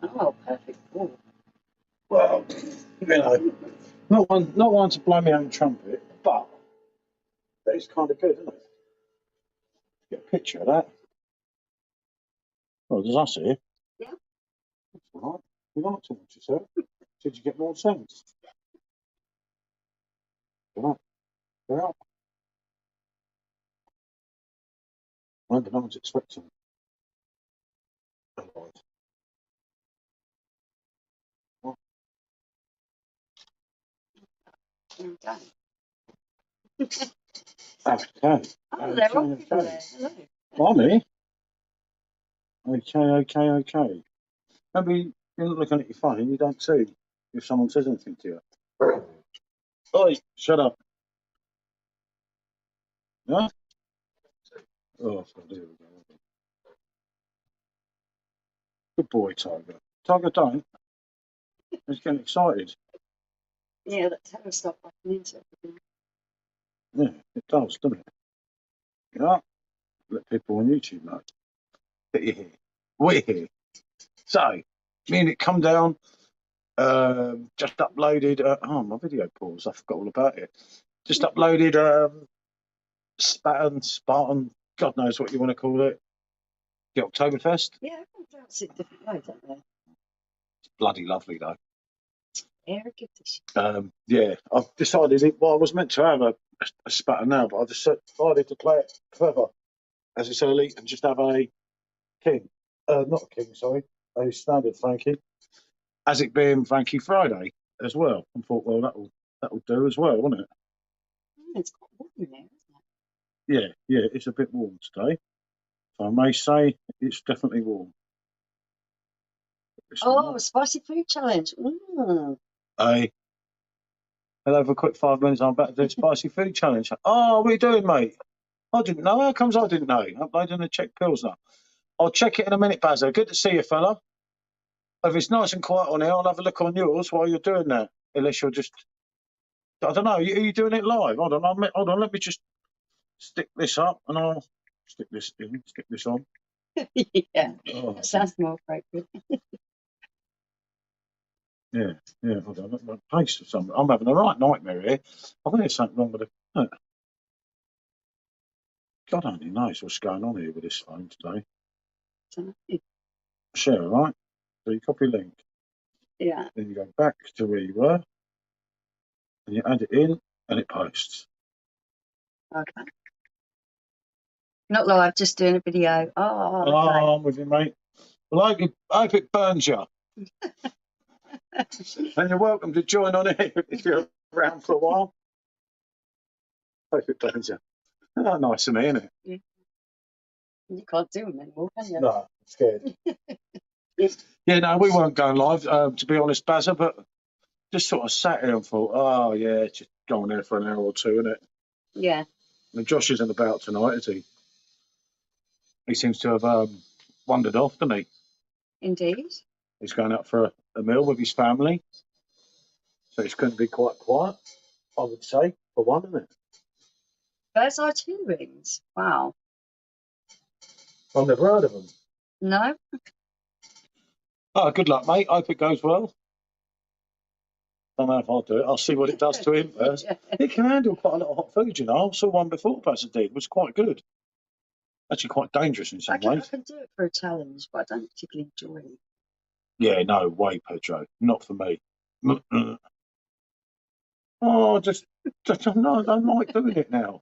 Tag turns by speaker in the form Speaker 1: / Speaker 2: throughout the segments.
Speaker 1: Oh, perfect. Ooh.
Speaker 2: Well, you know, not one to blow my own trumpet, but that is kind of good, isn't it? Get a picture of that. Well, there's us here.
Speaker 1: Yeah.
Speaker 2: That's all right. You like to watch yourself? Did you get more sense? Right. Well, I don't know what I was expecting.
Speaker 1: I'm done.
Speaker 2: Okay.
Speaker 1: Oh, they're all people there. Hello.
Speaker 2: Mommy. Okay. Maybe you're not looking at your phone and you don't see if someone says anything to you. Oi, shut up. Yeah? Oh, there we go. Good boy, Tiger. Tiger, don't. He's getting excited.
Speaker 1: Yeah, that tell us stop backing into it.
Speaker 2: Yeah, it does, doesn't it? Yeah. Let people on YouTube know that you're here. We're here. So, Munich, Comedown. Just uploaded. Oh, my video paused. I forgot all about it. Just uploaded SPATEN, God knows what you want to call it. The Oktoberfest.
Speaker 1: Yeah, everyone does it different ways, don't they?
Speaker 2: It's bloody lovely though.
Speaker 1: Yeah, give this.
Speaker 2: Yeah, I've decided it. Well, I was meant to have a SPATEN now, but I've decided to play it clever, as it's early, and just have a king. Not a king, sorry, a standard Frankie. As it being Frankie Friday as well, I thought, well, that'll do as well, won't it?
Speaker 1: It's quite warm in there, isn't it?
Speaker 2: Yeah, it's a bit warm today. So I may say it's definitely warm.
Speaker 1: Oh, spicy food challenge.
Speaker 2: I'll have a quick 5 minutes. I'm about to do a spicy food challenge. Oh, what are you doing, mate? I didn't know. How comes I didn't know? Uploading the Czech Pilsner. I'll check it in a minute, Bazzo. Good to see you, fella. If it's nice and quiet on here, I'll have a look on yours while you're doing that. Unless you're just, I don't know. Are you doing it live? Hold on. Let me just stick this up and I'll stick this in, stick this on.
Speaker 1: Yeah, that sounds more appropriate.
Speaker 2: Yeah. Hold on. My pace or something. I'm having a right nightmare here. I think there's something wrong with it. God only knows what's going on here with this phone today. Share, right? So you copy link.
Speaker 1: Yeah.
Speaker 2: Then you go back to where you were, and you add it in, and it posts.
Speaker 1: Okay. Not live, just doing a video. Oh, okay.
Speaker 2: Oh, I'm with you, mate. Well, I hope it burns you. And you're welcome to join on it if you're around for a while. Hope it burns you. Oh, nice of me, isn't it?
Speaker 1: Yeah. You can't do them anymore, can you?
Speaker 2: No, I'm scared. Yeah, no, we weren't going live, to be honest, Bazza, but just sort of sat here and thought, oh, yeah, just go on there for an hour or two, innit?
Speaker 1: Yeah.
Speaker 2: And Josh isn't about tonight, is he? He seems to have wandered off, doesn't he?
Speaker 1: Indeed.
Speaker 2: He's going out for a meal with his family. So it's going to be quite quiet, I would say, for one, isn't it?
Speaker 1: Bird's eye two rings. Wow.
Speaker 2: I've never heard of them.
Speaker 1: No?
Speaker 2: Oh, good luck, mate. Hope it goes well. Don't know if I'll do it. I'll see what it does to him first. Yeah. It can handle quite a lot of hot food, you know. I saw one before Pastor did. It was quite good. Actually quite dangerous in some ways.
Speaker 1: I can do it for a challenge, but I don't particularly enjoy it.
Speaker 2: Yeah, no way, Pedro. Not for me. Oh, just no, I don't like doing it now.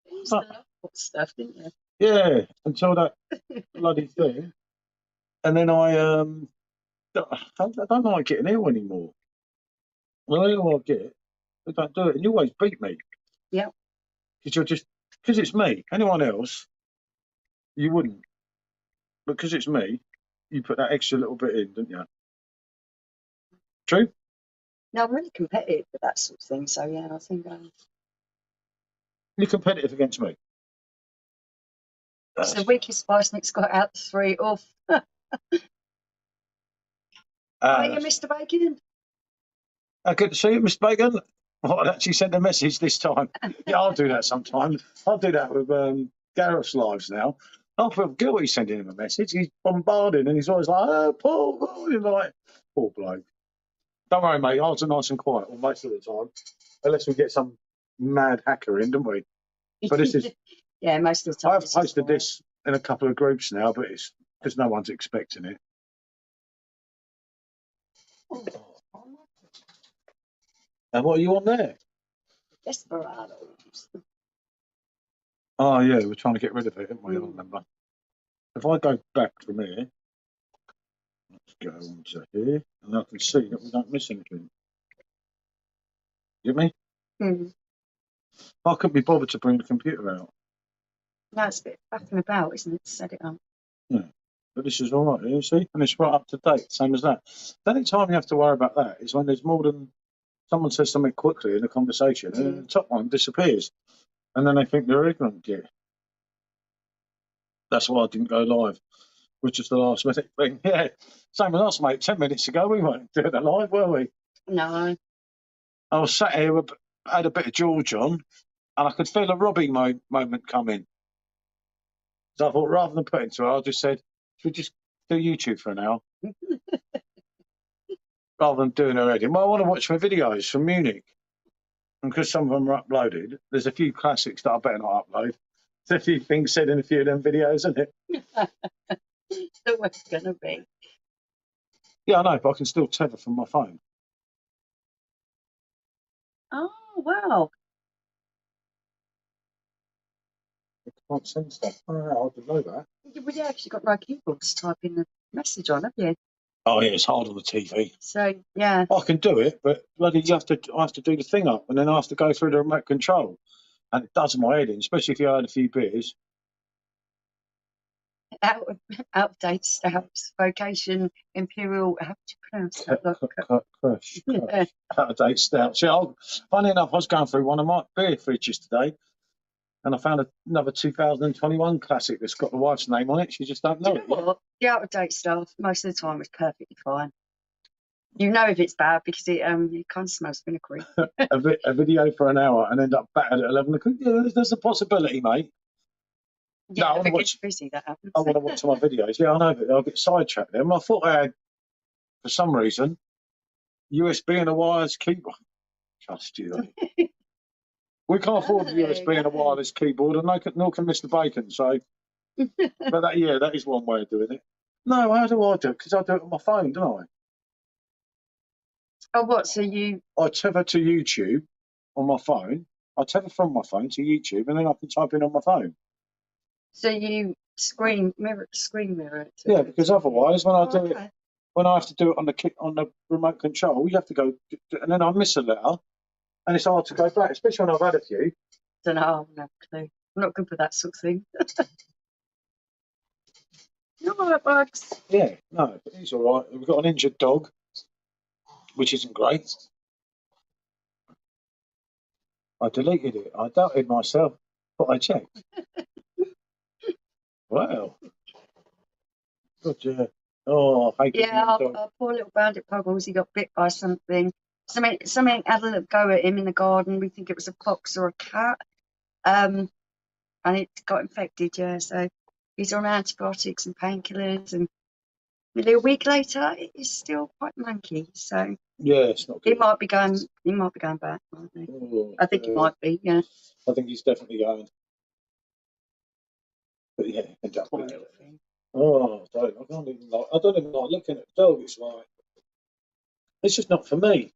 Speaker 1: You used to love hot stuff, didn't you?
Speaker 2: Yeah, until that bloody thing. And then I don't like getting ill anymore. Well, I don't get it. I don't do it. And you always beat me.
Speaker 1: Yeah.
Speaker 2: Because it's me. Anyone else, you wouldn't. But because it's me, you put that extra little bit in, don't you? True?
Speaker 1: No, I'm really competitive with that sort of thing. So, yeah, I think
Speaker 2: You're competitive against me.
Speaker 1: It's the weakest Spice Nick's got out the three off. Are you, Mr. Bacon?
Speaker 2: Good to see you, Mr. Bacon. Well, I actually sent a message this time. Yeah, I'll do that sometimes. I'll do that with Gareth's lives now. I feel guilty sending him a message. He's bombarding and he's always like, oh, Paul. You're like, poor bloke. Don't worry, mate. Ours are nice and quiet most of the time. Unless we get some mad hacker in, don't we? But this is...
Speaker 1: Yeah, most of the time.
Speaker 2: I've posted this in a couple of groups now, but it's because no one's expecting it. And what are you on there?
Speaker 1: Desperados.
Speaker 2: Oh, yeah, we're trying to get rid of it, haven't we? I remember. If I go back from here, let's go on to here, and I can see that we don't miss anything. You get me?
Speaker 1: Mm.
Speaker 2: I couldn't be bothered to bring the computer out.
Speaker 1: No, it's a bit back and about, isn't it, to set it up?
Speaker 2: Yeah. But this is all right, you see? And it's right up to date, same as that. The only time you have to worry about that is when there's more than someone says something quickly in a conversation, and then the top one disappears. And then they think they're ignorant. Yeah. That's why I didn't go live, which is the last minute thing. Yeah. Same with us, mate. 10 minutes ago, we weren't doing a live, were we?
Speaker 1: No.
Speaker 2: I was sat here, had a bit of George on, and I could feel a Robbie moment coming. So I thought, rather than put it to her, I just said, should we just do YouTube for an hour? Rather than doing her editing. Well, I want to watch my videos from Munich. And because some of them are uploaded, there's a few classics that I better not upload. There's a few things said in a few of them videos, isn't it?
Speaker 1: So what's going to be?
Speaker 2: Yeah, I know, but I can still tether from my phone.
Speaker 1: Oh, wow.
Speaker 2: I can't send stuff. Oh, I didn't know that.
Speaker 1: You've actually got no keyboard to type in the message on, have you?
Speaker 2: Oh, yeah, it's hard on the TV.
Speaker 1: So, yeah.
Speaker 2: I can do it, but bloody, I have to do the thing up, and then I have to go through the remote control. And it does my head in, especially if you had a few beers.
Speaker 1: Out of date stouts, vocation, imperial, how do you pronounce that?
Speaker 2: Crush. Out of date stouts. Yeah, funny enough, I was going through one of my beer fridges today, and I found another 2021 classic that's got the wife's name on it. She just don't know
Speaker 1: Do you know what? The out of date stuff, most of the time, is perfectly fine. You know if it's bad because it kind of smells vinegary.
Speaker 2: A video for an hour and end up battered at 11 o'clock. Yeah, there's a possibility, mate.
Speaker 1: Yeah,
Speaker 2: no, I
Speaker 1: if it
Speaker 2: want
Speaker 1: gets busy, that happens.
Speaker 2: I want to watch my videos. Yeah, I know, but I'll get sidetracked there. I thought I had, for some reason, USB and a wireless keyboard. Trust you. We can't afford the USB and a wireless keyboard, and nor can Mr. Bacon. So, but that is one way of doing it. No, how do I do it? Because I do it on my phone, don't I?
Speaker 1: Oh, what? So you?
Speaker 2: I tether to YouTube on my phone. I tether from my phone to YouTube, and then I can type in on my phone.
Speaker 1: So you screen mirror it.
Speaker 2: Yeah, because otherwise, when I do it, when I have to do it on the remote control, you have to go, and then I miss a letter, and it's hard to go back, especially when I've had a few.
Speaker 1: Don't know. No clue. I'm not good for that sort of thing. You're all right, Bugs.
Speaker 2: Yeah, no, but he's all right. We've got an injured dog, which isn't great. I deleted it. I doubted myself, but I checked. Wow. Good, yeah. Oh, I hate
Speaker 1: our poor little bandit Puggles, he got bit by something. Something had a little go at him in the garden. We think it was a fox or a cat. And it got infected, yeah. So he's on antibiotics and painkillers, and maybe a week later, he's still quite manky. So
Speaker 2: yeah, it's not good.
Speaker 1: He might be going back, mightn't he?
Speaker 2: Oh,
Speaker 1: I think he might be, yeah.
Speaker 2: I think he's definitely going. But yeah, end up with it. Oh, I don't even like looking at the dog. It's just not for me.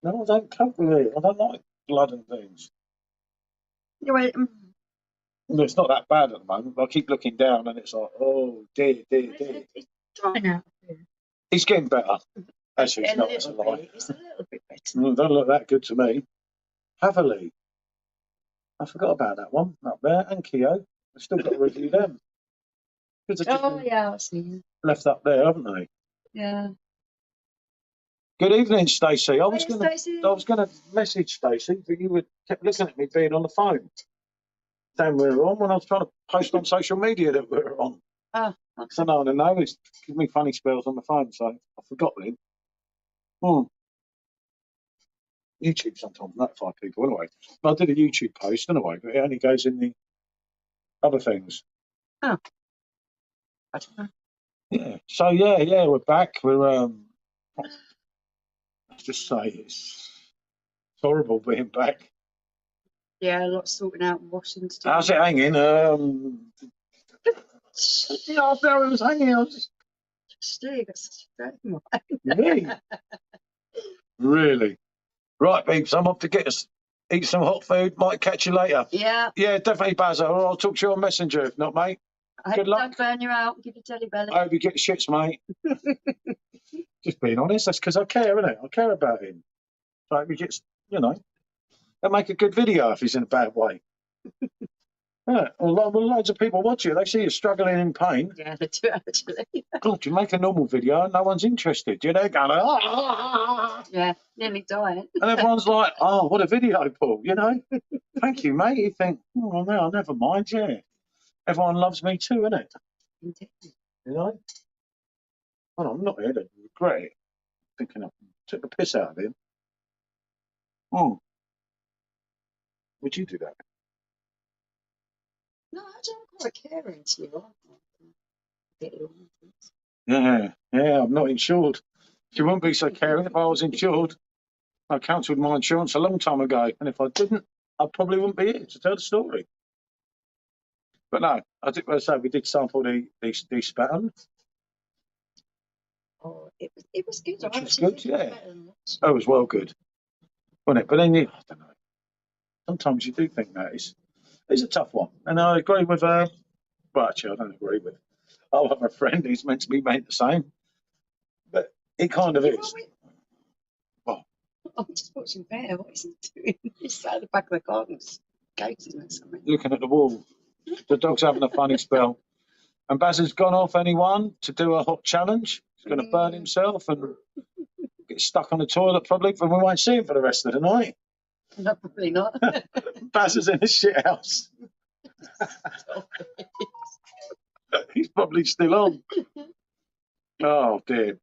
Speaker 2: No, I don't cope with it. I don't like blood and things.
Speaker 1: You're right.
Speaker 2: No, it's not that bad at the moment. I keep looking down and it's like, oh dear.
Speaker 1: It's drying out.
Speaker 2: He's getting better. Actually, it's not.
Speaker 1: It's a little bit better.
Speaker 2: Don't look that good to me. Heavily. I forgot about that one up there. And Keo. I've still got to review them.
Speaker 1: Oh, yeah, I've seen you.
Speaker 2: Left up there, haven't they?
Speaker 1: Yeah.
Speaker 2: Good evening, Stacey. I was
Speaker 1: Stacey.
Speaker 2: going to message Stacey, but you kept looking at me being on the phone. Saying we were on when I was trying to post on social media that we were on.
Speaker 1: Oh, okay.
Speaker 2: So no one knows. It's giving me funny spells on the phone, so I forgot then. YouTube sometimes notify people anyway. I did a YouTube post anyway, but it only goes in the other things.
Speaker 1: Oh. I don't know.
Speaker 2: Yeah. So yeah, we're back. We're let's just say it's horrible being back.
Speaker 1: Yeah, a lot sorting out and washing to do.
Speaker 2: How's it hanging? Yeah, I felt it was hanging. I was just
Speaker 1: Still, got such a great one.
Speaker 2: really, really. Right, peeps, I'm off to get us eat some hot food. Might catch you later.
Speaker 1: Yeah.
Speaker 2: Yeah, definitely, Bazza. Or I'll talk to you on Messenger if not, mate.
Speaker 1: I hope
Speaker 2: Good
Speaker 1: you
Speaker 2: luck.
Speaker 1: don't burn you out and give you jelly belly.
Speaker 2: I hope you get the shits, mate. Just being honest, that's because I care, innit? I care about him. So I hope he gets, you know, they'll make a good video if he's in a bad way. Yeah, well, loads of people watch you. They see you struggling in pain.
Speaker 1: Yeah, they do actually.
Speaker 2: God, you make a normal video and no one's interested. You know, going, ah.
Speaker 1: Yeah, nearly dying.
Speaker 2: And everyone's like, oh, what a video, Paul, you know? Thank you, mate. You think, oh, no, never mind, yeah. Everyone loves me too, innit?
Speaker 1: Indeed.
Speaker 2: You know? Well, I'm not here to regret it. Thinking I took the piss out of him. Oh. Would you do that?
Speaker 1: No, I don't quite care into you. Get ill.
Speaker 2: Yeah, I'm not insured. She wouldn't be so caring if I was insured. I cancelled my insurance a long time ago, and if I didn't, I probably wouldn't be here to tell the story. But no, I think we did sample the SPATEN.
Speaker 1: Oh, it was good.
Speaker 2: Which
Speaker 1: I
Speaker 2: was
Speaker 1: actually
Speaker 2: good,
Speaker 1: think it was
Speaker 2: yeah.
Speaker 1: better than that.
Speaker 2: That was well good, wasn't it? But then I don't know. Sometimes you do think that it's a tough one, and I agree with well, actually, I don't agree with. I have a friend who's meant to be made the same, but it kind of is. Well,
Speaker 1: I'm just watching Bear. What is he doing? He's sat at the back of the garden, gazing at something.
Speaker 2: looking at the wall, the dog's having a funny spell, and Baz has gone off anyone to do a hot challenge. He's going to burn himself and get stuck on the toilet probably, and we won't see him for the rest of the night.
Speaker 1: No, probably not.
Speaker 2: Baz is in a shit house. He's probably still on. Oh dear.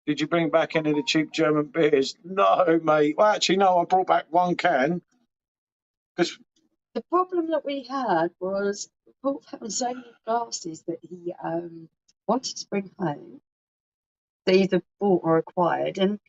Speaker 2: Did you bring back any of the cheap German beers? No, mate. Well, actually, no. I brought back one can. Because
Speaker 1: The problem that we had was Paul found so many glasses that he wanted to bring home. They either bought or acquired, and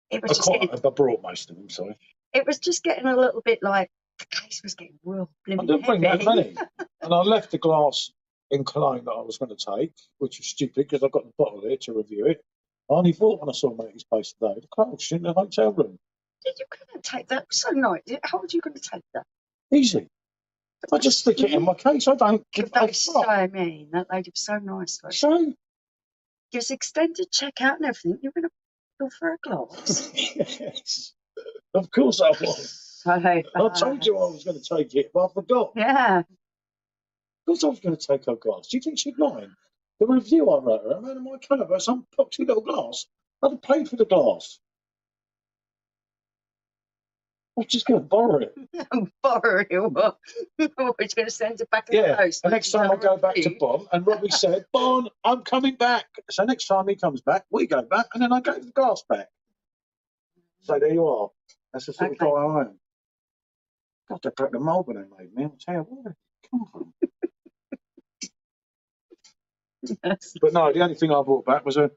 Speaker 1: it was
Speaker 2: I brought most of them. Sorry.
Speaker 1: it was just getting a little bit like the case was getting real
Speaker 2: I
Speaker 1: blooming
Speaker 2: didn't bring
Speaker 1: heavy.
Speaker 2: that many, and I left the glass in Cologne that I was going to take, which was stupid because I got the bottle here to review it. I only thought when I saw Matey's place today, the clothes in the hotel room.
Speaker 1: You couldn't take that. It was so nice. How are you going to take that?
Speaker 2: Easy. I just stick it in my case. I don't give
Speaker 1: That
Speaker 2: a
Speaker 1: was
Speaker 2: fuck.
Speaker 1: so mean. That lady was so nice.
Speaker 2: So,
Speaker 1: Gives extended checkout and everything. You're going to go for a glass.
Speaker 2: yes, of course I was. I told you I was going to take it, but I forgot.
Speaker 1: Yeah.
Speaker 2: Of course I was going to take her glass. Do you think she'd lying? The review I wrote her, man, my caliber, some poxy little glass. I'd have paid for the glass. I was just going to borrow it.
Speaker 1: Borrow it. What? We're going to send it back in the post.
Speaker 2: The next time I go back to Bon, and Robbie said, Bon, I'm coming back. So next time he comes back, we go back, and then I go the glass back. So there you are. That's the sort of guy I am. God, they broke the mould when they made me. I'll tell you, where did it come from?
Speaker 1: Yes.
Speaker 2: But no, the only thing I brought back was a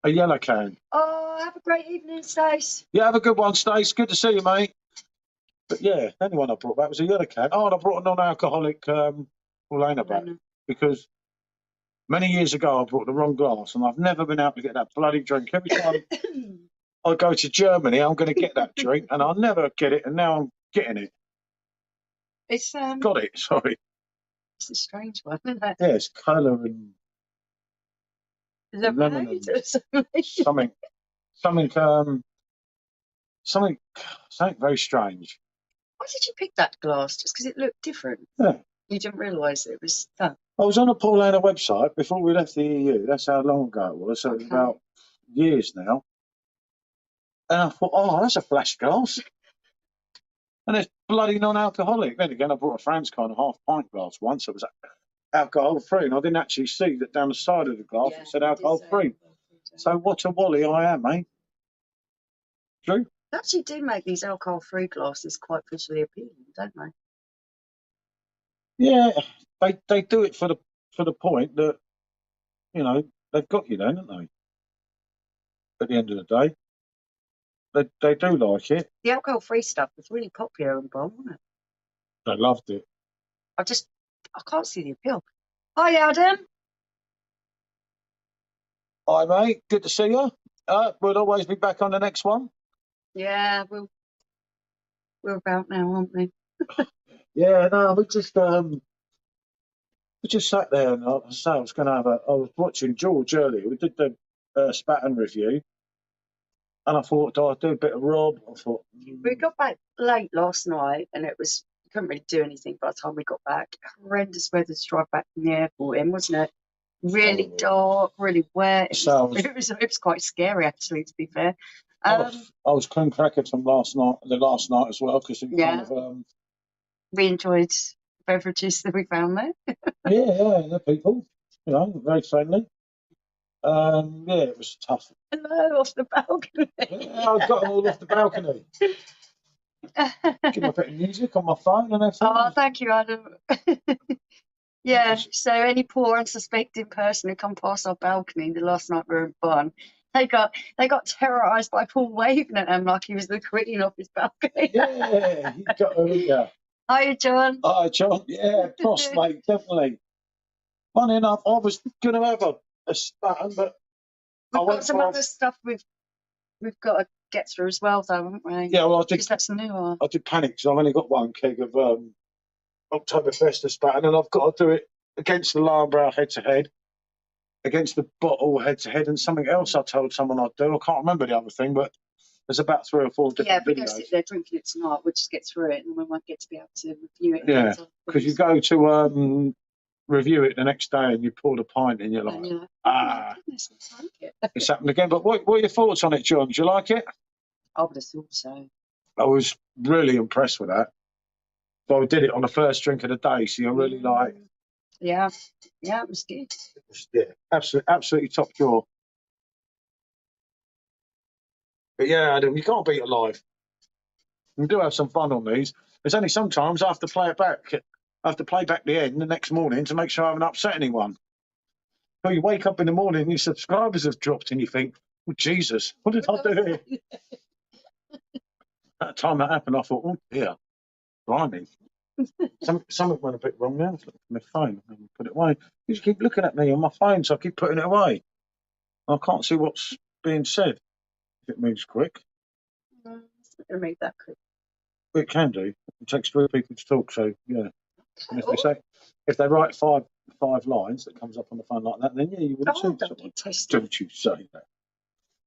Speaker 2: yellow can.
Speaker 1: Oh, have a great evening, Stace.
Speaker 2: Yeah, have a good one, Stace. Good to see you, mate. But yeah, the only one I brought back was a yellow can. Oh, and I brought a non-alcoholic Paulana back because many years ago I brought the wrong glass and I've never been able to get that bloody drink. Every time I go to Germany, I'm going to get that drink and I'll never get it, and now I'm getting it.
Speaker 1: It's
Speaker 2: Got it, sorry.
Speaker 1: It's a strange one, isn't it?
Speaker 2: Yeah, it's colour and lemon and something very strange.
Speaker 1: Why did you pick that glass? Just because it looked different?
Speaker 2: Yeah.
Speaker 1: You didn't realise it was that?
Speaker 2: I was on a Paulana website before we left the EU. That's how long ago it was. So it was about years now. And I thought, oh, that's a flash glass. And it's bloody non-alcoholic. Then again, I brought a Franz kind of half-pint glass once. It was alcohol-free, and I didn't actually see that down the side of the glass it said alcohol-free. So what a wally I am, mate. True?
Speaker 1: They actually do make these alcohol-free glasses quite visually appealing, don't they?
Speaker 2: Yeah, they do it for the point that, you know, they've got you then, haven't they? At the end of the day, they do like it.
Speaker 1: The alcohol-free stuff was really popular in Bonn, wasn't it?
Speaker 2: They loved it.
Speaker 1: I can't see the appeal. Hi, Adam.
Speaker 2: Hi, mate. Good to see you. We'll always be back on the next one.
Speaker 1: Yeah, we're about now, aren't we?
Speaker 2: Yeah, no, we just sat there and I was going to I was watching George earlier. We did the SPATEN review, and I thought, I'd do a bit of Rob. I thought
Speaker 1: We got back late last night, and we couldn't really do anything by the time we got back. Horrendous weather to drive back from the airport in, wasn't it? Really dark, really wet. It was quite scary, actually, to be fair.
Speaker 2: I was clean crackered from last night as well, because
Speaker 1: we enjoyed beverages that we found there.
Speaker 2: yeah, the people, you know, very friendly. Yeah, it was tough.
Speaker 1: Hello, off the balcony.
Speaker 2: Yeah, I got them all off the balcony. Give me a bit of music on my phone and everything.
Speaker 1: Oh, thank you, Adam. Yeah, so any poor unsuspecting person who come past our balcony the last night we were in Bonn, they got terrorised by Paul waving at them like he was the Queen off his balcony.
Speaker 2: Yeah, you got yeah.
Speaker 1: Hi, John.
Speaker 2: Hi, John. Yeah, Prost, mate, definitely. Funny enough, I was going to have a SPATEN, but
Speaker 1: we've got some other stuff we've got to get through as well, though, haven't we?
Speaker 2: Yeah, well, I did.
Speaker 1: Because that's a new one.
Speaker 2: I did panic because I've only got one keg of OKTOBERFEST SPATEN, and I've got to do it against the Lionbrow head-to-head, against the bottle head-to-head, and something else I told someone I'd do. I can't remember the other thing, but there's about 3 or 4 different videos. Yeah, if we go
Speaker 1: sit there drinking it tonight, we'll just get through it, and we won't get to be able to review it.
Speaker 2: Yeah, because you go to review it the next day and you pour the pint and you're like,
Speaker 1: goodness, I like it.
Speaker 2: It's happened again. But what are your thoughts on it, John? Do you like it?
Speaker 1: I would have thought so.
Speaker 2: I was really impressed with that. So I did it on the first drink of the day, so you're really like...
Speaker 1: Yeah, it was good.
Speaker 2: Yeah, absolutely top drawer. But yeah, Adam, you can't beat it live. We do have some fun on these. There's only sometimes I have to play it back. I have to play back the end the next morning to make sure I haven't upset anyone. So you wake up in the morning and your subscribers have dropped and you think, oh, Jesus, what did I do here? That time that happened, I thought, oh, dear, blimey. Something went a bit wrong there. I looked at my phone and put it away. You just keep looking at me on my phone, so I keep putting it away. I can't see what's being said. If it moves quick.
Speaker 1: No, it's not going to move that quick.
Speaker 2: It can do. It takes 3 people to talk, so yeah. And if they write five lines that comes up on the phone like that, then yeah, you would have seen something. Don't you say that?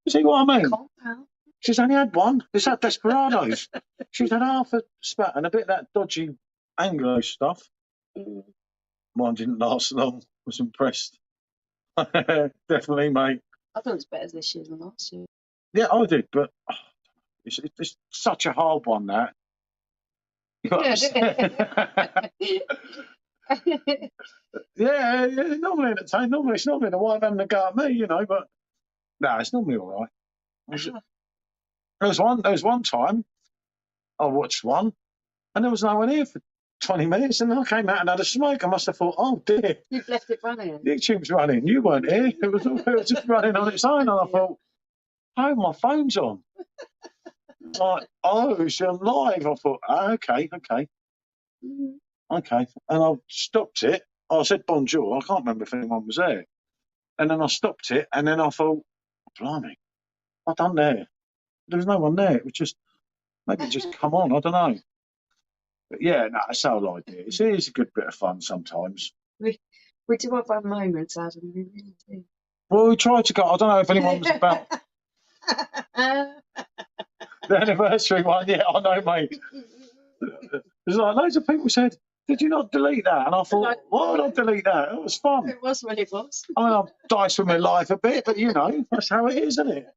Speaker 2: You see what I mean?
Speaker 1: Compound.
Speaker 2: She's only had one. It's that Desperados. She's had half a spat and a bit of that dodgy Anglo stuff. Mine didn't last long. I was impressed. Definitely, mate.
Speaker 1: I thought it was better this year than last year.
Speaker 2: Yeah, I did, but it's such a hard one, that. Yeah, normally entertained. Normally it's normally the wife having a go at me, you know, but no, it's normally all right. There was one time I watched one and there was no one here for 20 minutes and I came out and had a smoke. I must have thought, oh dear.
Speaker 1: You've left it running.
Speaker 2: YouTube's running. You weren't here. It was just running on its own and I thought, oh, my phone's on. It's like, oh, it's on live. I thought, oh, okay. Okay. And I stopped it. I said bonjour. I can't remember if anyone was there. And then I stopped it and then I thought, blimey, what done there? There was no one there. It was just, maybe it just come on. I don't know. But yeah, no, that's the whole idea. It is a good bit of fun sometimes.
Speaker 1: We do have our moments, Adam. We really do.
Speaker 2: Well, we tried to go. I don't know if anyone was about the anniversary one. Yeah, I know, mate. There's like loads of people said, did you not delete that? And I thought, why would I delete that? It was fun.
Speaker 1: It was when it was.
Speaker 2: I mean, I've diced with my life a bit, but you know, that's how it is, isn't it?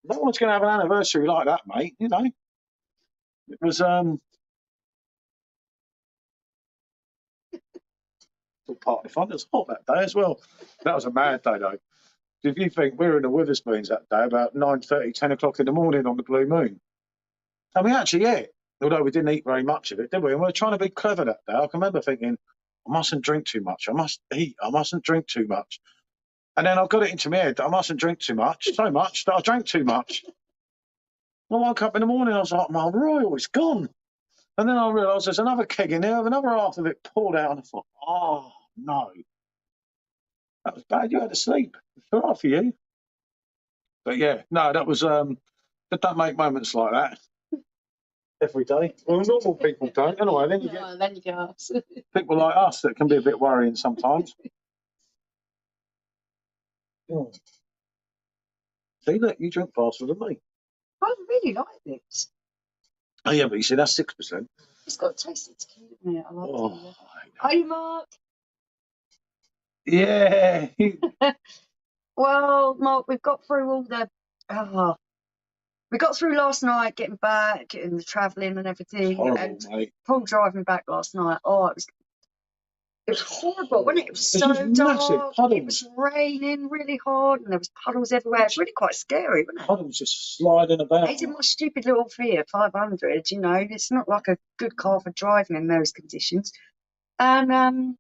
Speaker 2: No one's going to have an anniversary like that, mate, you know. It was all part of the fun. It was hot that day as well. That was a mad day, though. If you think we were in the Witherspoons that day about 9:30, 10 o'clock in the morning on the blue moon. And we actually ate, although we didn't eat very much of it, did we? And we were trying to be clever that day. I can remember thinking, I mustn't drink too much. I must eat. I mustn't drink too much. And then I got it into my head that I mustn't drink too much, so much that I drank too much. I woke up in the morning, I was like, my Royal, it's gone. And then I realised there's another keg in there, another half of it poured out, and I thought, oh, no. That was bad. You had to sleep. It's all right for you. But yeah, no, that was, don't make moments like that every day. Well, normal people don't, anyway. Then you get people like us that can be a bit worrying sometimes. Oh. See, look, you drink faster than me.
Speaker 1: I really like this.
Speaker 2: Oh, yeah, but you see, that's 6%.
Speaker 1: It's got a taste of tequila in it. I like
Speaker 2: Oh,
Speaker 1: tequila. Hi, Mark.
Speaker 2: yeah.
Speaker 1: Well, Mark, we've got through all the... we got through last night, getting back and the travelling and everything.
Speaker 2: Horrible,
Speaker 1: and
Speaker 2: mate.
Speaker 1: Paul driving back last night. Oh, it was horrible, wasn't it? It was so
Speaker 2: just massive
Speaker 1: dark.
Speaker 2: puddles.
Speaker 1: It was raining really hard, and there was puddles everywhere. It's really quite scary, wasn't it?
Speaker 2: Puddles just sliding about.
Speaker 1: I did my stupid little Fiat 500. You know, it's not like a good car for driving in those conditions. And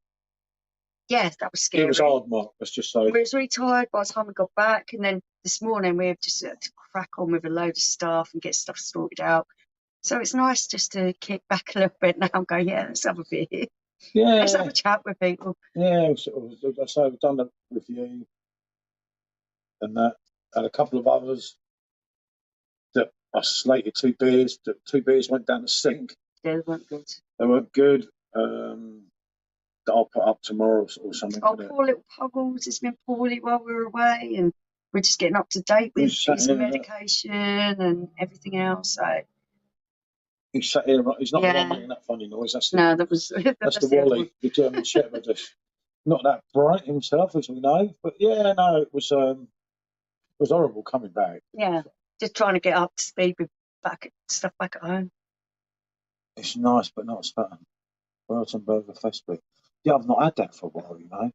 Speaker 1: yeah, that was scary.
Speaker 2: It was hard, Mark. Let's just say.
Speaker 1: We was really tired by the time we got back, and then this morning we have just had to crack on with a load of stuff and get stuff sorted out. So it's nice just to kick back a little bit now and go, yeah, let's have a beer.
Speaker 2: Yeah.
Speaker 1: Let's have a chat with people.
Speaker 2: Yeah, so we've done the review and that, and a couple of others that I slated 2 beers. That 2 beers went down the sink.
Speaker 1: Yeah, they weren't good.
Speaker 2: They weren't good. That I'll put up tomorrow or something.
Speaker 1: Oh, poor little Puggles has been poorly while we were away, and we're just getting up to date with his medication and everything else. So
Speaker 2: he's sat here. He's not the
Speaker 1: Yeah.
Speaker 2: one making that funny noise. That's
Speaker 1: no, that was
Speaker 2: that's the Wally, the German Shepherd. Not that bright himself, as we know. But yeah, no, it was horrible coming back.
Speaker 1: Yeah, just trying to get up to speed with stuff back at home.
Speaker 2: It's nice, but not SPATEN. OKTOBERFEST. Yeah, I've not had that for a while, you know.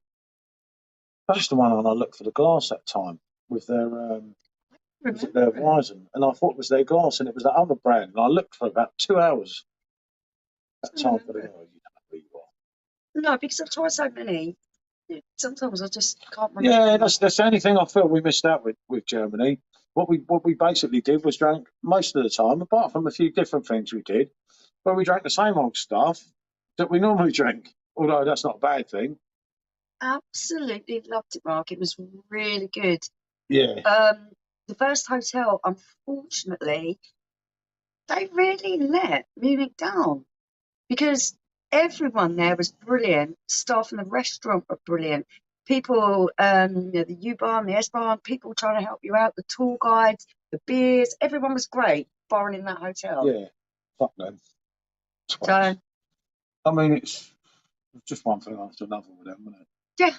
Speaker 2: That's the one on I looked for the glass that time with their was it their Weizen, and I thought it was their glass, and it was that other brand. And I looked for about 2 hours that time for the you know who you are.
Speaker 1: No, because I've tried so many. Sometimes I just can't remember.
Speaker 2: Yeah, that's the only thing I feel we missed out with Germany. What we basically did was drank most of the time, apart from a few different things we did, where we drank the same old stuff that we normally drink. Although that's not a bad thing.
Speaker 1: Absolutely loved it, Mark. It was really good.
Speaker 2: Yeah.
Speaker 1: The first hotel, unfortunately, they really let Munich down because everyone there was brilliant. Staff in the restaurant were brilliant. People, the U-Bahn, the S-Bahn, people trying to help you out, the tour guides, the beers, everyone was great, barring in that hotel.
Speaker 2: Yeah. Fuck them.
Speaker 1: So,
Speaker 2: I mean, it's just one thing after another with them, isn't it?
Speaker 1: yeah,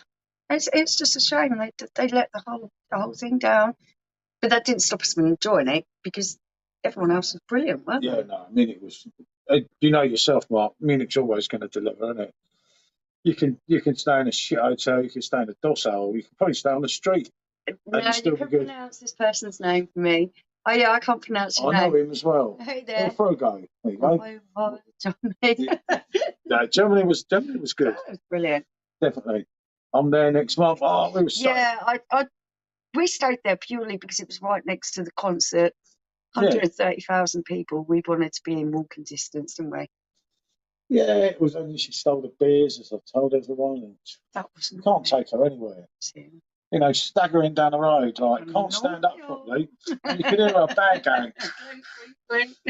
Speaker 1: it's just a shame they let the whole thing down, but that didn't stop us from enjoying it because everyone else was brilliant, weren't they?
Speaker 2: Yeah, no, Munich was. You know yourself, Mark. Munich's always going to deliver, isn't it? You can stay in a shit hotel, you can stay in a DOS hole, you can probably stay on the street.
Speaker 1: No, you can pronounce this person's name for me. Oh yeah, I can't pronounce your name.
Speaker 2: I know him as well.
Speaker 1: Hey there.
Speaker 2: Frogo. There you go.
Speaker 1: Oh, Johnny.
Speaker 2: No, Germany was good.
Speaker 1: That was brilliant.
Speaker 2: Definitely. I'm there next month. Oh, we were so...
Speaker 1: Yeah, we stayed there purely because it was right next to the concert. 130,000 people. We wanted to be in walking distance, didn't we?
Speaker 2: Yeah, it was only she stole the beers, as I've told everyone. And
Speaker 1: that was
Speaker 2: you can't take her anywhere. You know, staggering down the road, like, can't stand up properly. And you can hear her bag going.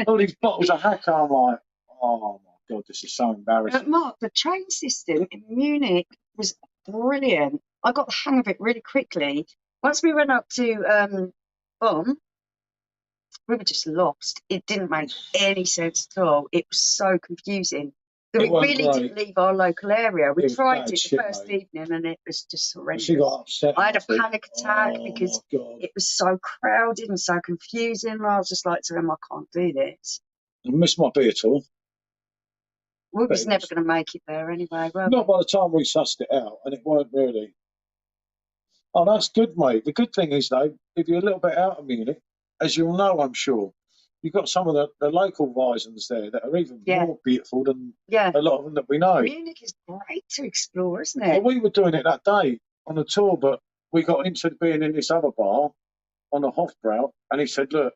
Speaker 2: All these bottles of Hacker, I'm like, oh my God, this is so embarrassing.
Speaker 1: Mark, the train system in Munich was brilliant. I got the hang of it really quickly. Once we went up to Bonn, we were just lost. It didn't make any sense at all. It was so confusing. We really didn't leave our local area. We tried it the first evening and it was just horrendous.
Speaker 2: She got upset.
Speaker 1: I had a panic attack because it was so crowded and so confusing. And I was just like to him, I can't do this.
Speaker 2: I missed my beer at all.
Speaker 1: We was never going to make it there anyway.
Speaker 2: Not by the time we sussed it out, and it weren't really. Oh, that's good, mate. The good thing is, though, if you're a little bit out of Munich, as you'll know, I'm sure, you've got some of the local Weisens there that are even more beautiful than a lot of them that we know.
Speaker 1: Munich is great to explore, isn't it?
Speaker 2: Well, we were doing it that day on the tour, but we got into being in this other bar on the Hofbrau, and he said, look,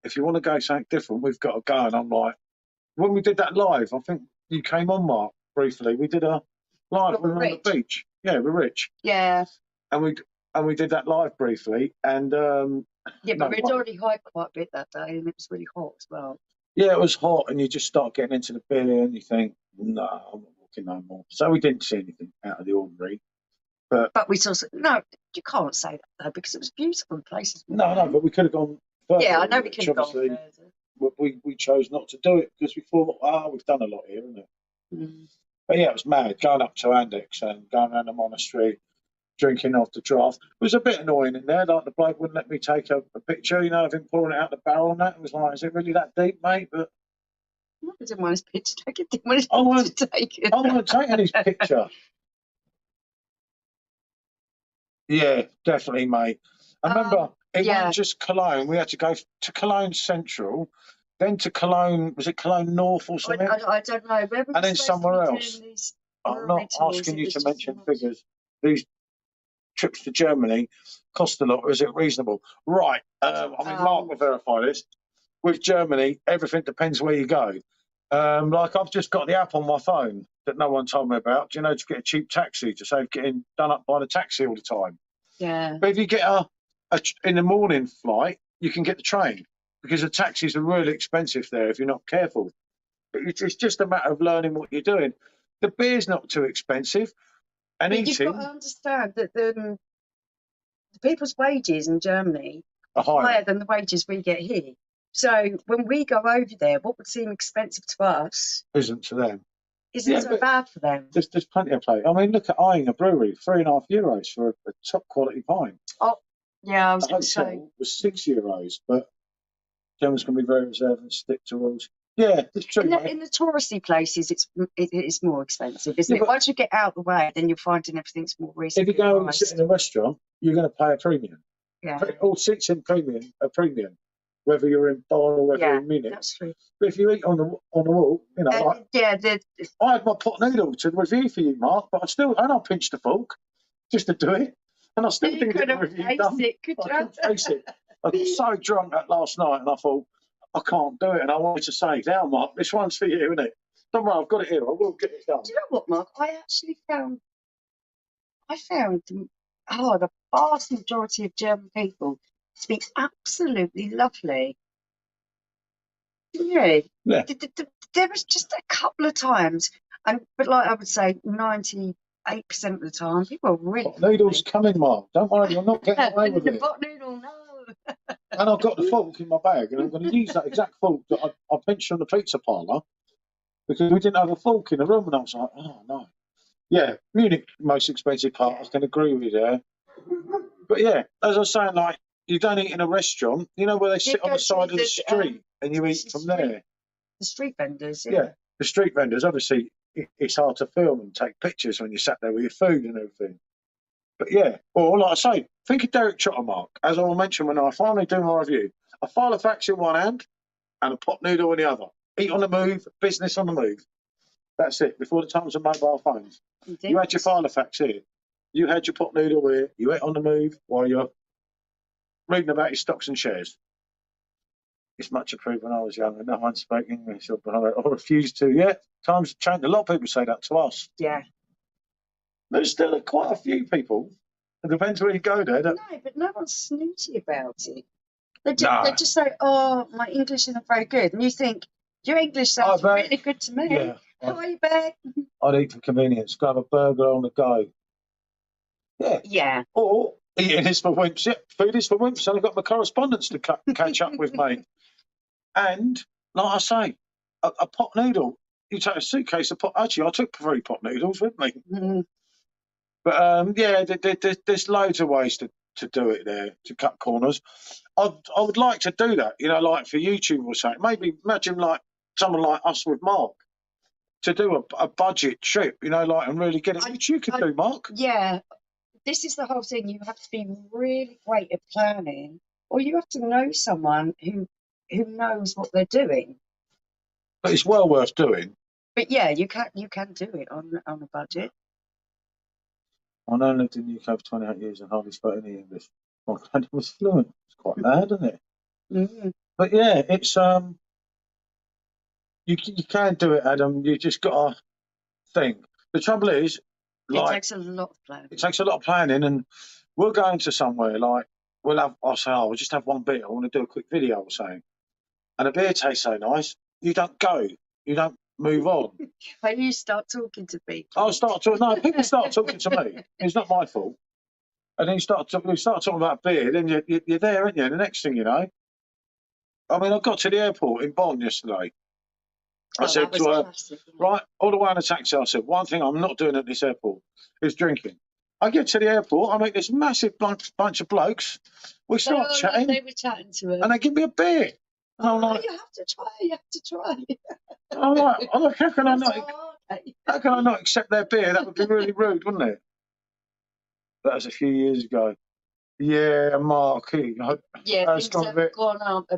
Speaker 2: if you want to go something different, we've got to go. And I'm like, when we did that live, I think you came on, Mark, briefly. We did a live when we were on the beach. Yeah, we're rich.
Speaker 1: Yeah.
Speaker 2: And we did that live briefly, and
Speaker 1: yeah, but we'd already hiked quite a bit that day, and it was really hot as well.
Speaker 2: Yeah, it was hot, and you just start getting into the beer, and you think, no, I'm not walking no more. So we didn't see anything out of the ordinary. But
Speaker 1: we saw no, you can't say that though, because it was beautiful places.
Speaker 2: No, but we could have gone further.
Speaker 1: Yeah, I know we could have gone further.
Speaker 2: We chose not to do it because we thought, we've done a lot here, isn't it?
Speaker 1: Mm.
Speaker 2: But yeah, it was mad going up to Andex and going around the monastery, drinking off the draft. It was a bit annoying in there. Like the bloke wouldn't let me take a picture, of him pouring it out the barrel and that. It was like, is it really that deep, mate? But
Speaker 1: I didn't want his picture taken. I didn't want his to take it.
Speaker 2: I want to take his picture. Yeah, definitely, mate. I remember it wasn't just Cologne. We had to go to Cologne Central, then to Cologne. Was it Cologne North or something?
Speaker 1: I don't know.
Speaker 2: And then somewhere else. I'm not asking you to mention figures. These trips to Germany cost a lot. Or is it reasonable? Right. Mark will verify this. With Germany, everything depends where you go. Like I've just got the app on my phone that no one told me about, to get a cheap taxi to save getting done up by the taxi all the time.
Speaker 1: Yeah.
Speaker 2: But if you get a in the morning flight, you can get the train because the taxis are really expensive there if you're not careful. But it's just a matter of learning what you're doing. The beer's not too expensive, and
Speaker 1: but
Speaker 2: eating.
Speaker 1: You've got to understand that the people's wages in Germany are higher than the wages we get here. So when we go over there, what would seem expensive to us
Speaker 2: isn't to them.
Speaker 1: Isn't so bad for them.
Speaker 2: There's plenty of play. I mean, look at Eyinger Brewery, €3.5 for a top quality pine.
Speaker 1: Oh, yeah, I was
Speaker 2: going to say. Was €6, but Germans can be very reserved and stick to rules. Yeah, it's true.
Speaker 1: In the touristy places, it's more expensive, isn't it? Once you get out of the way, then you're finding everything's more reasonable.
Speaker 2: If you go and sit in a restaurant, you're going to pay a premium.
Speaker 1: Yeah.
Speaker 2: All seats in a premium. Whether you're in Bonn or whether you're in Munich.
Speaker 1: That's true.
Speaker 2: But if you eat on the wall, I had my pot noodle to review for you, Mark, but I pinched the fork just to do it, and I still didn't get the review done. I couldn't face it. I got so drunk that last night, and I thought, I can't do it, and I wanted to say, now, Mark, this one's for you, isn't it? Don't worry, I've got it here. I will get it done.
Speaker 1: Do you know what, Mark? I actually found the vast majority of German people speak absolutely lovely. Really?
Speaker 2: Yeah.
Speaker 1: There was just a couple of times, but like I would say, 98% of the time, people are really.
Speaker 2: Pot noodle's coming, Mark. Don't worry, you're not getting away with it.
Speaker 1: Pot noodle, no.
Speaker 2: And I've got the fork in my bag, and I'm going to use that exact fork that I pinched from the pizza parlour because we didn't have a fork in the room, and I was like, oh no. Yeah, Munich, most expensive part. I can agree with you there. But yeah, as I was saying, like, you don't eat in a restaurant, where they sit on the side of the street and you eat from there.
Speaker 1: The street vendors,
Speaker 2: yeah. The street vendors, obviously, it's hard to film and take pictures when you sat there with your food and everything. But yeah, or like I say, think of Derek Trottermark, as I will mention when I finally do my review. A file of facts in one hand and a pot noodle in the other. Eat on the move, business on the move. That's it, before the times of mobile phones. Indeed. You had your file of facts here. You had your pot noodle here. You ate on the move while you're reading about your stocks and shares. It's much improved when I was younger. No one spoke English, but I refused to. Yeah, times have changed. A lot of people say that to us.
Speaker 1: Yeah.
Speaker 2: There's still quite a few people. It depends where you go there.
Speaker 1: No, but no one's snooty about it. They just say, oh, my English isn't very good. And you think, your English sounds really good to me. Yeah. How are you, back?
Speaker 2: I'd eat for convenience. Grab a burger on the go. Yeah.
Speaker 1: Yeah.
Speaker 2: Or eating is for wimps. Yeah, food is for wimps. And I've got my correspondence to catch up with, mate. And, like I say, a pot noodle. You take a suitcase of pot. Actually, I took 3 pot noodles with me.
Speaker 1: Mm-hmm.
Speaker 2: But, there's loads of ways to do it there, to cut corners. I would like to do that, like for YouTube or something. Maybe imagine, like, someone like us with Mark to do a budget trip, and really get it, which you could do, Mark.
Speaker 1: Yeah. this is the whole thing. You have to be really great at planning, or you have to know someone who knows what they're doing.
Speaker 2: But it's well worth doing.
Speaker 1: But yeah, you can do it on a budget.
Speaker 2: I know I lived in the UK for 28 years and hardly spoke any English. My granddad was fluent. It's quite mad, isn't it?
Speaker 1: Mm.
Speaker 2: But yeah, it's you can do it, Adam. You just got to think. The trouble is,
Speaker 1: It takes a lot of planning.
Speaker 2: It takes a lot of planning, and we'll go into somewhere like I'll say, oh, we'll just have one beer. I want to do a quick video or something, and the beer tastes so nice. You don't go. You don't move on.
Speaker 1: When you start talking to people,
Speaker 2: I'll start talking. No, people start talking to me. It's not my fault. And then you start talking about beer. Then you're there, aren't you? And the next thing you know, I mean, I got to the airport in Bonn yesterday. I said to her, right, all the way on the taxi, I said, one thing I'm not doing at this airport is drinking. I get to the airport, I meet this massive bunch of blokes. We start chatting.
Speaker 1: They were chatting to her.
Speaker 2: And they give me a beer. And I'm like,
Speaker 1: you have to try.
Speaker 2: I'm like, how can I not accept their beer? That would be really rude, wouldn't it? That was a few years ago. Yeah, Mark.
Speaker 1: Yeah, things have gone up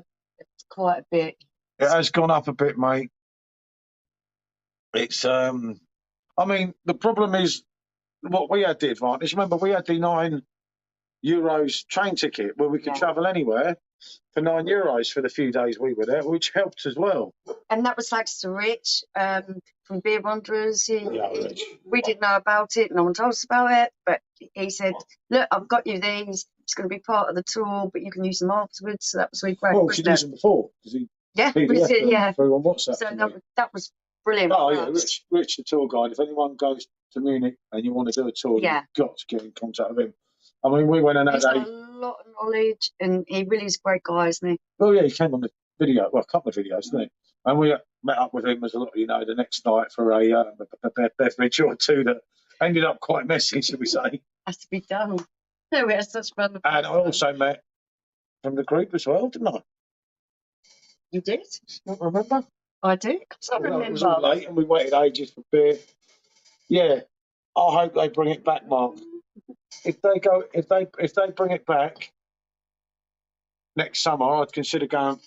Speaker 1: quite a bit.
Speaker 2: It has gone up a bit, mate. It's I mean, the problem is what we had the advantage. Remember, we had the €9 train ticket where we could travel anywhere for €9 for the few days we were there, which helped as well.
Speaker 1: And that was thanks to Rich from Beer Wanderers.
Speaker 2: Rich.
Speaker 1: We didn't know about it. No one told us about it, but he said, "Look, I've got you these. It's going to be part of the tour, but you can use them afterwards." So that was really great.
Speaker 2: Well, we could use them before because through on WhatsApp.
Speaker 1: So that was brilliant.
Speaker 2: Oh yeah, Rich, the tour guide. If anyone goes to Munich and you want to do a tour, you've got to get in contact with him. I mean, we went and had
Speaker 1: got a lot of knowledge, and he really is a great guy, isn't he?
Speaker 2: Oh yeah, he came on the video, well, a couple of videos, didn't he? And we met up with him as a lot, the next night for a beverage or two that ended up quite messy, should we say?
Speaker 1: Has to be done. No, we had such fun.
Speaker 2: And I also met from the group as well, didn't I?
Speaker 1: You did?
Speaker 2: Not remember?
Speaker 1: I do. Because I remember.
Speaker 2: It was all late, and we waited ages for beer. Yeah, I hope they bring it back, Mark. If they bring it back next summer, I'd consider going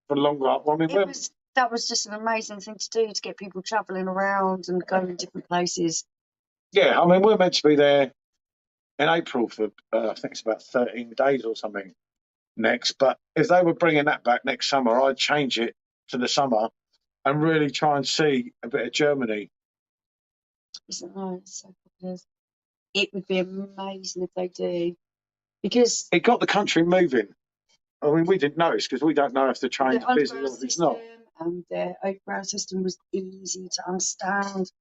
Speaker 2: for longer. I mean,
Speaker 1: that was just an amazing thing to do, to get people travelling around and going to different places.
Speaker 2: Yeah, I mean, we're meant to be there in April for I think it's about 13 days or something next. But if they were bringing that back next summer, I'd change it to the summer and really try and see a bit of Germany.
Speaker 1: Isn't that so popular? It would be amazing if they do, because
Speaker 2: it got the country moving. I mean, we didn't notice because we don't know if the train's busy or if it's not.
Speaker 1: And their overground system was easy to understand.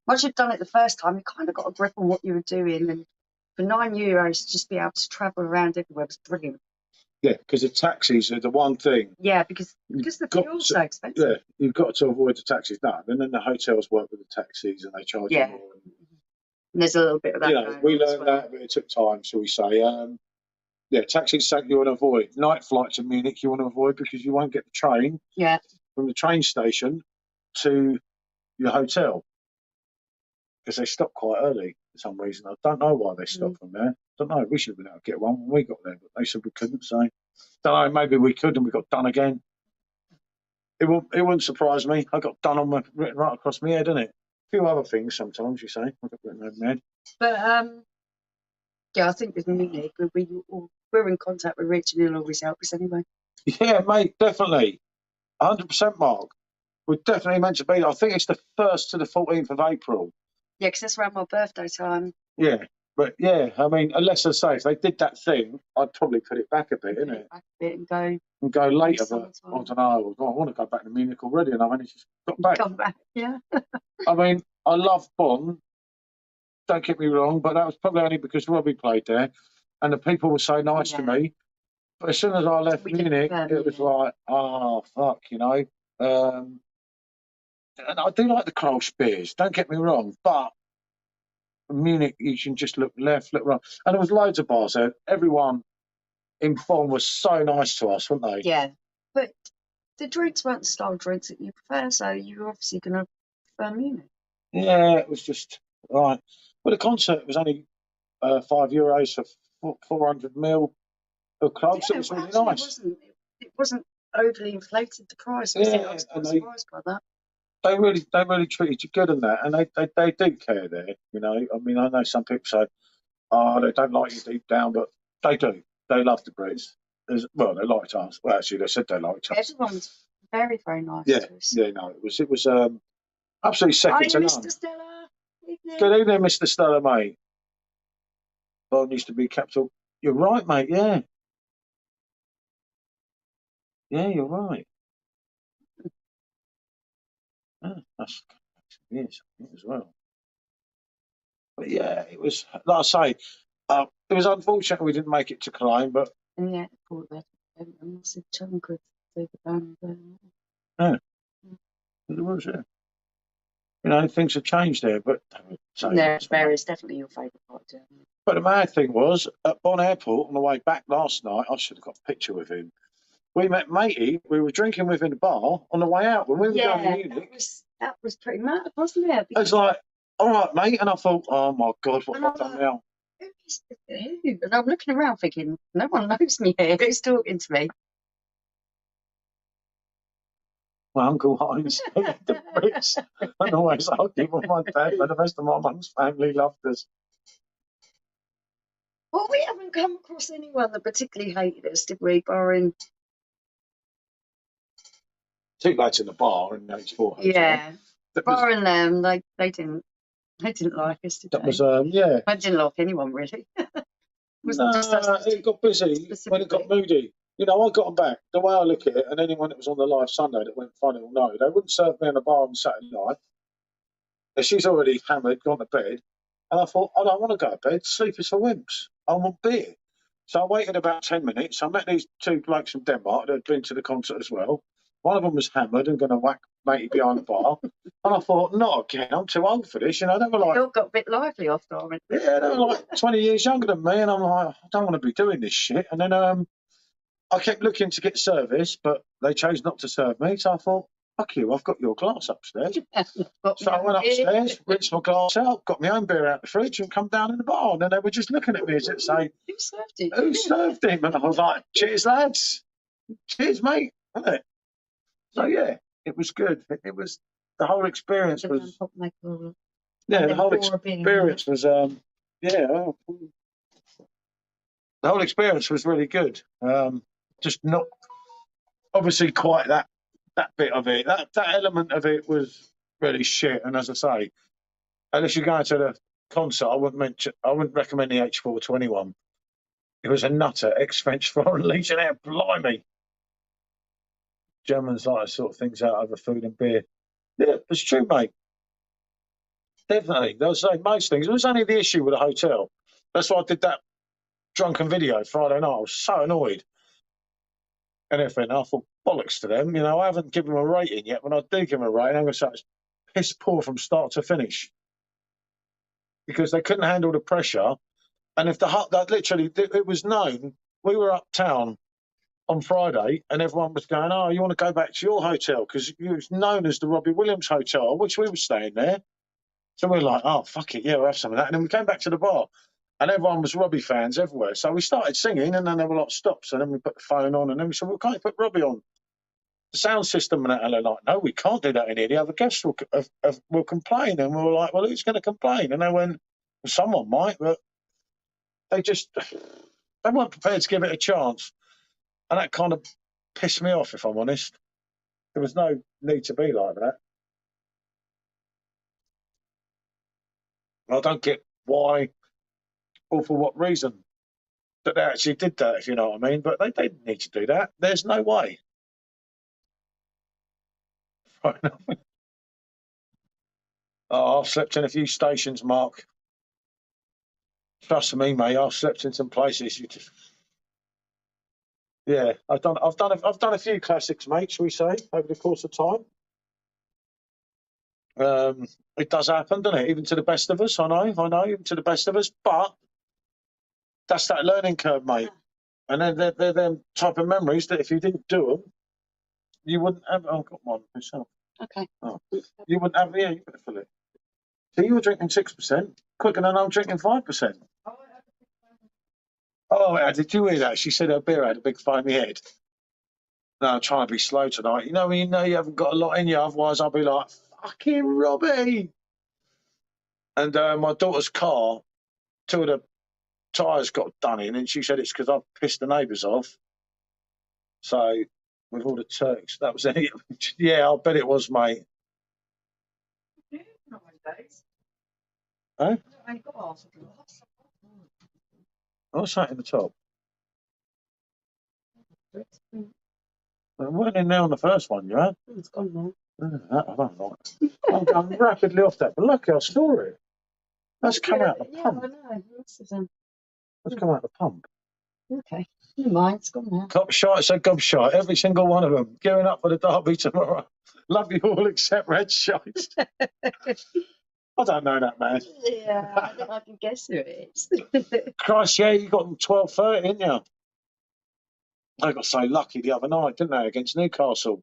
Speaker 1: Once you've done it the first time, you kind of got a grip on what you were doing, and for €9, just be able to travel around everywhere was brilliant.
Speaker 2: Yeah, because the taxis are the one thing.
Speaker 1: Yeah, because the fuel's so expensive.
Speaker 2: Yeah, you've got to avoid the taxis. No, and then the hotels work with the taxis and they charge you more.
Speaker 1: And there's a little bit of that.
Speaker 2: We learned that, but it took time, shall we say. Taxis you want to avoid. Night flights in Munich you want to avoid because you won't get the train from the train station to your hotel because they stop quite early for some reason. I don't know why they stopped from there. I don't know. We should have been able to get one when we got there, but they said we couldn't. So, don't know. Maybe we could, and we got done again. It wouldn't surprise me. I got done written right across my head, didn't it? A few other things sometimes you say. I got written over my head.
Speaker 1: But I think with Munich, we're in contact with Rich, and he'll always help us anyway.
Speaker 2: Yeah, mate, definitely, 100%, Mark. We're definitely meant to be there. I think it's the 1st to the 14th of April.
Speaker 1: Yeah, because that's around my birthday time.
Speaker 2: Yeah, but yeah, I mean, unless I say if they did that thing, I'd probably put it back a bit, innit?
Speaker 1: Back a bit and
Speaker 2: go later, but I don't know. I want to go back to Munich already, and I've only just got back.
Speaker 1: Come back, yeah.
Speaker 2: I mean, I love Bonn. Don't get me wrong, but that was probably only because Robbie played there, and the people were so nice to me. But as soon as I left Munich, it was like, oh fuck, And I do like the Kroll beers. Don't get me wrong, but Munich, you can just look left, look right, and there was loads of bars there. Everyone in Bonn was so nice to us, weren't they?
Speaker 1: Yeah, but the drinks weren't the style drinks that you prefer, so you're obviously going to prefer Munich.
Speaker 2: Yeah, it was just right. Well, the concert was only €5 for 400 ml of clubs. It was really nice.
Speaker 1: It wasn't overly inflated, the price, was it? I was quite surprised by that.
Speaker 2: They really treated you good in that, and they do care there. You know, I mean, I know some people say, "Oh, they don't like you deep down," but they do. They love the Brits. Well, they liked us. Well, actually, they said they liked us.
Speaker 1: Everyone's very, very nice.
Speaker 2: Yeah,
Speaker 1: to us.
Speaker 2: yeah. No, it was absolutely second to none.
Speaker 1: Mr. Stella.
Speaker 2: Good evening, Mr. Stella, mate. Bond used to be capital. You're right, mate. Yeah, yeah, you're right. Yeah, that's years as well. But yeah, it was, like I say, it was unfortunate we didn't make it to Cologne, but
Speaker 1: and yeah, a massive chunk of the band.
Speaker 2: yeah, it was. Yeah, you know, things have changed there, but
Speaker 1: It's definitely your favourite part of Germany.
Speaker 2: But the mad thing was, at Bonn Airport on the way back last night, I should have got a picture with him. We met Matey. We were drinking with him in the bar on the way out when we were going to Munich.
Speaker 1: That was pretty mad, wasn't it?
Speaker 2: It was like, all right, mate, and I thought, oh my God, what have I done now?
Speaker 1: Who? And I'm looking around thinking, no one knows me here. Who's talking to me?
Speaker 2: My Uncle Heinz, the Brits, and always argued with my dad, but the rest of my mum's family loved us.
Speaker 1: Well, we haven't come across anyone that particularly hated us, did we, barring...
Speaker 2: Two lads in the bar in H4.
Speaker 1: Yeah, barring them, they didn't like us, did they?
Speaker 2: That was, yeah.
Speaker 1: I didn't like anyone, really.
Speaker 2: It got busy when it got moody. You know, I got them back. The way I look at it, and anyone that was on the live Sunday that went funny will know, they wouldn't serve me in the bar on Saturday night. She's already hammered, gone to bed. And I thought, I don't want to go to bed. Sleep is for wimps. I want beer. So I waited about 10 minutes. I met these two blokes from Denmark that had been to the concert as well. One of them was hammered and going to whack matey behind the bar. And I thought, not again. I'm too old for this. You know, they were like...
Speaker 1: They all got a bit lively after I went.
Speaker 2: Yeah, they were like 20 years younger than me. And I'm like, I don't want to be doing this shit. And then I kept looking to get service, but they chose not to serve me. So I thought, fuck you, I've got your glass upstairs. So I went upstairs, rinsed my glass out, got my own beer out the fridge and come down in the bar. And then they were just looking at me as if saying,
Speaker 1: Who served him?
Speaker 2: Who served him? And I was like, cheers, lads. Cheers, mate. Wasn't it? So, yeah, it was good. It was, the whole experience was... Yeah, the whole experience was, the whole experience was really good. Just not, obviously, quite that bit of it. That element of it was really shit. And as I say, unless you're going to the concert, I wouldn't recommend the H4 to anyone. It was a nutter, ex-French Foreign Legionnaire, blimey. Germans like to sort things out over food and beer. Yeah, it's true, mate. Definitely. They'll say most things. It was only the issue with the hotel. That's why I did that drunken video Friday night. I was so annoyed. And everything. I thought, bollocks to them. You know, I haven't given them a rating yet. When I do give them a rating, I'm going to say it's piss poor from start to finish. Because they couldn't handle the pressure. And if literally, it was known, we were uptown on Friday and everyone was going, oh, you want to go back to your hotel? Because it was known as the Robbie Williams Hotel, which we were staying there. So we were like, oh, fuck it, yeah, we'll have some of that. And then we came back to the bar and everyone was Robbie fans everywhere. So we started singing and then they were like, stop. So then we put the phone on and then we said, well, can't you put Robbie on the sound system? And they're like, no, we can't do that in here. The other guests will complain. And we were like, well, who's going to complain? And they went, well, someone might, but they weren't prepared to give it a chance. And that kind of pissed me off, if I'm honest. There was no need to be like that. I don't get why or for what reason that they actually did that, if you know what I mean. But they didn't need to do that. There's no way. Right. Oh, I've slept in a few stations, Mark. Trust me, mate. I've slept in some places. Yeah, I've done a few classics, mate. Shall we say, over the course of time? It does happen, doesn't it? Even to the best of us, I know, even to the best of us. But that's that learning curve, mate. And then they're them type of memories that if you didn't do them, you wouldn't have. Oh, I've got one myself.
Speaker 1: Okay.
Speaker 2: Oh, you wouldn't have. Yeah, you better fill it. So you were drinking 6%, quicker than I'm drinking 5%.
Speaker 1: Oh,
Speaker 2: Oh, did you hear that? She said her beer had a big foamy head. No, I'm trying to be slow tonight. You know when you know you haven't got a lot in you, otherwise I'll be like, fucking Robbie. And my daughter's car, two of the tyres got done in, and she said it's because I've pissed the neighbours off. So, with all the Turks, that was it. Yeah, I'll bet it was, mate. Huh? What's that in the top? It weren't in there on the first one, you had?
Speaker 1: It's gone now.
Speaker 2: I don't like. I'm going rapidly off that, but lucky I saw it. That's come out the pump.
Speaker 1: Yeah, I know.
Speaker 2: That's come out the pump.
Speaker 1: Okay. Never mind, it's gone now.
Speaker 2: Cop shite, so gob shite. Every single one of them. Gearing up for the derby tomorrow. Love you all except red shite. I don't know that, man.
Speaker 1: Yeah, I think I can guess who it is.
Speaker 2: Christ, yeah, you got them 12:30, didn't you? They got so lucky the other night, didn't they, against Newcastle?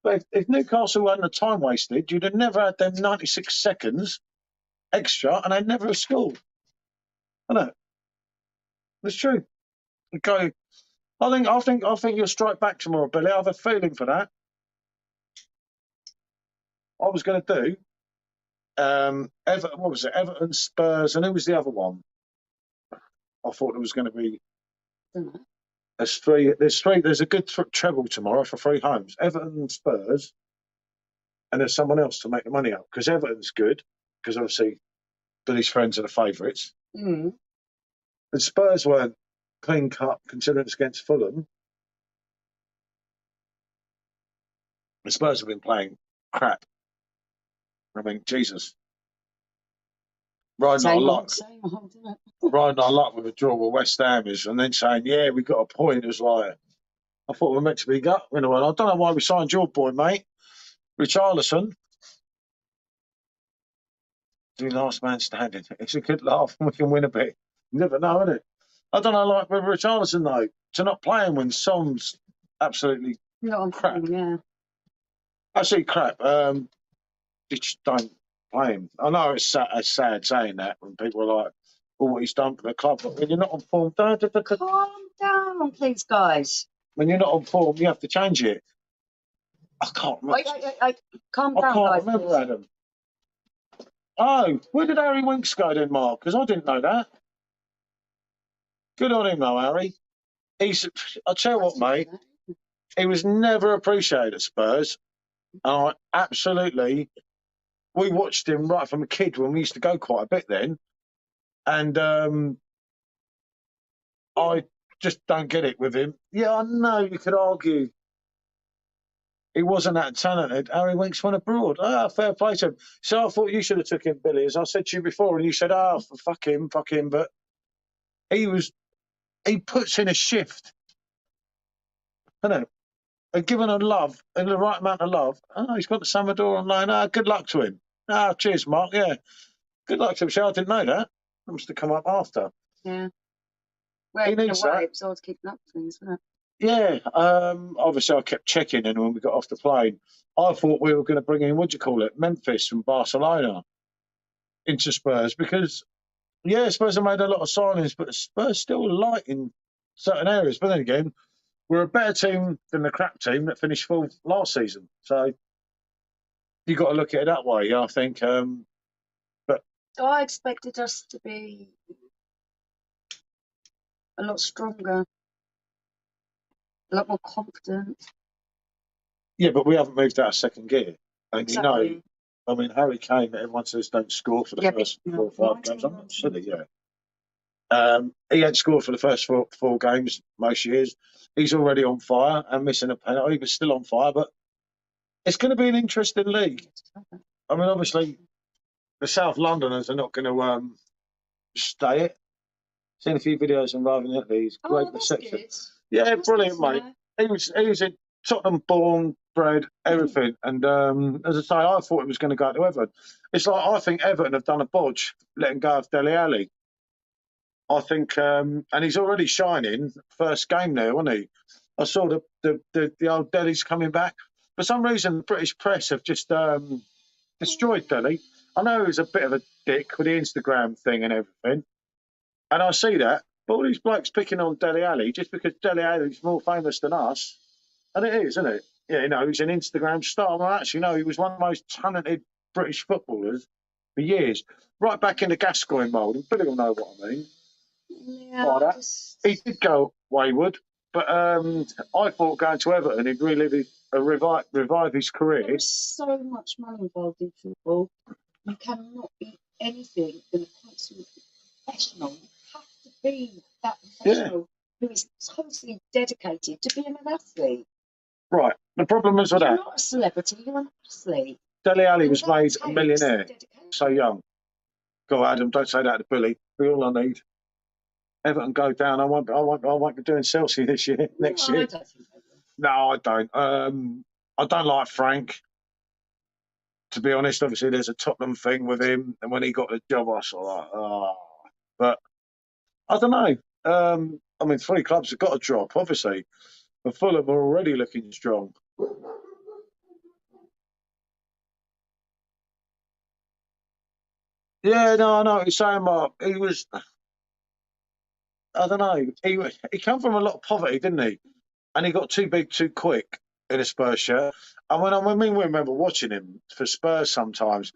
Speaker 2: But if Newcastle hadn't have time wasted, you'd have never had them 96 seconds extra, and they'd never have scored. I know. It's true. Okay. I think you'll strike back tomorrow, Billy. I have a feeling for that. I was going to do Everton. What was it? Everton, Spurs, and who was the other one? I thought it was going to be. There's three. There's a good treble tomorrow for 3 homes. Everton, Spurs, and there's someone else to make the money up because Everton's good because obviously Billy's friends are the favourites.
Speaker 1: Mm.
Speaker 2: And Spurs weren't clean cut considering it's against Fulham. The Spurs have been playing crap. I mean, Jesus. Riding our luck with a draw with West Ham is, and then saying, yeah, we got a point. It was like, I thought we were meant to be gut. You know, I don't know why we signed your boy, mate. Richarlison. The last man standing. It's a good laugh and we can win a bit. You never know, innit? I don't know, like with Richarlison, though, to not play him when Son's absolutely crap.
Speaker 1: Yeah.
Speaker 2: Absolutely crap. You just don't play him. I know it's sad saying that when people are like, oh, what he's done for the club. But when you're not on form,
Speaker 1: Calm down, please, guys.
Speaker 2: when you're not on form, you have to change it. I can't remember.
Speaker 1: Calm down,
Speaker 2: I can't
Speaker 1: guys.
Speaker 2: remember, Adam. Oh, where did Harry Winks go then, Mark? Because I didn't know that. Good on him, though, Harry. I'll tell you what, mate. He was never appreciated at Spurs. And we watched him right from a kid when we used to go quite a bit then. And I just don't get it with him. Yeah, I know you could argue he wasn't that talented. Harry Winks went abroad. Fair play to him. So I thought you should have took him, Billy, as I said to you before, and you said, fuck him. But he puts in a shift. I know. And given a love, and the right amount of love, he's got the Salvador on loan. Good luck to him. Cheers, Mark. Yeah. Good luck to him. I didn't know that. That must have come up after.
Speaker 1: Yeah. Well,
Speaker 2: he needs that.
Speaker 1: It was always keeping up things, wasn't it?
Speaker 2: Yeah, obviously I kept checking, and when we got off the plane, I thought we were going to bring in, Memphis from Barcelona into Spurs because, yeah, Spurs have made a lot of signings, but Spurs still light in certain areas. But then again, we're a better team than the crap team that finished fourth last season. So you've got to look at it that way, I think. But
Speaker 1: I expected us to be a lot stronger. A lot more confident.
Speaker 2: Yeah, but we haven't moved out of second gear. And
Speaker 1: exactly.
Speaker 2: You know, I mean, Harry Kane, everyone says don't score for the first 4 or 5 games. I'm not silly, yeah. He hadn't scored for the first four games most years. He's already on fire and missing a penalty, but still on fire. But it's going to be an interesting league. I mean, obviously, the South Londoners are not going to stay it. Seen a few videos involving Italy. He's great reception. Yeah, that's brilliant, mate. He was in Tottenham born, bred, everything. And as I say, I thought he was going to go to Everton. It's like I think Everton have done a bodge letting go of Dele Alli. I think, and he's already shining. First game there, wasn't he? I saw the old Dele's coming back. For some reason, the British press have just destroyed Dele. I know he was a bit of a dick with the Instagram thing and everything. And I see that. But all these blokes picking on Dele Alli just because Dele Alli's more famous than us, and it is, isn't it? Yeah, you know, he's an Instagram star. Well, actually, no, he was one of the most talented British footballers for years, right back in the Gascoigne mould. And Billy will know what I mean.
Speaker 1: Yeah,
Speaker 2: By that. He did go wayward, but I thought going to Everton, he'd really revive his career.
Speaker 1: There is so much money involved in football. You cannot be anything than a consummate professional. You have to be that professional who is totally dedicated to being an athlete.
Speaker 2: Right. The problem is with
Speaker 1: You're
Speaker 2: that.
Speaker 1: not a celebrity, you're an athlete.
Speaker 2: Dele Alli
Speaker 1: And
Speaker 2: was
Speaker 1: that
Speaker 2: made a
Speaker 1: takes
Speaker 2: millionaire
Speaker 1: dedication.
Speaker 2: so young. Go, Adam, don't say that to Billy. Be all I need. Everton go down. I won't be doing Chelsea this year, next year.
Speaker 1: I don't think they will.
Speaker 2: No, I don't. I don't like Frank. To be honest, obviously there's a Tottenham thing with him, and when he got the job, I was like, oh. But I don't know. I mean, 3 clubs have got to drop, obviously, but Fulham are already looking strong. Yeah, no, I know what you're saying, Mark. He was, I don't know. He came from a lot of poverty, didn't he? And he got too big too quick in a Spurs shirt. And when we remember watching him for Spurs sometimes,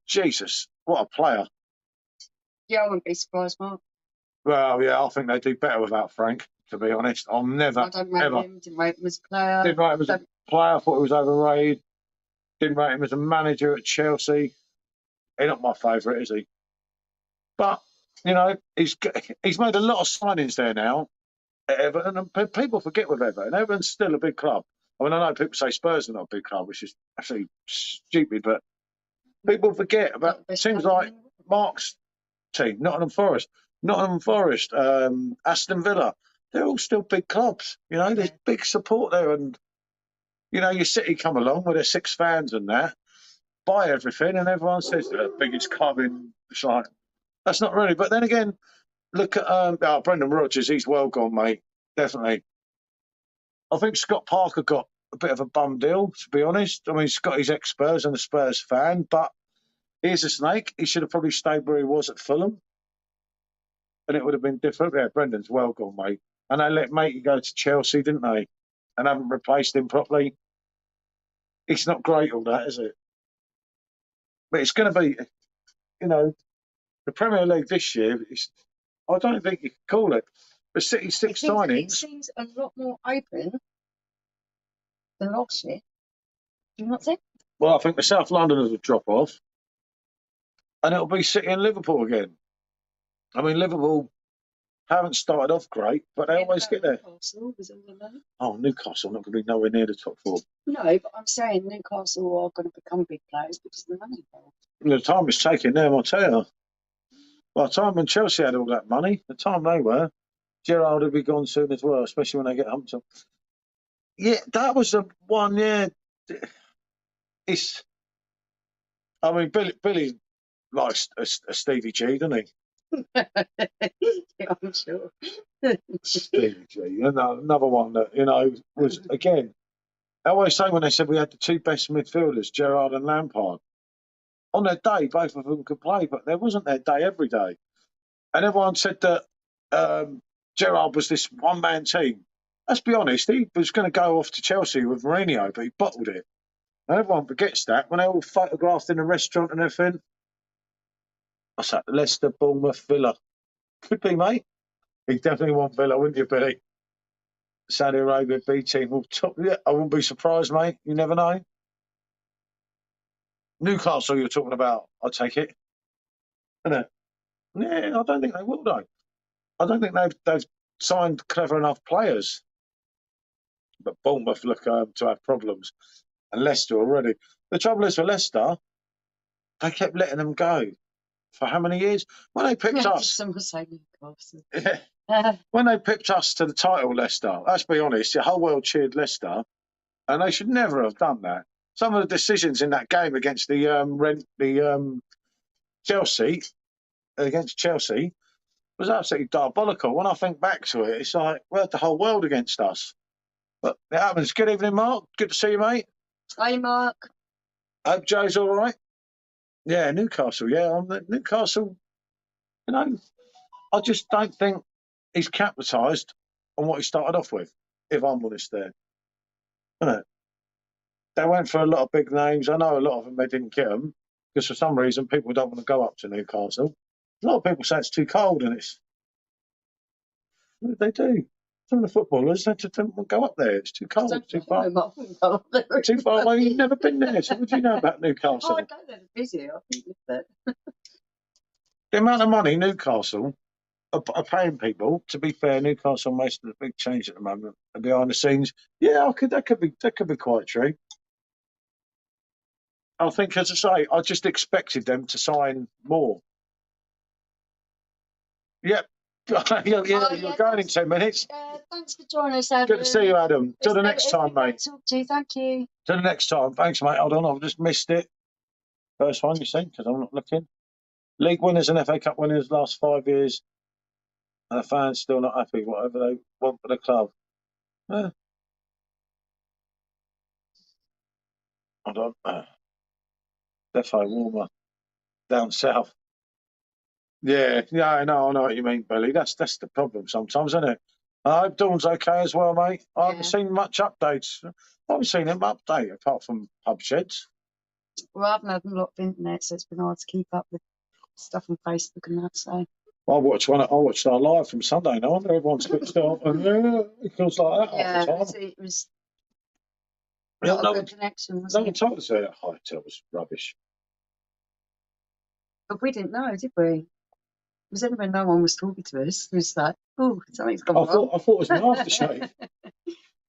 Speaker 2: Jesus, what a player.
Speaker 1: Yeah, I wouldn't be surprised, Mark.
Speaker 2: Well, yeah, I think they do better without Frank, to be honest.
Speaker 1: I don't rate him, didn't rate him as a player.
Speaker 2: Didn't rate him as a player, I thought he was overrated. Didn't rate him as a manager at Chelsea. He's not my favourite, is he? But, you know, he's made a lot of signings there now at Everton, and people forget with Everton. Everton's still a big club. I mean, I know people say Spurs are not a big club, which is actually stupid, but people forget about teams like Mark's team, Nottingham Forest, Aston Villa. They're all still big clubs. You know, there's big support there, and you know, your City come along with their 6 fans and that, buy everything, and everyone says they're the biggest club in. It's like that's not really. But then again, look at Brendan Rodgers. He's well gone, mate. Definitely. I think Scott Parker got a bit of a bum deal, to be honest. I mean, Scotty's ex-Spurs and a Spurs fan, but he's a snake. He should have probably stayed where he was at Fulham, and it would have been different. Yeah, Brendan's well gone, mate. And they let Matey go to Chelsea, didn't they? And haven't replaced him properly. It's not great, all that, is it? But it's going to be, you know, the Premier League this year. I don't think you could call it. The City 6 signings. It
Speaker 1: seems a lot more open than last year. Do you not think?
Speaker 2: Well, I think the South Londoners will drop off, and it'll be City and Liverpool again. I mean, Liverpool haven't started off great, but they always get there.
Speaker 1: Newcastle was all alone.
Speaker 2: Oh, Newcastle not going to be nowhere near the top 4.
Speaker 1: No, but I'm saying Newcastle are going to become big players because of the money involved.
Speaker 2: The time is taking them, I'll tell you. By the time when Chelsea had all that money, the time they were, Gerrard will be gone soon as well, especially when they get humped up. Yeah, that was the one, yeah. I mean, Billy likes a Stevie G, doesn't he?
Speaker 1: Yeah, I'm sure.
Speaker 2: Stevie G. Another one that, you know, was, again, I always say when they said we had the 2 best midfielders, Gerrard and Lampard, on their day, both of them could play, but there wasn't their day every day. And everyone said that Gerrard was this one-man team. Let's be honest, he was going to go off to Chelsea with Mourinho, but he bottled it. And everyone forgets that when they all photographed in a restaurant and everything. What's that? Leicester, Bournemouth, Villa. Could be, mate. He'd definitely want Villa, wouldn't you, Billy? Saudi Arabia B team will top. Yeah, I wouldn't be surprised, mate. You never know. Newcastle, you're talking about, I take it. Isn't it? Yeah, I don't think they will, though. I don't think they've signed clever enough players. But Bournemouth look to have problems. And Leicester already. The trouble is for Leicester, they kept letting them go. For how many years? When they picked us.
Speaker 1: Some say Newcastle.
Speaker 2: Yeah. When they picked us to the title, Leicester, let's be honest, the whole world cheered Leicester. And they should never have done that. Some of the decisions in that game against Chelsea, was absolutely diabolical. When I think back to it, it's like we had the whole world against us. But it happens. Good evening, Mark. Good to see you, mate.
Speaker 1: Hi, Mark.
Speaker 2: Hope Joe's all right. Yeah, Newcastle. Yeah, Newcastle. You know, I just don't think he's capitalised on what he started off with, if I'm honest there. Isn't it? They went for a lot of big names. I know a lot of them, they didn't get them because for some reason people don't want to go up to Newcastle. A lot of people say it's too cold, and it's... They do. Some of the footballers, they just don't go up there. It's too cold, too far. Too far away. You've never been there, so what do you know about Newcastle?
Speaker 1: Oh, I go there to visit. I think that.
Speaker 2: The amount of money Newcastle are paying people. To be fair, Newcastle makes a big change at the moment. And behind the scenes, yeah, that could be quite true. I think, as I say, I just expected them to sign more. Yep. You're going in 10 minutes.
Speaker 1: Thanks for joining us, Adam.
Speaker 2: Good to see you, Adam. Till the next time, mate.
Speaker 1: Talk to you. Thank you.
Speaker 2: Till the next time. Thanks, mate. Hold on, I've just missed it. First one, you see, because I'm not looking. League winners and FA Cup winners last 5 years. And the fans still not happy, whatever they want for the club. Hold on. Defo Warmer. Down south. Yeah, I know what you mean, Billy. That's the problem sometimes, isn't it? I hope Dawn's okay as well, mate. I haven't seen much updates. I haven't seen him update apart from pub sheds.
Speaker 1: Well, I haven't had a lot of internet, so it's been hard to keep up with stuff on Facebook and that. So
Speaker 2: I watched our live from Sunday night. Everyone switched off, and it feels like that half the time.
Speaker 1: It was not a good connection.
Speaker 2: No one told us that hotel was rubbish.
Speaker 1: But we didn't know, did we? It was only when no one was talking to us. It was like, oh, something's gone wrong.
Speaker 2: I thought it was an aftershave.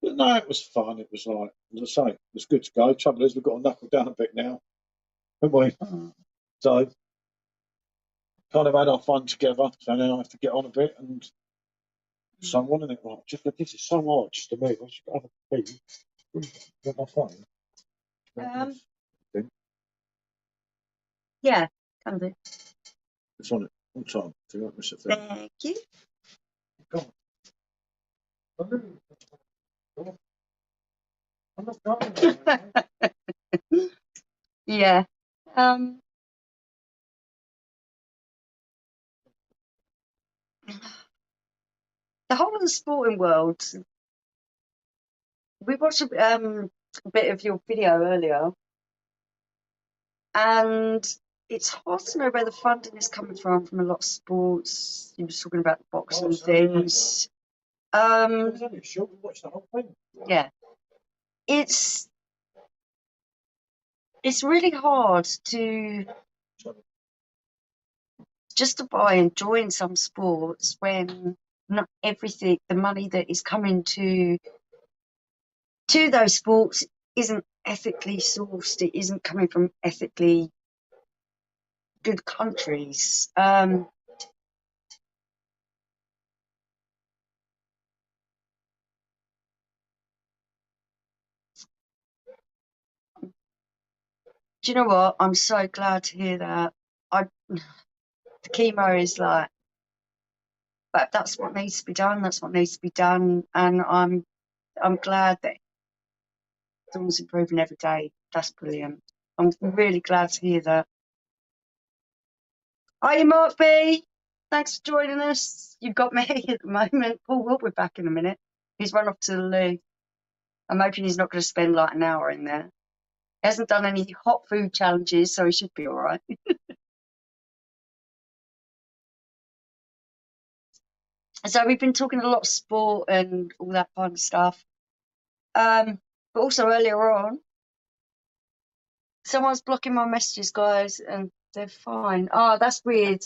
Speaker 2: But no, it was fun. It was like, as I say, it was good to go. Trouble is, we've got to knuckle down a bit now, haven't we? So, kind of had our fun together. So now I have to get on a bit and someone, and it like, just this is so hard just to move. I should have a pee. Get my phone.
Speaker 1: Yeah, can do.
Speaker 2: It's on it all the time. Do you want this
Speaker 1: Thank you.
Speaker 2: Go on. I'm not going.
Speaker 1: Yeah. The whole of the sporting world. We watched a bit of your video earlier, and it's hard to know where the funding is coming from a lot of sports. You were talking about the boxing and things. Yeah, it's really hard to justify enjoying some sports when not everything, the money that is coming to those sports isn't ethically sourced. It isn't coming from ethically good countries. Do you know what? I'm so glad to hear that. The chemo is like, but that's what needs to be done. That's what needs to be done, and I'm glad that Dawn's improving every day. That's brilliant. I'm really glad to hear that. Hi, Mark B. Thanks for joining us. You've got me at the moment. Paul will be back in a minute. He's run off to the loo. I'm hoping he's not going to spend like an hour in there. He hasn't done any hot food challenges, so he should be all right. So we've been talking a lot of sport and all that kind of stuff. But also earlier on, someone's blocking my messages, guys, and they're fine. Oh, that's weird.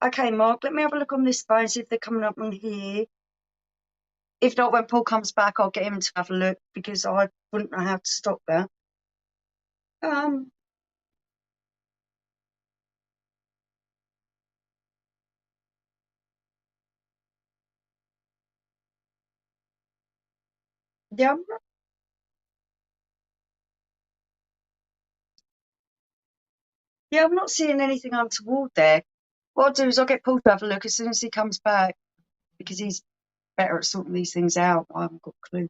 Speaker 1: Okay, Mark, let me have a look on this phone, see if they're coming up on here. If not, when Paul comes back, I'll get him to have a look because I wouldn't know how to stop that. Yeah, I'm not seeing anything untoward there. What I'll do is I'll get Paul to have a look as soon as he comes back because he's better at sorting these things out. I haven't got a clue.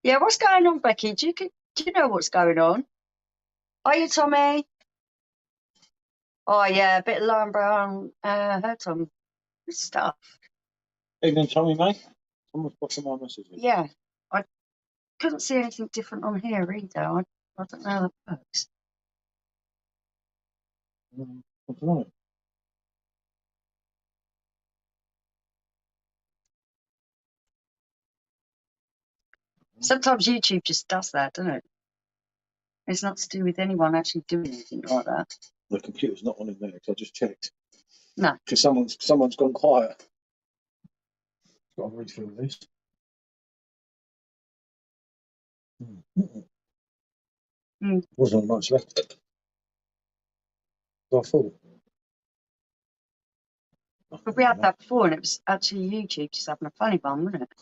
Speaker 1: Yeah, what's going on, Becky? Do you know what's going on? Are you, Tommy? Oh, yeah, a bit of Lauren Brown, her Tom. Good stuff.
Speaker 2: Evening, Tommy, mate. Someone's watching my messages.
Speaker 1: Yeah, I couldn't see anything different on here either. I don't know how that works.
Speaker 2: I don't know.
Speaker 1: Sometimes YouTube just does that, doesn't it? It's not to do with anyone actually doing anything like that.
Speaker 2: The computer's not on in there, because I just checked.
Speaker 1: No.
Speaker 2: Because someone's gone quiet. Got to read through this. Wasn't much left. I thought.
Speaker 1: But we had that before, and it was actually YouTube just having a funny one, wasn't it?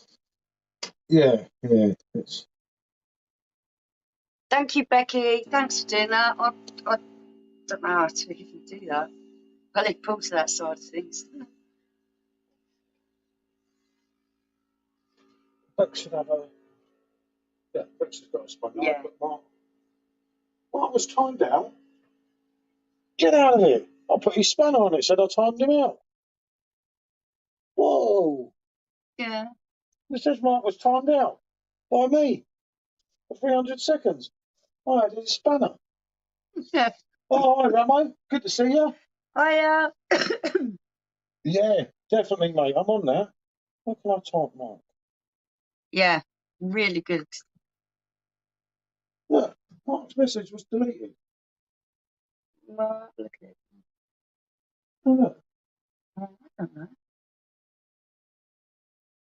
Speaker 2: Yeah. It's...
Speaker 1: Thank you, Becky. Thanks for doing that. I don't know how to even do that. I look forward to that side of things.
Speaker 2: Bex should have a... Yeah, Bex has got a spot.
Speaker 1: Yeah.
Speaker 2: But Mark was timed out. Get out of here. I put his spanner on it, said I timed him out. Whoa.
Speaker 1: Yeah.
Speaker 2: It says Mark was timed out by me for 300 seconds. I had his spanner.
Speaker 1: Yeah.
Speaker 2: Oh, hi, Ramo. Good to see you.
Speaker 1: I
Speaker 2: Yeah, definitely, mate. I'm on there. How can I type Mark?
Speaker 1: Yeah, really good.
Speaker 2: Look, Mark's message was deleted.
Speaker 1: Well, look at it.
Speaker 2: Oh, look.
Speaker 1: I don't know.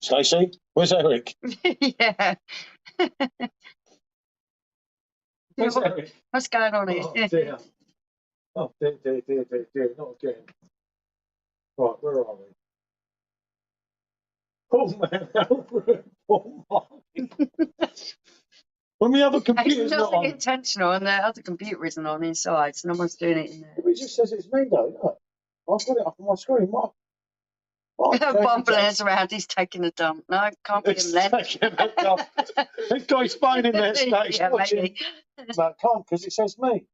Speaker 2: Stacey, where's Eric?
Speaker 1: Yeah.
Speaker 2: Where's Eric?
Speaker 1: What's going on here?
Speaker 2: Oh, dear. Oh, dear. Not again. Right, where are we? Oh, man. Oh, my. When the other computer's
Speaker 1: It's
Speaker 2: not
Speaker 1: nothing
Speaker 2: on.
Speaker 1: intentional, and the other computer isn't on inside, so no one's doing it in there.
Speaker 2: It just says it's me, though. Look. I've got it up on my screen. Mark.
Speaker 1: Bombling around, he's taking a dump. No, can't be him then.
Speaker 2: This guy's fine in there, Stace.
Speaker 1: Yeah, maybe.
Speaker 2: No, can't, because it says me.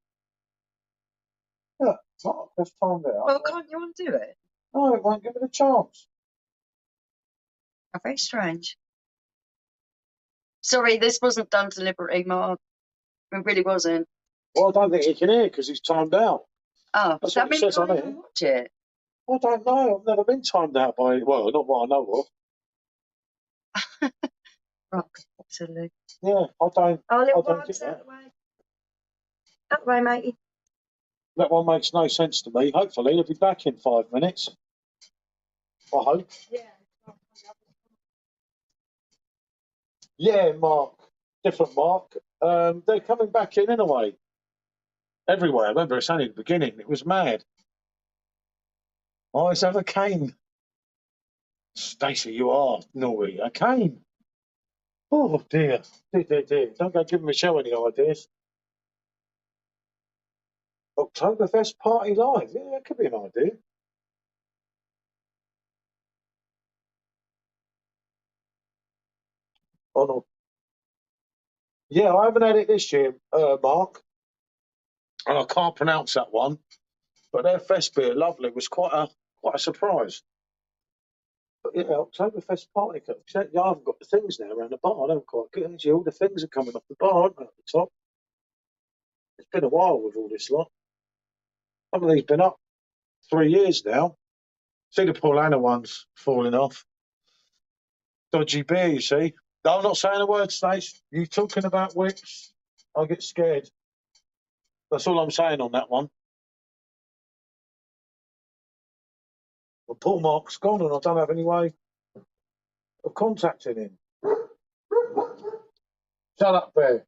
Speaker 2: Look, Mark has timed out.
Speaker 1: Well, can't you undo it?
Speaker 2: No, it won't give it a chance.
Speaker 1: Oh, very strange. Sorry, this wasn't done deliberately, Mark. It really wasn't.
Speaker 2: Well, I don't think he can hear because he's timed out.
Speaker 1: Oh,
Speaker 2: That's
Speaker 1: that
Speaker 2: what it
Speaker 1: means you
Speaker 2: says on
Speaker 1: can't
Speaker 2: here.
Speaker 1: even watch it.
Speaker 2: I don't know. I've never been timed out by, well, not what I know of.
Speaker 1: Rock, absolutely.
Speaker 2: Yeah, I don't.
Speaker 1: Oh, little
Speaker 2: I don't
Speaker 1: bugs
Speaker 2: get
Speaker 1: out
Speaker 2: that.
Speaker 1: the way. Out the way, matey.
Speaker 2: That one makes no sense to me. Hopefully, he'll be back in 5 minutes. I hope.
Speaker 1: Yeah.
Speaker 2: Yeah, Mark. Different Mark. They're coming back in anyway. Everywhere. Remember, it's only the beginning. It was mad. Oh, it's ever Kane. Stacey, you are naughty. A Kane. Oh, dear. Dear. Don't go giving Michelle any ideas. Oktoberfest party live. Yeah, that could be an idea. Oh, no. Yeah, I haven't had it this year, Mark. And I can't pronounce that one. But their fest beer, lovely, was quite a surprise. But yeah, Oktoberfest party cup. Yeah, I haven't got the things now around the bar. I don't quite get it. All the things are coming off the bar, aren't they, at the top? It's been a while with all this lot. Some of these been up 3 years now. See the Paul Anna ones falling off. Dodgy beer, you see. No, I'm not saying a word, Stace. You talking about whips, I get scared. That's all I'm saying on that one. Well, Paul Mark's gone and I don't have any way of contacting him. Shut up, Bear.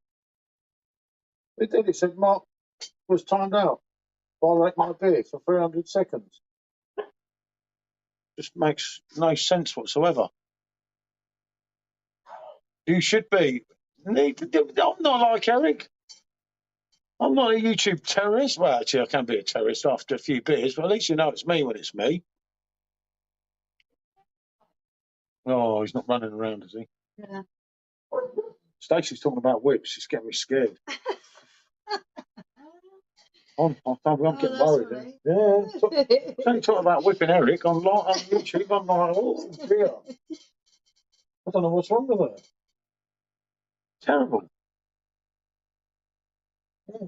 Speaker 2: It did. It said Mark was timed out. I'll rate my beer for 300 seconds. Just makes no sense whatsoever. You should be. I'm not like Eric. I'm not a YouTube terrorist. Well, actually, I can be a terrorist after a few beers, but at least you know it's me when it's me. Oh, he's not running around, is he?
Speaker 1: Yeah.
Speaker 2: Stacey's talking about whips. She's getting me scared. I'm getting
Speaker 1: that's
Speaker 2: worried.
Speaker 1: funny.
Speaker 2: Yeah. Only talking about whipping Eric on YouTube. I'm like, oh dear. I don't know what's wrong with her. Terrible. Yeah.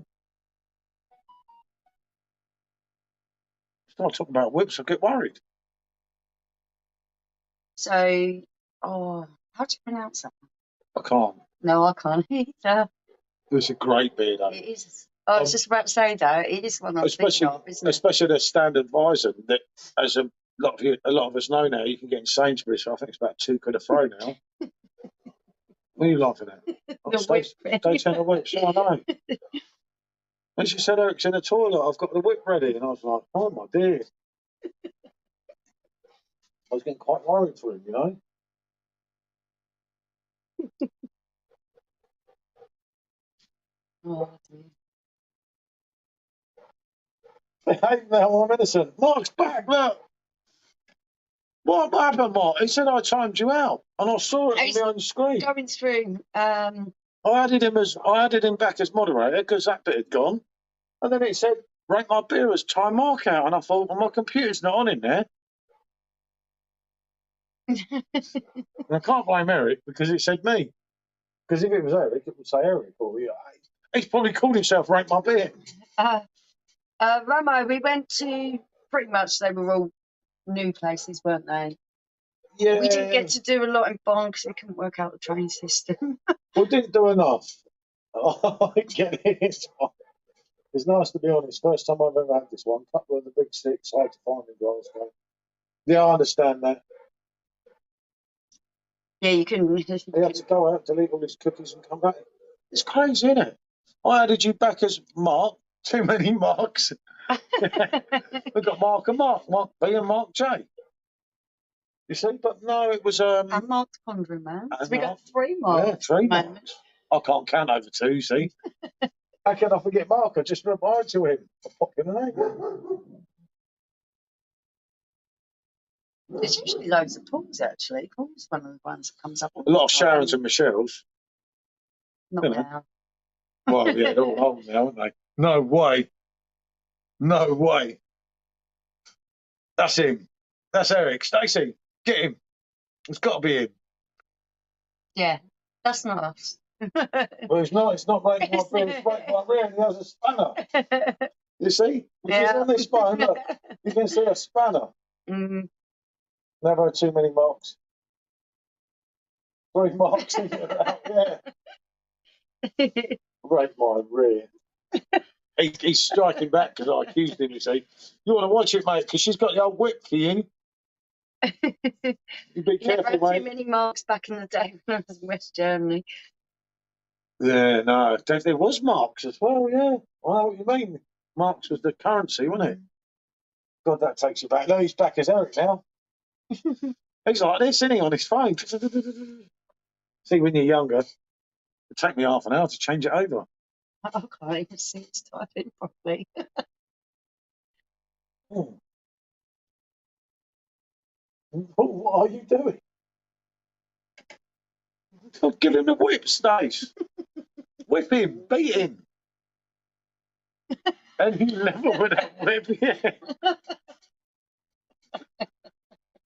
Speaker 2: Start talking about whips, I get worried.
Speaker 1: So, how do you pronounce that?
Speaker 2: I can't.
Speaker 1: No, I can't either.
Speaker 2: It's a great beer, though.
Speaker 1: It is. I was just about to say that it is one I'm thinking of, isn't it?
Speaker 2: Especially the standard Weizen that, as a lot of us know now, you can get in Sainsbury's. So I think it's about £2 a throw now. What are you laughing at?
Speaker 1: The whip.
Speaker 2: They tend to whip. I know. And she said, Eric's in the toilet. I've got the whip ready. And I was like, oh my dear. I was getting quite worried for him, you know.
Speaker 1: Oh, dear.
Speaker 2: Hey, now I'm innocent. Mark's back, look. What happened, Mark? He said I timed you out, and I saw it on my own screen.
Speaker 1: Going through.
Speaker 2: I added him back as moderator because that bit had gone, and then it said rate my beer as time Mark out, and I thought, well, my computer's not on in there. And I can't blame Eric because it said me. Because if it was Eric, it would say Eric. Or he's probably called himself rate my beer.
Speaker 1: Ramo, we went to pretty much, they were all new places, weren't they?
Speaker 2: Yeah.
Speaker 1: We didn't get to do a lot in Bonn because we couldn't work out the train system.
Speaker 2: We didn't do enough. I get it. It's nice to be honest. First time I've ever had this one. A couple of the big sticks I had to find in Glasgow. Yeah, I understand that.
Speaker 1: Yeah, you couldn't.
Speaker 2: He had to go out, delete all his cookies and come back. It's crazy, isn't it? I added you back as Mark. Too many Marks. We've got Mark and Mark B and Mark J. You see, but no, it was
Speaker 1: And Mark the Pondering Man. So we got 3 Marks.
Speaker 2: Yeah, 3 Marks. I can't count over 2, see. How can I forget Mark? I just replied to him. I popped him a name.
Speaker 1: There's usually loads of Pauls, actually. Paul's one of the ones that comes up.
Speaker 2: A lot of Sharons and Michelles.
Speaker 1: Not now.
Speaker 2: Well, yeah, they're all old now, aren't they? No way. No way. That's him. That's Eric. Stacey, get him. It's got to be him.
Speaker 1: Yeah, that's not us.
Speaker 2: Well, it's not. It's not rating my beer. It's rating my rear. He has a spanner. You see? Which is on this phone. Look, you can see a spanner.
Speaker 1: Mm.
Speaker 2: Never had too many Marks. 3 Marks in it. Yeah. Rate my rear. He's striking back because I accused him. You see, you want to watch it, mate, because she's got the old whip for you. You be careful,
Speaker 1: Never had
Speaker 2: mate.
Speaker 1: too many Marks back in the day when I was in West Germany.
Speaker 2: Yeah, no, there was Marks as well. Yeah, I know what you mean. Marks was the currency, wasn't it? God, that takes you back. No, he's back as Eric now. He's like this, isn't he, on his phone? See, when you're younger, it'd take me half an hour to change it over.
Speaker 1: I can't even see it typing properly.
Speaker 2: Oh. What are you doing? Give him the whip, Stace. Whip him, beat him. And he level with that whip, yeah.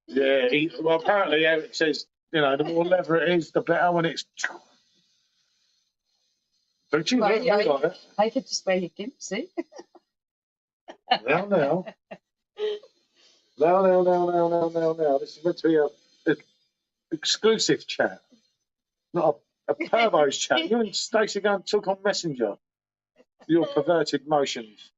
Speaker 2: Yeah, well, apparently Eric says, you know, the more leather it is, the better when it's... Don't you
Speaker 1: Well,
Speaker 2: look like it?
Speaker 1: I could just wear your gimp suit.
Speaker 2: Now. This is meant to be a exclusive chat, not a pervo's chat. You and Stacey go and talk on Messenger. Your perverted motions.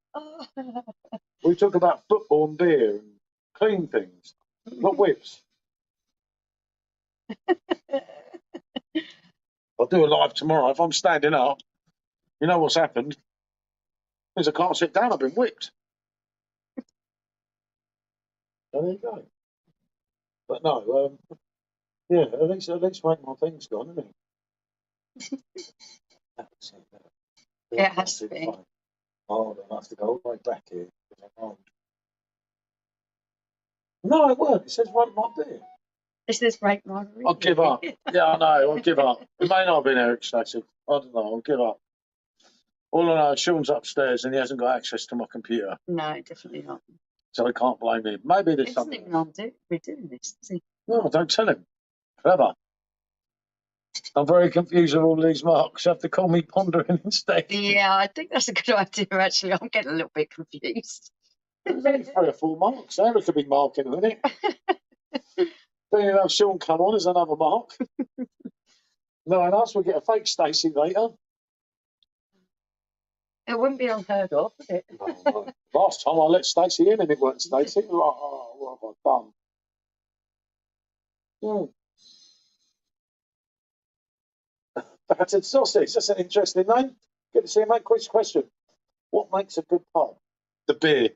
Speaker 2: We talk about football and beer and clean things, not whips. I'll do a live tomorrow. If I'm standing up, you know what's happened? Because I can't sit down. I've been whipped. So there you go. But no, yeah, at least make my thing's gone, isn't it? That's it.
Speaker 1: It has to be.
Speaker 2: Oh, I have to go all the way back here. No, it won't. It says rate my beer.
Speaker 1: It says rate my beer.
Speaker 2: I'll give up. Yeah, I know. I'll give up. It may not have been Eric Stacey. I don't know. I'll give up. All I know is Sean's upstairs and he hasn't got access to my computer,
Speaker 1: No, definitely not.
Speaker 2: so I can't blame him. Maybe there's
Speaker 1: He doesn't
Speaker 2: something.
Speaker 1: even know we're doing this, does he?
Speaker 2: No, don't tell him. Clever. I'm very confused with all these marks. You have to call me pondering instead.
Speaker 1: Yeah, I think that's a good idea, actually. I'm getting a little bit confused.
Speaker 2: There's only 3 or 4 marks. There could be marking a minute. Then you have Sean come on as another mark. No one else will get a fake Stacey later.
Speaker 1: It wouldn't be unheard of, would it?
Speaker 2: No. Last time I let Stacey in and it weren't Stacey. Like, oh, what have I done? Battered sausage. That's an interesting name. Good to see you, mate. Quick question. What makes a good pub? The beer.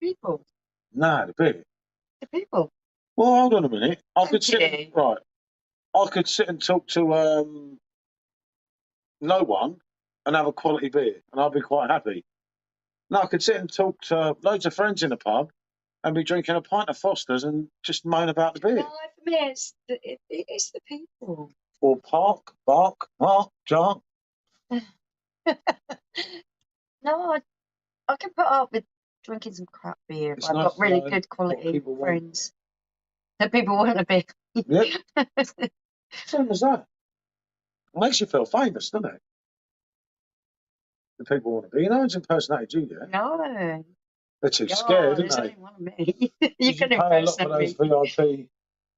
Speaker 1: People.
Speaker 2: No, the beer.
Speaker 1: The people.
Speaker 2: Well, hold on a minute. I could
Speaker 1: Okay.
Speaker 2: sit right. I could sit and talk to no one and have a quality beer, and I'd be quite happy. No, I could sit and talk to loads of friends in a pub and be drinking a pint of Foster's and just moan about the beer.
Speaker 1: No, for me, it's the people.
Speaker 2: Or bark, John.
Speaker 1: No, I can put up with drinking some crap beer if
Speaker 2: It's
Speaker 1: I've
Speaker 2: nice
Speaker 1: got
Speaker 2: to
Speaker 1: really
Speaker 2: know
Speaker 1: good
Speaker 2: what
Speaker 1: quality
Speaker 2: people want.
Speaker 1: friends. That people want a beer.
Speaker 2: Yep. Same as that. It makes you feel famous, doesn't it? The people want to be. No one's impersonated you yet.
Speaker 1: No.
Speaker 2: They're too
Speaker 1: God,
Speaker 2: scared,
Speaker 1: there's
Speaker 2: aren't
Speaker 1: only
Speaker 2: they?
Speaker 1: one of me. You
Speaker 2: Did
Speaker 1: can
Speaker 2: pay a lot
Speaker 1: impersonate
Speaker 2: for those
Speaker 1: me.
Speaker 2: VIP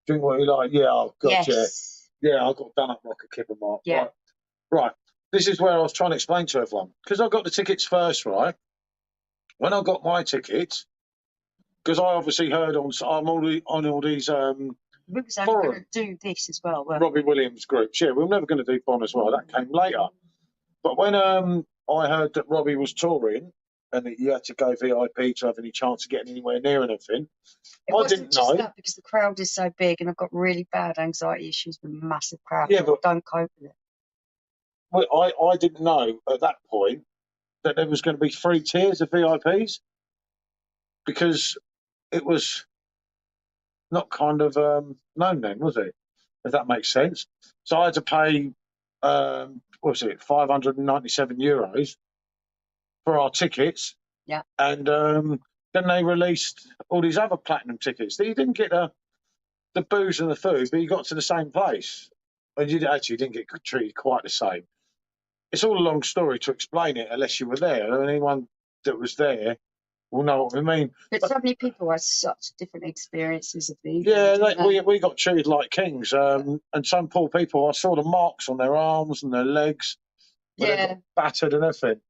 Speaker 2: drink what you like? Yeah, oh god,
Speaker 1: Yes.
Speaker 2: yeah. I got done up like a kipper mark.
Speaker 1: Yeah.
Speaker 2: Right. This is where I was trying to explain to everyone because I got the tickets first, right? When I got my tickets, because I obviously heard on all these
Speaker 1: We was only
Speaker 2: forum
Speaker 1: going to do this as well, weren't
Speaker 2: Robbie Williams groups. Yeah, we were never going to do Bon as well. That came later. But when I heard that Robbie was touring and that you had to go VIP to have any chance of getting anywhere near anything,
Speaker 1: It
Speaker 2: I
Speaker 1: wasn't
Speaker 2: didn't
Speaker 1: just
Speaker 2: know.
Speaker 1: that because the crowd is so big and I've got really bad anxiety issues with massive crowds.
Speaker 2: Yeah, but
Speaker 1: I don't cope with it.
Speaker 2: well, I didn't know at that point that there was going to be 3 tiers of VIPs because it was not kind of known then, was it? If that makes sense. So I had to pay, what was it, €597 for our tickets.
Speaker 1: Yeah.
Speaker 2: And then they released all these other platinum tickets. You didn't get the booze and the food, but you got to the same place. And you actually didn't get treated quite the same. It's all a long story to explain it unless you were there. And anyone that was there will know what we mean.
Speaker 1: But so many people had such different experiences of these.
Speaker 2: Yeah, we got treated like kings. And some poor people, I saw the marks on their arms and their legs. Where they got battered and everything.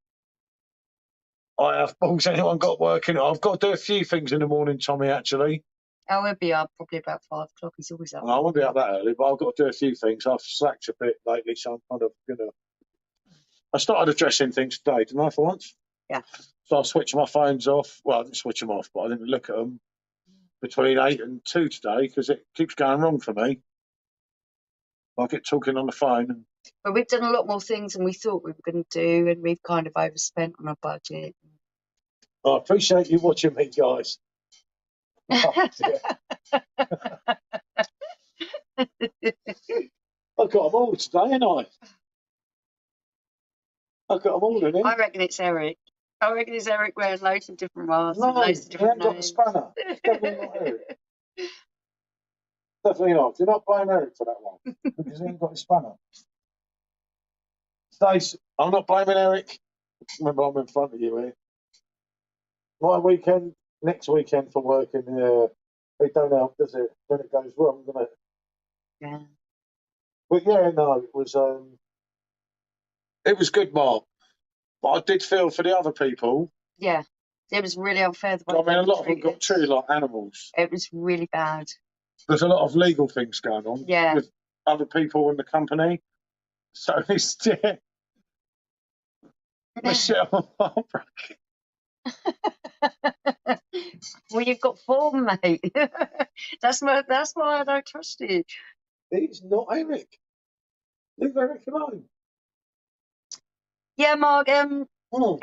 Speaker 2: I have balls anyone got working. I've got to do a few things in the morning, Tommy, actually.
Speaker 1: I will be up probably about 5 o'clock. He's always up.
Speaker 2: I won't be up that early, but I've got to do a few things. I've slacked a bit lately, so I'm kind of going to... I started addressing things today, didn't I, for once?
Speaker 1: Yeah.
Speaker 2: So I switched my phones off. Well, I didn't switch them off, but I didn't look at them between 8 and 2 today because it keeps going wrong for me. I get talking on the phone.
Speaker 1: But we've done a lot more things than we thought we were going to do, and we've kind of overspent on our budget.
Speaker 2: I appreciate you watching me, guys. Oh, I've got them all today, ain't I? I've got them all in here.
Speaker 1: I reckon it's Eric. I reckon it's Eric wearing loads of different masks.
Speaker 2: No,
Speaker 1: loads of
Speaker 2: he
Speaker 1: different
Speaker 2: ain't got the spanner. It's definitely not Eric. Definitely not. Do not blame Eric for that one because he ain't got his spanner. Stace, I'm not blaming Eric. Remember, I'm in front of you here. My weekend, next weekend for working, it don't help, does it? When it goes wrong, doesn't it?
Speaker 1: Yeah.
Speaker 2: But yeah, no, it was good, Mark. But I did feel for the other people.
Speaker 1: Yeah, it was really unfair.
Speaker 2: I mean, a lot of them got treated like animals.
Speaker 1: It was really bad.
Speaker 2: There's a lot of legal things going on with other people in the company. So it's Michelle.
Speaker 1: Well, you've got form, mate. That's why I don't trust you.
Speaker 2: He's not Eric. Leave Eric alone.
Speaker 1: Yeah, Mark. It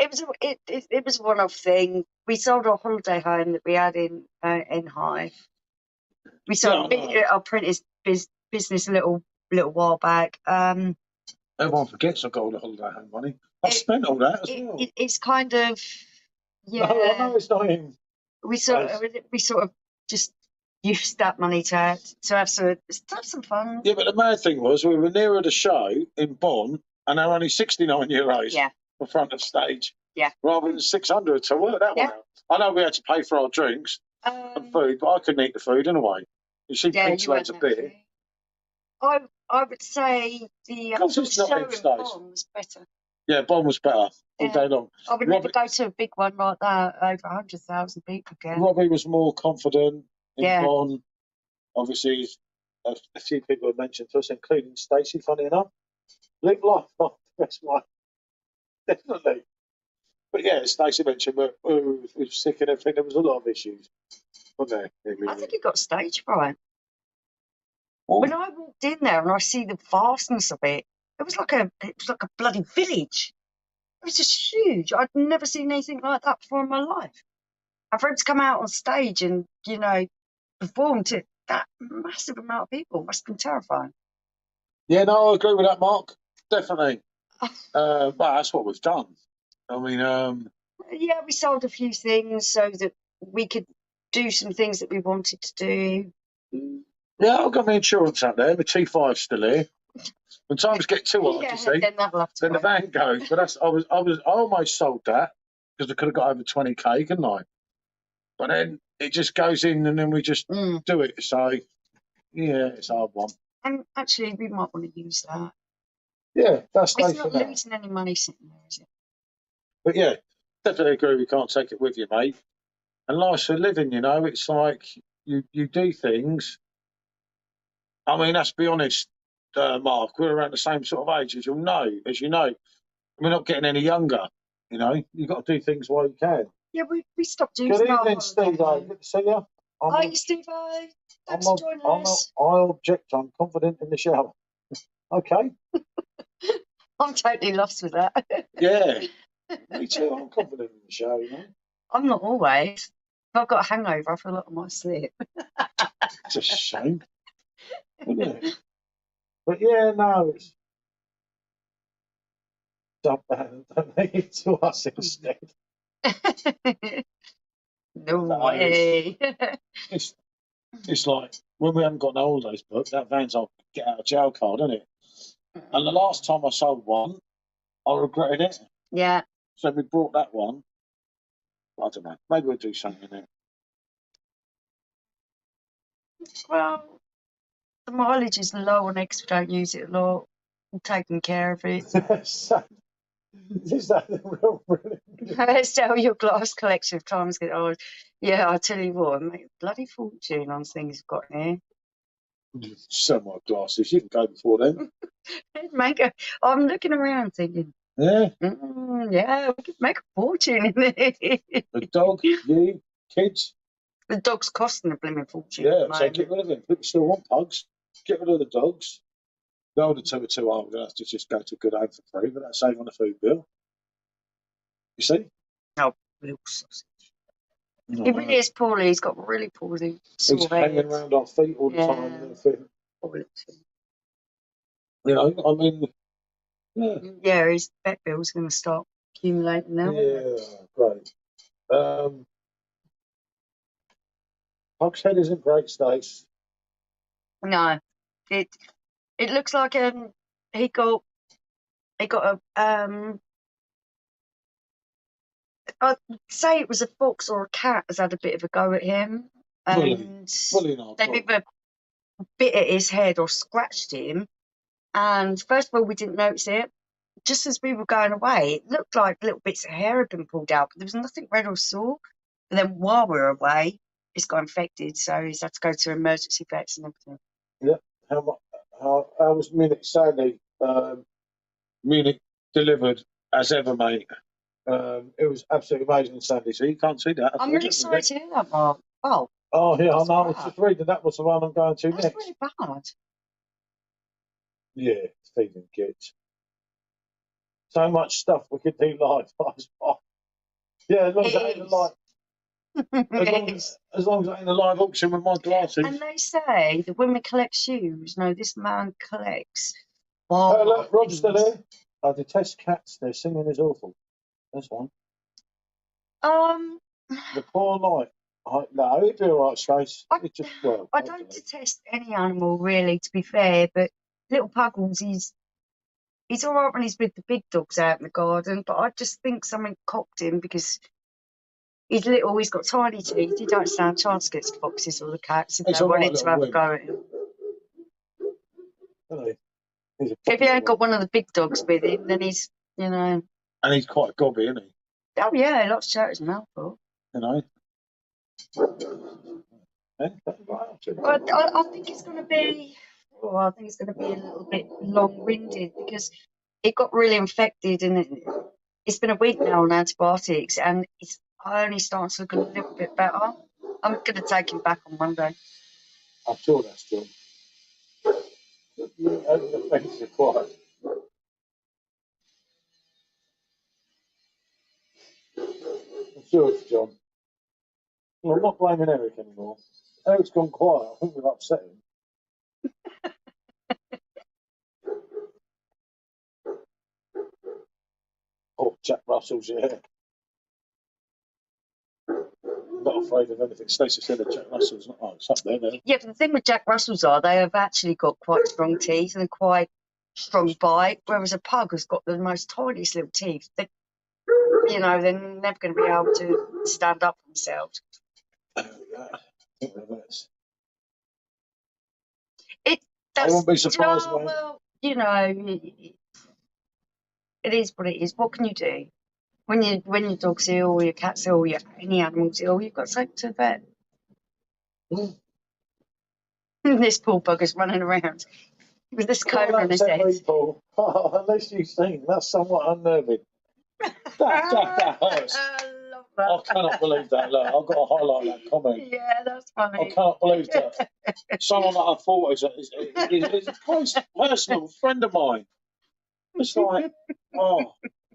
Speaker 1: was a one-off thing. We sold our holiday home that we had in High. We sold our printers business a little while back.
Speaker 2: Everyone forgets I got all the holiday home money. I spent all that as well.
Speaker 1: It's kind of,
Speaker 2: No, I know it's not him.
Speaker 1: we sort of just used that money to have some fun.
Speaker 2: Yeah, but the mad thing was we were nearer the show in Bonn, and they're only 69 euros for front of stage.
Speaker 1: Yeah.
Speaker 2: Rather than 600 to work that one out. I know we had to pay for our drinks and food, but I couldn't eat the food anyway. You see, pigs loads of beer.
Speaker 1: I would say the show in Bonn was better.
Speaker 2: Yeah, Bonn was better all day long.
Speaker 1: I would never go to a big one like that, over 100,000 people again.
Speaker 2: Robbie was more confident in Bonn. Obviously, a few people have mentioned to us, including Stacey, funny enough. Live life, not the best one. Definitely. But yeah, Stacey mentioned we were sick and everything. There was a lot of issues, wasn't there?
Speaker 1: I think he got stage fright. When I walked in there and I see the vastness of it, it was like a bloody village. It was just huge. I'd never seen anything like that before in my life. I've had to come out on stage and, perform to that massive amount of people. It must have been terrifying.
Speaker 2: Yeah, no, I agree with that, Mark. Definitely. Well, that's what we've done. I mean,
Speaker 1: yeah, we sold a few things so that we could do some things that we wanted to do.
Speaker 2: Yeah, I've got my insurance out there. The T5's still here. When times get too hard, you see, then the van goes. But I almost sold that because I could have got over 20k, couldn't I? But then it just goes in, and then we just do it. So yeah, it's a hard one.
Speaker 1: And actually, we might want to use that.
Speaker 2: Yeah, that's
Speaker 1: it's not losing any money sitting there, is it?
Speaker 2: But yeah, definitely agree. We can't take it with you, mate. And life's for living, It's like you do things. I mean, let's be honest, Mark. We're around the same sort of age, as you know. We're not getting any younger. You've got to do things while you can.
Speaker 1: Yeah, we stopped using.
Speaker 2: Good evening, Steve. Good to see you.
Speaker 1: Hi, Steve. Thanks for joining us.
Speaker 2: I object. I'm confident in the shower. Okay.
Speaker 1: I'm totally lost with that.
Speaker 2: Yeah, me too. I'm confident in the shower,
Speaker 1: I'm not always. If I've got a hangover, I feel like I might slip.
Speaker 2: It's a shame, isn't it? But yeah, no, it's don't make it to us instead.
Speaker 1: No way.
Speaker 2: It's like when we haven't got no holidays booked, that van's our get out of jail card, isn't it? And the last time I sold one, I regretted it.
Speaker 1: Yeah.
Speaker 2: So we brought that one. I don't know. Maybe we'll do something in it.
Speaker 1: Well, the mileage is low on X. We don't use it a lot. I'm taking care of it.
Speaker 2: Is that the real brilliant?
Speaker 1: Sell your glass collection of times get old. Yeah, I tell you what, I make a bloody fortune on things you've got here.
Speaker 2: Sell my glasses. You can go before then.
Speaker 1: I'm looking around thinking.
Speaker 2: Yeah.
Speaker 1: Yeah, we could make a fortune in it.
Speaker 2: The dog, you, kids.
Speaker 1: The dog's costing a blooming fortune.
Speaker 2: Yeah, so get rid of them. People still want pugs. Get rid of the dogs. The older two are too old. They'll have to just go to a good home for free, but that's saving on the food bill. You see?
Speaker 1: Oh, little sausage. He really is poorly. He's got really poorly sore
Speaker 2: He's hanging around our feet all the time. And everything. I mean, yeah.
Speaker 1: Yeah, his vet bill's going to start accumulating now.
Speaker 2: Yeah, great. Pug's head isn't great, Stace.
Speaker 1: No, it looks like he got a I'd say it was a fox or a cat has had a bit of a go at him, and they've either bit at his head or scratched him. And first of all, we didn't notice it. Just as we were going away, it looked like little bits of hair had been pulled out, but there was nothing red or sore. And then while we were away, it's got infected, so he's had to go to emergency vets and everything.
Speaker 2: Yeah. How was Munich? Sadly, Munich delivered as ever, mate. It was absolutely amazing Sunday. So you can't see that.
Speaker 1: I'm really sorry to hear that, Mark. Oh.
Speaker 2: Oh yeah, I know. I was just reading that was the one I'm going to
Speaker 1: next. That's really bad.
Speaker 2: Yeah, Stephen kids. So much stuff we could do live. Yeah, as long as it ain't a live. As long as it ain't a live auction with my glasses.
Speaker 1: And they say that when we collect shoes, this man collects Oh,
Speaker 2: look, Rob's still here. I detest cats. Their singing is awful. That's one. The poor light. No, he'd be all right, Stace. It just, well,
Speaker 1: I don't detest any animal really, to be fair, but little Puggles, he's all right when he's with the big dogs out in the garden, but I just think something cocked him because he's little, he's got tiny teeth, he don't stand a chance against the foxes or the cats if
Speaker 2: He's
Speaker 1: they
Speaker 2: a right
Speaker 1: wanted to
Speaker 2: little
Speaker 1: have a
Speaker 2: wimp.
Speaker 1: go at him.
Speaker 2: Isn't he? He's a
Speaker 1: If he
Speaker 2: proper
Speaker 1: ain't got
Speaker 2: wimp.
Speaker 1: one of the big dogs with him, then he's, you know.
Speaker 2: And he's quite gobby, isn't he?
Speaker 1: Oh yeah, he likes to shout his mouth off.
Speaker 2: You know.
Speaker 1: But I think it's going to be, well, I think it's going to be a little bit long-winded because it got really infected and it's been a week now on antibiotics and it's only starting to look a little bit better. I'm going to take him back on Monday.
Speaker 2: I'm sure that's true. Over the fence are quiet. I'm sure it's John. Well, I'm not blaming Eric anymore. Eric's gone quiet. I think we've upset him. Oh, Jack Russell's here. I'm not afraid of anything. Stacey said that Jack Russell's not. Oh, it's up there now.
Speaker 1: Yeah, but the thing with Jack Russells are they have actually got quite strong teeth and quite strong bite, whereas a pug has got the most tiniest little teeth. They, you know, they're never going to be able to stand up for themselves.
Speaker 2: I won't be surprised
Speaker 1: when. Well, you know, it is what it is. What can you do? When your dog's ill or your cat's ill or any animal's ill, you've got to take to the vet. This poor bugger's running around with this cobra in his head.
Speaker 2: People. Oh, unless you've seen, that's somewhat unnerving. That hurts.
Speaker 1: I love that.
Speaker 2: I cannot believe that. Look, I've got to highlight that comment.
Speaker 1: Yeah, that's funny.
Speaker 2: I cannot believe that. Someone that I thought is a close personal friend of mine. It's like, oh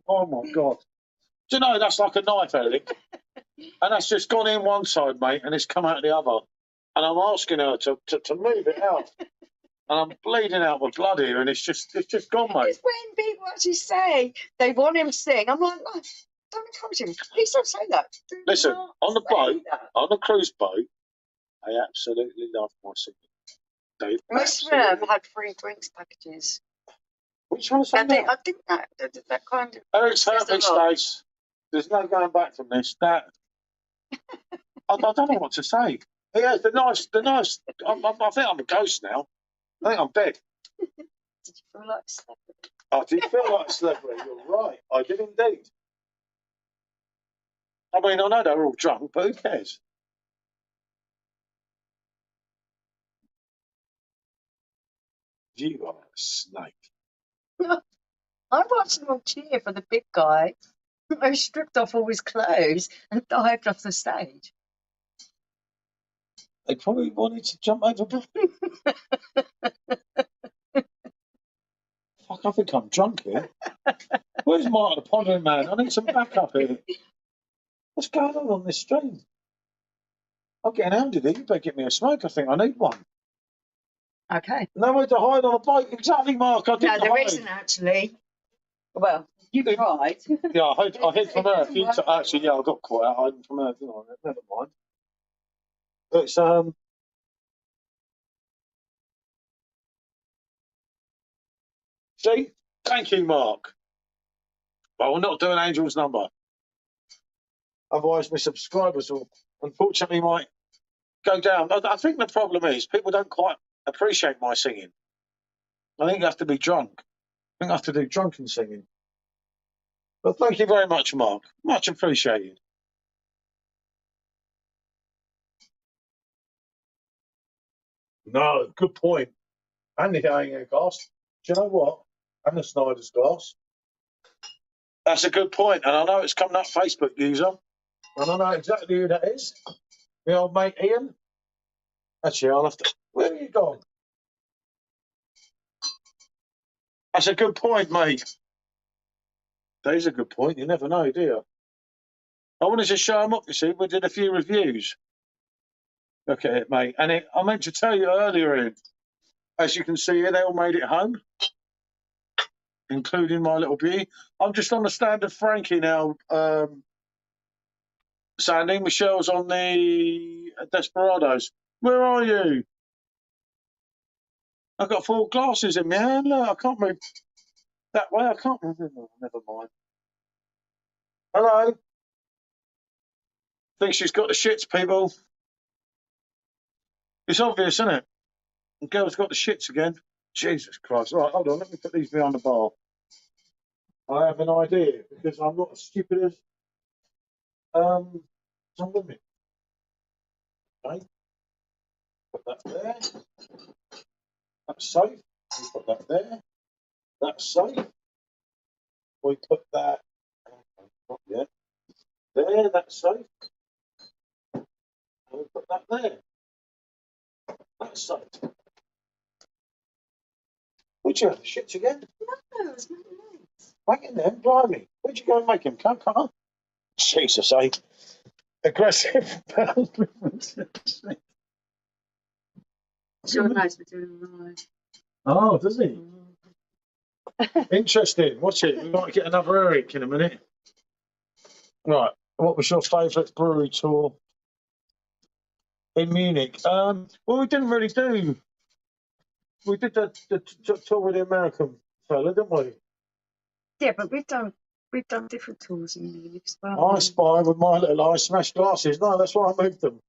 Speaker 2: my God. Do you know, that's like a knife, Eric? And that's just gone in one side, mate, and it's come out the other. And I'm asking her to move it out. And I'm bleeding out with blood here, and it's just gone, mate.
Speaker 1: It's when people actually say they want him to sing. I'm like, no, don't encourage him. Please don't say that.
Speaker 2: Listen, on the boat, on the cruise boat, I absolutely love my singing.
Speaker 1: Most of them had free drinks packages.
Speaker 2: Which one's
Speaker 1: I
Speaker 2: that?
Speaker 1: think that kind of.
Speaker 2: Eric's hurt me, Stace. There's no going back from this. That I don't know what to say. Yeah, the nice. I think I'm a ghost now. I think I'm dead.
Speaker 1: Did you feel like a celebrity?
Speaker 2: I did feel like a celebrity. You're right. I did indeed. I mean, I know they're all drunk, but who cares? You are a snake.
Speaker 1: I watched them all cheer for the big guy who stripped off all his clothes and dived off the stage.
Speaker 2: They probably wanted to jump over. Fuck, I think I'm drunk here. Where's Mark the Pondering Man? I need some backup here. What's going on this stream? I'm getting hounded here. You better get me a smoke. I think I need one.
Speaker 1: Okay.
Speaker 2: Nowhere to hide on a boat. Exactly, Mark. I didn't
Speaker 1: No, there
Speaker 2: hide.
Speaker 1: isn't actually. Well, you tried.
Speaker 2: Yeah, I hid from her. Actually, yeah, I got caught out hiding from her. Didn't I? Never mind. It's See, thank you, Mark. But we're not doing Angel's number. Otherwise, my subscribers will, unfortunately, might go down. I think the problem is people don't quite appreciate my singing. I think you have to be drunk. I think I have to do drunken singing. But thank you very much, Mark. Much appreciated. No, good point. And the Gallagher glass. Do you know what? And the Snyder's glass. That's a good point. And I know it's coming up Facebook user. And I know exactly who that is. My old mate Ian. Actually, I'll have to. Where are you gone? That's a good point, mate. That is a good point. You never know, do you? I wanted to show them up, you see. We did a few reviews. Look at it, mate. And I meant to tell you earlier, Ian, as you can see here, they all made it home. including my little beauty. I'm just on the standard Frankie now. Sandy, Michelle's on the Desperados. Where are you? I've got 4 glasses in my hand. Look, I can't move that way. I can't move. Never mind. Hello. Think she's got the shits, people. It's obvious, isn't it? The girl's got the shits again. Jesus Christ. Right, hold on. Let me put these behind the bar. I have an idea because I'm not as stupid as some women. Okay. Put that there. That's safe. We put that there. That's safe. We put that. Not yet. There. That's safe. And we put that there. That's safe. Would you have the shits again?
Speaker 1: No, it's not nice.
Speaker 2: Making them, blimey. Where'd you go and make them? Can't. Jesus, eh? Aggressive.
Speaker 1: Sean knows we're doing live.
Speaker 2: Oh, does he? Interesting. Watch it. We might get another Eric in a minute. Right. What was your favourite brewery tour in Munich? Well, we didn't really do. We did the tour with the American fella, didn't we?
Speaker 1: Yeah, but we've done different tours in Munich as well.
Speaker 2: I spy with my little eye smashed glasses. No, that's why I moved them.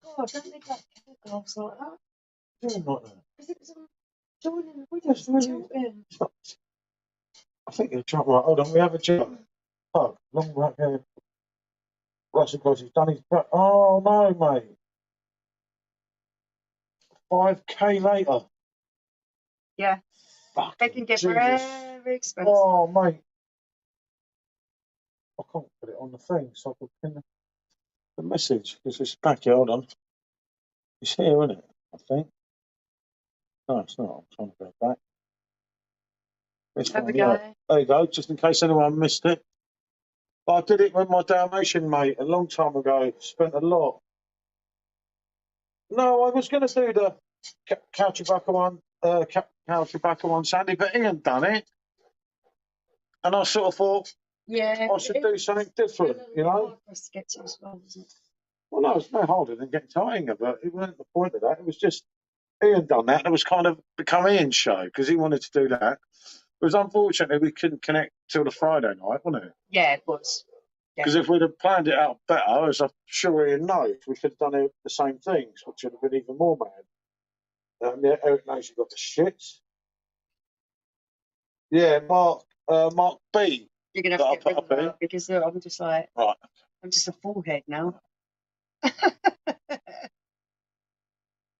Speaker 1: God, don't they got glass like that?
Speaker 2: Yeah, not that.
Speaker 1: Because it was on joining the windows tilting.
Speaker 2: I think you're trying. Right, hold on. We have a jug. Oh, long black hair. Russell Cross, he's done his back. Oh no, mate. 5K later.
Speaker 1: Yeah.
Speaker 2: Fuck.
Speaker 1: They can get
Speaker 2: Jesus.
Speaker 1: very expensive.
Speaker 2: Oh, mate. I can't put it on the thing, so I can pin the message. Because it's back here. Hold on. It's here, isn't it? I think. No, it's not. I'm trying to go back.
Speaker 1: There we go.
Speaker 2: There you go, just in case anyone missed it. I did it with my Dalmatian mate a long time ago. Spent a lot. No, I was going to do the Couch-Tobacco one, Sandy, but Ian done it. And I sort of thought,
Speaker 1: Yeah.
Speaker 2: I should do something different, you know?
Speaker 1: Hard for us to get to as well, isn't it?
Speaker 2: Well, no, it's no harder than getting to Inga, but it wasn't the point of that. It was just Ian done that. It was kind of become Ian's show because he wanted to do that. It was unfortunately we couldn't connect till the Friday night, wasn't it?
Speaker 1: Yeah, it was.
Speaker 2: Because if we'd have planned it out better, as I'm sure Ian knows, we could have done the same things, which would have been even more mad. Yeah, Eric knows you got the shits. Yeah, Mark B.
Speaker 1: You're going to have to get rid of that because I'm just like,
Speaker 2: right.
Speaker 1: I'm just a forehead now.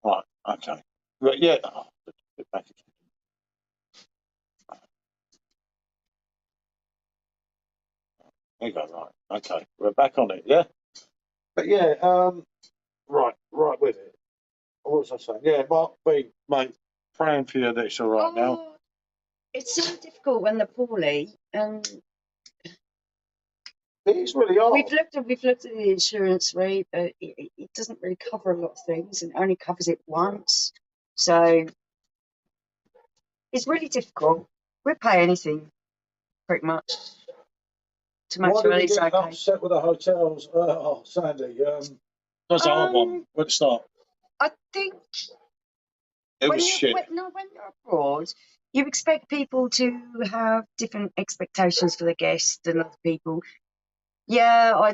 Speaker 2: Right, okay. But yeah, back again. There you go, right. Okay, we're back on it, yeah? But yeah, right with it. What was I saying? Yeah, Mark B, mate, praying for you that it's all right now.
Speaker 1: It's so difficult when they're poorly.
Speaker 2: It's really hard.
Speaker 1: We've looked at the insurance rate, but it doesn't really cover a lot of things, and only covers it once. So it's really difficult. We'll pay anything, pretty much, to make sure it's okay.
Speaker 2: Why did we get upset with the hotels? Sandy, that's a hard one. Where to start?
Speaker 1: I think
Speaker 2: It was shit.
Speaker 1: when you're abroad, you expect people to have different expectations for the guests than other people. Yeah,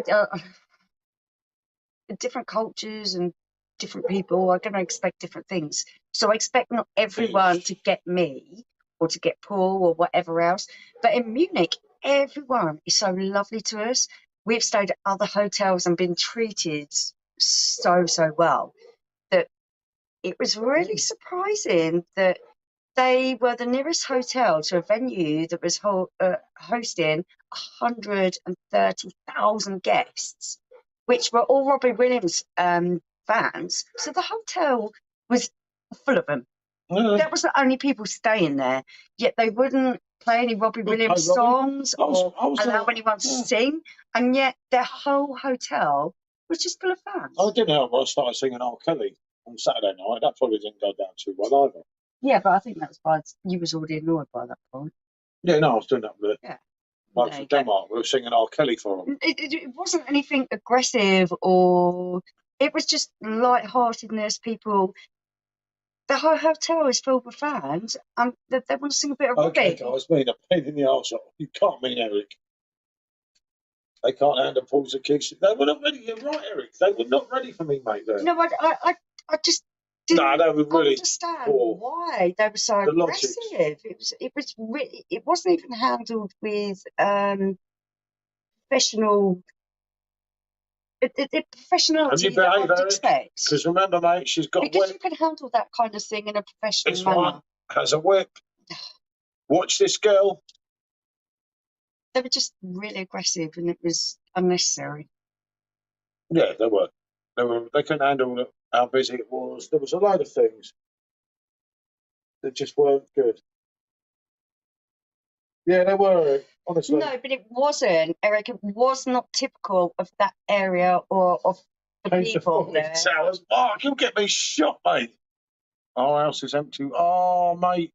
Speaker 1: different cultures and different people are going to expect different things. So I expect not everyone to get me or to get Paul or whatever else. But in Munich, everyone is so lovely to us. We've stayed at other hotels and been treated so well that it was really surprising that they were the nearest hotel to a venue that was hosting 130,000 guests, which were all Robbie Williams fans. So the hotel was full of them. That was the only people staying there. Yet they wouldn't play any Robbie Williams songs or allow anyone to sing. And yet their whole hotel was just full of fans.
Speaker 2: I didn't know I started singing R. Kelly on Saturday night. That probably didn't go down too well either.
Speaker 1: Yeah, but I think that was you was already annoyed by that point.
Speaker 2: Yeah, no, I was doing that with
Speaker 1: Yeah.
Speaker 2: like for Denmark. We were singing R. Kelly for them.
Speaker 1: It wasn't anything aggressive, or it was just light-heartedness. People, the whole hotel is filled with fans, and they want to sing a bit of
Speaker 2: Okay,
Speaker 1: Robbie.
Speaker 2: guys, mean a pain in the arse. You can't mean Eric. They can't handle Paul's a kiss. They were not ready. You're right, Eric. They were not ready for me, mate. There.
Speaker 1: No, I just didn't
Speaker 2: they were really
Speaker 1: understand
Speaker 2: poor.
Speaker 1: why they were so aggressive. It wasn't even handled with professional. The professionality that I would expect.
Speaker 2: Because remember, mate, she's got
Speaker 1: because you can handle that kind of thing in a professional
Speaker 2: this
Speaker 1: manner.
Speaker 2: one has a whip. Watch this girl.
Speaker 1: They were just really aggressive, and it was unnecessary.
Speaker 2: Yeah, they were. They couldn't handle how busy it was. There was a load of things that just weren't good. Yeah, they were, honestly.
Speaker 1: No, but it wasn't, Eric. It was not typical of that area or of the people there.
Speaker 2: Mark, you'll get me shot, mate. Our house is empty. Oh, mate.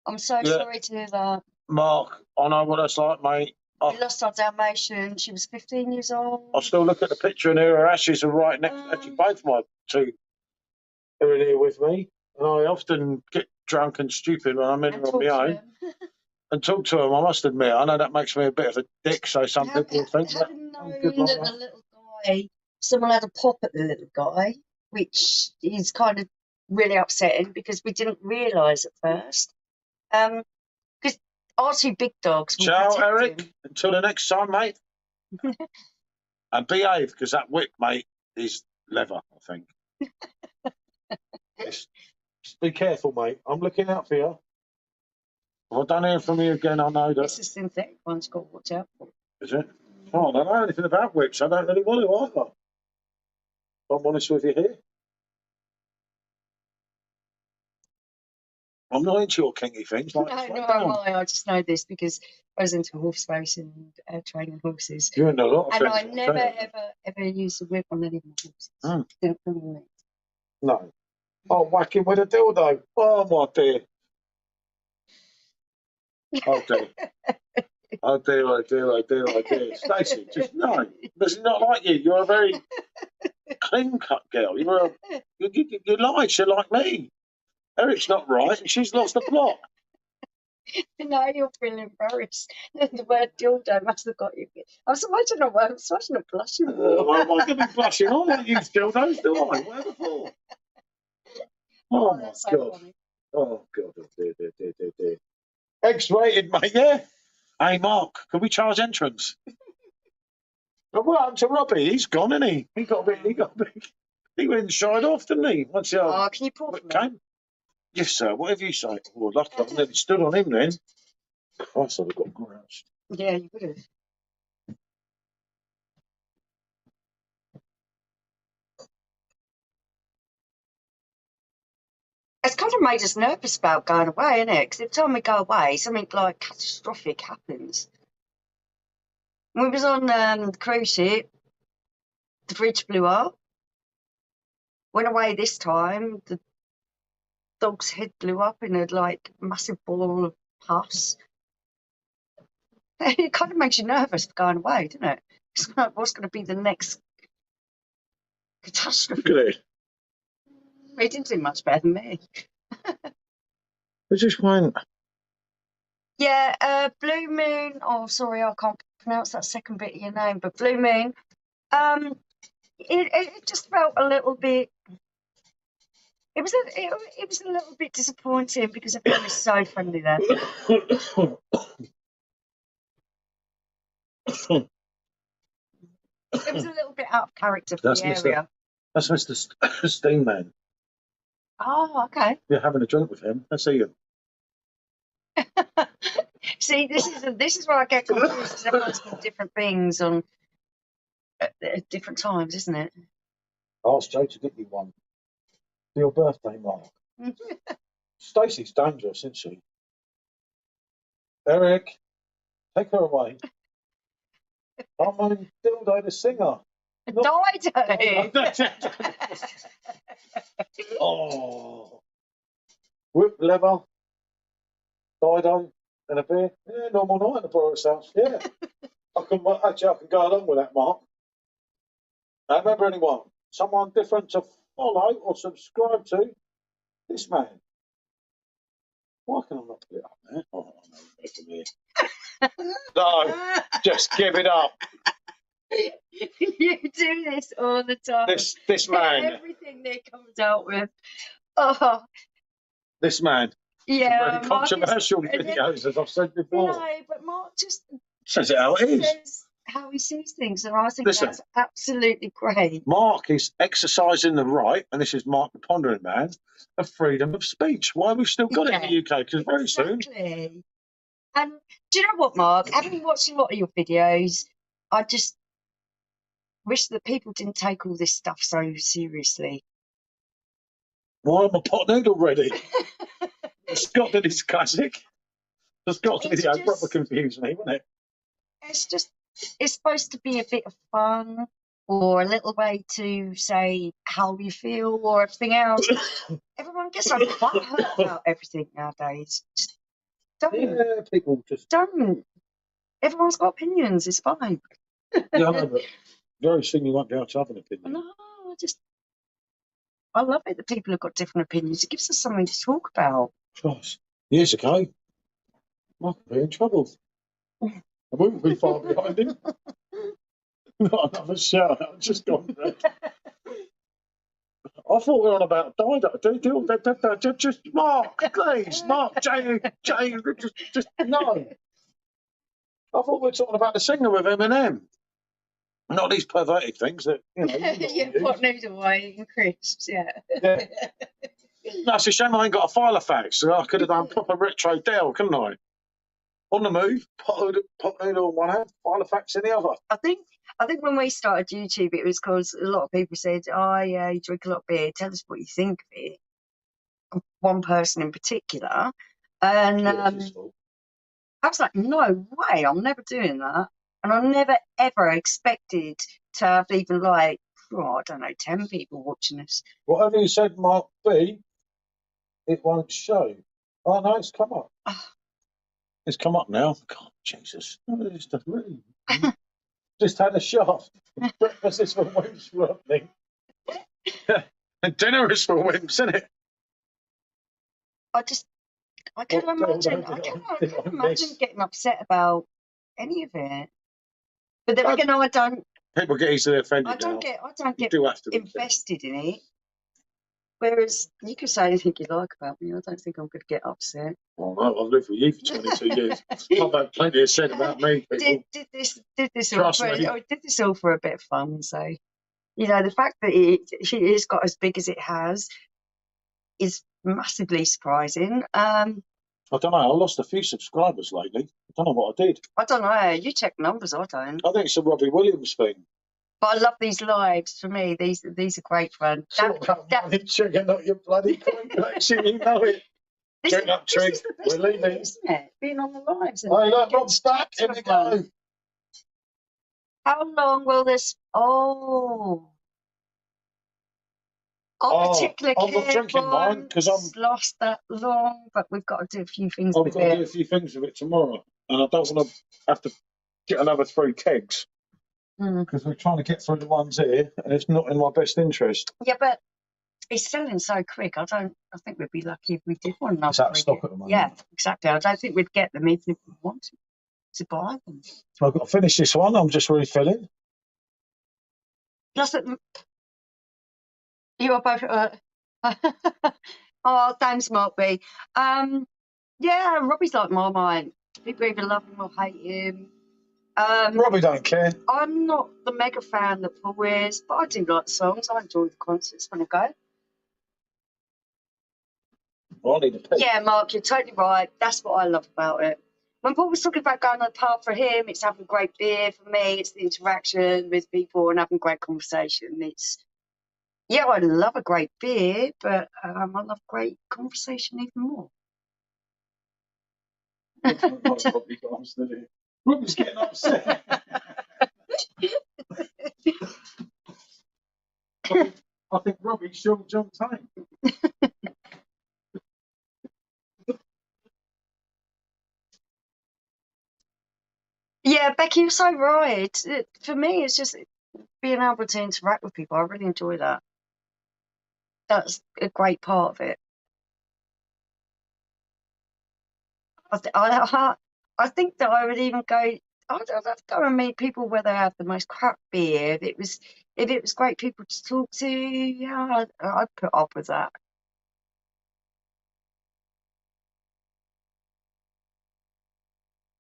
Speaker 1: I'm so sorry to hear that.
Speaker 2: Mark, I know what that's like, mate.
Speaker 1: We lost our Dalmatian. She was 15 years old.
Speaker 2: I still look at the picture and her ashes are right next. Actually, both my two are in here with me, and I often get drunk and stupid when I'm in on my own and talk to them. I must admit, I know that makes me a bit of a dick. So some people think
Speaker 1: having known that the little guy, someone had a pop at the little guy, which is kind of really upsetting because we didn't realise at first. Because our two big dogs.
Speaker 2: Ciao, Eric. Until the next time, mate. And behave, because that whip, mate, is leather, I think. Just be careful, mate. I'm looking out for you. If I don't hear from you again, I know that.
Speaker 1: It's a synthetic one's got to watch out for.
Speaker 2: Is it? Oh, I don't know anything about whips. I don't really want to either. I'm honest with you here. I'm not into your kinky things. Like,
Speaker 1: I just know this because I was into horse racing and training horses.
Speaker 2: You're into a lot of
Speaker 1: and
Speaker 2: things.
Speaker 1: And I never, ever used a whip on any of my horses. Didn't feel it.
Speaker 2: No. Oh, whack him with a dildo. Oh, my dear. Oh, dear. Oh, dear, oh, dear, oh, dear, oh, dear. Stacey, just no. This is not like you. You're a very clean-cut girl. You lie. You're like me. Eric's not right, and she's lost the plot.
Speaker 1: No, you're feeling embarrassed. The word dildo must have got you. I was imagining I'm smashing a blushing.
Speaker 2: Why am I going to be blushing? I don't use dildos, do I? Whatever for? Oh, my God. Funny. Oh, God. Oh, dear. X-rated, mate, yeah? Hey, Mark, can we charge entrance? What happened to Robbie? He's gone, isn't he? He went and shied off, didn't he? Once the
Speaker 1: can you pour for me?
Speaker 2: Yes, sir. Whatever you say. Oh, lucky I nearly stood on him then. Christ, I've got groused.
Speaker 1: Yeah, you would have. It's kind of made us nervous about going away, isn't it? Because every time we go away, something like catastrophic happens. When we was on the cruise ship, the fridge blew up. Went away this time, the dog's head blew up in a massive ball of pus. It kind of makes you nervous for going away, doesn't it? It's like, what's going to be the next catastrophe?
Speaker 2: Good.
Speaker 1: He didn't do much better than me.
Speaker 2: They just went.
Speaker 1: Yeah, Blue Moon. Oh, sorry, I can't pronounce that second bit of your name, but Blue Moon. It just felt a little bit. It was a little bit disappointing because everyone was so friendly there. It was a little bit out of character for the area.
Speaker 2: That's Mr. Steamman.
Speaker 1: Oh, okay.
Speaker 2: You're having a drink with him. Let's see him.
Speaker 1: See, this is where I get confused because everyone's called different things at different times, isn't it?
Speaker 2: I asked Joe to get you one for your birthday, Mark. Stacey's dangerous, isn't she? Eric, take her away. I'm on Dildo the singer.
Speaker 1: Dido.
Speaker 2: Oh. whip leather, side on, and a beer. Yeah, normal night in the Boris house. Yeah. I can go along with that, Mark. Now, remember anyone, someone different to follow or subscribe to this man. Why can I not put it up there? Oh, no, listen here. No, just give it up.
Speaker 1: You do this all the time.
Speaker 2: This man.
Speaker 1: Everything that comes out with. Oh,
Speaker 2: This man.
Speaker 1: yeah.
Speaker 2: Very controversial videos, as I've said before.
Speaker 1: No, but Mark just
Speaker 2: says it how it is.
Speaker 1: Says how he sees things, and I think
Speaker 2: Listen,
Speaker 1: that's absolutely great.
Speaker 2: Mark is exercising the right, and this is Mark the Pondering Man, of freedom of speech. Why we've still got it in the UK? Because very soon.
Speaker 1: And do you know what, Mark? Having watched a lot of your videos, I just wish that people didn't take all this stuff so seriously.
Speaker 2: Why am I pot noodle ready? Scott did his classic. The Scott's video proper confused me, wasn't it?
Speaker 1: It's supposed to be a bit of fun, or a little way to say how you feel, or everything else. Everyone gets so butthurt about everything nowadays. Just don't.
Speaker 2: Yeah, people just
Speaker 1: don't. Everyone's got opinions. It's fine.
Speaker 2: Yeah, I know, but very soon you won't be able to have an opinion.
Speaker 1: No, I love it that people have got different opinions. It gives us something to talk about.
Speaker 2: Gosh, years ago, I could be in trouble. I wouldn't be far behind him. Not another shout out, just gone there. I thought we were on about just Mark, please, Mark, Jay, just no. I thought we were talking about the singer with Eminem. Not these perverted things that, you know.
Speaker 1: Yeah, pot noodle eating crisps, yeah.
Speaker 2: No, it's a shame I ain't got a file of facts. So I could have done proper retro Dell, couldn't I? On the move, pot noodle in one hand, file of facts in the other.
Speaker 1: I think when we started YouTube, it was because a lot of people said, "Oh yeah, you drink a lot of beer. Tell us what you think of it." One person in particular, and I was like, "No way! I'm never doing that." And I never ever expected to have even like, I don't know, 10 people watching us.
Speaker 2: Whatever you said, Mark B, it won't show. Oh no, it's come up. It's come up now. God, Jesus. Just had a shot. Breakfast is for wimps, Rodney. And dinner is for wimps, isn't it?
Speaker 1: I can't imagine getting upset about any of it. But then again, I don't.
Speaker 2: People get easily offended.
Speaker 1: I don't get invested in it. Whereas you can say anything you like about me. I don't think I'm going to get upset.
Speaker 2: Well, no, I've lived with you for 22 years. I've had plenty of said about me. People.
Speaker 1: Did this all for a bit of fun. So, you know, the fact that it has got as big as it has is massively surprising.
Speaker 2: I don't know. I lost a few subscribers lately. I don't know what I did.
Speaker 1: I don't know. You check numbers. I don't.
Speaker 2: I think it's a Robbie Williams thing.
Speaker 1: But I love these lives. For me, these are great fun.
Speaker 2: Checking out your bloody complexion, you know it. Checking up trees. We're leaving,
Speaker 1: isn't it? Being on the lives.
Speaker 2: Oh, look, Rob's back. Here we go.
Speaker 1: How long will this? Our particular
Speaker 2: I'm not drinking mine because I'm
Speaker 1: lost that long, but we've got to do a few things.
Speaker 2: I've got to do a few things with it tomorrow, and I don't want to have to get another 3 kegs because we're trying to get through the ones here, and it's not in my best interest.
Speaker 1: Yeah, but it's selling so quick. I think we'd be lucky if we did one another.
Speaker 2: It's out of stock at the moment.
Speaker 1: Yeah, exactly. I don't think we'd get them even if we wanted to buy them.
Speaker 2: I've got to finish this one. I'm just refilling.
Speaker 1: Plus, you are both. Oh, thanks, Mark B. Yeah, Robbie's like my mind. People either love him or hate him.
Speaker 2: Robbie don't care.
Speaker 1: I'm not the mega fan that Paul is, but I do like the songs. I enjoy the concerts when I go.
Speaker 2: Well, I need a pee.
Speaker 1: Yeah, Mark, you're totally right. That's what I love about it. When Paul was talking about going to the pub, for him, it's having great beer. For me, it's the interaction with people and having great conversation. Yeah, I love a great beer, but I love great conversation even more.
Speaker 2: Robbie's getting upset. I think Robbie's Sean John Tate.
Speaker 1: Yeah, Becky, you're so right. For me, it's just being able to interact with people. I really enjoy that. That's a great part of it. I think that I would even go. I'd have to go and meet people where they have the most crap beer. If it was great people to talk to, yeah, I'd put up with that.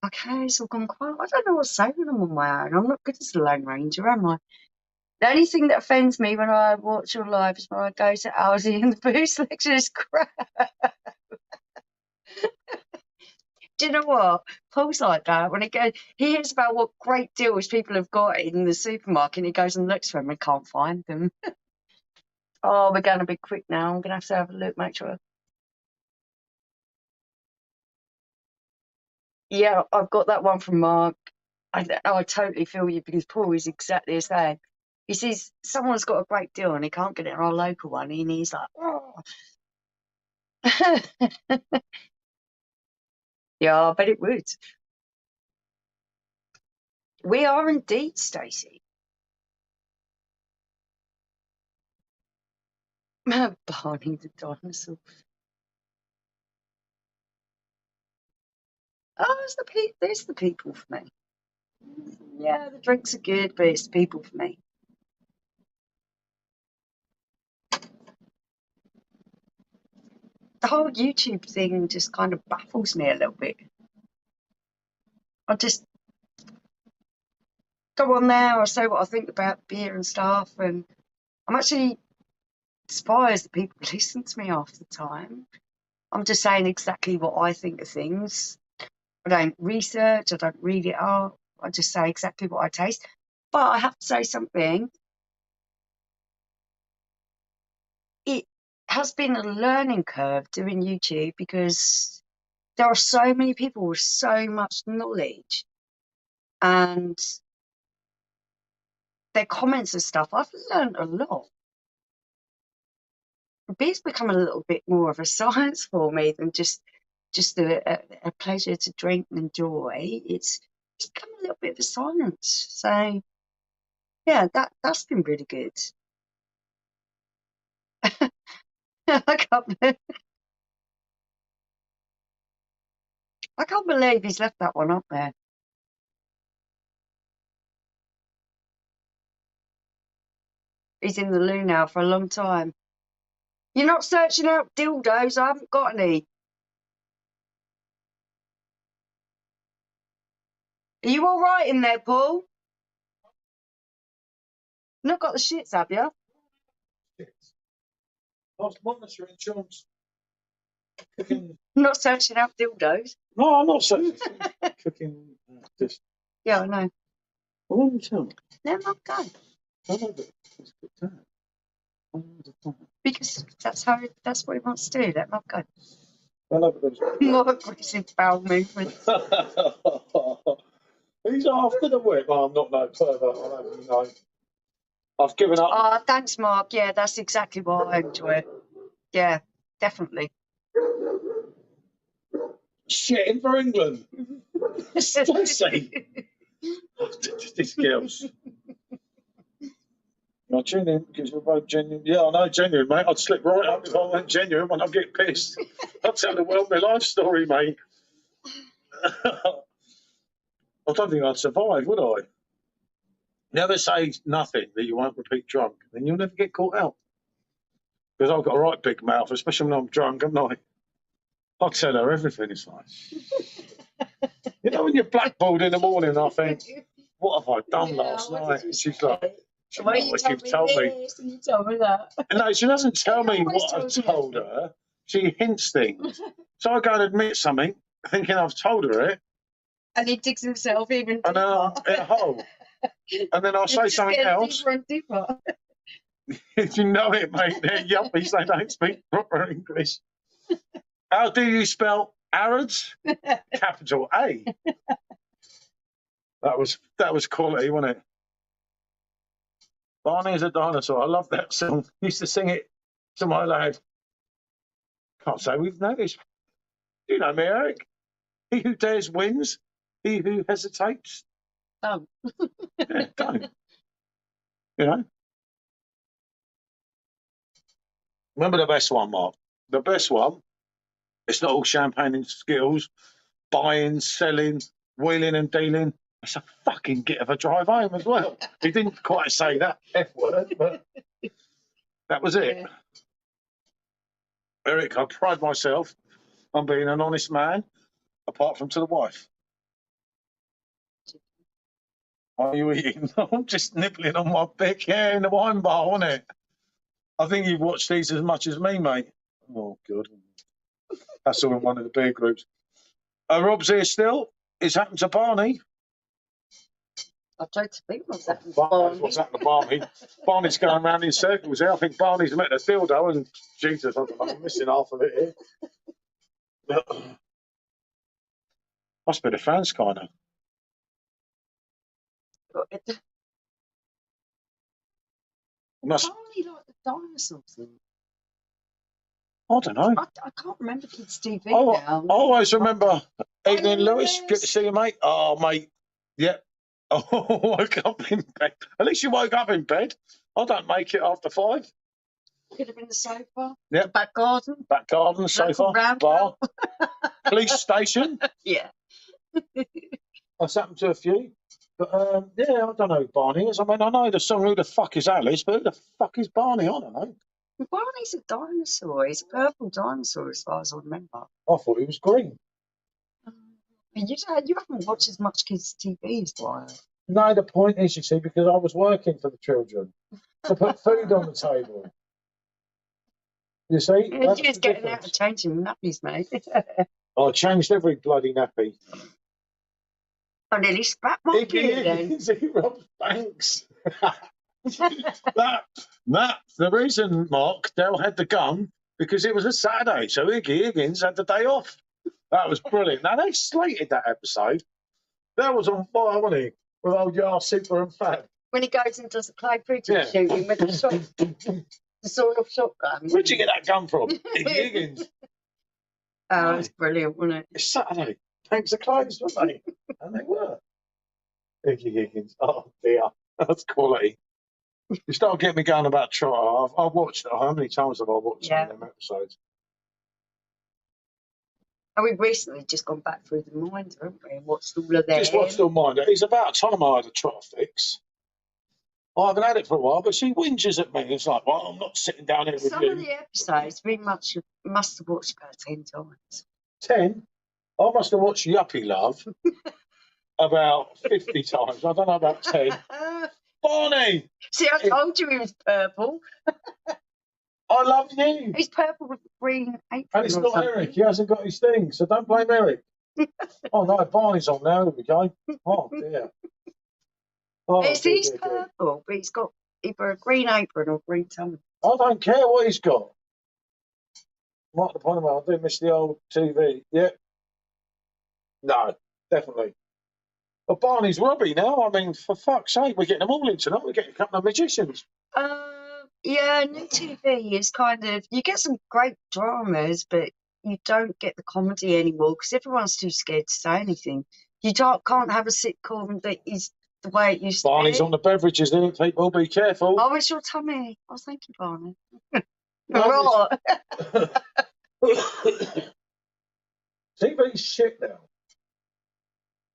Speaker 1: Okay, it's all gone quiet. I don't know what to say when I'm on my own. I'm not good as a Lone Ranger, am I? The only thing that offends me when I watch your live is when I go to Aldi and the booze selection is crap. Do you know what? Paul's like that. When he hears about what great deals people have got in the supermarket, and he goes and looks for them and can't find them. Oh, we're going a bit quick now. I'm going to have a look, make sure. Yeah, I've got that one from Mark. I totally feel you because Paul is exactly the same. He sees someone's got a great deal and he can't get it on our local one, and he's like, oh. Yeah, I bet it would. We are indeed, Stacey. Barney the dinosaur. Oh, there's the people for me. Yeah, the drinks are good, but it's the people for me. The whole YouTube thing just kind of baffles me a little bit. I just go on there, I say what I think about beer and stuff, and I'm actually surprised that people listen to me half the time. I'm just saying exactly what I think of things. I don't research, I don't read it up, I just say exactly what I taste. But I have to say something. It has been a learning curve doing YouTube because there are so many people with so much knowledge, and their comments and stuff. I've learned a lot. Beer's become a little bit more of a science for me than just a pleasure to drink and enjoy. It's become a little bit of a science. So yeah, that's been really good. I can't believe he's left that one up there. He's in the loo now for a long time. You're not searching out dildos. I haven't got any. Are you all right in there, Paul? Not got the shits, have you?
Speaker 2: I was monitoring John's cooking.
Speaker 1: Not searching out dildos.
Speaker 2: No, I'm not searching. Cooking. Just.
Speaker 1: Yeah, I know.
Speaker 2: What are you telling me?
Speaker 1: Let them go.
Speaker 2: I know, but it's good time.
Speaker 1: Because that's what he wants to do. Let them go.
Speaker 2: I know, but
Speaker 1: More aggressive bowel movements.
Speaker 2: He's after the whip. Oh, I'm not no further. I don't even know. I've given up.
Speaker 1: Oh, thanks, Mark. Yeah, that's exactly what I enjoy. Yeah, definitely.
Speaker 2: Shitting for England. Stacey. These girls. No, genuine, because we're both genuine. Yeah, I know, genuine, mate. I'd slip right up if I weren't genuine when I get pissed. I'd tell the world my life story, mate. I don't think I'd survive, would I? Never say nothing that you won't repeat drunk, then you'll never get caught out. Because I've got a right big mouth, especially when I'm drunk, haven't I? I'll tell her everything. It's like, you know, when you're blackballed in the morning, and I think, what have I done last night? And she's like, she knows what you've told me.
Speaker 1: And you told me that.
Speaker 2: No, she doesn't tell me what I've told her. She hints things. So I go and admit something, thinking I've told her it.
Speaker 1: And he digs himself even deeper.
Speaker 2: And then I'm in a hole. And then I'll say something else.
Speaker 1: Deeper and deeper.
Speaker 2: You know it, mate. They're yuppies. They don't speak proper English. How do you spell Arabs? Capital A. That was quality, wasn't it? Barney's a dinosaur. I love that song. Used to sing it to my lad. Can't say we've noticed. Do you know me, Eric? He who dares wins. He who hesitates
Speaker 1: Don't.
Speaker 2: Yeah, don't. You know? Remember the best one, Mark? The best one, it's not all champagne and skills, buying, selling, wheeling and dealing. It's a fucking git of a drive home as well. He didn't quite say that F word, but that was it.
Speaker 1: Yeah.
Speaker 2: Eric, I pride myself on being an honest man, apart from to the wife. Are you eating? I'm just nibbling on my pick. Yeah, in the wine bar, wasn't it? I think you've watched these as much as me, mate. Oh, good. That's all in one of the beer groups. Rob's here still. It's happened to Barney.
Speaker 1: I tried to think what's happened to Barney.
Speaker 2: What's happened to Barney? Barney's going round in circles here. I think Barney's met a dildo, and Jesus, I'm missing half of it here. Must be the fans, kind of. Must.
Speaker 1: Barney like the dinosaur thing.
Speaker 2: I don't know.
Speaker 1: I can't remember kids' TV
Speaker 2: now.
Speaker 1: now.
Speaker 2: I always remember Evening
Speaker 1: Lewis.
Speaker 2: Lewis. Good to see you, mate. Oh, mate. Yep. Oh, woke up in bed. At least you woke up in bed. I don't make it after 5.
Speaker 1: Could have been the sofa.
Speaker 2: Yep.
Speaker 1: Back garden.
Speaker 2: Back garden, sofa, bar, police station.
Speaker 1: Yeah.
Speaker 2: That's happened to a few. But, yeah, I don't know who Barney is. I mean, I know the song Who the Fuck is Alice, but who the fuck is Barney? I don't know.
Speaker 1: Barney's a dinosaur. He's a purple dinosaur, as far as I remember.
Speaker 2: I thought he was green.
Speaker 1: You haven't watched as much kids' TV as I have.
Speaker 2: No, the point is, you see, because I was working for the children to put food on the table. You see?
Speaker 1: You're just getting out of changing nappies, mate.
Speaker 2: I changed every bloody nappy.
Speaker 1: I nearly spat my kid then.
Speaker 2: He robs banks. That's the reason, Mark, Dell had the gun, because it was a Saturday, so Iggy Higgins had the day off. That was brilliant. Now, they slated that episode. That was on fire, wasn't he? With old Yar Super and Fab.
Speaker 1: When he goes and does the clay pigeon shooting with the sawed-off shotgun.
Speaker 2: Where'd you get that gun from? Iggy Higgins.
Speaker 1: Oh, it's brilliant, wasn't it?
Speaker 2: It's Saturday. Thanks for clothes, weren't they? And they were. Iggy Higgins. Oh, dear. That's quality. You start getting me going about Trotter. I've watched it. How many times have I watched some of them episodes?
Speaker 1: And we've recently just gone back through the Minder, haven't we? And watched all of them.
Speaker 2: Just watched all Minder. It's about time I had a Trotter fix. I haven't had it for a while, but she whinges at me. It's like, well, I'm not sitting down here with
Speaker 1: Some
Speaker 2: you.
Speaker 1: of the episodes we must have watched about 10 times.
Speaker 2: 10? I must have watched Yuppie Love about 50 times. I don't know about 10. Barney!
Speaker 1: See, I told you he was purple.
Speaker 2: I love you.
Speaker 1: He's purple with green apron.
Speaker 2: And it's not Eric. He hasn't got his thing, so don't blame Eric. Oh, no, Barney's on now. There we go. Oh, dear. Oh,
Speaker 1: he's purple, but he's got either a green apron or green tummy.
Speaker 2: I don't care what he's got. Mark the point about I do miss the old TV. Yeah. No, definitely. But Barney's Robbie now. I mean, for fuck's sake, we're getting them all in tonight. We're getting a couple of magicians.
Speaker 1: Yeah, new TV is kind of, you get some great dramas, but you don't get the comedy anymore because everyone's too scared to say anything. You can't have a sitcom that is the way it used
Speaker 2: Barney's
Speaker 1: to be.
Speaker 2: on the beverages, there, people. Be careful.
Speaker 1: Oh, it's your tummy. Oh, thank you, Barney. Right.
Speaker 2: TV's shit now.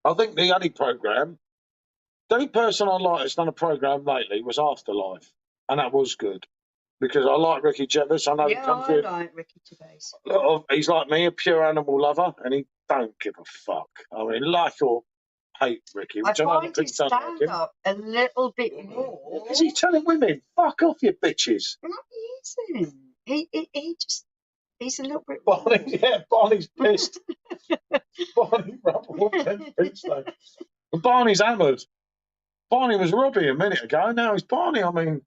Speaker 2: I think the only person I like that's done a programme lately was Afterlife, and that was good because I like Ricky Gervais. I know he comes in.
Speaker 1: I like Ricky Gervais.
Speaker 2: He's like me, a pure animal lover, and he don't give a fuck. I mean, like or hate Ricky.
Speaker 1: I find his stand-up a little bit more.
Speaker 2: Is he telling women, fuck off, you bitches?
Speaker 1: No, he isn't. He's a little bit.
Speaker 2: Barney's pissed. Barney and Barney's hammered. Barney was Robbie a minute ago. Now he's Barney. I mean,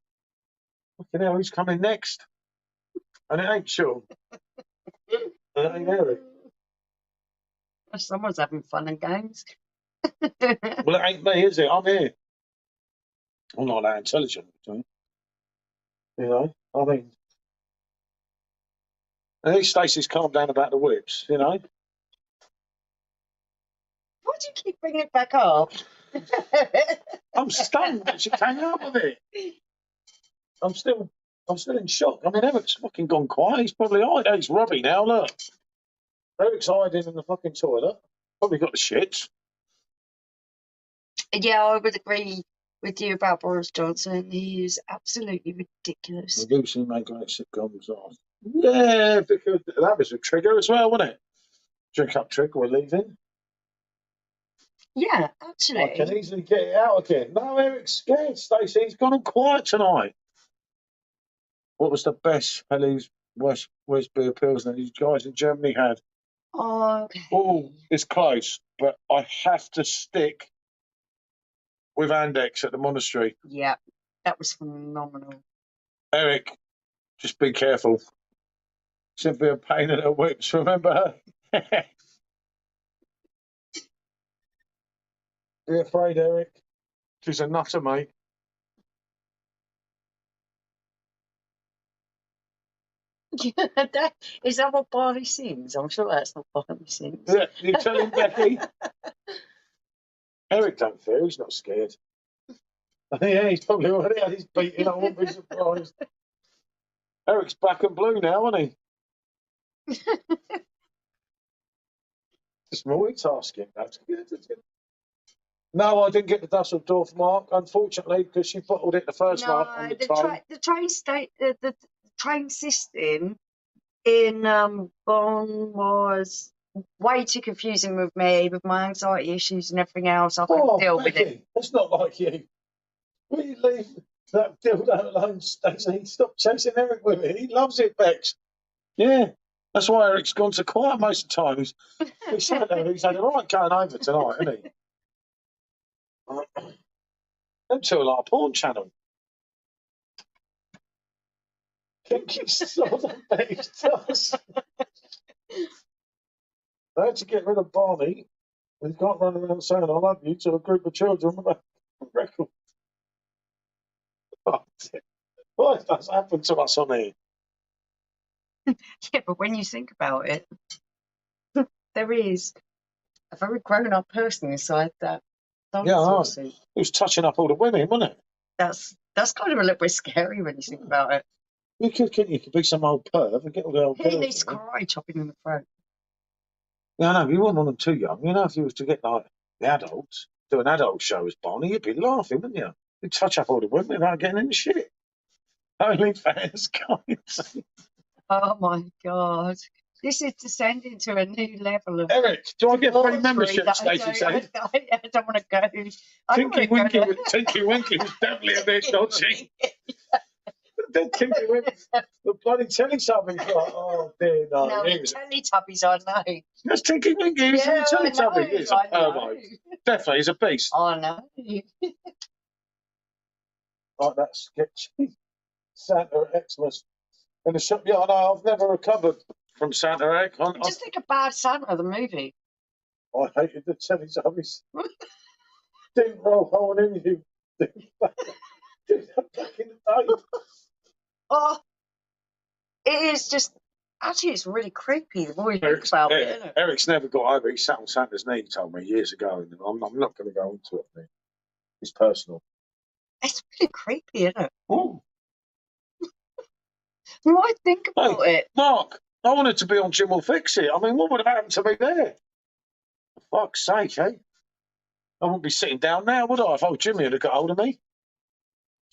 Speaker 2: fucking hell, who's coming next? And it ain't Sean. And it ain't Eric.
Speaker 1: Someone's having fun and games.
Speaker 2: Well, it ain't me, is it? I'm here. I'm not that intelligent, you know. I mean, at least Stacey's calmed down about the whips, you know.
Speaker 1: Why do you keep bringing it back up?
Speaker 2: I'm stunned that she came out with it. I'm still in shock. I mean, Eric's fucking gone quiet. He's probably hiding. He's Robbie now. Look, Eric's hiding in the fucking toilet. Probably got the shits.
Speaker 1: Yeah, I would agree with you about Boris Johnson. He is absolutely ridiculous.
Speaker 2: Lucy made great sitcoms. Yeah, because that was a trigger as well, wasn't it? Drink up trick, we're leaving.
Speaker 1: Yeah,
Speaker 2: I
Speaker 1: actually.
Speaker 2: can easily get it out again. No, Eric's scared, Stacey. He's gone on quiet tonight. What was the best Helly's West Beer Pilsner these guys in Germany had?
Speaker 1: Okay.
Speaker 2: Oh, it's close, but I have to stick with Andex at the monastery.
Speaker 1: Yeah, that was phenomenal.
Speaker 2: Eric, just be careful. She'll be a pain in the whips, remember her? Be afraid, Eric. She's a nutter, mate.
Speaker 1: Is that what Barney sings? I'm sure that's not Barney sings.
Speaker 2: Yeah, you tell him, Becky. Eric don't fear, he's not scared. Yeah, he's probably already had his beating, I wouldn't be surprised. Eric's black and blue now, isn't he? Just multitasking, that's good, isn't it? No, I didn't get the Dusseldorf mark, unfortunately, because she bottled it the first night on the train.
Speaker 1: The train system in Bonn was way too confusing with me, with my anxiety issues and everything else. I couldn't deal with it.
Speaker 2: That's not like you. Will you leave that dildo alone, Stacey? Stop chasing Eric with it. He loves it, Bex. Yeah. That's why Eric's gone so quiet most of the time. He's sat there, he's had a right going over tonight, hasn't he? Them two are like a porn channel. Kinky sort of Bex does. They had to get rid of Barney. He can't run around saying I love you to a group of children with a record. What does happen to us on here?
Speaker 1: Yeah, but when you think about it, there is a very grown-up person inside that dinosaur suit.
Speaker 2: He was touching up all the women, wasn't it?
Speaker 1: That's kind of a little bit scary when you think about it.
Speaker 2: You could be some old perv and get all the old girls.
Speaker 1: He needs karate chopping in the throat.
Speaker 2: Yeah, I know, you wouldn't want them too young. You know, if you was to get like the adults, do an adult show as Barney, you'd be laughing, wouldn't you? You'd touch up all the women without getting any shit. Only fans can't.
Speaker 1: Oh my God. This is descending to a new level of.
Speaker 2: Eric, do I get free membership, Stacey said?
Speaker 1: I don't want to go.
Speaker 2: Tinky Winky was definitely a bit dodgy. Then Tinky Winky, the bloody Teletubbies, like, oh dear, no.
Speaker 1: No, Teletubbies, I know.
Speaker 2: That's Tinky Winky, he's a Teletubby. He's a pervo. Definitely, he's a beast.
Speaker 1: I know.
Speaker 2: Like that sketchy Santa Xmas in the shop. Yeah, I know, I've never recovered from Santa X.
Speaker 1: Just think of Bad Santa, the movie.
Speaker 2: I hated the Teletubbies. Didn't roll hole in you. Did that back in the day.
Speaker 1: Oh, it is just. Actually, it's really creepy the more you think about it, isn't it?
Speaker 2: Eric's never got over. He sat on Santa's knee, he told me years ago, and I'm not going to go into it. Man. It's personal.
Speaker 1: It's really creepy, isn't it?
Speaker 2: Oh.
Speaker 1: You might think about it.
Speaker 2: Mark, I wanted to be on Jim Will Fix It. I mean, what would have happened to me there? For fuck's sake, eh? I wouldn't be sitting down now, would I, if old Jimmy had got hold of me?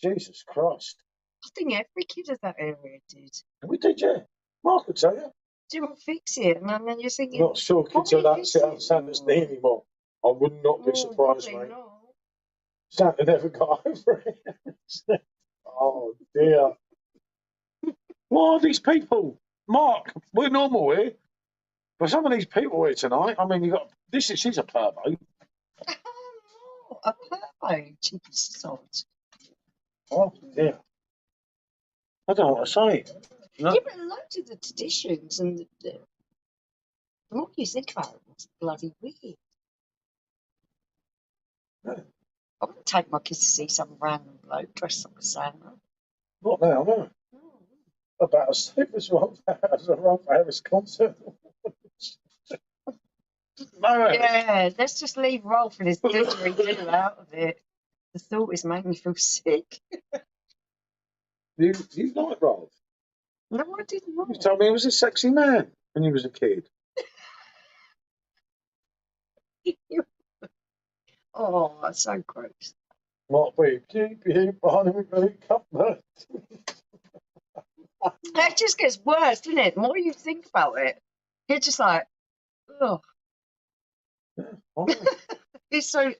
Speaker 2: Jesus Christ.
Speaker 1: I think every kid of that area did.
Speaker 2: We did, yeah. Mark would tell you.
Speaker 1: Jim Will Fix It, and then you're thinking.
Speaker 2: Not sure kids are that sit on Santa's knee anymore. I would not be surprised, mate.
Speaker 1: Not.
Speaker 2: Santa never got over it. Oh, dear. What are these people? Mark, we're normal here. But some of these people here tonight, I mean, she's a pervo.
Speaker 1: Oh, a pervo, cheeky sod.
Speaker 2: Oh, dear. I don't know what to say. No.
Speaker 1: Yeah, but loads of the traditions and the more you think about it, it's bloody weird.
Speaker 2: Yeah.
Speaker 1: I wouldn't take my kids to see some random bloke dressed up as Santa.
Speaker 2: Not now, no. About as safe as Rolf Harris concert. No.
Speaker 1: Yeah, let's just leave Rolf and his didgeridoo out of it. The thought is making me feel sick.
Speaker 2: You like Rolf?
Speaker 1: No, I didn't
Speaker 2: You
Speaker 1: want.
Speaker 2: told me he was a sexy man when he was a kid.
Speaker 1: Oh, that's so gross.
Speaker 2: Might be keep Barnum Cupboard.
Speaker 1: It just gets worse, doesn't it? The more you think about it, it's just like, oh, it's so.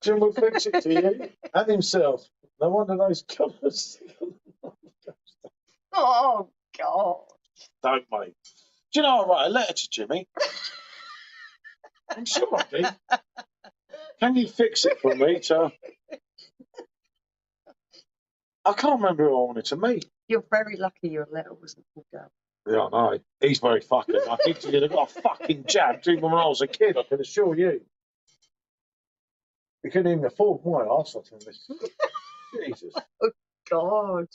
Speaker 2: Jim will fix it to you and himself. No wonder those colours.
Speaker 1: Oh God.
Speaker 2: Don't, mate. Do you know I write a letter to Jimmy? I'm sure I did. Can you fix it for me? I can't remember who I wanted to meet.
Speaker 1: You're very lucky your letter wasn't pulled out.
Speaker 2: Yeah, I know. He's very fucking lucky. He'd have got a fucking jab even when I was a kid, I can assure you. He couldn't even afford my arse off him. Jesus.
Speaker 1: Oh God.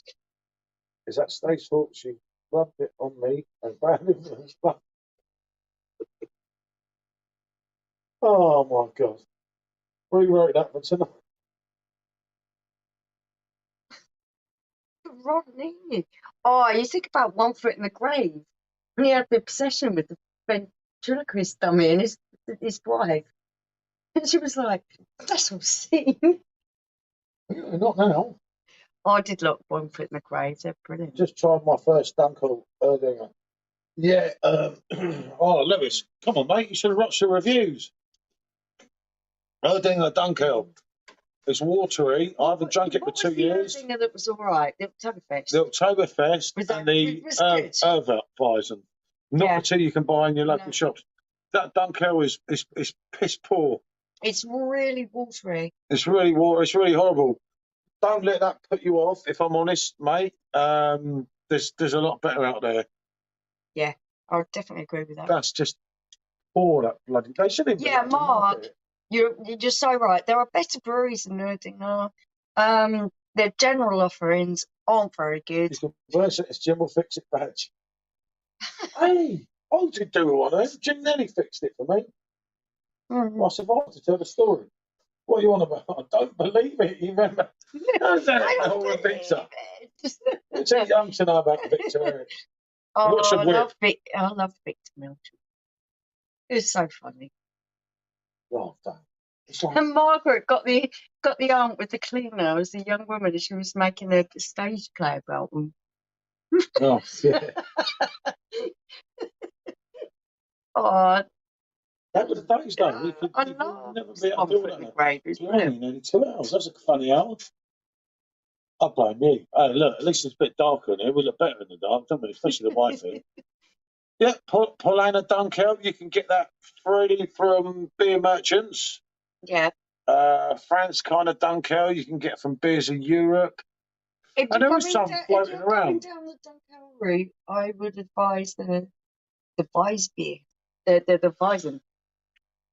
Speaker 2: Is that Stace's fault? She rubbed it on me and banned him from his butt. Oh my God. Rewrote that for tonight.
Speaker 1: Rodney. Oh, you think about One Foot in the Grave. And he had the obsession with the ventriloquist dummy and his wife. And she was like, that's obscene.
Speaker 2: Yeah, not now.
Speaker 1: Oh, I did look One Foot in the Grave. They're brilliant.
Speaker 2: Just tried my first Dunkel Erdinger. Yeah, oh, Lewis, come on, mate. You should have watched the reviews. Erdinger Dunkel. It's watery. I haven't drunk it for 2 years.
Speaker 1: What was the that was all right? The Oktoberfest.
Speaker 2: The Oktoberfest and the Erweizen. Not the two you can buy in your local shops. That Dunkel is piss poor.
Speaker 1: It's really watery.
Speaker 2: It's really watery. It's really horrible. Don't let that put you off, if I'm honest, mate. There's a lot better out there.
Speaker 1: Yeah, I would definitely agree with that.
Speaker 2: That's just poor, that bloody... They shouldn't even...
Speaker 1: Yeah, Mark, you're just so right. There are better breweries than Erdinger. Their general offerings aren't very good.
Speaker 2: You can reverse it as Jim will fix it badge. Hey, I did do one of them. Jim Nelly fixed it for me. I survived to tell the story. What are you on about? I don't believe it. You remember? I don't believe it. It's too young to know about Victor.
Speaker 1: Oh, I love Victor Milton. It's so funny.
Speaker 2: Well done.
Speaker 1: Like... And Margaret got the aunt with the cleaner as a young woman, and she was making a stage play about them.
Speaker 2: Oh, yeah.
Speaker 1: Oh,
Speaker 2: that was the days, though.
Speaker 1: I love
Speaker 2: never be able to do that.
Speaker 1: It's brilliant.
Speaker 2: Nearly 2 hours. That's a funny hour. I blame you. Hey, look, at least it's a bit darker in here. We look better in the dark, don't we? Especially the white thing. Yeah, Paulana Dunkel, you can get that freely from beer merchants.
Speaker 1: Yeah.
Speaker 2: France kind of Dunkel, you can get from Beers of Europe.
Speaker 1: And
Speaker 2: there is some floating around.
Speaker 1: If you're going down the Dunkel route, I would advise the Weiss beer, the Weizen.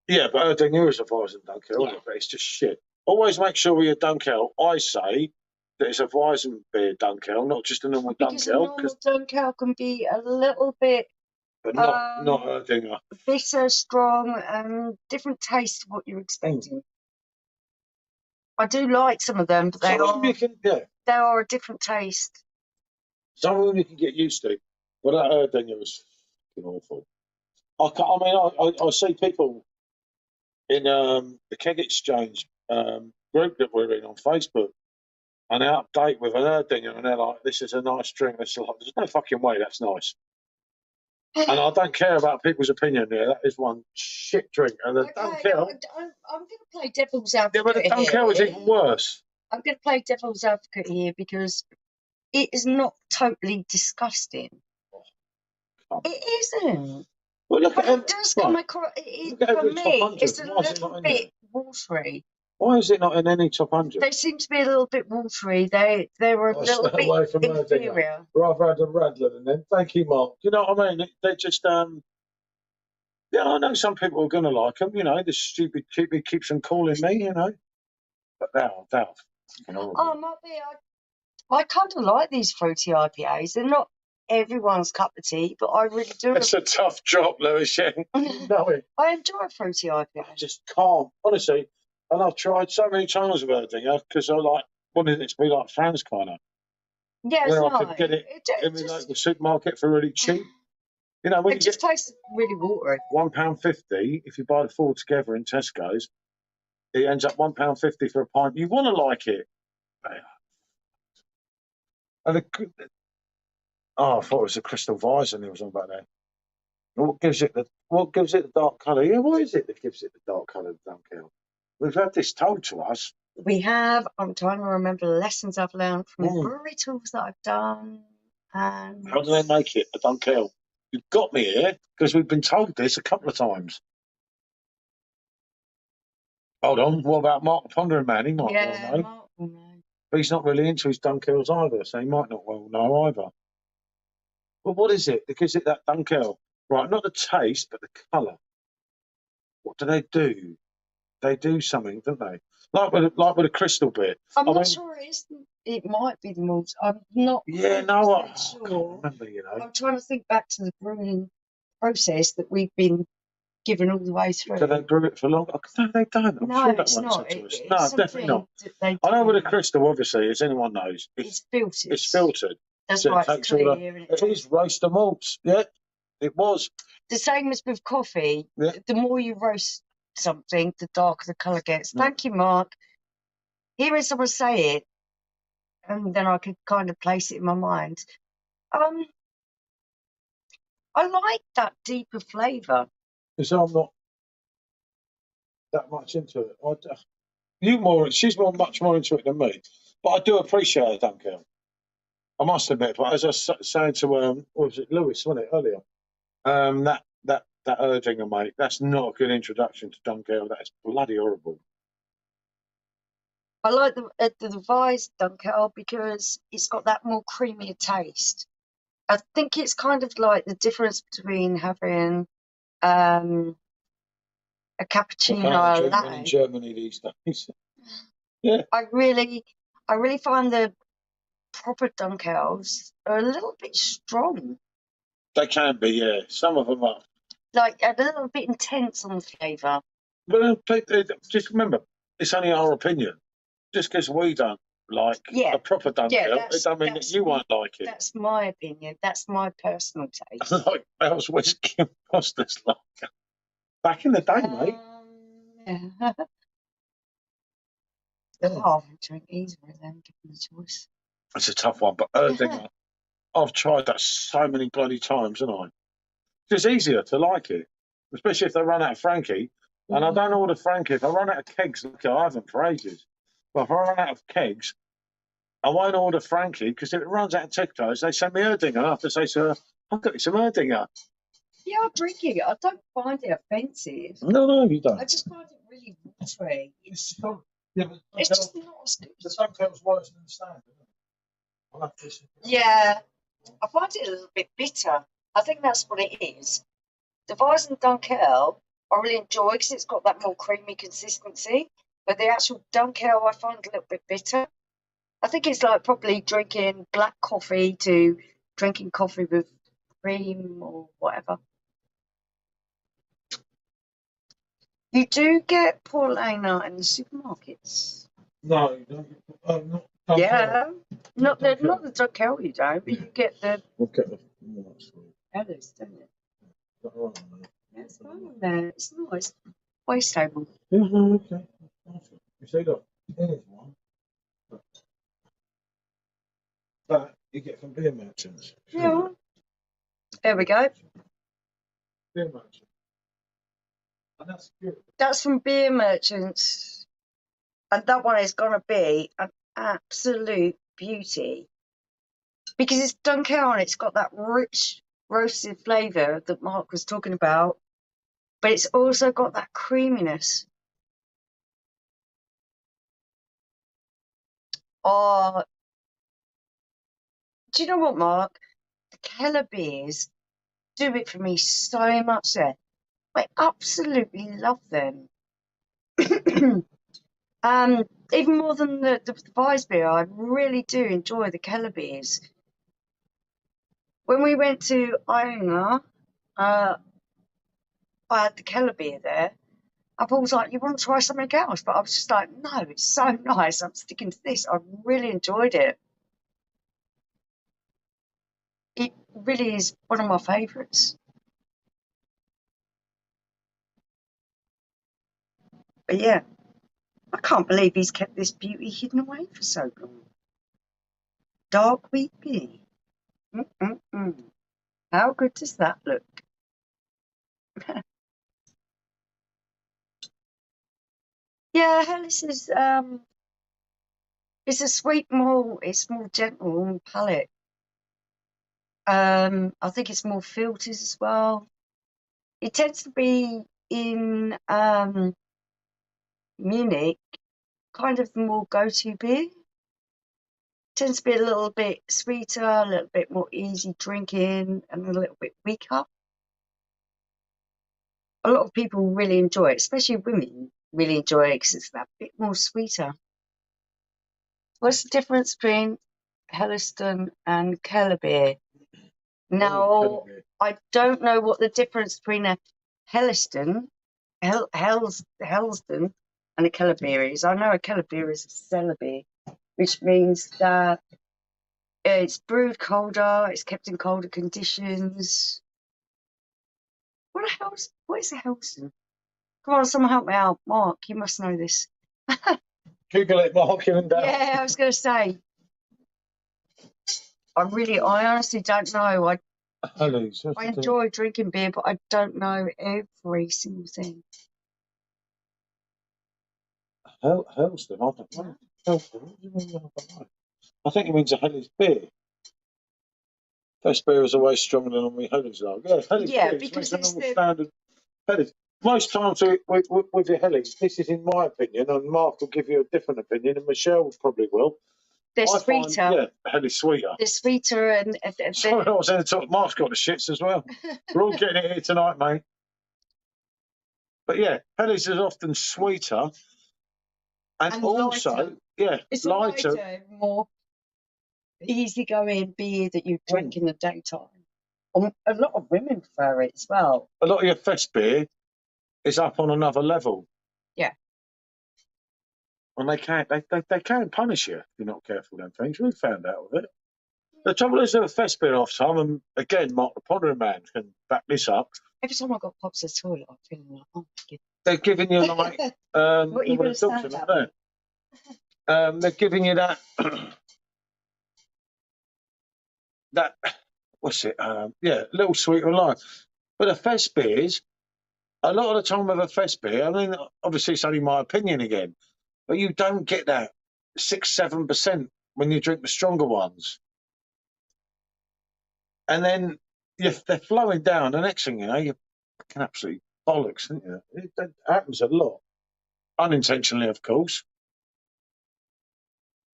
Speaker 2: Yeah, but Erdinger is a Weizen Dunkel, yeah. But it's just shit. Always make sure with your Dunkel, I say, that it's a Weizen beer Dunkel, not just a normal Dunkel.
Speaker 1: Because a normal Dunkel can be a little bit...
Speaker 2: But not Erdinger.
Speaker 1: Bitter, strong, different taste to what you're expecting. I do like some of them, but they are a different taste.
Speaker 2: Some of them you can get used to. Well, that Erdinger is fucking awful. I see people in the Keg Exchange group that we're in on Facebook, and they update with an Erdinger, and they're like, "This is a nice drink." There's no fucking way that's nice. And I don't care about people's opinion there. That is one shit drink. And the Dunkel...
Speaker 1: I'm going to play devil's advocate.
Speaker 2: Yeah, but the Dunkel is even worse.
Speaker 1: I'm going to play devil's advocate here because it is not totally disgusting. It isn't.
Speaker 2: Well, look at it.
Speaker 1: Does come across, for me, it's a little bit watery.
Speaker 2: Why is it not in any top 100?
Speaker 1: They seem to be a little bit watery. They were a little bit away from inferior.
Speaker 2: Rather had a Radler than them. Thank you, Mark. You know what I mean? They just yeah, I know some people are going to like them. You know, the stupid keep keeps them calling me. You know, but they're
Speaker 1: oh, might be. I kind of like these fruity IPAs. They're not everyone's cup of tea, but I really do.
Speaker 2: It's a tough job, Lewis. Yeah. You know it.
Speaker 1: I enjoy a fruity IPA.
Speaker 2: I just can't, honestly. And I've tried so many times with Erdinger because I wanted it to be like Fran's kind of.
Speaker 1: Yeah,
Speaker 2: Where
Speaker 1: it's
Speaker 2: I could get it in the local supermarket for really cheap. You know, when
Speaker 1: it
Speaker 2: you
Speaker 1: just
Speaker 2: get
Speaker 1: tastes really watery.
Speaker 2: £1.50, if you buy the 4 together in Tesco's, it ends up £1.50 for a pint. You want to like it. And I thought it was the crystal Weizen there was on about there. What gives it the dark colour? Yeah, what is it that gives it the dark colour, Dunkel? We've had this told to us.
Speaker 1: We have. I'm trying to remember the lessons I've learned from the brewery tours that I've done. And
Speaker 2: how do they make it a Dunkel? You've got me here because we've been told this a couple of times. Hold on, what about Mark the Pondering Man? He might well know.
Speaker 1: Mark will know.
Speaker 2: But he's not really into his Dunkels either, so he might not well know either. But what is it that gives it that Dunkel? Right, not the taste, but the colour. What do they do? They do something, don't they? Like with a crystal bit.
Speaker 1: I'm not sure it is. It might be the malt. I'm not.
Speaker 2: Yeah, no, I
Speaker 1: sure.
Speaker 2: can't remember. You know,
Speaker 1: I'm trying to think back to the brewing process that we've been given all the way through.
Speaker 2: Do they brew it for long? No, they don't. I'm sure that
Speaker 1: it's not.
Speaker 2: No, definitely not. I know with a crystal, obviously, as anyone knows,
Speaker 1: it's filtered.
Speaker 2: It's filtered.
Speaker 1: That's
Speaker 2: so
Speaker 1: right.
Speaker 2: It takes all it is roast the malts. Yeah, it was.
Speaker 1: The same as with coffee.
Speaker 2: Yeah.
Speaker 1: The more you roast something, the darker the colour gets. Thank you, Mark. Hearing someone say it, and then I could kind of place it in my mind. I like that deeper flavour.
Speaker 2: Because I'm not that much into it. She's much more into it than me. But I do appreciate it, Dunkel. I must admit. But as I was saying to what was it, Lewis, wasn't it, earlier? That Erdinger, mate, that's not a good introduction to Dunkel. That is bloody horrible.
Speaker 1: I like the Weiss Dunkel because it's got that more creamier taste. I think it's kind of like the difference between having a cappuccino or a latte.
Speaker 2: In Germany these days. Yeah.
Speaker 1: I really find the proper Dunkels are a little bit strong.
Speaker 2: They can be, yeah. Some of them are.
Speaker 1: Like a little bit intense on the flavour.
Speaker 2: But just remember, it's only our opinion. Just because we don't like a proper Dunkel, it doesn't mean that you won't like it.
Speaker 1: That's my opinion. That's my personal taste.
Speaker 2: Like Bell's Whiskey and Foster's lager. Back in the day, mate.
Speaker 1: Yeah. I would drink either of them, given the choice.
Speaker 2: It's a tough one, but Erdinger, I've tried that so many bloody times, haven't I? It's easier to like it, especially if they run out of Frankie. And I don't order Frankie. If I run out of kegs, look, I haven't for ages. But if I run out of kegs, I won't order Frankie because if it runs out of Tesco's, they send me Erdinger. I have to say to her, I've got you some Erdinger.
Speaker 1: Yeah, I'll drink it. I don't find it offensive.
Speaker 2: No, you don't.
Speaker 1: I just find it really watery.
Speaker 2: It's
Speaker 1: just not as good.
Speaker 2: The Dunkel's worse than the standard, isn't it?
Speaker 1: Yeah, I find it a little bit bitter. I think that's what it is. The Weizen Dunkel I really enjoy because it's got that more creamy consistency, but the actual Dunkel I find a little bit bitter. I think it's like probably drinking black coffee to drinking coffee with cream or whatever. You do get Paulina in the supermarkets.
Speaker 2: No, you don't. Not Dunkel.
Speaker 1: Yeah, not the Dunkel you don't, but you get the.
Speaker 2: We'll get the
Speaker 1: others, don't you?
Speaker 2: Right,
Speaker 1: yeah, it's fine on there. It's nice. Waist stable.
Speaker 2: Yeah, no, okay. You see, look, here's one. That you get from beer merchants.
Speaker 1: Yeah. There we go.
Speaker 2: Beer merchants. And that's good.
Speaker 1: That's from beer merchants. And that one is going to be an absolute beauty. Because it's Dunkel and it's got that rich roasted flavour that Mark was talking about. But it's also got that creaminess. Oh, do you know what, Mark? The Keller beers do it for me so much there. I absolutely love them. Even more than the Weiss beer, I really do enjoy the Keller beers. When we went to Iona, I had the Keller beer there. And Paul was like, "You want to try something else?" But I was just like, "No, it's so nice. I'm sticking to this." I really enjoyed it. It really is one of my favourites. But yeah, I can't believe he's kept this beauty hidden away for so long. Dark wheat beer. Mm-mm-mm. How good does that look? Yeah, Helles is it's a sweet malt. It's more gentle on palate. I think it's more filters as well. It tends to be in Munich, kind of the more go-to beer. Tends to be a little bit sweeter, a little bit more easy drinking, and a little bit weaker. A lot of people really enjoy it, especially women really enjoy it because it's that bit more sweeter. What's the difference between Helleston and Keller beer? Now, I don't know what the difference between a Helleston, Helleston and a Keller beer is. I know a Keller beer is a cellar beer, which means that it's brewed colder, it's kept in colder conditions. What is a Helleston? Come on, someone help me out. Mark, you must know this.
Speaker 2: Google it, Mark, and
Speaker 1: Yeah, I was going to say. I honestly don't know. I enjoy drinking beer, but I don't know every single thing.
Speaker 2: Hellston, I don't know. Hellston, what do you mean? I don't know. I think it means a Helles beer. Best beer is always stronger than on me Helles lager. Yeah, Helles beer
Speaker 1: because
Speaker 2: is a normal standard Helles. Most times with your Helles, this is in my opinion, and Mark will give you a different opinion, and Michelle probably will.
Speaker 1: They're sweeter.
Speaker 2: Helles sweeter.
Speaker 1: They're sweeter and
Speaker 2: Sorry, I was in the top. Mark's got the shits as well. We're all getting it here tonight, mate. But yeah, Helles is often sweeter. And also, lighter. Yeah,
Speaker 1: it's lighter, more easygoing beer that you drink in the daytime. A lot of women prefer it as well.
Speaker 2: A lot of your fest beer is up on another level.
Speaker 1: Yeah.
Speaker 2: And they can punish you if you're not careful with them things. We found out with it. The trouble is with a fest beer off time, and again, Mark the Pondering Man can back this up.
Speaker 1: Every time I got pops to the toilet, I'm feeling like, oh my goodness.
Speaker 2: They're giving you like
Speaker 1: what are you going to say about that?
Speaker 2: They're giving you that that what's it? Yeah, a little sweeter life. But the fest beers, a lot of the time with a fest beer, I mean, obviously it's only my opinion again, but you don't get that 6-7% when you drink the stronger ones. And then they're flowing down. The next thing you know, you're fucking absolutely bollocks, isn't you? It happens a lot. Unintentionally, of course.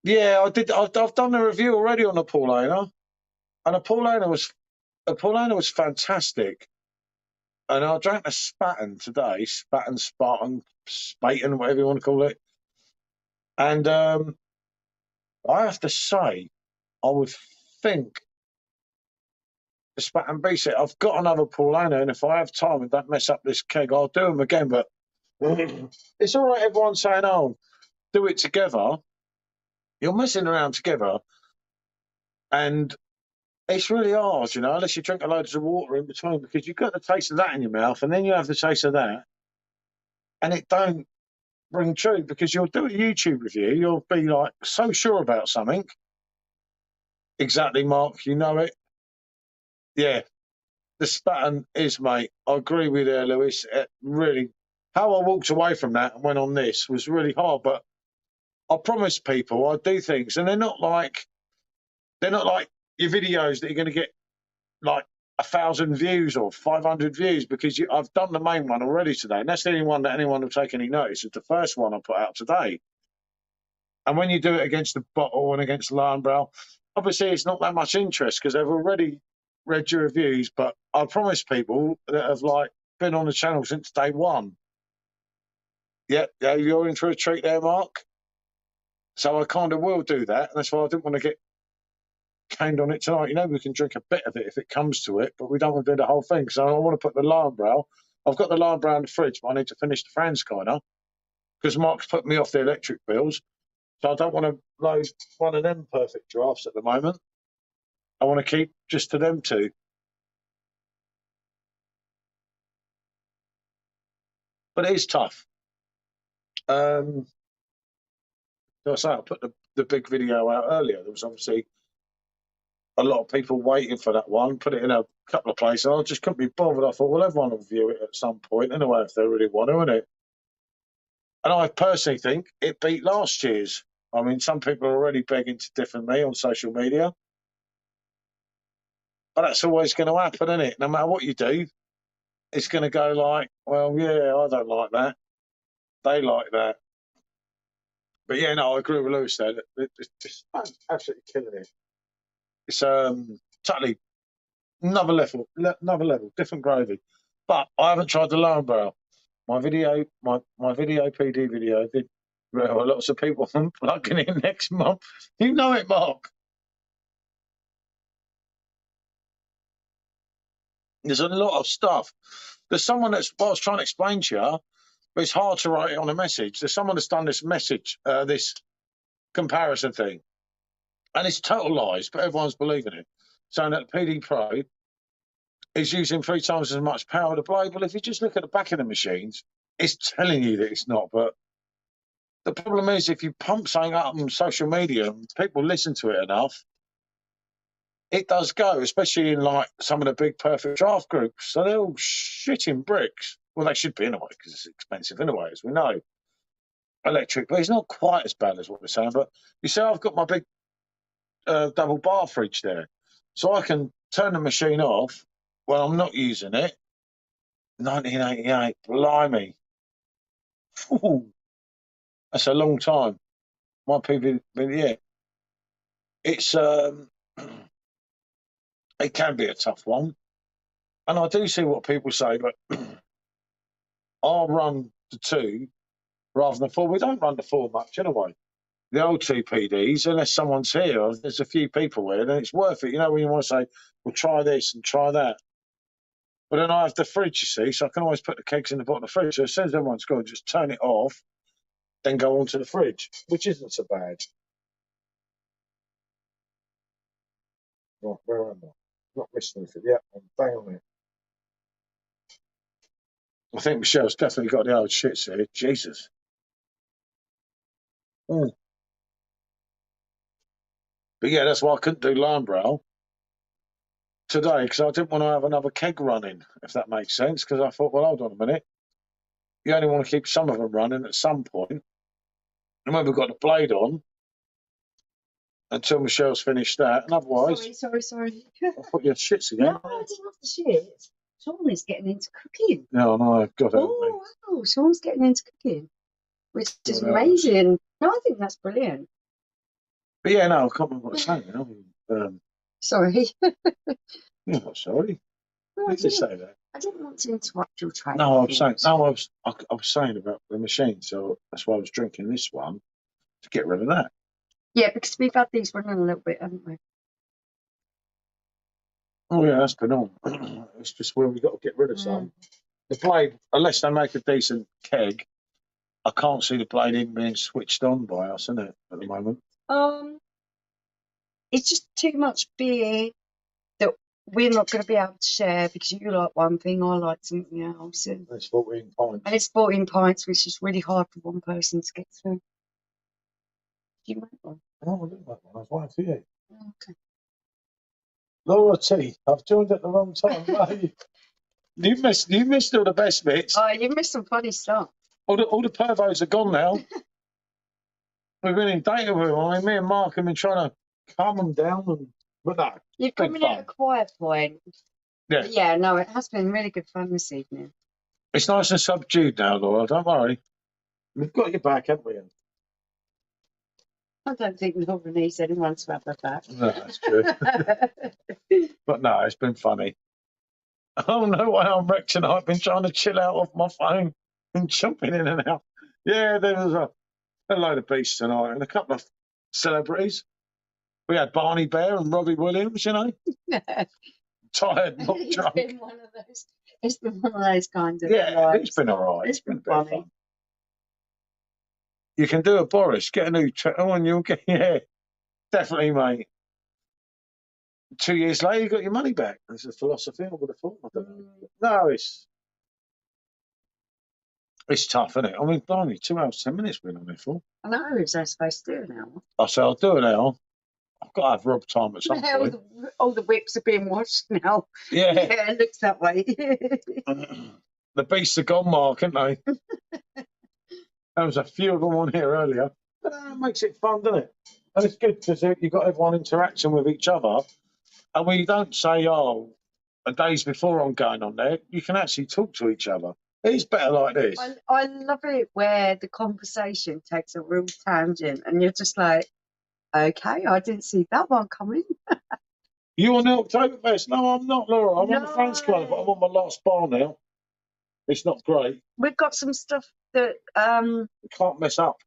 Speaker 2: Yeah, I did. I've done a review already on a Paulaner, and a Paulaner was fantastic. And I drank a Spaten today, Spartan, whatever you want to call it. And I have to say, I would think the Spaten beats it. I've got another Paulaner, and if I have time and don't mess up this keg, I'll do them again. But it's all right, everyone saying, oh, do it together. You're messing around together, and it's really hard, you know, unless you drink a load of water in between, because you've got the taste of that in your mouth, and then you have the taste of that, and it don't ring true, because you'll do a YouTube review, you'll be like so sure about something. Exactly, Mark, you know it. Yeah, the Spaten is, mate. I agree with you, Lewis. It really, how I walked away from that and went on this was really hard, but I promise people I do things, and they're not like your videos that you're going to get like 1,000 views or 500 views, because I've done the main one already today, and that's the only one that anyone will take any notice. It's the first one I put out today. And when you do it against the bottle and against Lionbrow, obviously it's not that much interest because they've already read your reviews. But I promise people that have like been on the channel since day one. Yeah, you're in for a treat there, Mark. So I kind of will do that. And that's why I didn't want to get caned on it tonight. You know, we can drink a bit of it if it comes to it, but we don't want to do the whole thing. So I want to put the lime brow. I've got the lime brow in the fridge, but I need to finish the fan skyner because Mark's put me off the electric bills. So I don't want to load one of them perfect drafts at the moment. I want to keep just to them two. But it is tough. So I say I put the big video out earlier. There was obviously a lot of people waiting for that one. Put it in a couple of places. I just couldn't be bothered. I thought, well, everyone will view it at some point anyway if they really want to, innit? And I personally think it beat last year's. I mean, some people are already begging to differ me on social media. But that's always going to happen, isn't it? No matter what you do, it's going to go like, well, yeah, I don't like that. They like that. But yeah, no, I agree with Lewis there. It's just absolutely killing it. It's totally another level, different gravy. But I haven't tried the lime barrel. My video PD video did well, lots of people plugging in next month. You know it, Mark. There's a lot of stuff. There's someone that's what I was trying to explain to you, but it's hard to write it on a message. There's someone that's done this message, this comparison thing. And it's total lies, but everyone's believing it. Saying that the PD Pro is using 3 times as much power to blade. Well, if you just look at the back of the machines, it's telling you that it's not. But the problem is if you pump something up on social media and people listen to it enough, it does go, especially in like some of the big perfect draft groups. So they're all shitting bricks. Well, they should be anyway, because it's expensive anyway, as we know. Electric, but it's not quite as bad as what they're saying. But you see, I've got my big double bar fridge there. So I can turn the machine off when I'm not using it. 1988, blimey. Ooh, that's a long time. My PV, yeah. It's, it can be a tough one. And I do see what people say, but I'll run the 2 rather than 4. We don't run the 4 much anyway. The old 2 PDs, unless someone's here, or there's a few people here, then it's worth it. You know, when you want to say, well, try this and try that. But then I have the fridge, you see, so I can always put the kegs in the bottom of the fridge. So as soon as everyone's gone, just turn it off, then go onto the fridge, which isn't so bad. Right, where am I? Not missing anything. Yeah, I'm bang on it. I think Michelle's definitely got the old shits here. Jesus. Mm. But yeah, that's why I couldn't do lime brow today, because I didn't want to have another keg running, if that makes sense, because I thought, well, hold on a minute. You only want to keep some of them running at some point. And when we've got the blade on, until Michelle's finished that, and otherwise...
Speaker 1: Sorry.
Speaker 2: I thought you had shits again.
Speaker 1: No, I didn't have the shit. Sean is getting into cooking.
Speaker 2: No, God help me.
Speaker 1: Oh, Sean's getting into cooking, which is amazing. No, I think that's brilliant.
Speaker 2: But yeah, no, I can't remember what I was saying.
Speaker 1: Sorry.
Speaker 2: You're not sorry.
Speaker 1: No,
Speaker 2: I did say that.
Speaker 1: I didn't want to interrupt your train.
Speaker 2: No, I was saying about the machine, so that's why I was drinking this one to get rid of that. Yeah,
Speaker 1: because we've had these running a little bit, haven't we?
Speaker 2: Oh yeah, that's been on. It's just where we got to get rid of some. The blade, unless they make a decent keg, I can't see the blade even being switched on by us, isn't it, at the moment?
Speaker 1: It's just too much beer that we're not going to be able to share because you like one thing, I like something else. And
Speaker 2: it's 14 pints.
Speaker 1: And it's 14 pints, which is really hard for one person to get through. Do you want one?
Speaker 2: No, I didn't like one. I was waiting for you.
Speaker 1: Okay.
Speaker 2: Laura T, I've joined at the wrong time. You missed all the best bits.
Speaker 1: Oh, you missed some funny stuff.
Speaker 2: All the pervos are gone now. We've been in data with them. I mean, me and Mark have been trying to calm them down, but no.
Speaker 1: You're coming at a quiet point.
Speaker 2: Yeah.
Speaker 1: But yeah, no, it has been really good fun this evening.
Speaker 2: It's nice and subdued now, Laura. Don't worry. We've got your back, haven't we?
Speaker 1: I don't think Laura needs anyone to have her back.
Speaker 2: No, that's true. But no, it's been funny. I don't know why I'm wrecked tonight. I've been trying to chill out off my phone and jumping in and out. Yeah, there was a load of beasts tonight and a couple of celebrities. We had Barney Bear and Robbie Williams, you know. Tired, not
Speaker 1: It's
Speaker 2: drunk.
Speaker 1: been one of those. It's been one of those kinds of
Speaker 2: Yeah,
Speaker 1: nights.
Speaker 2: it's been all right.
Speaker 1: It's been
Speaker 2: a bit of
Speaker 1: funny.
Speaker 2: fun. You can do a Boris, get a new and you'll get, yeah, definitely, mate. 2 years later, you got your money back. This is philosophy. I would have thought. I don't know. No, it's tough, isn't it? I mean, blimey, 2 hours, 10 minutes we've been on it for.
Speaker 1: I know who's they're supposed to do now.
Speaker 2: I said, I'll do it now. I've got to have Rob time at some point.
Speaker 1: All the whips are being washed now.
Speaker 2: Yeah.
Speaker 1: Yeah, it looks that way.
Speaker 2: The beasts are gone, Mark, aren't they? There was a few of them on here earlier. But it makes it fun, doesn't it? And it's good because you've got everyone interacting with each other. And we don't say, oh, a days before I'm going on there. You can actually talk to each other. It's better like this.
Speaker 1: I love it where the conversation takes a real tangent and you're just like, okay, I didn't see that one coming.
Speaker 2: You on the Oktoberfest? No, I'm not, Laura. I'm on the French Club, but I'm on my last bar now. It's not great.
Speaker 1: We've got some stuff that
Speaker 2: You can't mess up.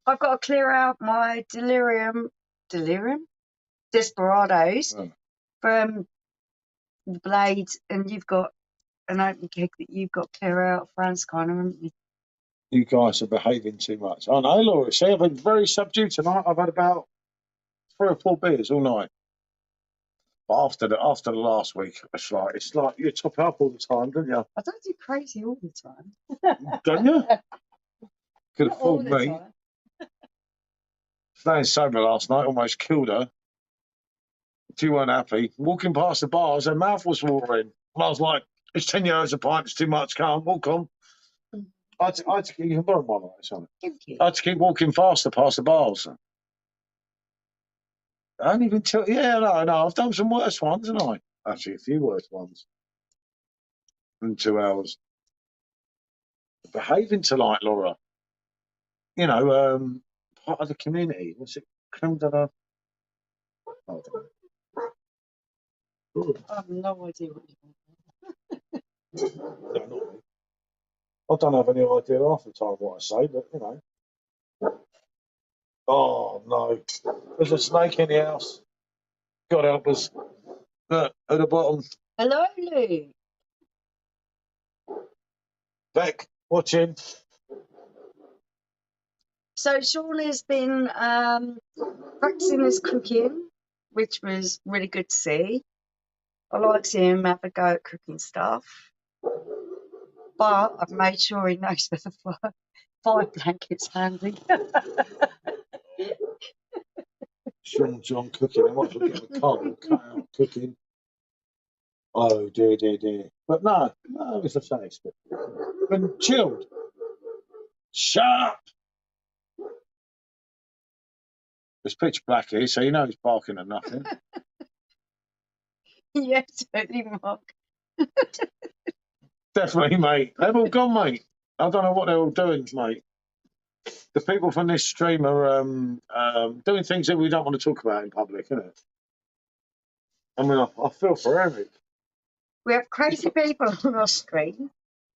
Speaker 1: I've got to clear out my Desperados from the Blades, and you've got an open keg that you've got to clear out, France kind of, haven't you?
Speaker 2: You guys are behaving too much. I know, Laura. See, I've been very subdued tonight. I've had about 3 or 4 beers all night. But after the last week, it's like you top it up all the time, don't you?
Speaker 1: I don't do crazy all the time.
Speaker 2: Don't you? Could
Speaker 1: Not
Speaker 2: have
Speaker 1: all
Speaker 2: fooled
Speaker 1: the
Speaker 2: me.
Speaker 1: time.
Speaker 2: Staying sober last night almost killed her. She weren't happy. Walking past the bars, her mouth was watering. And I was like, it's 10 euros a pint, it's too much, can't walk on. I had to keep, you can borrow my light, sorry.
Speaker 1: Thank you.
Speaker 2: I had to keep walking faster past the bars. I only been no, I've done some worse ones, haven't I? Actually, a few worse ones. In 2 hours. Behaving tonight, Laura. You know, part of the community. What's it? Comedown. Oh,
Speaker 1: I have no idea what you're talking
Speaker 2: no, not me. I don't have any idea half the time what I say, but you know. Oh no, there's a snake in the house. God help us. Look, at the bottom.
Speaker 1: Hello, Lou.
Speaker 2: Beck, watching.
Speaker 1: So Sean has been practicing his cooking, which was really good to see. I like seeing him have a go at cooking stuff. But I've made sure he knows where the fire blanket's handy.
Speaker 2: Sean John cooking. I might as well get the card cut out cooking. Oh dear, dear, dear. But no, it's a face. Been chilled. Shut up. It's pitch black here, so you know he's barking at nothing.
Speaker 1: Yes, totally, Mark.
Speaker 2: Definitely, mate. They've all gone, mate. I don't know what they're all doing, mate. The people from this stream are doing things that we don't want to talk about in public, isn't it? I mean, I feel for Eric.
Speaker 1: We have crazy people on our stream.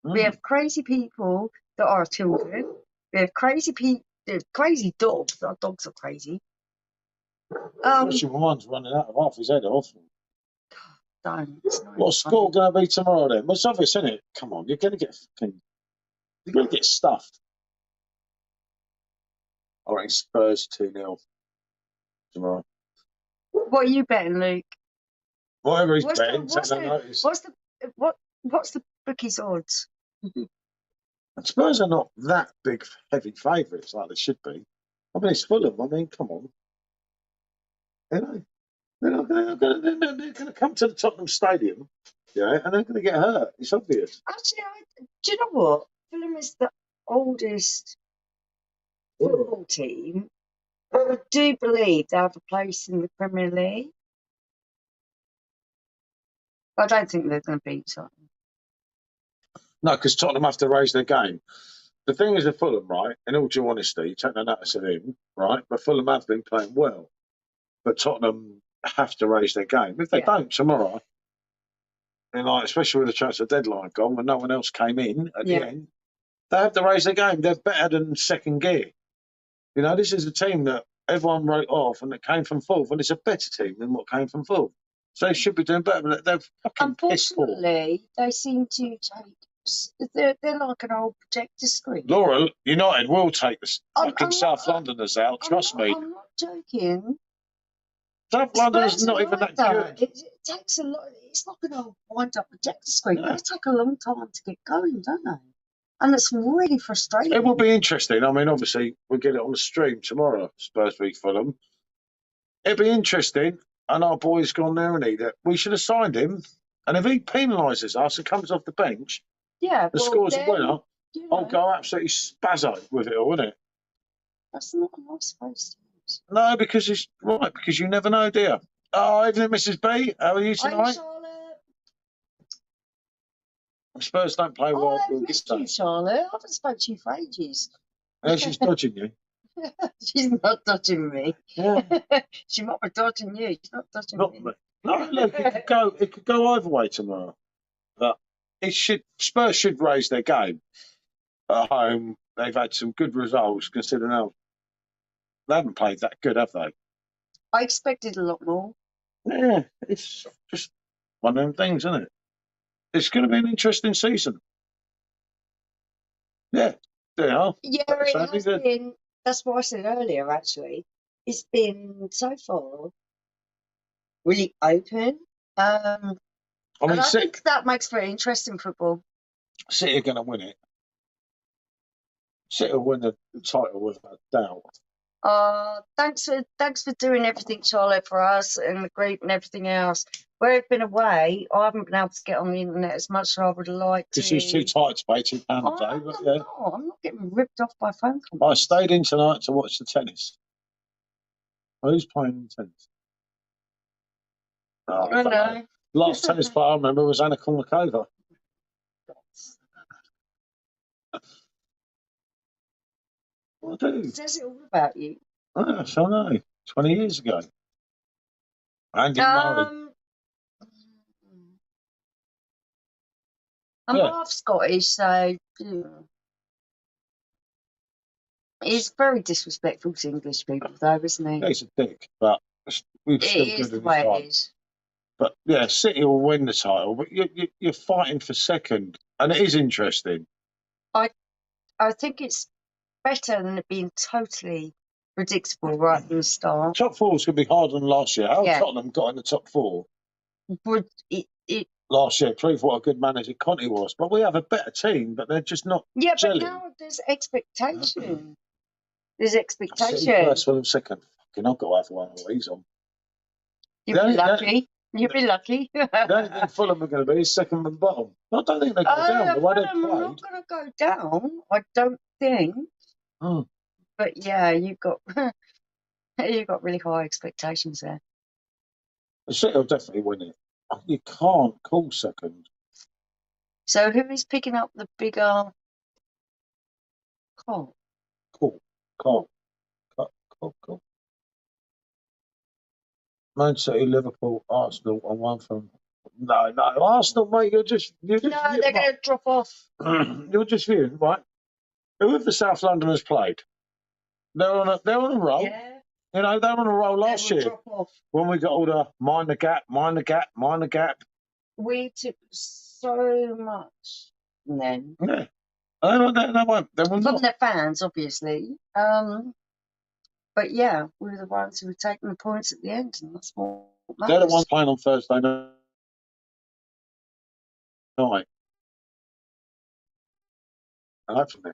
Speaker 1: We have crazy people that are children. We have crazy dogs. Our dogs are crazy.
Speaker 2: Especially when one's running out of half his head off.
Speaker 1: Don't.
Speaker 2: What's score going to be tomorrow then? Well, it's obvious, isn't it? Come on, you're going to get stuffed. I reckon Spurs 2-0 tomorrow.
Speaker 1: What are you betting, Luke?
Speaker 2: Whatever he's betting, take no notice.
Speaker 1: What's the bookie's odds?
Speaker 2: Spurs are not that big, heavy favourites like they should be. I mean, it's Fulham. I mean, come on. You know, they're going to come to the Tottenham Stadium, yeah, and they're going to get hurt. It's obvious.
Speaker 1: Actually, do you know what? Fulham is the oldest football team, but I do believe they have a place in the Premier League. I don't think they're going to beat Tottenham.
Speaker 2: No, because Tottenham have to raise their game. The thing is with Fulham, right, in all due honesty, take no notice of him, right, but Fulham have been playing well. But Tottenham have to raise their game. If they don't tomorrow, and like especially with the transfer deadline gone, when no one else came in at the end, they have to raise their game. They're better than second gear. You know, this is a team that everyone wrote off, and it came from fourth, and it's a better team than what came from fourth. So they should be doing better, but they're fucking piss poor.
Speaker 1: Unfortunately, they seem to take. They're like an old projector screen.
Speaker 2: Laura, United will take the fucking
Speaker 1: I'm
Speaker 2: South
Speaker 1: not-
Speaker 2: Londoners out. Trust me.
Speaker 1: I'm not joking.
Speaker 2: South Londoners
Speaker 1: Spurs
Speaker 2: not
Speaker 1: are
Speaker 2: even
Speaker 1: like
Speaker 2: that good.
Speaker 1: It takes a lot. It's like an old wind-up projector screen.
Speaker 2: Yeah.
Speaker 1: They take a long time to get going, don't they? And it's really frustrating.
Speaker 2: It will be interesting. I mean, obviously, we'll get it on the stream tomorrow, Spurs v Fulham. It'll be interesting. And our boy's gone there, and that we should have signed him. And if he penalises us and comes off the bench,
Speaker 1: Yeah,
Speaker 2: and scores a winner,
Speaker 1: you
Speaker 2: I'll
Speaker 1: know,
Speaker 2: go absolutely spazzo with it all, wouldn't it?
Speaker 1: that's not a nice place to use.
Speaker 2: No, because it's right, because you never know, dear. Oh, evening, Mrs. B. How are you
Speaker 1: Hi,
Speaker 2: tonight?
Speaker 1: Charlotte.
Speaker 2: Spurs don't play well.
Speaker 1: Oh,
Speaker 2: We'll
Speaker 1: I've
Speaker 2: get
Speaker 1: missed you,
Speaker 2: done.
Speaker 1: Charlotte. I haven't spoken to you for ages.
Speaker 2: Yeah, she's dodging you.
Speaker 1: She's not dodging me.
Speaker 2: Yeah.
Speaker 1: She might be dodging you. She's not dodging
Speaker 2: Not
Speaker 1: me.
Speaker 2: me. No, look, it could go either way tomorrow. But Spurs should raise their game at home. They've had some good results considering how they haven't played that good, have they?
Speaker 1: I expected a lot more.
Speaker 2: Yeah, it's just one of them things, isn't it? It's going to be an interesting season. Yeah, they are.
Speaker 1: Yeah,
Speaker 2: But
Speaker 1: it
Speaker 2: certainly
Speaker 1: has been. That's what I said earlier, actually. It's been so far really open.
Speaker 2: I mean,
Speaker 1: And I
Speaker 2: City,
Speaker 1: think that makes very interesting football.
Speaker 2: City are going to win it. City will win the title without doubt.
Speaker 1: Thanks for doing everything, Charlotte, for us and the group and everything else. Where I've been away, I haven't been able to get on the internet as much as I would have liked to.
Speaker 2: Because she's too tight to pay £2 a day. But yeah,
Speaker 1: I'm not getting ripped off by phone calls.
Speaker 2: I stayed in tonight to watch the tennis. Who's playing tennis? Oh,
Speaker 1: I know.
Speaker 2: Last tennis player I remember was Anna Kournikova. I do.
Speaker 1: It says it all about you.
Speaker 2: Yes, I know. 20 years ago. Andy Murray.
Speaker 1: I'm
Speaker 2: Yeah.
Speaker 1: half Scottish, so he's very disrespectful to English people, though, isn't he?
Speaker 2: He's a dick, but we've still
Speaker 1: It is
Speaker 2: good
Speaker 1: the
Speaker 2: in his
Speaker 1: way
Speaker 2: time.
Speaker 1: it is.
Speaker 2: But yeah, City will win the title, but you're fighting for second, and it is interesting.
Speaker 1: I think it's better than it being totally predictable right from the start.
Speaker 2: Top four is going to be harder than last year. How
Speaker 1: Yeah.
Speaker 2: Tottenham got in the top four
Speaker 1: But
Speaker 2: last year proved what a good manager Conte was. But we have a better team, but they're just not.
Speaker 1: yeah,
Speaker 2: Jelly.
Speaker 1: but now there's expectation. There's
Speaker 2: City
Speaker 1: expectation.
Speaker 2: first, Fulham second. Fucking, I've got to have one of these on.
Speaker 1: You'd be lucky. You'd be lucky.
Speaker 2: The only thing Fulham are going to be is second and bottom. I don't think they go down the way they
Speaker 1: I'm
Speaker 2: played.
Speaker 1: not going to go down. I don't think.
Speaker 2: Oh.
Speaker 1: But yeah, you've got really high expectations there.
Speaker 2: The City will definitely win it. You can't call second.
Speaker 1: So who is picking up the bigger call?
Speaker 2: Cool. Man City, Liverpool, Arsenal, and one from. No, Arsenal, mate. You're just.
Speaker 1: No, they're going to drop off.
Speaker 2: You're just viewing, right? Who have the South Londoners played? They're on a roll.
Speaker 1: Yeah.
Speaker 2: You know, they were on a roll last
Speaker 1: They will
Speaker 2: year
Speaker 1: drop off.
Speaker 2: when we got all the mind the gap.
Speaker 1: We took so much then.
Speaker 2: Yeah. They won't. They will
Speaker 1: From
Speaker 2: not.
Speaker 1: their fans, obviously. But yeah, we were the ones who were taking the points at the end, and that's what matters.
Speaker 2: They're the ones playing on Thursday night. And hopefully.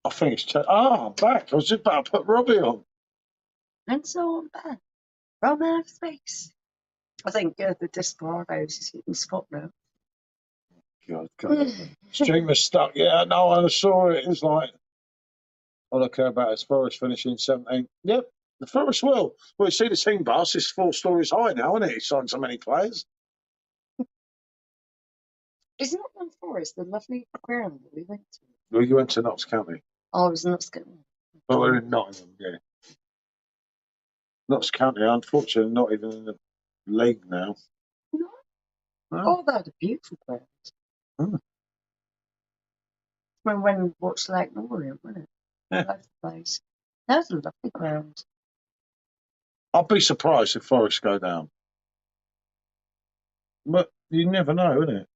Speaker 2: I think it's. I'm back. I was just about to put Robbie on.
Speaker 1: And so I'm back. From outer space. I think the Desperados is hitting the spot now.
Speaker 2: God. Stream was stuck. Yeah, no, I saw it. It was like all I care about is Forest finishing 17th. Yep. The Forest will. Well, you see the team bus is 4 stories high now, isn't it? It's signed so many players.
Speaker 1: Isn't it one Forest, the lovely ground that we went to?
Speaker 2: Well, you went to Notts County.
Speaker 1: Oh, I was not scared.
Speaker 2: Well, we're in Nottingham, yeah. Notts County, unfortunately, not even in the league now.
Speaker 1: No.
Speaker 2: No.
Speaker 1: Oh, that was a beautiful ground.
Speaker 2: Hmm.
Speaker 1: When we watched Lake Orient, wasn't it?
Speaker 2: Yeah.
Speaker 1: Lovely place. That was a lovely ground.
Speaker 2: I'd be surprised if Forest go down. But you never know, innit?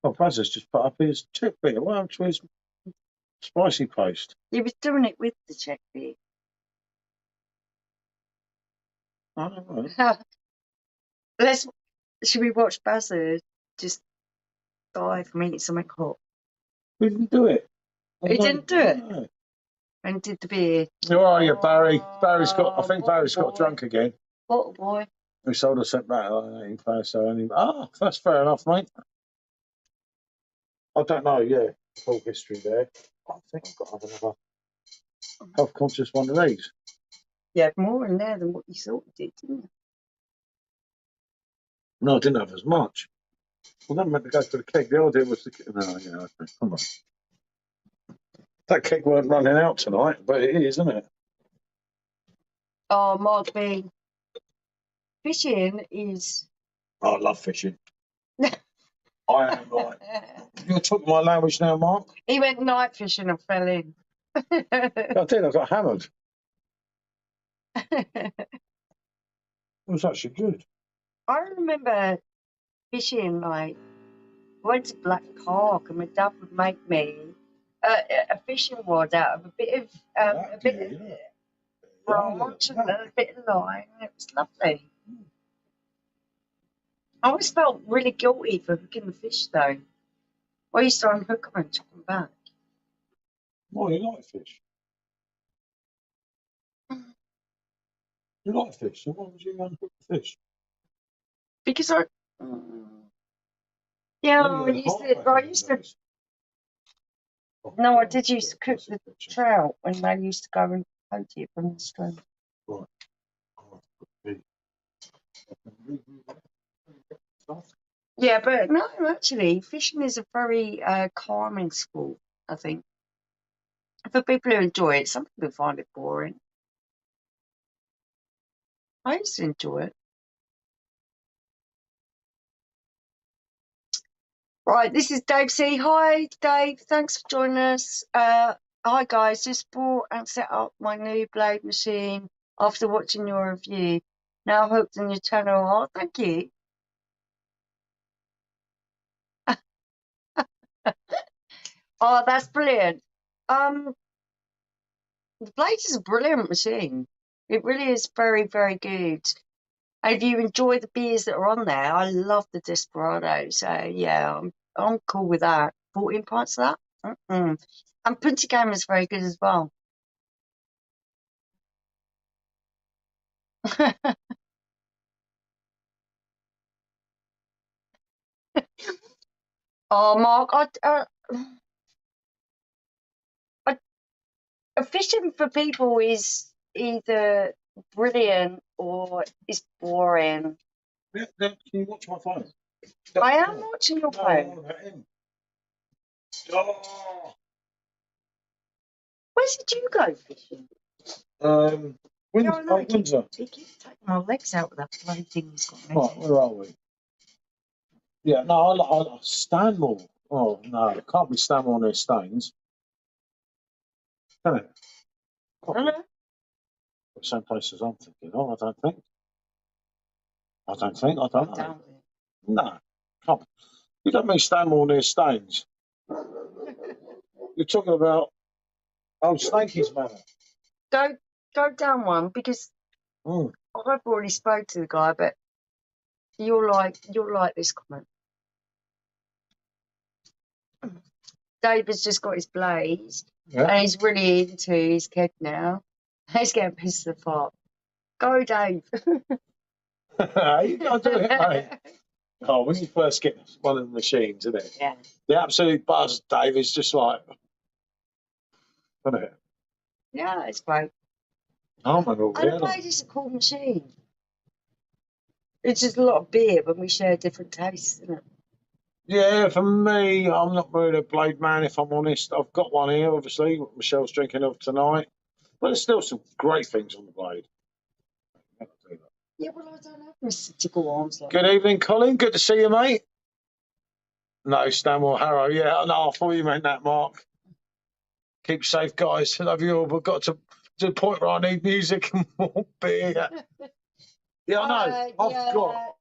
Speaker 2: Oh, Buzzer's just put up his tip beer. What happened to his spicy paste?
Speaker 1: He was doing it with the check beer.
Speaker 2: I don't know.
Speaker 1: Should we watch Bazza just die from eating something hot?
Speaker 2: We didn't do it.
Speaker 1: He didn't do it?
Speaker 2: No.
Speaker 1: And did the beer.
Speaker 2: Who are you, Barry? Barry's got. I
Speaker 1: Oh,
Speaker 2: think Barry's got drunk again.
Speaker 1: Bottle boy.
Speaker 2: We sold us that back. So anyway. Ah, that's fair enough, mate. I don't know. Yeah, full history there. I think I've got another health conscious one of these.
Speaker 1: You had more in there than what you thought you did, didn't you?
Speaker 2: No, I didn't have as much. Well, then meant to go for the keg. The idea was to. No, yeah, okay. Come on. That keg weren't running out tonight, but it is, isn't it?
Speaker 1: Oh, Mark B. Fishing is.
Speaker 2: Oh, I love fishing. I am like. You're talking my language now, Mark?
Speaker 1: He went night fishing and fell in.
Speaker 2: I did. I got hammered. It was actually good.
Speaker 1: I remember fishing, like, I went to Black Park and my dad would make me a fishing rod out of a bit of branch and a bit of line. It was lovely. I always felt really guilty for hooking the fish, though. I used to unhook them and chuck them back.
Speaker 2: Why, you like fish? You like fish, so why would you unhook the fish?
Speaker 1: Because I did used to cook the trout when they used to go and poach it from the stream.
Speaker 2: Right.
Speaker 1: Yeah, but no, actually, fishing is a very calming sport, I think. For people who enjoy it, some people find it boring. I used to enjoy it. Right, this is Dave C. Hi, Dave. Thanks for joining us. Hi, guys. Just bought and set up my new blade machine after watching your review. Now hooked on your channel. Oh, thank you. Oh, that's brilliant. The blade is a brilliant machine. It really is very, very good. And if you enjoy the beers that are on there, I love the Desperado. So yeah, I'm cool with that. 14 pints of that. And Punta Cana is very good as well. Oh, Mark, fishing for people is either brilliant or is boring.
Speaker 2: Yeah, can you watch my phone?
Speaker 1: I am watching your phone.
Speaker 2: Oh.
Speaker 1: Where did you go fishing?
Speaker 2: Windsor.
Speaker 1: He keeps taking my legs out with that bloody thing he's got.
Speaker 2: Right, where are we? Yeah, no, I Stanmore. Oh, no, it can't be Stanmore near Staines. Can it?
Speaker 1: Hello?
Speaker 2: The same place as I'm thinking. Oh, I don't think. I don't know. No, can't. You don't mean Stanmore near Staines. You're talking about Old Snakey's Manor.
Speaker 1: Go down one because I've already spoke to the guy, but you'll like this comment. David's just got his blaze, and he's really into his keg now. He's getting pissed off. Go, Dave.
Speaker 2: You gotta do it, mate. Oh, when you first get one of the machines, isn't it?
Speaker 1: Yeah.
Speaker 2: The absolute buzz, Dave, is just like, isn't it?
Speaker 1: Yeah, it's great.
Speaker 2: I don't remember what we
Speaker 1: And a
Speaker 2: had on.
Speaker 1: blade is a cool machine. It's just a lot of beer, but we share different tastes, isn't it?
Speaker 2: Yeah, for me, I'm not really a blade man, if I'm honest. I've got one here, obviously, what Michelle's drinking of tonight. But there's still some great things on the blade.
Speaker 1: Yeah, well, I don't have mystical arms like
Speaker 2: Good evening, Colin. Good to see you, mate. No, Stanmore Harrow. Yeah, no, I thought you meant that, Mark. Keep safe, guys. Love you all, but got to the point where I need music and more beer. Yeah, I know. I've got.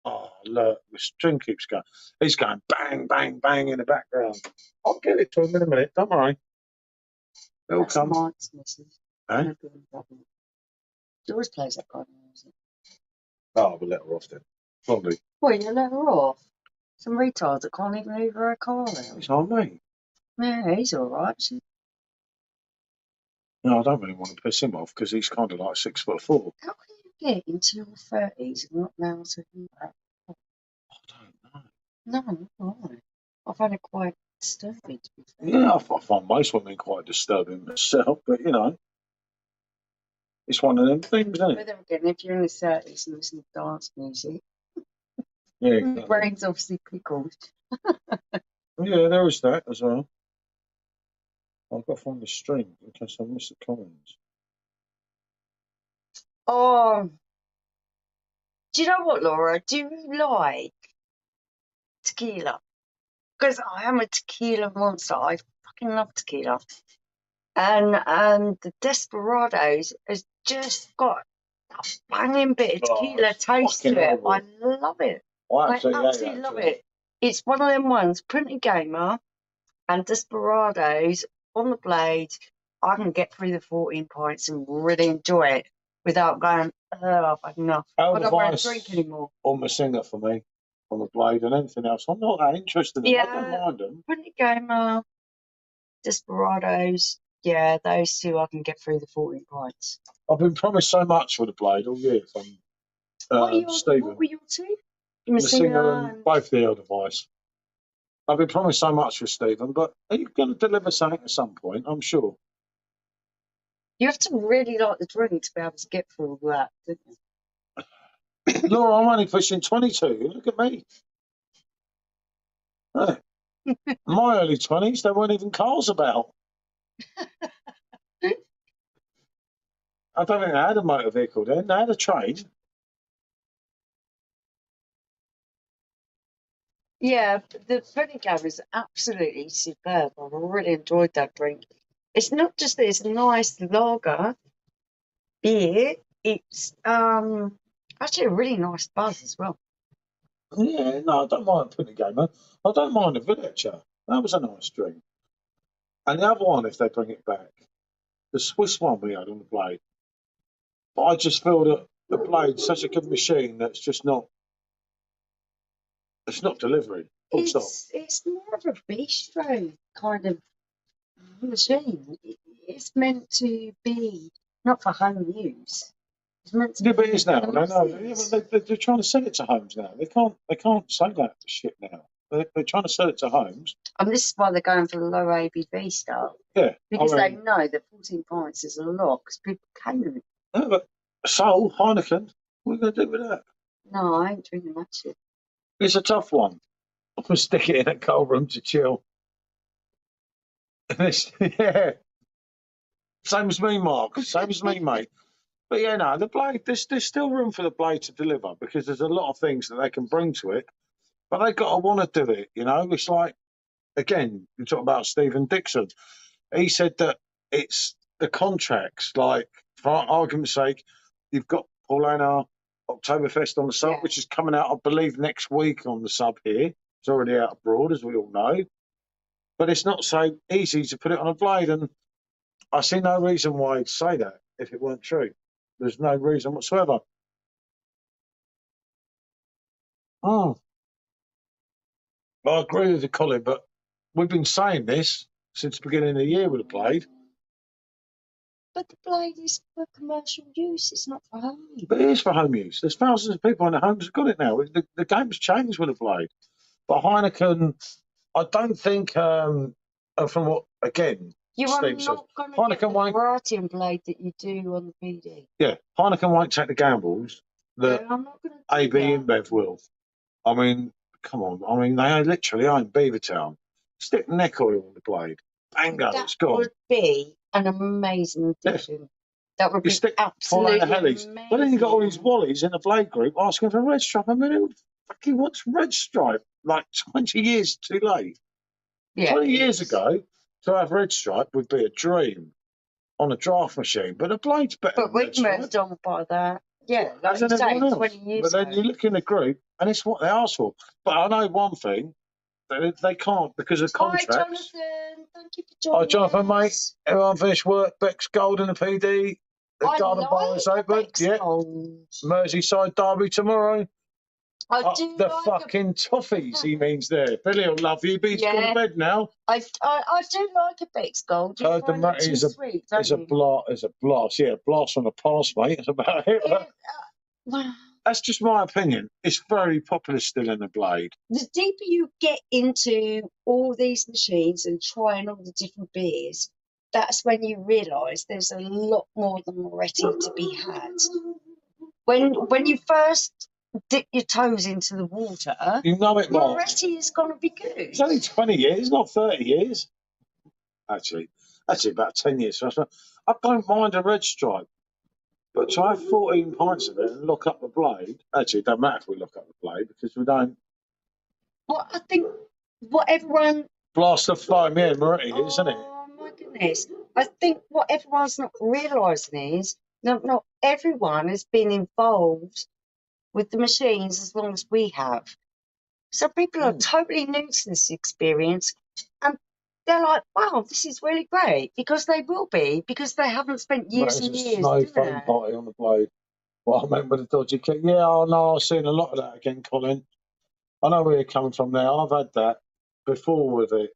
Speaker 2: Oh, look, the string keeps going. He's going bang, bang, bang in the background. I'll get it to him in a minute. Don't worry. It'll
Speaker 1: That's
Speaker 2: come.
Speaker 1: Mike's missus.
Speaker 2: Eh?
Speaker 1: She always plays that kind of music.
Speaker 2: Oh, we'll let her off then. Probably.
Speaker 1: Well, you let her off. Some retards that can't even leave her a car out.
Speaker 2: It's on me.
Speaker 1: Yeah, he's all right.
Speaker 2: No, I don't really want to piss him off because he's kind of like 6'4".
Speaker 1: How can you get into your 30s and not know how to do that?
Speaker 2: I don't know.
Speaker 1: No, right. I find it quite disturbing, to be fair.
Speaker 2: Yeah, I find most women quite disturbing myself, but you know, it's one of them things, isn't
Speaker 1: But
Speaker 2: it?
Speaker 1: then again, if you're in the 30s and listen to dance music,
Speaker 2: Yeah,
Speaker 1: your
Speaker 2: exactly.
Speaker 1: brain's obviously pickled.
Speaker 2: Yeah, there is that as well. I've got to find the string in case I miss the comments.
Speaker 1: Oh, do you know what, Laura? Do you like tequila? Because I am a tequila monster. I fucking love tequila. And the Desperados has just got a banging bit of tequila taste to it. I love it. I absolutely love it. It's one of them ones, Printed Gamer and Desperados on the blade. I can get through the 14 pints and really enjoy it without going, oh, I've had enough. I don't want to drink anymore.
Speaker 2: On the singer for me, on the blade and anything else. I'm not that interested in them. I don't mind them.
Speaker 1: Printed Gamer, Desperados, yeah, those two I can get through the 14 pints.
Speaker 2: I've been promised so much with the blade all year from Stephen.
Speaker 1: What were your two?
Speaker 2: The singer and both the Edelweiss. I've been promised so much with Stephen, but are you going to deliver something at some point? I'm sure.
Speaker 1: You have to really like the drink to be able to get through all that, don't you?
Speaker 2: Laura, I'm only pushing 22. Look at me. Hey. My early 20s, there weren't even cars about. I don't think they had a motor vehicle then. They had a train.
Speaker 1: Yeah, the Printed Gamer is absolutely superb. I've really enjoyed that drink. It's not just that it's a nice lager beer, it's actually a really nice buzz as well.
Speaker 2: Yeah, no, I don't mind putting the gamer. I don't mind the Villager. That was a nice drink. And the other one, if they bring it back, the Swiss one we had on the blade. But I just feel that the blade's such a good machine that's just not. It's not delivering. Full stop.
Speaker 1: It's more of a bistro kind of machine. It's meant to be not for home use. It's meant to
Speaker 2: Yeah, but
Speaker 1: be
Speaker 2: it is now.
Speaker 1: for the
Speaker 2: No, no,
Speaker 1: masses.
Speaker 2: they're trying to sell it to homes now. They can't say that shit now. They're trying to sell it to homes.
Speaker 1: And this is why they're going for the low ABV stuff.
Speaker 2: Yeah,
Speaker 1: Because they know that 14 pints is a lot because people came with it.
Speaker 2: Yeah, but Sol, Heineken, what are you going to do with that?
Speaker 1: No, I ain't drinking that shit.
Speaker 2: It's a tough one. I'm going to stick it in a cold room to chill. Yeah. Same as me, Mark. Same as me, mate. But yeah, no, the blade, there's still room for the blade to deliver because there's a lot of things that they can bring to it, but they got to want to do it, you know? It's like, again, you talk about Stephen Dixon. He said that it's the contracts, like, for argument's sake, you've got Paulana Oktoberfest on the sub, which is coming out, I believe, next week on the sub here. It's already out abroad, as we all know. But it's not so easy to put it on a blade, and I see no reason why he'd say that if it weren't true. There's no reason whatsoever. Oh, I agree with you, Colin, but we've been saying this since the beginning of the year with the blade.
Speaker 1: But the blade is for commercial use. It's not for home use.
Speaker 2: But it is for home use. There's thousands of people in their homes who've got it now. The game's changed with a blade. But Heineken, I don't think, from what, again,
Speaker 1: You are
Speaker 2: Steve says,
Speaker 1: not going to get
Speaker 2: Heineken
Speaker 1: the
Speaker 2: won't,
Speaker 1: variety and blade that you do on the PD.
Speaker 2: yeah, Heineken won't take the gambles that
Speaker 1: No, I'm not going to do
Speaker 2: AB
Speaker 1: that.
Speaker 2: InBev will. I mean, come on. I mean, they literally own Beavertown. Stick neck oil on the blade. Bango,
Speaker 1: That
Speaker 2: it's gone.
Speaker 1: would be an amazing addition. That would
Speaker 2: You
Speaker 1: be
Speaker 2: stick
Speaker 1: absolutely
Speaker 2: Paulina Hellies.
Speaker 1: amazing.
Speaker 2: But then you got all these wallies in the blade group asking for red stripe. I mean, who fucking wants red stripe? Like 20 years too late.
Speaker 1: Yeah,
Speaker 2: 20 years ago, to have red stripe would be a dream on a draft machine. But the blade's better
Speaker 1: But
Speaker 2: than
Speaker 1: we've
Speaker 2: red stripe.
Speaker 1: moved on by that. Yeah, like
Speaker 2: As
Speaker 1: you
Speaker 2: in
Speaker 1: say,
Speaker 2: everyone else.
Speaker 1: 20 years
Speaker 2: But then
Speaker 1: ago.
Speaker 2: you look in the group, and it's what they ask for. But I know one thing. They can't because of
Speaker 1: Hi,
Speaker 2: contracts.
Speaker 1: Jonathan. Thank you for joining
Speaker 2: Hi, Jonathan,
Speaker 1: us.
Speaker 2: mate. Everyone finished work. Beck's Gold in the PD. The
Speaker 1: I
Speaker 2: Garden Bar is
Speaker 1: like
Speaker 2: open.
Speaker 1: Beck's
Speaker 2: Yeah.
Speaker 1: Gold.
Speaker 2: Merseyside Derby tomorrow.
Speaker 1: I do
Speaker 2: The
Speaker 1: like
Speaker 2: fucking toffees, he means there. Billy will love you, but he's gone to bed now.
Speaker 1: I do like a Beck's Gold. You
Speaker 2: Heard the
Speaker 1: find it too sweet, don't
Speaker 2: It's a
Speaker 1: you?
Speaker 2: blast. Yeah, blast from the past, mate. That's about it.
Speaker 1: Yeah, well,
Speaker 2: That's just my opinion. It's very popular still in the blade.
Speaker 1: the deeper you get into all these machines and trying all the different beers, that's when you realise there's a lot more than Moretti to be had. When you first dip your toes into the water,
Speaker 2: You know it, Mark.
Speaker 1: Moretti is going to be good.
Speaker 2: It's only 20 years, not 30 years. Actually, about 10 years. So I don't mind a red stripe. But to have 14 pints of it and lock up the blade, actually, it don't matter if we lock up the blade because we don't.
Speaker 1: Well, I think what everyone.
Speaker 2: Blast the foam, yeah, Moretti, isn't it?
Speaker 1: Oh, my goodness. I think what everyone's not realising is not everyone has been involved with the machines as long as we have. So people are totally new to this experience and they're like, wow, this is really great, because they will be, because they haven't spent years and years
Speaker 2: Snow
Speaker 1: doing
Speaker 2: foam
Speaker 1: it.
Speaker 2: party on the blade. Well, I meant with the dodgy kit. Yeah, I know, I've seen a lot of that again, Colin. I know where you're coming from there. I've had that before with it.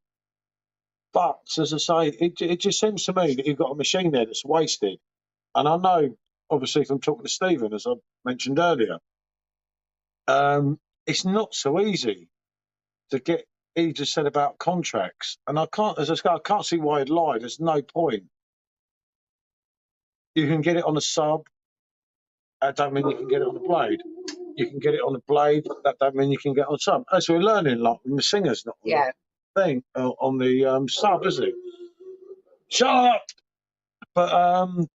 Speaker 2: But, as I say, it just seems to me that you've got a machine there that's wasted. And I know, obviously, from talking to Stephen, as I mentioned earlier, it's not so easy to get. He just said about contracts, and I can't. As I say, I can't see why he'd lie. There's no point. You can get it on a sub. That don't mean you can get it on a blade. You can get it on a blade. That don't mean you can get it on a sub. As we're learning, like the singer's not on the thing on the sub, is it? Shut up. But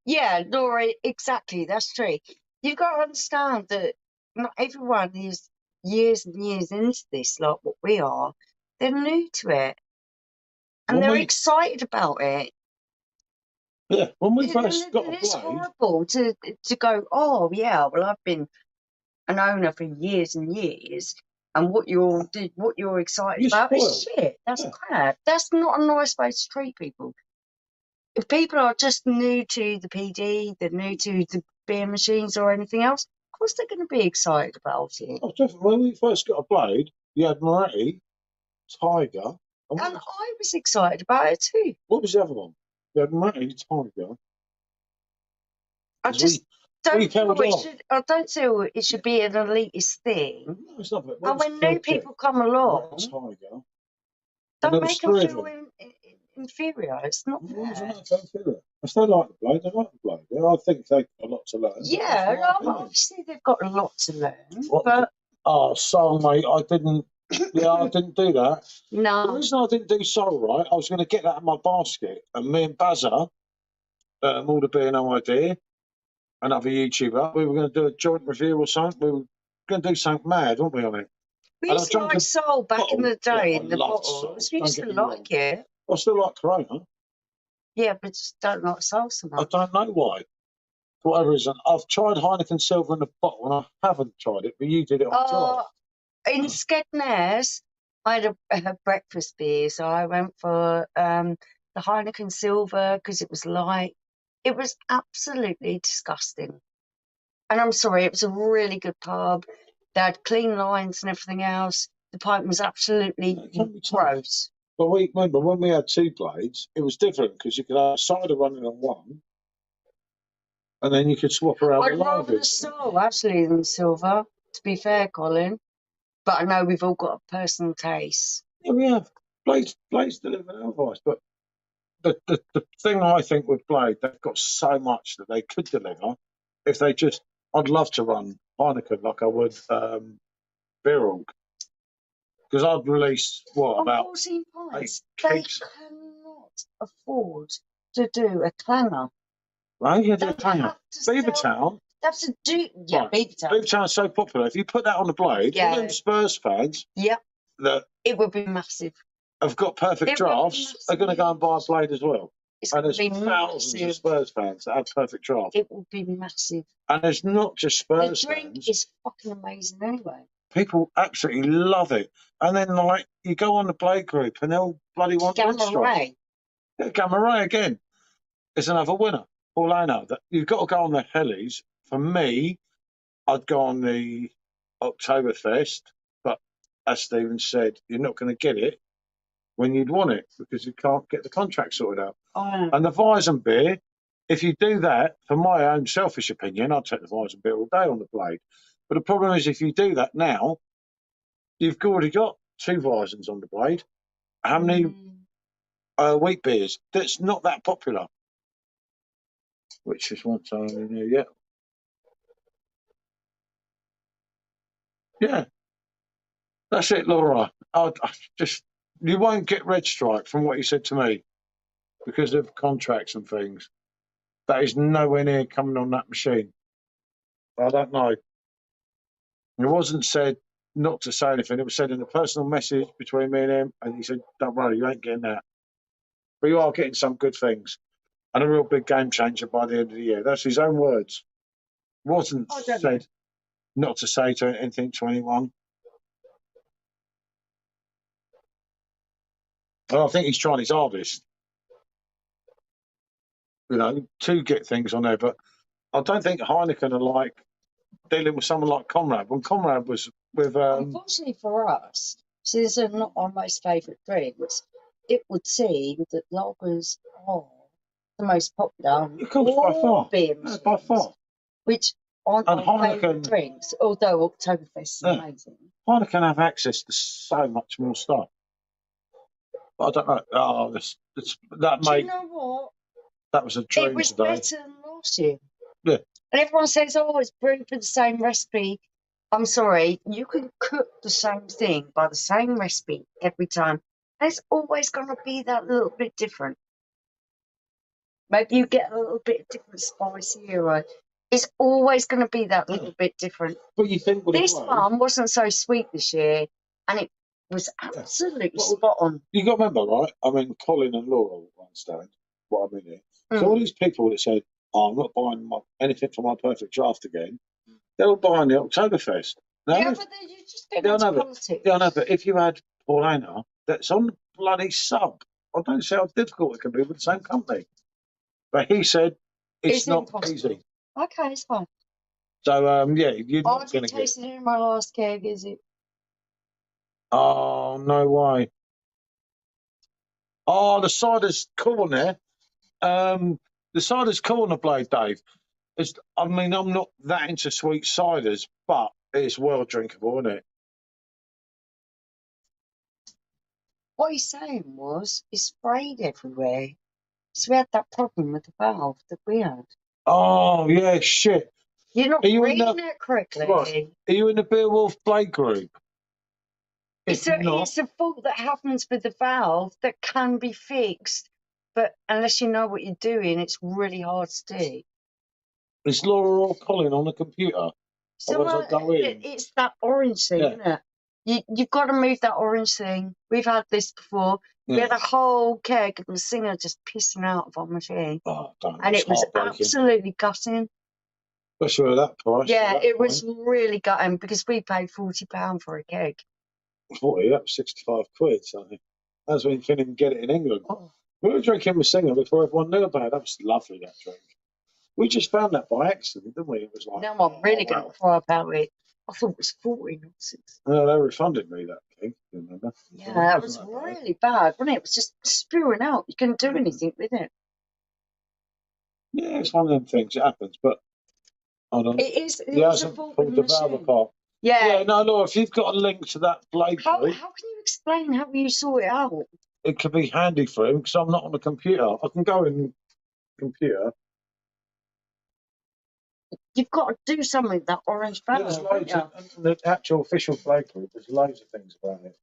Speaker 1: Yeah, Laura, exactly. That's true. You've got to understand that not everyone is years and years into this, like what we are. They're new to it, and they're excited about it.
Speaker 2: Yeah, when we first got a blade,
Speaker 1: it's horrible to go, oh yeah, well I've been an owner for years and years, and what you're excited about is shit. That's crap. That's not a nice way to treat people. If people are just new to the PD, they're new to the beer machines or anything else, of course they're going to be excited about it.
Speaker 2: Oh, definitely. When we first got a blade, you had Moretti, Tiger.
Speaker 1: And I was excited about it too.
Speaker 2: What was the other one? You had Moretti, Tiger.
Speaker 1: I just don't feel it should be an elitist thing.
Speaker 2: No, it's not.
Speaker 1: And when new people come along,
Speaker 2: Tiger.
Speaker 1: Don't make them feel inferior. It's not fair.
Speaker 2: If they like the blade, they like the blade. I think they've got a lot to learn.
Speaker 1: Yeah, obviously they've got a lot to learn. But
Speaker 2: soul, mate, I didn't. Yeah, I didn't do that.
Speaker 1: No.
Speaker 2: The reason I didn't do soul right, I was going to get that in my basket, and me and Bazza, all the beer no idea, another YouTuber, we were going to do a joint review or something. We were going to do something mad, weren't we, on it?
Speaker 1: We used to like soul back in the day in the bottles. We used to like it.
Speaker 2: I still like Corona.
Speaker 1: Yeah, but just don't like soul so much.
Speaker 2: I don't know why. For whatever reason. I've tried Heineken Silver in the bottle, and I haven't tried it, but you did it on draft.
Speaker 1: In Skednares, I had a breakfast beer, so I went for the Heineken Silver because it was light. It was absolutely disgusting. And I'm sorry, it was a really good pub. They had clean lines and everything else. The pint was absolutely gross.
Speaker 2: But we remember when we had 2 blades, it was different because you could have a cider running on one, and then you could swap around the
Speaker 1: I'd rather the
Speaker 2: lagers.
Speaker 1: soul actually than the silver, to be fair, Colin. But I know we've all got a personal taste.
Speaker 2: Yeah, we have blades deliver their advice, but the thing I think with Blade, they've got so much that they could deliver if they just. I'd love to run Heineken like I would Beeralk, because I'd release about
Speaker 1: 14
Speaker 2: 8
Speaker 1: pints, they
Speaker 2: kegs.
Speaker 1: cannot afford to do a clanger.
Speaker 2: Right, yeah,
Speaker 1: They
Speaker 2: they're playing
Speaker 1: have to sell.
Speaker 2: Beavertown.
Speaker 1: They have to do, yeah,
Speaker 2: Right.
Speaker 1: Beavertown.
Speaker 2: Beavertown's so popular. If you put that on the Blade, all
Speaker 1: Yeah.
Speaker 2: them Spurs fans
Speaker 1: Yep,
Speaker 2: that
Speaker 1: it would be massive.
Speaker 2: have got perfect
Speaker 1: It would be
Speaker 2: drafts are going to go and buy a Blade as well.
Speaker 1: It's
Speaker 2: And
Speaker 1: going to
Speaker 2: there's
Speaker 1: be
Speaker 2: thousands of
Speaker 1: massive.
Speaker 2: Spurs fans that have perfect drafts.
Speaker 1: It will be massive.
Speaker 2: And there's not just
Speaker 1: The
Speaker 2: Spurs
Speaker 1: drink
Speaker 2: fans.
Speaker 1: is fucking amazing anyway.
Speaker 2: People absolutely love it. And then, like, you go on the Blade group and they'll bloody want Red
Speaker 1: Gamma
Speaker 2: Stripe.
Speaker 1: Ray.
Speaker 2: Yeah, Gamma Ray again is another winner. All I know that you've got to go on the Hellies. For me, I'd go on the Oktoberfest, but as Stephen said, you're not going to get it when you'd want it because you can't get the contract sorted out.
Speaker 1: Oh,
Speaker 2: And the Weizen beer, if you do that, for my own selfish opinion, I'd take the Weizen beer all day on the Blade. But the problem is, if you do that now, you've already got 2 Weizens on the Blade. How many wheat beers? That's not that popular. Which is once I only knew, yeah. Yeah. That's it, Laura. I just, you won't get Red Stripe from what you said to me because of contracts and things. That is nowhere near coming on that machine. I don't know. It wasn't said not to say anything. It was said in a personal message between me and him, and he said, "Don't worry, you ain't getting that. But you are getting some good things and a real big game changer by the end of the year." That's his own words. Wasn't said not to say to anything to anyone. And I think he's trying his hardest, to get things on there. But I don't think Heineken are like dealing with someone like Conrad. When Conrad was with,
Speaker 1: unfortunately for us, since they're not our most favourite drinks, it would seem that lagers are the most popular
Speaker 2: of course, by far,
Speaker 1: beer
Speaker 2: yeah, by far.
Speaker 1: which aren't
Speaker 2: And
Speaker 1: our favourite
Speaker 2: Heineken,
Speaker 1: drinks, although Oktoberfest is amazing.
Speaker 2: Heineken have access to so much more stuff. But I don't know. Oh, that
Speaker 1: Do
Speaker 2: made.
Speaker 1: you know what?
Speaker 2: That was a dream
Speaker 1: It was
Speaker 2: today.
Speaker 1: better than last year.
Speaker 2: Yeah.
Speaker 1: And everyone says, oh, it's brewed for the same recipe. I'm sorry, you can cook the same thing by the same recipe every time. And it's always going to be that little bit different. Maybe you get a little bit different spice here, right? It's always going to be that little bit different.
Speaker 2: But you think
Speaker 1: this one wasn't so sweet this year, and it was absolutely spot on.
Speaker 2: You got to remember, right? I mean, Colin and Laura understand what I mean here. So all these people that said, "Oh, I'm not buying anything for my perfect draft again," they're all buying the Oktoberfest. No,
Speaker 1: yeah, but you just get into politics.
Speaker 2: Yeah, I know, but if you had Paulina that's on the bloody sub, I don't see how difficult it can be with the same company. But he said it's not easy.
Speaker 1: Okay, it's fine.
Speaker 2: So, yeah, you're not going to get...
Speaker 1: tasted it in my last keg, is it?
Speaker 2: Oh, no way. Oh, the cider's cool on there. The cider's cool on the Blade, Dave. I mean, I'm not that into sweet ciders, but it's well drinkable, isn't it?
Speaker 1: What he's saying was, it's sprayed everywhere. So we had that problem with the valve that we had. Oh,
Speaker 2: yeah, shit.
Speaker 1: You're not reading it correctly.
Speaker 2: Right. Are you in the Beowulf Blade group?
Speaker 1: It's a fault that happens with the valve that can be fixed, but unless you know what you're doing, it's really hard to do.
Speaker 2: Is Laura or Colin on the computer?
Speaker 1: So it's that orange thing, isn't it? You've got to move that orange thing. We've had this before. Yeah. We had a whole keg of the singer just pissing out of our machine.
Speaker 2: Oh,
Speaker 1: and it was absolutely gutting.
Speaker 2: Especially at that price.
Speaker 1: Yeah, it was really gutting because we paid £40 for a keg.
Speaker 2: 40, that was 65 quid. So that's when you couldn't even get it in England. Oh. We were drinking with Singer before everyone knew about it. That was lovely, that drink. We just found that by accident, didn't we? It was like...
Speaker 1: No, I'm really going to cry about it. I thought it was 40, not 60.
Speaker 2: No, they refunded me that think. You remember?
Speaker 1: Yeah, it was really bad, wasn't it? It was just spewing out. You couldn't do anything with it.
Speaker 2: Yeah, it's one of them things. It happens, but hold on.
Speaker 1: It is.
Speaker 2: He hasn't pulled the valve apart.
Speaker 1: Yeah.
Speaker 2: Yeah, no. If you've got a link to that blade
Speaker 1: How
Speaker 2: through,
Speaker 1: can you explain how you saw it out?
Speaker 2: it could be handy for him because I'm not on the computer. I can go in the computer.
Speaker 1: You've got to do something with that orange
Speaker 2: Yeah,
Speaker 1: valve.
Speaker 2: there's loads of, the actual official blade through. There's loads of things about it.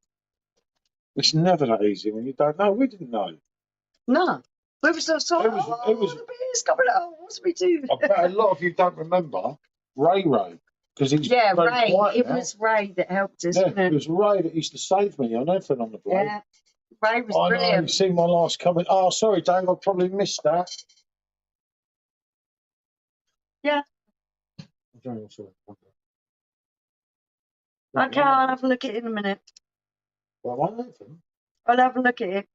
Speaker 2: It's never that easy when you don't know. We didn't know.
Speaker 1: No. We were just like,
Speaker 2: It was.
Speaker 1: the beer's coming out. What's we do?
Speaker 2: I bet a lot of you don't remember Ray, because he's
Speaker 1: Yeah,
Speaker 2: very
Speaker 1: Ray.
Speaker 2: quiet
Speaker 1: It
Speaker 2: now.
Speaker 1: was Ray that helped us,
Speaker 2: Yeah,
Speaker 1: wasn't it?
Speaker 2: it was Ray that used to save me on everything on the blade.
Speaker 1: Yeah. Ray was
Speaker 2: I know,
Speaker 1: brilliant.
Speaker 2: you've seen my last comment. Oh, sorry, Dave, I probably missed that.
Speaker 1: Yeah.
Speaker 2: Okay, sorry.
Speaker 1: Okay, I'll have a look at it in a minute.
Speaker 2: Well, I know them.
Speaker 1: I'll have a look at it.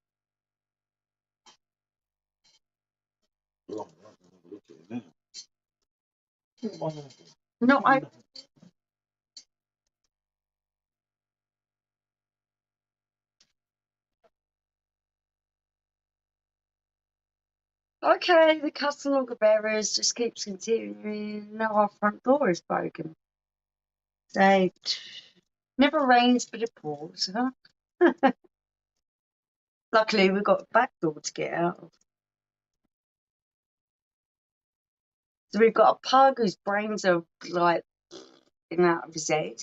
Speaker 2: Right, I'll have a look at it now.
Speaker 1: No, I. Okay, the catalogue of errors just keeps continuing. Now our front door is broken. So, never rains, but it pours, huh? Luckily, we've got a back door to get out of. So we've got a pug whose brains are like in out of his head.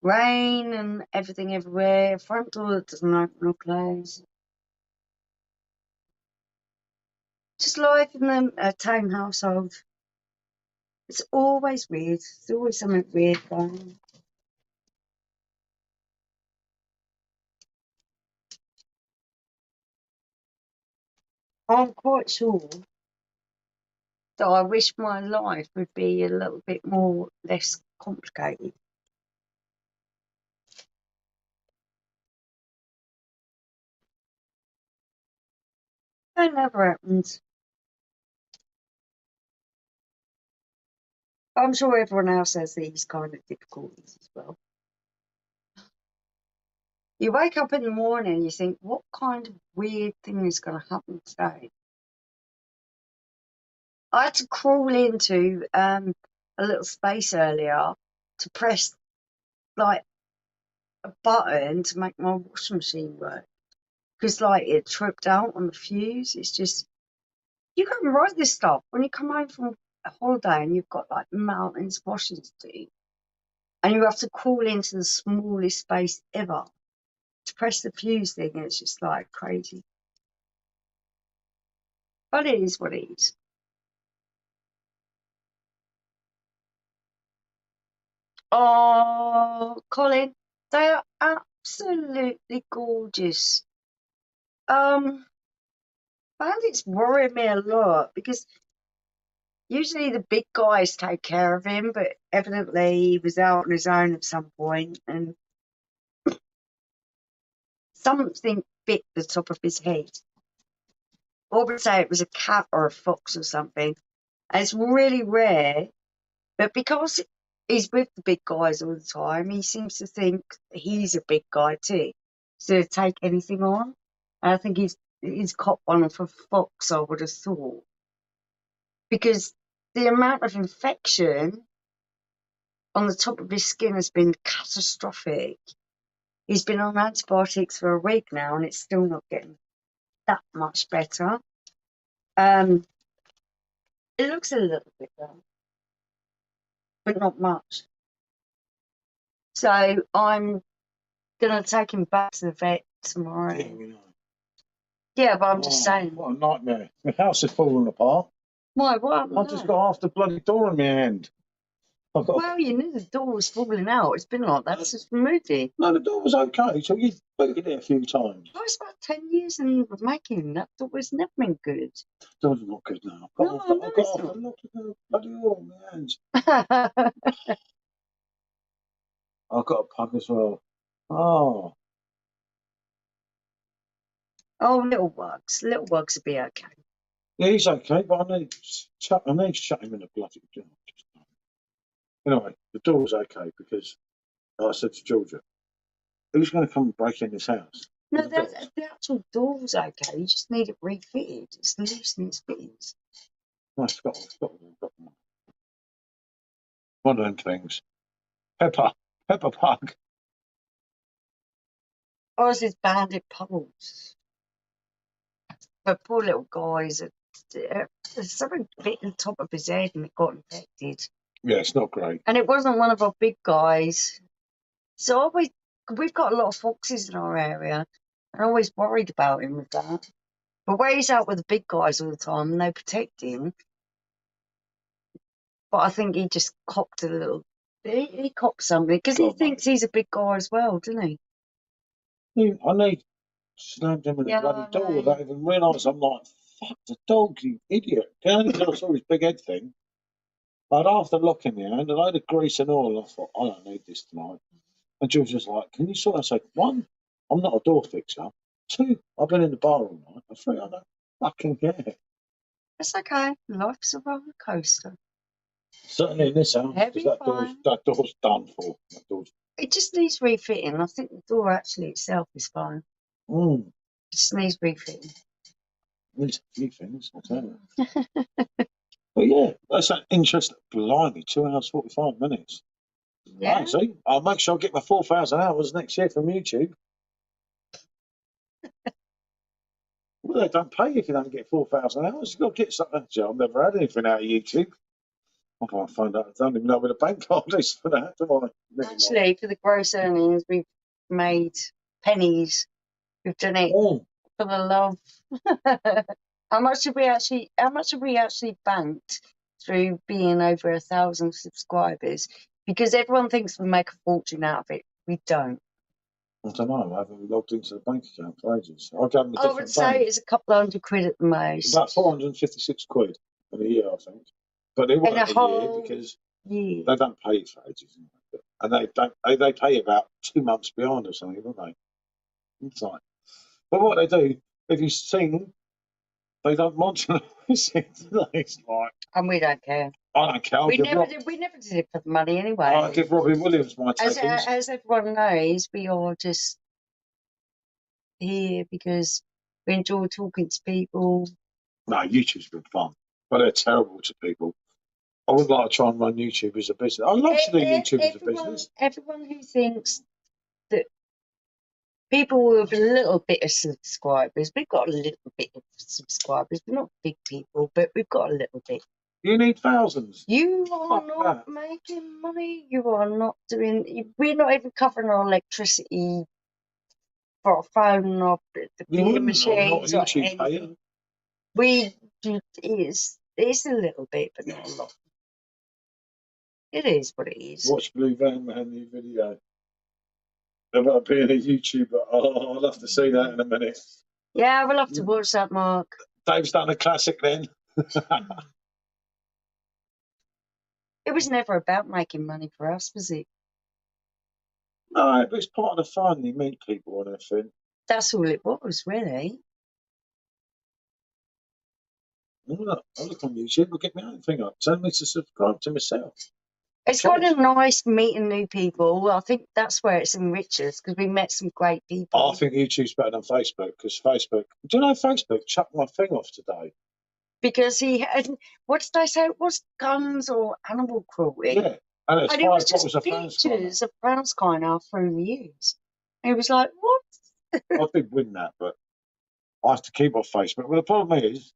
Speaker 1: Rain and everything everywhere. Front door that doesn't open or close. Just life in the town household. It's always weird. There's always something weird going on. I'm quite sure that I wish my life would be a little bit more less complicated. That never happens. I'm sure everyone else has these kind of difficulties as well. You wake up in the morning and you think, what kind of weird thing is going to happen today? I had to crawl into a little space earlier to press like a button to make my washing machine work because like it tripped out on the fuse. It's just, you can write this stuff when you come home from a holiday and you've got like mountains of washing to do, and you have to crawl into the smallest space ever to press the fuse thing, and it's just like crazy. But it is what it is. Oh, Colin, they are absolutely gorgeous. Bandit's worrying me a lot because usually the big guys take care of him, but evidently he was out on his own at some point and something bit the top of his head. Or would say it was a cat or a fox or something. And it's really rare, but because he's with the big guys all the time, he seems to think he's a big guy too. So take anything on. And I think he's caught one of a fox, I would have thought. Because the amount of infection on the top of his skin has been catastrophic. He's been on antibiotics for a week now and it's still not getting that much better. It looks a little bit though, but not much. So I'm going to take him back to the vet tomorrow.
Speaker 2: Yeah, we know.
Speaker 1: Yeah, but I'm just saying.
Speaker 2: What a nightmare. My house is falling apart.
Speaker 1: Why? What?
Speaker 2: I just got half the bloody door in my hand.
Speaker 1: Well, you knew the door was falling out. It's been like that since the movie.
Speaker 2: No, the door was okay, so you booted it a few times.
Speaker 1: Oh, it's about 10 years in the making. That door was never been good.
Speaker 2: The door's not good now. I've got off a lot of the bloody door in my hands. I've got a pug as well. Oh.
Speaker 1: Oh, little bugs. Little bugs will be okay.
Speaker 2: Yeah, he's okay, but I need to shut him in a bloody door. Anyway, the door's okay because I said to Georgia, who's going to come and break in this house?
Speaker 1: No,
Speaker 2: The dogs.
Speaker 1: the actual door's okay. You just need it refitted. It's loose in its fittings.
Speaker 2: No, it's got one of them things. Pepper pug.
Speaker 1: Ours is banded puddles. But poor little guys, there's something bit in the top of his head and it got infected.
Speaker 2: Yeah, it's not great.
Speaker 1: And it wasn't one of our big guys. So we've got a lot of foxes in our area. I'm always worried about him with that. But where he's out with the big guys all the time and they protect him. But I think he just copped a little. He copped something because he thinks he's a big guy as well, doesn't he?
Speaker 2: I need slammed him in the bloody door without even realise. I'm like, fuck the dog, you idiot. The only time I saw his big head thing, I'd half the lock in the hand, a load of grease and oil. I thought, I don't need this tonight. And George was like, can you sort of say, one, I'm not a door fixer. Two, I've been in the bar all night. And three, I don't fucking care.
Speaker 1: It's okay. Life's a roller coaster.
Speaker 2: Certainly in this house, because that door's done for.
Speaker 1: It just needs refitting. I think the door actually itself is fine. It just needs refitting.
Speaker 2: Needs a few things, I'll tell you. But yeah, that's an interesting. Blimey, 2 hours 45 minutes.
Speaker 1: Yeah.
Speaker 2: See, I'll make sure I get my 4,000 hours next year from YouTube. Well, they don't pay if you don't get 4,000 hours. You've got to get something. I've never had anything out of YouTube. I can't find out. I don't even know where the bank card is for that, do I?
Speaker 1: Actually, for the gross earnings, we've made pennies. We've done it for the love. How much have we actually banked through being over 1,000 subscribers? Because everyone thinks we make a fortune out of it. We don't.
Speaker 2: I don't know. I haven't logged into the bank account for ages. I gave them a different
Speaker 1: I would say
Speaker 2: bank.
Speaker 1: it's a couple of £100 at the most.
Speaker 2: About 456 quid in a year, I think. But they weren't a year because they don't pay for ages. And they pay about 2 months behind or something, don't they? It's like, but what they do, if you sing, they don't monetize it. It's like,
Speaker 1: and we don't care.
Speaker 2: I don't care.
Speaker 1: We never did it for the money anyway.
Speaker 2: I give Robbie Williams my takings.
Speaker 1: As everyone knows, we are just here because we enjoy talking to people.
Speaker 2: No, YouTube's been fun, but they're terrible to people. I would like to try and run YouTube as a business. I'd love to do YouTube as a business.
Speaker 1: Everyone who thinks that people with a little bit of subscribers, we've got a little bit of subscribers. We're not big people, but we've got a little bit.
Speaker 2: You need thousands.
Speaker 1: You are not making money. You are not doing. We're not even covering our electricity for our phone or the beer machines or anything. We do. It's a little bit, but not a lot. It is what it is.
Speaker 2: Watch Blue Van Man new video about being a YouTuber. Oh, I'll have to see that in a minute.
Speaker 1: Yeah, we'll have to watch that, Mark.
Speaker 2: Dave's done a classic then.
Speaker 1: It was never about making money for us, was it?
Speaker 2: No, but it's part of the fun. You meet people and everything.
Speaker 1: That's all it was, really.
Speaker 2: I look on YouTube, I'll get my own thing up. Tell me to subscribe to myself.
Speaker 1: It's kind of nice meeting new people. I think that's where it's enriched us because we met some great people.
Speaker 2: I think YouTube's better than Facebook because Facebook. Do you know Facebook chucked my thing off today?
Speaker 1: Because he had, what did I say? It was guns or animal cruelty.
Speaker 2: Yeah, and
Speaker 1: it was just pictures of Franskiner through the years. And he was like, what?
Speaker 2: I did win that, but I have to keep off Facebook. Well, the problem is,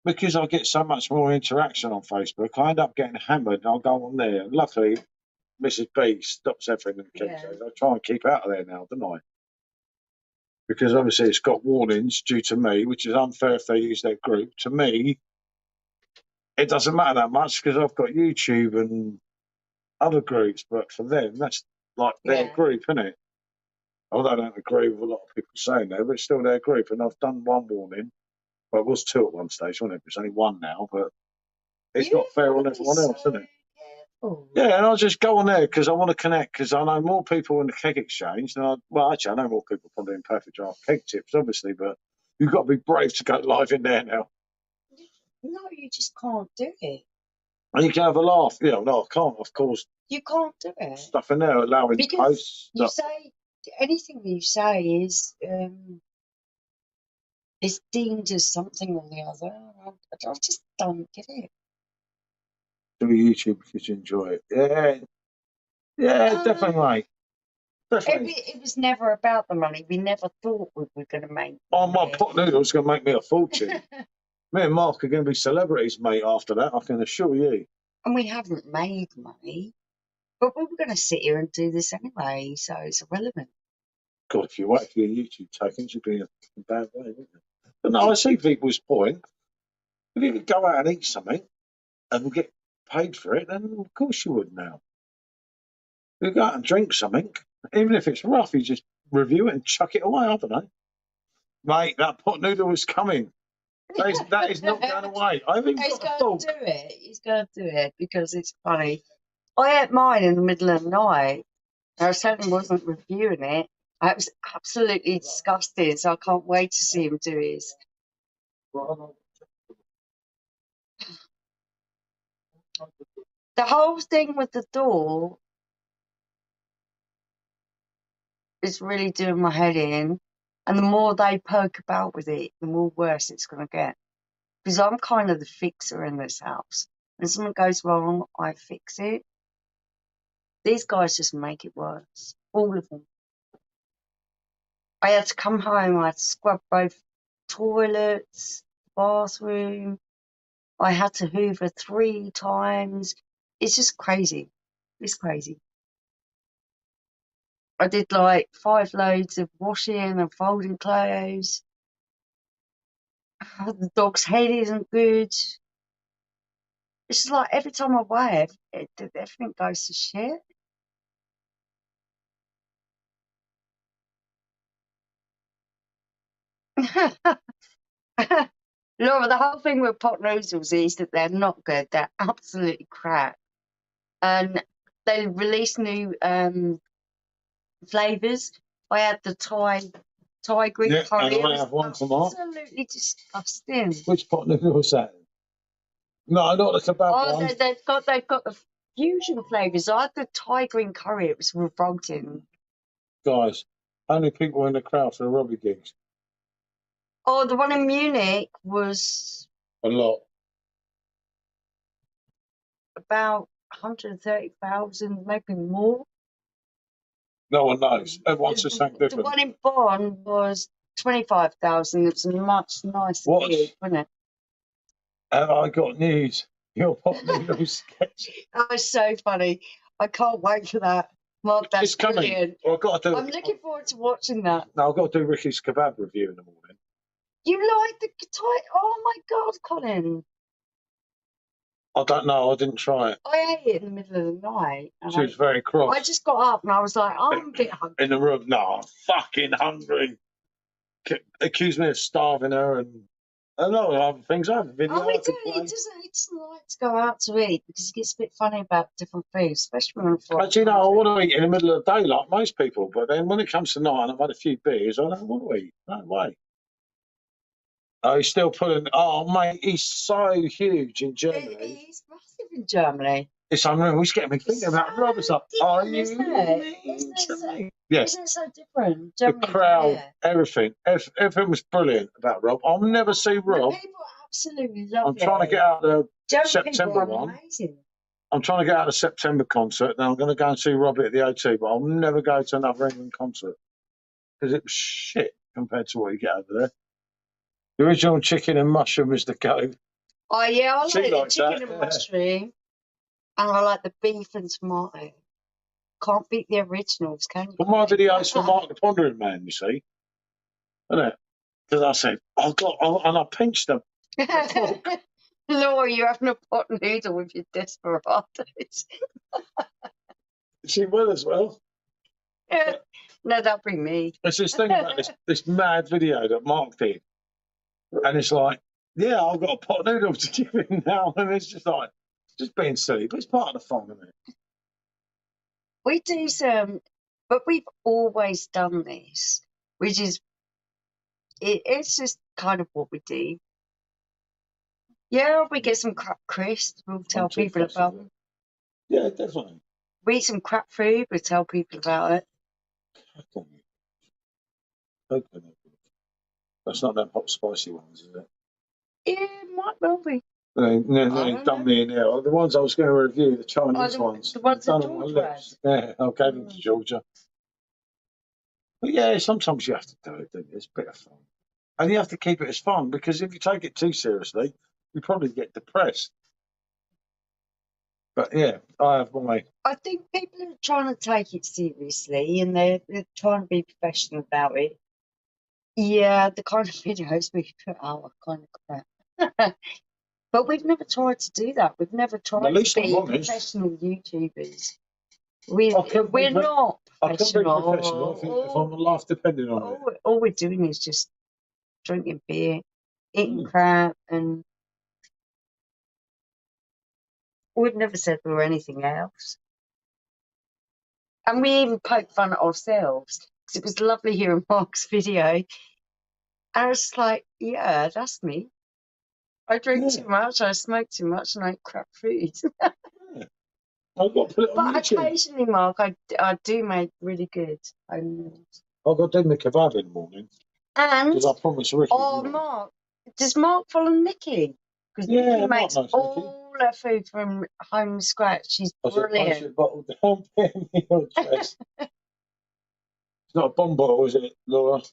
Speaker 2: because I get so much more interaction on Facebook, I end up getting hammered and I'll go on there. And luckily, Mrs. B stops everything and keeps it. I try and keep out of there now, don't I? Because obviously it's got warnings due to me, which is unfair if they use their group. To me, it doesn't matter that much because I've got YouTube and other groups, but for them, that's like their group, isn't it? Although I don't agree with a lot of people saying that, but it's still their group. And I've done one warning. Well, it was 2 at one stage, wasn't it? It's only 1 now, but it's not fair on everyone else, is it? Yeah, and I'll just go on there because I want to connect because I know more people in the keg exchange than actually, I know more people probably in Perfect Draft keg tips, obviously, but you've got to be brave to go live in there now.
Speaker 1: No, you just can't do it.
Speaker 2: And you can have a laugh. No, I can't, of course.
Speaker 1: You can't do it.
Speaker 2: stuff in there allowing
Speaker 1: Because
Speaker 2: posts.
Speaker 1: you say anything you say is deemed as something or the other. I just don't get it.
Speaker 2: Do YouTube because you enjoy it. Yeah, definitely, mate. Definitely.
Speaker 1: It was never about the money. We never thought we were going to make
Speaker 2: Oh, my
Speaker 1: money.
Speaker 2: pot noodles going to make me a fortune. Me and Mark are going to be celebrities, mate, after that, I can assure you.
Speaker 1: And we haven't made money. But we were going to sit here and do this anyway, so it's irrelevant.
Speaker 2: God, if you wait for your YouTube takings, you'd be in a bad way, wouldn't you? But no, I see people's point. If you could go out and eat something and get paid for it, then of course you would now. You go out and drink something, even if it's rough, you just review it and chuck it away. I don't know. Mate, that pot noodle is coming. That is not going away. I haven't
Speaker 1: He's
Speaker 2: got a
Speaker 1: going
Speaker 2: fork.
Speaker 1: to do it. He's going to do it because it's funny. I ate mine in the middle of the night. I certainly wasn't reviewing it. It was absolutely disgusting, so I can't wait to see him do his. The whole thing with the door is really doing my head in. And the more they poke about with it, the more worse it's going to get. Because I'm kind of the fixer in this house. When something goes wrong, I fix it. These guys just make it worse. All of them. I had to come home, I had to scrub both toilets, bathroom. I had to hoover 3 times. It's just crazy. It's crazy. I did like 5 loads of washing and folding clothes. The dog's head isn't good. It's just like every time I weigh it, everything goes to shit. Laura, the whole thing with pot noodles is that they're not good. They're absolutely crap. And they release new flavours. I had the Thai green curry.
Speaker 2: And I have one for Mark.
Speaker 1: Absolutely disgusting.
Speaker 2: Which pot noodle was that? No, not the kebab one.
Speaker 1: They've got the fusion flavours. I had the Thai green curry. It was revolting.
Speaker 2: Guys, how many people in the crowd for the rugby gigs?
Speaker 1: Oh, the one in Munich was
Speaker 2: A lot.
Speaker 1: about 130,000, maybe more.
Speaker 2: No one knows. Everyone's just saying different.
Speaker 1: The one in Bonn was 25,000. It was a much nicer gig, wasn't it?
Speaker 2: Have I got news? Your pot noodle sketch.
Speaker 1: That was so funny. I can't wait for that. Mark, that's
Speaker 2: It's coming.
Speaker 1: brilliant.
Speaker 2: Well, I've got to do.
Speaker 1: I'm looking forward to watching that.
Speaker 2: No, I've got to do Ricky's kebab review in the morning.
Speaker 1: You like the Thai? Oh my God, Colin!
Speaker 2: I don't know. I didn't try it.
Speaker 1: I ate it in the middle of the night.
Speaker 2: She was very cross.
Speaker 1: I just got up and I was like, I'm a bit hungry.
Speaker 2: In the room, no, I'm fucking hungry. Accused me of starving her and a lot of other things. I have a video.
Speaker 1: Oh, he doesn't like to go out to eat because he gets a bit funny about different foods, especially when I'm fried.
Speaker 2: But you know, I want to eat in the middle of the day like most people. But then when it comes to night and I've had a few beers, I don't want to eat. No way. Oh, he's still pulling. Oh, mate, he's so huge in Germany.
Speaker 1: He's massive in Germany.
Speaker 2: It's unreal. He's getting me thinking about Robert's up. Are you
Speaker 1: Isn't it
Speaker 2: Yes.
Speaker 1: Isn't it so different?
Speaker 2: The
Speaker 1: Germany,
Speaker 2: crowd,
Speaker 1: yeah.
Speaker 2: everything. Everything was brilliant about Rob. I'll never see Rob.
Speaker 1: People absolutely love
Speaker 2: I'm trying to get out the
Speaker 1: German
Speaker 2: September
Speaker 1: people are
Speaker 2: one.
Speaker 1: amazing.
Speaker 2: I'm trying to get out the September concert. Now I'm going to go and see Robbie at the O2, but I'll never go to another England concert because it was shit compared to what you get over there. The original chicken and mushroom is the go.
Speaker 1: Oh yeah, I like the
Speaker 2: likes
Speaker 1: chicken
Speaker 2: that,
Speaker 1: and
Speaker 2: yeah.
Speaker 1: mushroom, and I like the beef and tomato. Can't beat the originals, can you?
Speaker 2: Well, my video's for Mark the Pondering Man, you see, isn't it? Because I said, and I pinched them.
Speaker 1: Laura, you're having a pot noodle with your desperados.
Speaker 2: She will as well.
Speaker 1: Yeah. No, that'd be me.
Speaker 2: It's this thing about this mad video that Mark did. And it's like, yeah, I've got a pot noodle to give him now. And it's just like, just being silly. But it's part of the fun, isn't it?
Speaker 1: We do some, but we've always done this, which is, it's just kind of what we do. Yeah, we get some crap crisps. We'll tell people about them.
Speaker 2: Yeah, definitely.
Speaker 1: We eat some crap food, we tell people about it.
Speaker 2: Okay. That's not them hot spicy ones, is it?
Speaker 1: Yeah, it might well be.
Speaker 2: No, done me in there. The ones I was going to review, the Chinese ones.
Speaker 1: The ones that
Speaker 2: Done on my
Speaker 1: George
Speaker 2: lips. Yeah, I gave them to
Speaker 1: Mm.
Speaker 2: Georgia. But yeah, sometimes you have to do it, don't you? It's a bit of fun. And you have to keep it as fun, because if you take it too seriously, you probably get depressed. But yeah, I have my...
Speaker 1: I think people are trying to take it seriously and they're trying to be professional about it. Yeah, the kind of videos we put out are kind of crap. But we've never tried to do that. We've never tried
Speaker 2: At least
Speaker 1: to
Speaker 2: I'm
Speaker 1: be
Speaker 2: honest.
Speaker 1: professional YouTubers.
Speaker 2: I couldn't
Speaker 1: We're
Speaker 2: be-
Speaker 1: not
Speaker 2: I can be
Speaker 1: professional.
Speaker 2: professional if I'm a life depending on it.
Speaker 1: All we're doing is just drinking beer, eating crap, and we've never said we were anything else. And we even poked fun at ourselves, because it was lovely hearing Mark's video. I was like, yeah, that's me. I drink too much, I smoke too much, and I eat crap food.
Speaker 2: I've got to put it on
Speaker 1: But
Speaker 2: YouTube.
Speaker 1: occasionally, Mark, I do make really good home meals.
Speaker 2: I've got to do my kebab in the morning.
Speaker 1: And,
Speaker 2: Because I promised Ricky.
Speaker 1: Mark, does Mark follow Nikki? Because
Speaker 2: Yeah,
Speaker 1: Nikki makes
Speaker 2: Mark knows
Speaker 1: all her food from home scratch. She's brilliant.
Speaker 2: I said, bottle down, pay me your dress. It's not a bomb bottle, is it, Laura? She's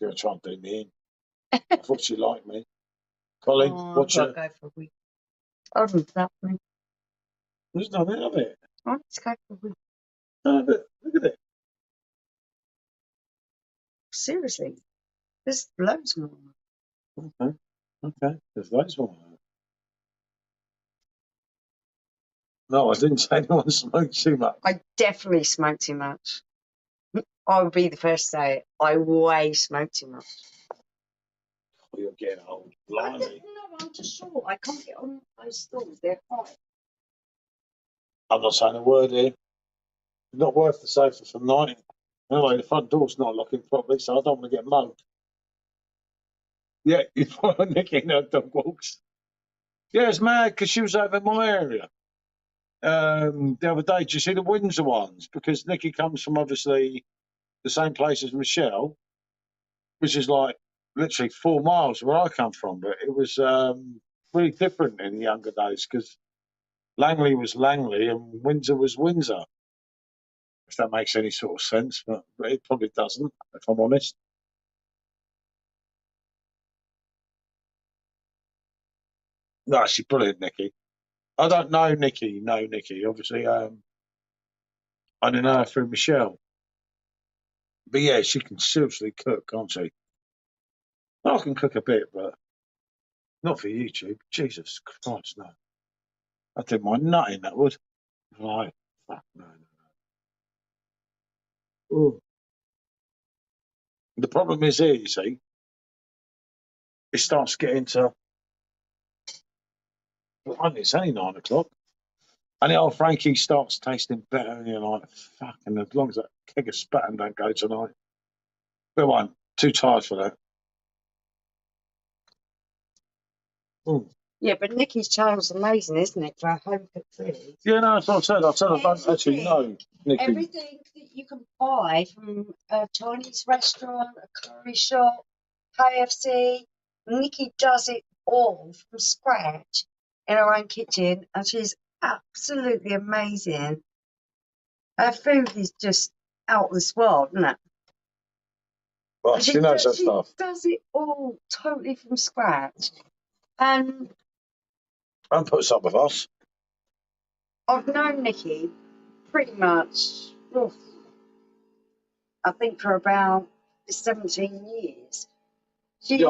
Speaker 2: going to try and do me in. I thought she liked me. Colin, watch
Speaker 1: I'll
Speaker 2: it.
Speaker 1: go for a week. Hold on to that for me.
Speaker 2: There's nothing of it.
Speaker 1: Oh, let's go for a week.
Speaker 2: No, but look at it.
Speaker 1: Seriously, there's loads more.
Speaker 2: Okay. There's loads more. No, I didn't say anyone smoked too much.
Speaker 1: I definitely smoke too much. I would be the first to say it. I way smoke too much.
Speaker 2: Oh, you're getting old.
Speaker 1: No,
Speaker 2: Blimey.
Speaker 1: I'm just short. I can't get on those stools. They're high.
Speaker 2: I'm not saying a word here. It's not worth the sofa for night. Anyway, the front door's not locking properly, so I don't want to get mugged. Yeah, you find Nikki in her dog walks. Yeah, it's mad because she was over in my area the other day. Did you see the Windsor ones? Because Nikki comes from obviously the same place as Michelle, which is like literally 4 miles where I come from. But it was really different in the younger days because Langley was Langley and Windsor was Windsor. If that makes any sort of sense, but it probably doesn't, if I'm honest. No, she's brilliant, Nikki. I don't know Nikki. Obviously, I don't know her through Michelle. But yeah, she can seriously cook, can't she? I can cook a bit, but not for YouTube. Jesus Christ, no. I did my nutting, that would. Right. Fuck, no. Ooh. The problem is here, you see, it starts getting to, it's only 9 o'clock. And the old Frankie starts tasting better, and you're like, fucking, as long as that keg of SPATEN don't go tonight. But I'm too tired for that. Ooh.
Speaker 1: Yeah, but Nikki's channel's amazing, isn't it, for home cooked food?
Speaker 2: Yeah, no, that's what I said. I said I don't actually know Nikki.
Speaker 1: Everything that you can buy from a Chinese restaurant, a curry shop, KFC, Nikki does it all from scratch in her own kitchen, and she's absolutely amazing. Her food is just out of this world, isn't it?
Speaker 2: Well, she knows her
Speaker 1: She
Speaker 2: stuff.
Speaker 1: does it all totally from scratch. And
Speaker 2: Puts up with us.
Speaker 1: I've known Nikki pretty much, I think, for about 17 years. She's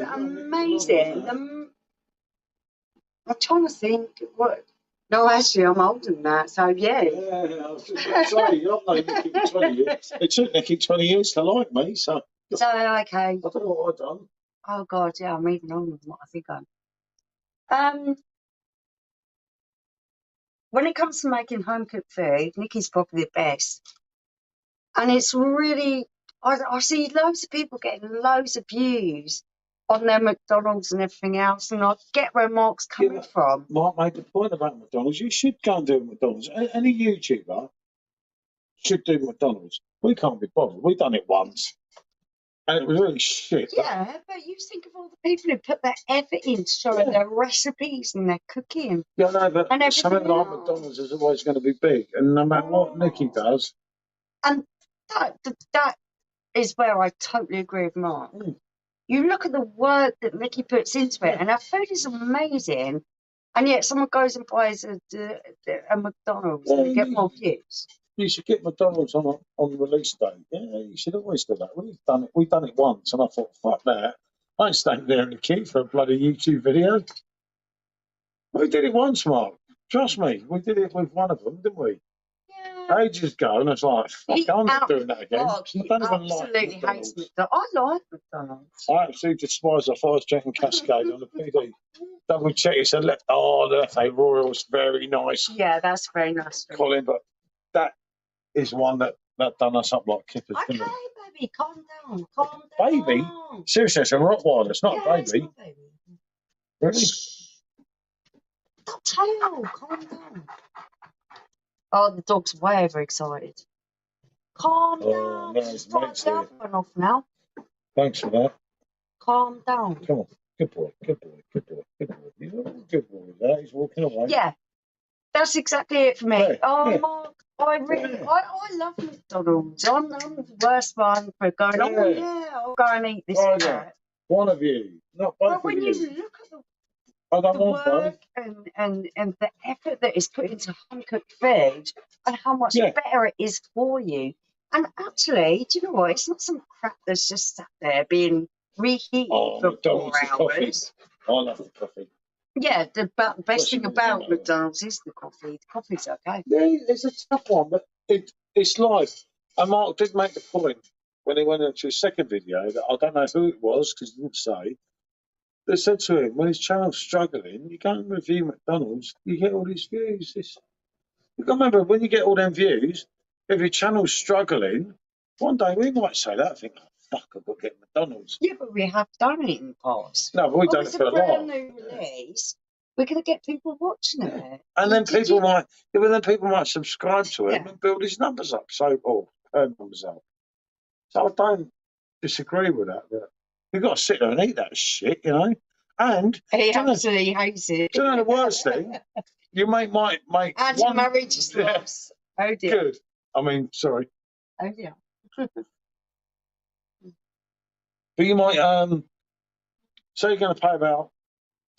Speaker 1: amazing. I'm trying to think what. No, actually, I'm older than that, so yeah.
Speaker 2: Yeah, I was just going to say, I've known Nikki for 20 years. It took Nikki 20 years to like me, so.
Speaker 1: So, okay.
Speaker 2: I don't know what I've done.
Speaker 1: Oh, God, yeah, I'm even older than what I think I'm. When it comes to making home cooked food, Nikki's probably the best. And it's really, I see loads of people getting loads of views on their McDonald's and everything else, and I get where Mark's coming from.
Speaker 2: Mark made the point about McDonald's. You should go and do McDonald's. Any YouTuber should do McDonald's. We can't be bothered. We've done it once, and it was really shit.
Speaker 1: Yeah, but you think of all the people who put their effort into showing their recipes and their cooking.
Speaker 2: Yeah, no, but
Speaker 1: and
Speaker 2: something like
Speaker 1: else.
Speaker 2: McDonald's is always going to be big, and no matter what Nikki does.
Speaker 1: And that is where I totally agree with Mark. You look at the work that Nikki puts into it, and her food is amazing, and yet someone goes and buys a McDonald's and they get more views.
Speaker 2: You should get McDonald's on release day. Yeah, you should always do that. We've done it once, and I thought, fuck that. I ain't staying there in the queue for a bloody YouTube video. We did it once, Mark. Trust me, we did it with one of them, didn't we?
Speaker 1: Yeah.
Speaker 2: Ages ago, and it's like, fuck, I'm not doing that again.
Speaker 1: He absolutely hates McDonald's. I like McDonald's.
Speaker 2: I absolutely despise the Forest Jack and Cascade on the PD. Double check, it's a left. Oh, the FA Royal's very nice.
Speaker 1: Yeah, that's very nice.
Speaker 2: Colin, but that is one that done us up like kippers, didn't it?
Speaker 1: Okay, baby, calm down, calm down.
Speaker 2: Baby? Seriously, it's a Rottweiler, it's not a baby.
Speaker 1: It's not a baby.
Speaker 2: Really?
Speaker 1: Tail, calm down. Oh, the dog's way overexcited. Calm down.
Speaker 2: No,
Speaker 1: Just start the other one off now.
Speaker 2: Thanks for that.
Speaker 1: Calm down.
Speaker 2: Come on. Good boy, good boy, good boy, good boy. He's a good boy there. He's walking away.
Speaker 1: Yeah, that's exactly it for me.
Speaker 2: Yeah,
Speaker 1: oh,
Speaker 2: yeah.
Speaker 1: Mark, I love McDonald's. I'm the worst one for going, oh, yeah, I'll go and eat this and that.
Speaker 2: One of you, not both
Speaker 1: But when
Speaker 2: of you.
Speaker 1: you look at
Speaker 2: the
Speaker 1: work and the effort that is put into home-cooked food and how much better it is for you. And actually, do you know what? It's not some crap that's just sat there being reheated for 4 hours.
Speaker 2: I love the coffee.
Speaker 1: Yeah, the best thing about McDonald's is the coffee. The coffee's okay.
Speaker 2: Yeah, it's a tough one, but it's life. And Mark did make the point when he went into his second video that I don't know who it was because he didn't say. They said to him, when his channel's struggling, you go and review McDonald's, you get all these views. You got to remember, when you get all them views, if your channel's struggling, one day we might say that, I think, oh, fuck, I've got to get McDonald's.
Speaker 1: Yeah, but we have done it in the past.
Speaker 2: No, but we've done it for a lot.
Speaker 1: It's a brand new release. We're going to get people watching it.
Speaker 2: And then people might subscribe to him and build his numbers up, her numbers up. So I don't disagree with that, but you've got to sit there and eat that shit, you know. And
Speaker 1: he absolutely hates it.
Speaker 2: Do you know the worst thing? You might make
Speaker 1: one marriage is lost. Oh dear.
Speaker 2: Good. I mean, sorry.
Speaker 1: Oh dear.
Speaker 2: But you might say you're going to pay about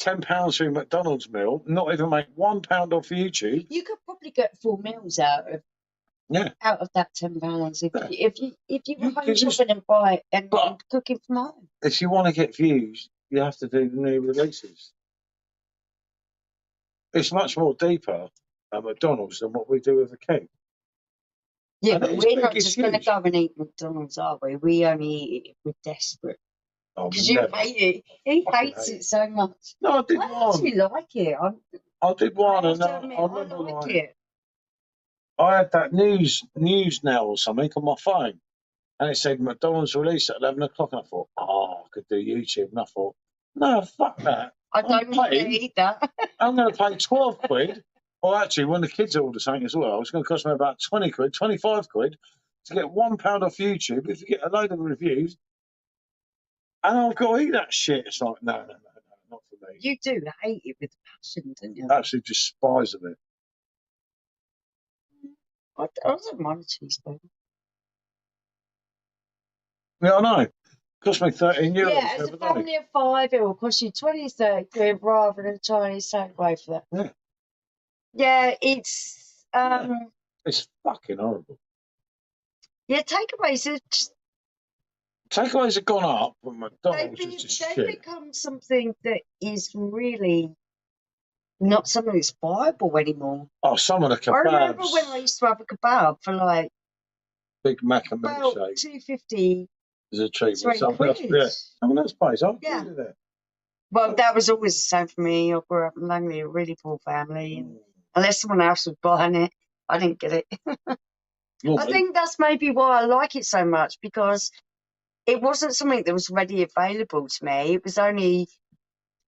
Speaker 2: £10 for a McDonald's meal, not even make £1 off YouTube.
Speaker 1: You could probably get 4 meals out of that £10 if you were home shopping and buy and cooking from home.
Speaker 2: If you want to get views, you have to do the new releases. It's much more deeper at McDonald's than what we do with the cake.
Speaker 1: Yeah, but we're not just going to go and eat McDonald's, are we? We only eat it if we're desperate. Because you hate it. He hates it so much.
Speaker 2: No, I did one.
Speaker 1: I actually like it.
Speaker 2: I did one, and I remember like it. I had that news now or something on my phone, and it said McDonald's release at 11 o'clock, and I thought, I could do YouTube, and I thought, no, fuck that.
Speaker 1: I don't want to eat that.
Speaker 2: I'm going to pay 12 quid, or actually, when the kids order something as well, it's going to cost me about 20 quid, 25 quid, to get £1 off YouTube if you get a load of reviews, and I've got to eat that shit. It's like, no, not for me.
Speaker 1: You do hate it with passion, don't you?
Speaker 2: Absolutely despise it.
Speaker 1: I don't mind a cheeseburger.
Speaker 2: Yeah, I know. It cost me 13 euros.
Speaker 1: Yeah, as a family of 5, it will cost you 20, 30 quid rather than a Chinese takeaway for that. Yeah, it's
Speaker 2: it's fucking horrible.
Speaker 1: Yeah, takeaways
Speaker 2: have gone up, but McDonald's is just shit.
Speaker 1: They've become something that is really not something that's viable anymore.
Speaker 2: Oh, some of the kebabs.
Speaker 1: I remember when I used to have a kebab for like
Speaker 2: Big Mac and
Speaker 1: milkshake. $2.50.
Speaker 2: Is a treat with something else. Yeah, someone else pays. I'll do that.
Speaker 1: Well, that was always the same for me. I grew up in Langley, a really poor family. And unless someone else was buying it, I didn't get it. I think that's maybe why I like it so much, because it wasn't something that was readily available to me. It was only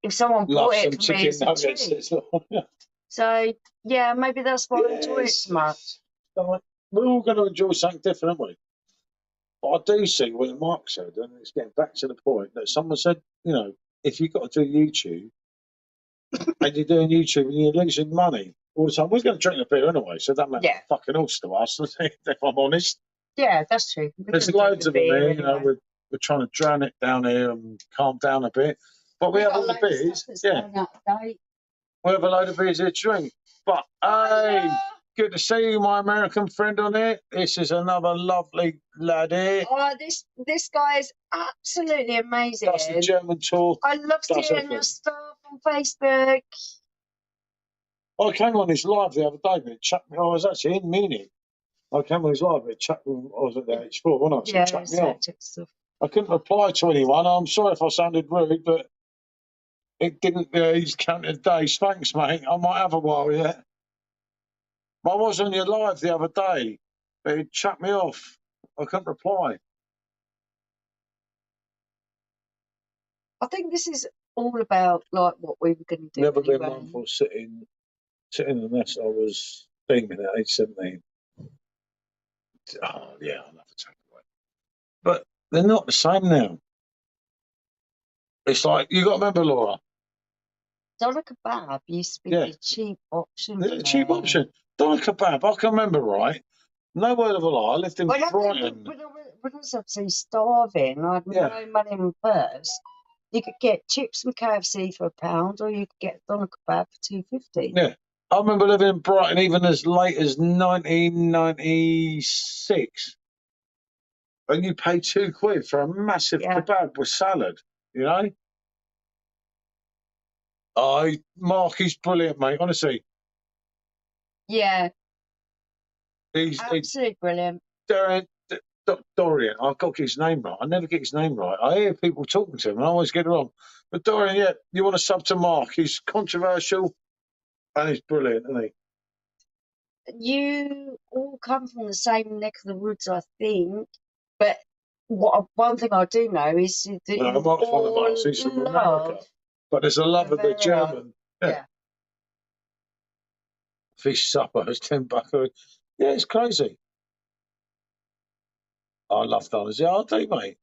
Speaker 1: if someone
Speaker 2: Love
Speaker 1: bought
Speaker 2: some
Speaker 1: it for me as
Speaker 2: chicken
Speaker 1: a
Speaker 2: nuggets.
Speaker 1: treat.
Speaker 2: It's like,
Speaker 1: So yeah, maybe that's why I enjoy it so much.
Speaker 2: like, we're all going to enjoy something different, aren't we? But I do see what Mark said, and it's getting back to the point that someone said, you know, if you've got to do YouTube and you're doing YouTube and you're losing money all the time, we're going to drink a beer anyway, so that matters fucking all to us, if I'm honest.
Speaker 1: Yeah, that's true.
Speaker 2: There's loads of them here, you know, we're trying to drown it down here and calm down a bit. But we have all the beers, yeah. We have a load of beers here to drink. But hey, good to see you, my American friend on here. This is another lovely lad here.
Speaker 1: Oh, this guy is absolutely amazing.
Speaker 2: That's the German tour.
Speaker 1: I love seeing your stuff on Facebook.
Speaker 2: I came on his live the other day, but it chucked me. I was actually in Munich. I came on his live, but it chucked me. I was at the H4, wasn't I? So it chucked me off. I couldn't reply to anyone. I'm sorry if I sounded rude, but it didn't. He's counted days. Thanks, mate. I might have a while yet. I was on your live the other day, but it chucked me off. I couldn't reply.
Speaker 1: I think this is all about like what we were going to do.
Speaker 2: Never been one for sitting in the mess I was thinking at age 17. Oh yeah, I'll have to take it away. But they're not the same now. It's like you got to remember, Laura.
Speaker 1: Doner kebab used to be the cheap option.
Speaker 2: The cheap option. Doner kebab. I can remember right. No word of a lie. I lived in Brighton.
Speaker 1: When I was absolutely starving, I had no money in my purse. You could get chips from KFC for £1, or you could get doner kebab for $2.50.
Speaker 2: Yeah, I remember living in Brighton even as late as 1996, and you pay £2 for a massive kebab with salad. You know. Mark, he's brilliant, mate. Honestly.
Speaker 1: Yeah. He's absolutely brilliant.
Speaker 2: Dorian, I've got to get his name right. I never get his name right. I hear people talking to him and I always get it wrong. But Dorian, you want to sub to Mark. He's controversial and he's brilliant, isn't he?
Speaker 1: You all come from the same neck of the woods, I think. But one thing I do know is that
Speaker 2: Mark's one of us. He's from America. But there's a love of the German. Yeah. Fish supper is $10. Yeah, it's crazy. I love dollars. Yeah, I do, mate.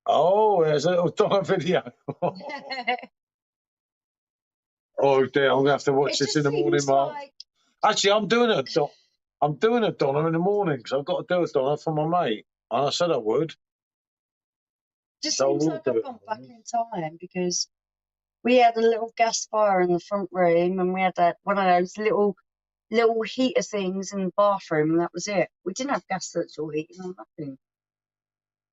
Speaker 2: Oh, there's a little dollar video. Oh dear, I'm gonna have to watch this in the morning, Mark. Actually, I'm doing a doner in the morning because I've got to do a doner for my mate, and I said I would.
Speaker 1: Just seems like I've gone back in time because we had a little gas fire in the front room, and we had one of those little heater things in the bathroom, and that was it. We didn't have gas central heating or nothing.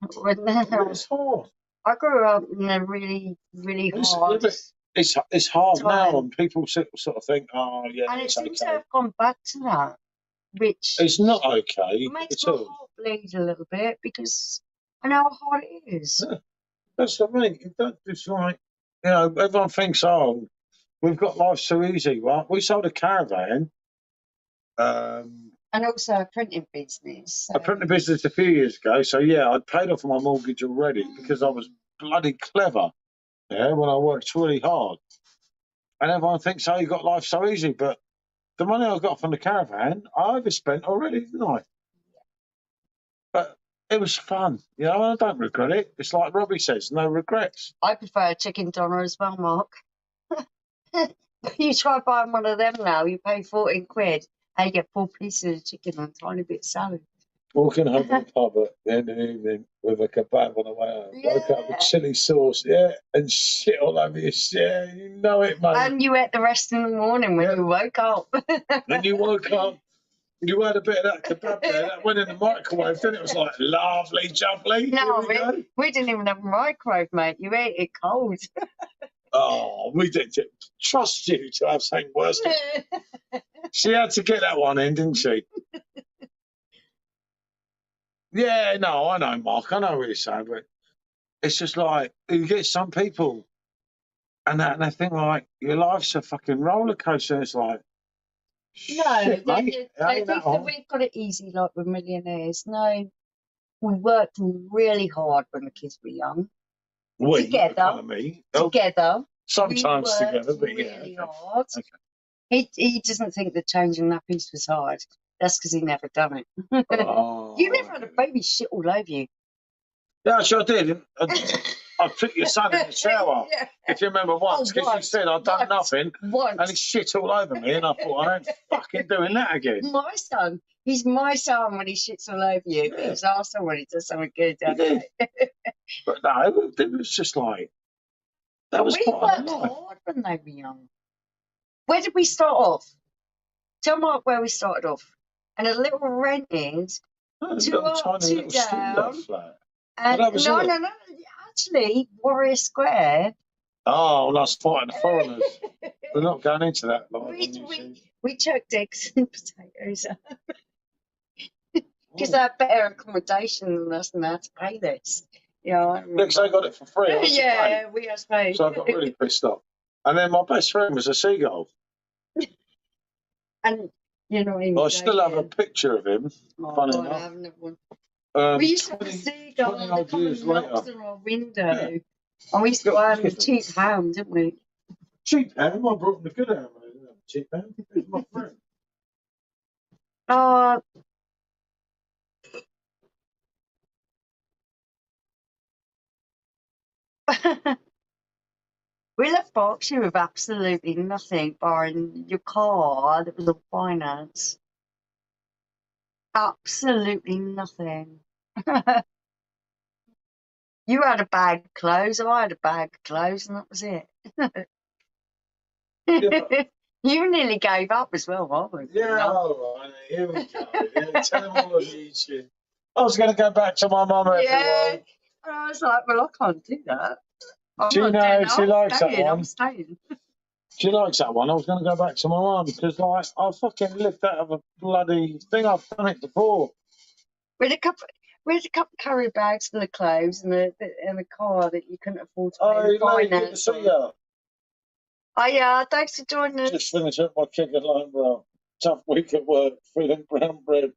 Speaker 2: It's hard.
Speaker 1: I grew up in a really, really hard.
Speaker 2: It's hard time. Now, and people sort of think, oh yeah,
Speaker 1: and it seems to have gone back to that, which
Speaker 2: it's not okay.
Speaker 1: It makes my heart bleed a little bit because I know how hard it is.
Speaker 2: Yeah. That's what I mean. It's like, you know, everyone thinks, oh, we've got life so easy, right? We sold a caravan.
Speaker 1: And also a printing business. So.
Speaker 2: A printing business a few years ago. So, yeah, I'd paid off my mortgage already because I was bloody clever, when I worked really hard. And everyone thinks, oh, you got life so easy. But the money I got from the caravan, I overspent already, didn't I? But it was fun, and I don't regret it. It's like Robbie says, no regrets.
Speaker 1: I prefer a chicken doner as well, Mark. You try buying one of them now, you pay £14 and you get 4 pieces of chicken and a tiny bit of salad.
Speaker 2: Walking home from the pub at the end of the evening with a kebab on the way home. Woke up with chili sauce, and shit all over your shit. You know it, mate.
Speaker 1: And you ate the rest in the morning when you woke up.
Speaker 2: Then you woke up, you had a bit of that kebab there, that went in the microwave, then it was like lovely, jubbly.
Speaker 1: No, we didn't even have a microwave, mate. You ate it cold.
Speaker 2: Oh, we did trust you to have something worse. She had to get that one in, didn't she? Yeah, no, I know, Mark. I know what you're saying, but it's just like you get some people, and they think like your life's a fucking roller coaster. And it's like,
Speaker 1: no, they think that we've got it easy, like we're millionaires. No, We worked really hard when the kids were young.
Speaker 2: We,
Speaker 1: Together.
Speaker 2: kind of me.
Speaker 1: Together.
Speaker 2: Sometimes
Speaker 1: we worked
Speaker 2: together, but
Speaker 1: really
Speaker 2: yeah.
Speaker 1: hard.
Speaker 2: Okay.
Speaker 1: He doesn't think that changing nappies was hard. That's because he never done it.
Speaker 2: Oh,
Speaker 1: You never had a baby shit all over you.
Speaker 2: Yeah, sure did. I took your son in the shower.
Speaker 1: Yeah.
Speaker 2: If you remember once, because you said I'd done nothing,
Speaker 1: Once.
Speaker 2: and he shit all over me, and I thought I ain't fucking doing that again.
Speaker 1: My son, he's my son when he shits all over you.
Speaker 2: Yeah.
Speaker 1: He's our son when he does something good.
Speaker 2: He did. But no, it was just like that was
Speaker 1: we
Speaker 2: quite a
Speaker 1: worked
Speaker 2: life.
Speaker 1: hard when they were young. Where did we start off? Tell Mark where we started off. And a little rented, two up, two down.
Speaker 2: Flat.
Speaker 1: And no. Actually, Warrior Square.
Speaker 2: Oh, well, I was fighting the foreigners. We're not going into that.
Speaker 1: We chucked eggs and potatoes because they had better accommodation than us and they had to pay this. Yeah,
Speaker 2: because I got it for free.
Speaker 1: Yeah, we had to pay.
Speaker 2: So I got really pissed off. And then my best friend was a seagull.
Speaker 1: And you're not even.
Speaker 2: I still have a picture of him. Funny enough.
Speaker 1: I haven't one. We used to have a seagull on our window. And we used to buy them with cheap ham, didn't we?
Speaker 2: Cheap ham? I brought him the good ham. I didn't have cheap ham. He was my friend.
Speaker 1: We left Berkshire with absolutely nothing, barring your car that was on finance. Absolutely nothing. You had a bag of clothes, I had a bag of clothes, and that was it. Yeah. You nearly gave up as well, weren't you?
Speaker 2: Yeah, all right. Here we go. Yeah, tell him all of these shit. I was going to go back to my mum.
Speaker 1: Yeah. And I was like, well, I can't do that.
Speaker 2: Do you know she likes that one?
Speaker 1: I'm staying.
Speaker 2: She likes that one. I was going to go back to my mum because like, I fucking lived out of a bloody thing. I've done it before.
Speaker 1: We had a couple of carry bags for the clothes and the car that you couldn't afford to pay the finance.
Speaker 2: Good to see you.
Speaker 1: Oh yeah, thanks for joining us.
Speaker 2: Just finished up my chicken line, bro. Tough week at work, feeding brown bread.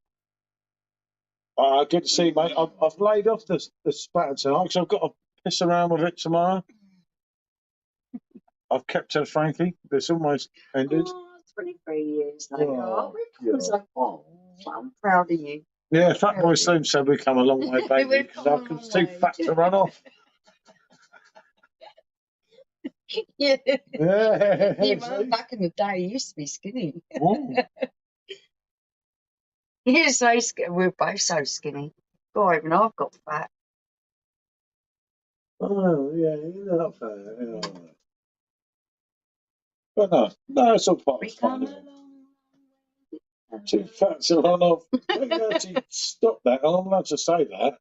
Speaker 2: Good to see you, mate. I've laid off the SPATEN tonight because I've got to piss around with it tomorrow. I've kept her, Frankie. It's almost ended.
Speaker 1: 23 years later. I'm proud of you.
Speaker 2: Yeah, Fat Boy Slim said we've come a long way, baby, because I was too fat to run off.
Speaker 1: Yeah. Back in the day, he used to be skinny. He was so skinny. We're both so skinny. God, even I've got fat.
Speaker 2: Oh, yeah, you're not fat. Yeah. But no, it's all part of fun. Too fat to run off. Stop that. I'm allowed to say that.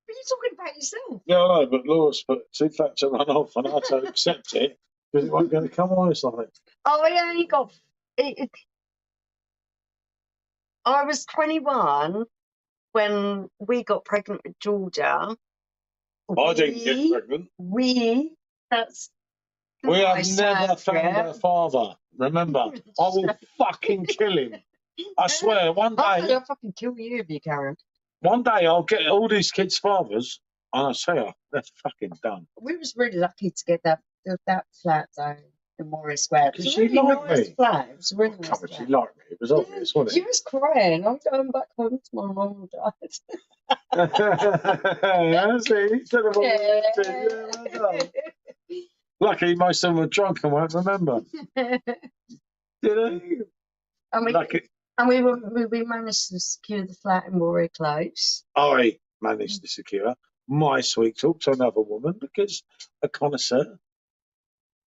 Speaker 1: But you're talking about yourself.
Speaker 2: Yeah, I know, but Laura's put too fat to run off, and I had to accept it because it wasn't going to come honest like it.
Speaker 1: Oh, yeah, you got. I was 21 when we got pregnant with Georgia.
Speaker 2: I didn't get pregnant.
Speaker 1: We have
Speaker 2: never found her father. Remember, I will fucking kill him. I swear, one day.
Speaker 1: I'll fucking kill you if you can.
Speaker 2: One day I'll get all these kids' fathers, and I say, they're fucking done.
Speaker 1: We was really lucky to get that flat though, in Warrior Square.
Speaker 2: Did she like me?
Speaker 1: Flat. It was a really nice flat.
Speaker 2: She liked me. It was obvious, wasn't it?
Speaker 1: She was crying. I'm going back home to my mum and dad.
Speaker 2: Lucky most of them were drunk and won't remember. Did they?
Speaker 1: And we managed to secure the flat in Warrior Close.
Speaker 2: I managed to secure my sweet talk to another woman because a connoisseur.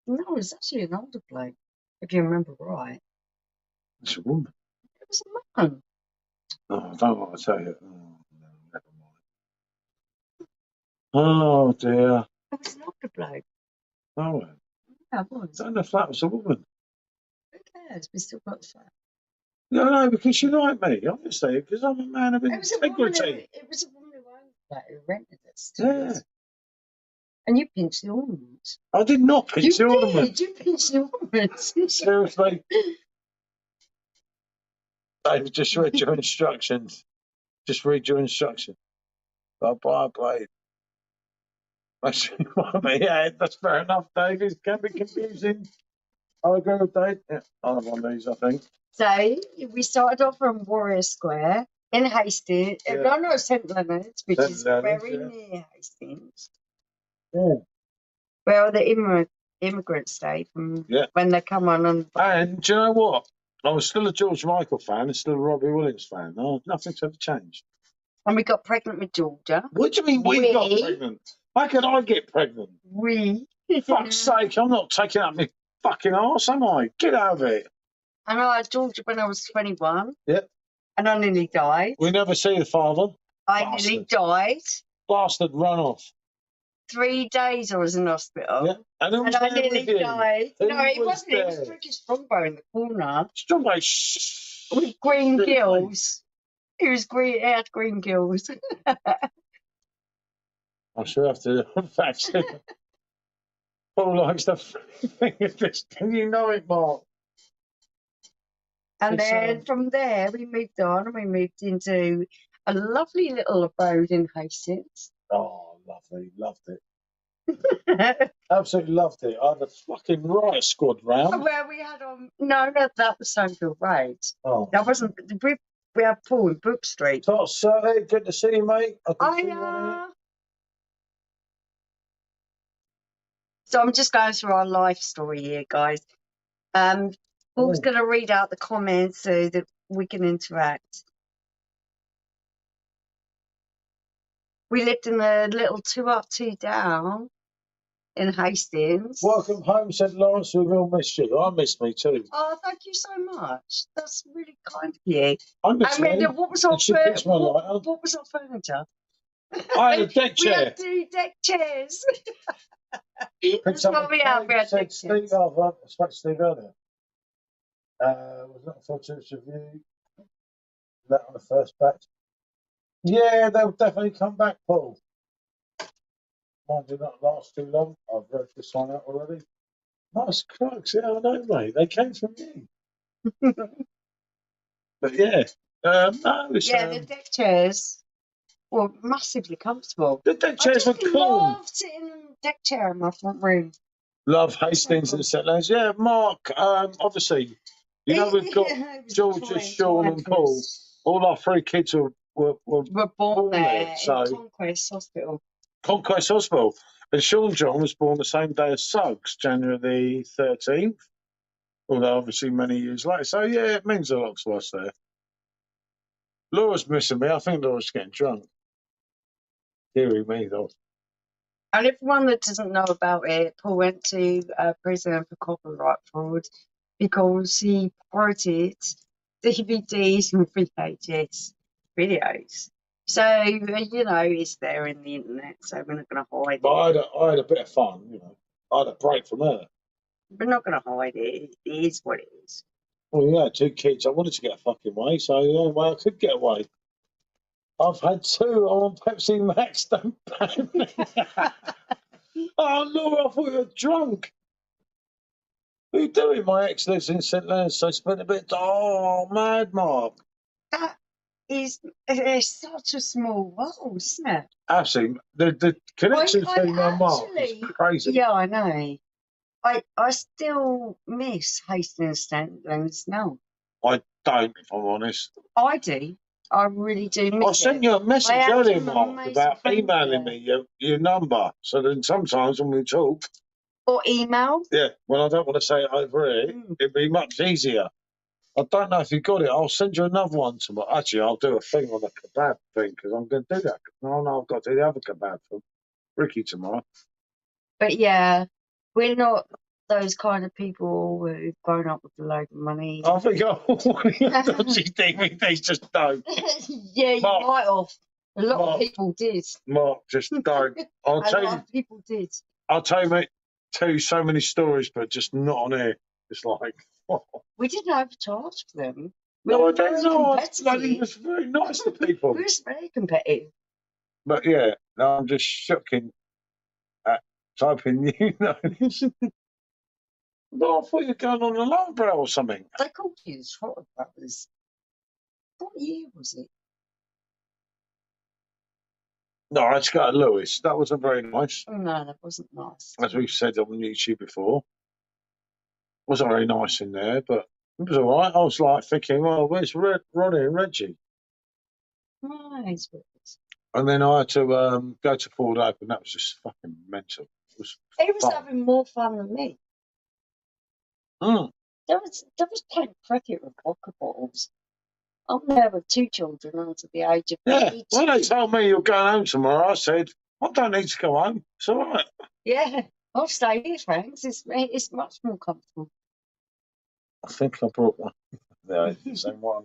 Speaker 1: No, it was actually an older bloke, if you remember right.
Speaker 2: It's a woman.
Speaker 1: It was a man.
Speaker 2: Oh, I don't want to tell you. Oh, no, never mind. Oh, dear.
Speaker 1: It was an older bloke.
Speaker 2: Oh,
Speaker 1: yeah, it was.
Speaker 2: And the flat was a woman.
Speaker 1: Who cares? We still got the flat.
Speaker 2: No, because she liked me, obviously, because I'm a man of integrity.
Speaker 1: It was a woman who owned the flat who rented it.
Speaker 2: Yeah.
Speaker 1: And you pinched the ornaments.
Speaker 2: I did not pinch the ornaments.
Speaker 1: You pinched the ornaments.
Speaker 2: Seriously? David, just read your instructions. Just read your instructions. Bye, Blade. Yeah, that's fair enough, Dave. It can be confusing. I agree with Dave. Yeah, I'll have one of these, I think.
Speaker 1: So we started off from Warrior Square in Hastings.
Speaker 2: Yeah.
Speaker 1: No, St Leonard's, which
Speaker 2: St.
Speaker 1: is
Speaker 2: Leonard's,
Speaker 1: very
Speaker 2: yeah.
Speaker 1: near Hastings.
Speaker 2: Yeah.
Speaker 1: Where the immigrants stay from when they come on.
Speaker 2: And do you know what? I was still a George Michael fan and still a Robbie Williams fan. No, nothing's ever changed.
Speaker 1: And we got pregnant with Georgia.
Speaker 2: What do you mean we got pregnant? How could I get pregnant? Fuck's sake, I'm not taking up my fucking arse, am I? Get out of it.
Speaker 1: And I had Georgia when I was 21.
Speaker 2: Yep.
Speaker 1: And I nearly died.
Speaker 2: We never see the father.
Speaker 1: I nearly died.
Speaker 2: Bastard run off.
Speaker 1: 3 days I was in hospital.
Speaker 2: Yeah. And I nearly
Speaker 1: died. No, it wasn't. It was Ricky Strongbow in the corner.
Speaker 2: Strongbow.
Speaker 1: With green gills. He was green. He had green gills.
Speaker 2: I should have to fact it. Paul likes the thing of this. Can you know it, Mark?
Speaker 1: And then from there we moved on and we moved into a lovely little abode in Hastings.
Speaker 2: Oh, lovely. Loved it. Absolutely loved it. I had a fucking riot squad round.
Speaker 1: Where we had no, that was Somerville Road.
Speaker 2: Oh.
Speaker 1: That wasn't. We had Paul in Brook Street.
Speaker 2: Top Saturday, good to see you, mate.
Speaker 1: So I'm just going through our life story here, guys. Paul's going to read out the comments so that we can interact. We lived in a little 2 up, 2 down in Hastings.
Speaker 2: Welcome home, said Lawrence. We've all missed you. I missed me too.
Speaker 1: Oh, thank you so much. That's really kind of you.
Speaker 2: I missed me.
Speaker 1: What was our furniture?
Speaker 2: I had a deck chair.
Speaker 1: We had 2 deck chairs. That's what we had. We had deck chairs.
Speaker 2: Steve, I spoke to Steve earlier. Was that a photos review? That on the first batch? Yeah, they'll definitely come back, Paul. Mine did not last too long. I've read this one out already. Nice crooks, yeah, I know, mate. They came from you. But yeah,
Speaker 1: the deck chairs were massively comfortable.
Speaker 2: The deck chairs were cool.
Speaker 1: I loved sitting in a deck chair in my front room.
Speaker 2: Love Hastings and Settlers. Yeah, Mark, obviously, you know, we've got Georgia, Sean and Paul. All our 3 kids were born there, so
Speaker 1: Conquest Hospital.
Speaker 2: Conquest Hospital. And Sean John was born the same day as Suggs, January the 13th. Although obviously many years later. So yeah, it means a lot to us there. Laura's missing me. I think Laura's getting drunk. Deary me, though.
Speaker 1: And everyone that doesn't know about it, Paul went to prison for copyright fraud because he pirated DVDs and VHS videos. So, you know, it's there in the internet, so we're not going to hide it.
Speaker 2: I had a bit of fun, you know. I had a break from her.
Speaker 1: We're not going to hide it. It is what it is.
Speaker 2: Well, yeah, 2 kids. I wanted to get a fucking way, so yeah, well, I could get away. I've had 2 on Pepsi Max. Don't ban me. Oh, Laura, I thought you were drunk. What are you doing? My ex lives in St. Leonard's, so I spent a bit. Oh, mad, Mark.
Speaker 1: That is such a small world, isn't it?
Speaker 2: Absolutely. The connection between my Mark is crazy.
Speaker 1: Yeah, I know. I still miss Hastings St. Leonard's now.
Speaker 2: I don't, if I'm honest.
Speaker 1: I do. I really do miss
Speaker 2: I sent you a message earlier, Mark, about emailing me your number. So then sometimes when we talk.
Speaker 1: Or email?
Speaker 2: Yeah, well, I don't want to say it over here. It'd be much easier. I don't know if you got it. I'll send you another one tomorrow. Actually, I'll do a thing on the kebab thing because I'm going to do that. No, I've got to do the other kebab for Ricky tomorrow.
Speaker 1: But yeah, we're not those kind of people who've grown up with a load of money.
Speaker 2: I think dodgy DVDs just don't.
Speaker 1: Yeah, you might have. A lot of people did.
Speaker 2: Mark, just don't. I'll tell you.
Speaker 1: A lot of people did.
Speaker 2: I'll tell you so many stories, but just not on air. It's like.
Speaker 1: We didn't overcharge for them.
Speaker 2: No, I don't know. It was very nice to people.
Speaker 1: We were very competitive.
Speaker 2: But yeah, no, I'm just shocking at typing you know. Well, I thought you were going on a lowbrow or something.
Speaker 1: They called you the Trotter Brothers. What year was it?
Speaker 2: No, I had to go to Lewis. That wasn't very nice.
Speaker 1: No, that wasn't nice.
Speaker 2: As we've said on YouTube before. Wasn't very nice in there, but it was all right. I was like thinking, well, where's Ronnie and Reggie?
Speaker 1: Nice.
Speaker 2: And then I had to go to Ford Open. That was just fucking mental.
Speaker 1: He was having more fun than me.
Speaker 2: Mm.
Speaker 1: There was playing cricket with poker balls. I'm there with 2 children under the age of 82.
Speaker 2: When they told me you're going home tomorrow, I said, I don't need to go home. It's all right.
Speaker 1: Yeah, I'll stay here, thanks. It's much more comfortable.
Speaker 2: I think I brought one. Yeah, it's the same one.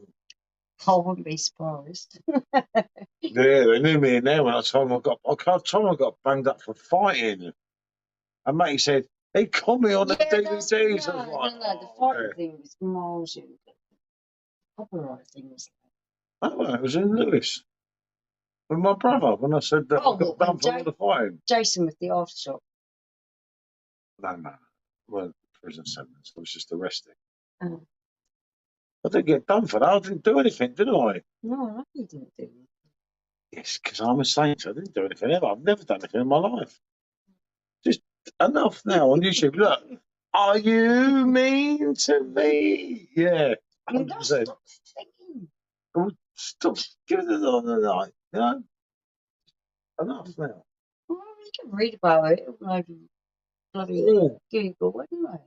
Speaker 1: I wouldn't be surprised.
Speaker 2: Yeah, they knew me in there when I told them I got banged up for fighting. And mate said, he called me on the DVDs.
Speaker 1: No,
Speaker 2: I was like,
Speaker 1: no, the fighting thing was miles younger. The copyright thing was
Speaker 2: oh, it was in Lewis with my brother when I said that I got done for all the fighting.
Speaker 1: Jason with the aftershock.
Speaker 2: No. Well, prison sentence. I was just arrested.
Speaker 1: Oh.
Speaker 2: I didn't get done for that. I didn't do anything, did I?
Speaker 1: No, you didn't do anything.
Speaker 2: Yes, because I'm a saint. I didn't do anything ever. I've never done anything in my life. Just enough now on YouTube. Look, are you mean to me? Yeah, 100%. Stop giving it on the night, you know? Enough now.
Speaker 1: Well, you can read about it. Maybe bloody Google anyway.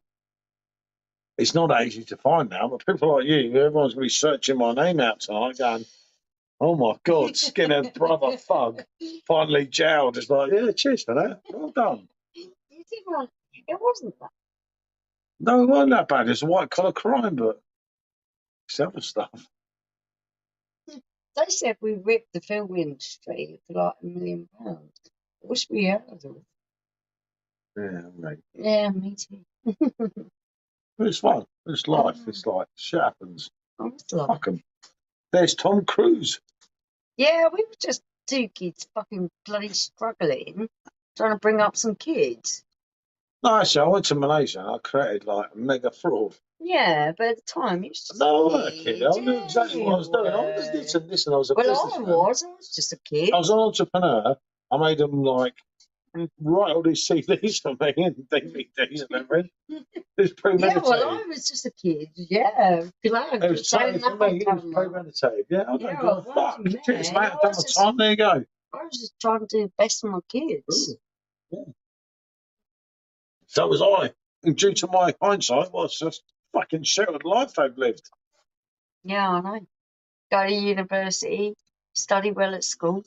Speaker 2: It's not easy to find now, but people like you, everyone's going to be searching my name out tonight going, oh my God, skinhead brother thug finally jailed. It's like, yeah, cheers for that. Well done.
Speaker 1: You did right. It wasn't that.
Speaker 2: No, it wasn't that bad. It's a white collar crime, but it's other stuff.
Speaker 1: They said we ripped the film industry for like £1 million. I wish we had it.
Speaker 2: Yeah, mate.
Speaker 1: Yeah, me too.
Speaker 2: It's fun. It's life. It's like shit happens. Fuck 'em. There's Tom Cruise.
Speaker 1: Yeah, we were just 2 kids fucking bloody struggling, trying to bring up some kids.
Speaker 2: No, actually, I went to Malaysia and I created like a mega fraud.
Speaker 1: Yeah, but at the time it was just
Speaker 2: no, I wasn't a kid. I knew exactly what I was doing. I was listen, I was a businessman.
Speaker 1: I was just a kid.
Speaker 2: I was an entrepreneur. I made them like write all these CDs for me and DVDs and everything. It's premeditated.
Speaker 1: Yeah, well, I was just a kid. Yeah, glad.
Speaker 2: It was totally for me. It was premeditated. Yeah, I don't give a fuck. It's mate, I've done my time. There you go.
Speaker 1: I was just trying to do the best for my kids.
Speaker 2: Yeah. So was I. And due to my hindsight, well, it's just fucking shattered life they've lived.
Speaker 1: Yeah, I know. Go to university, study well at school.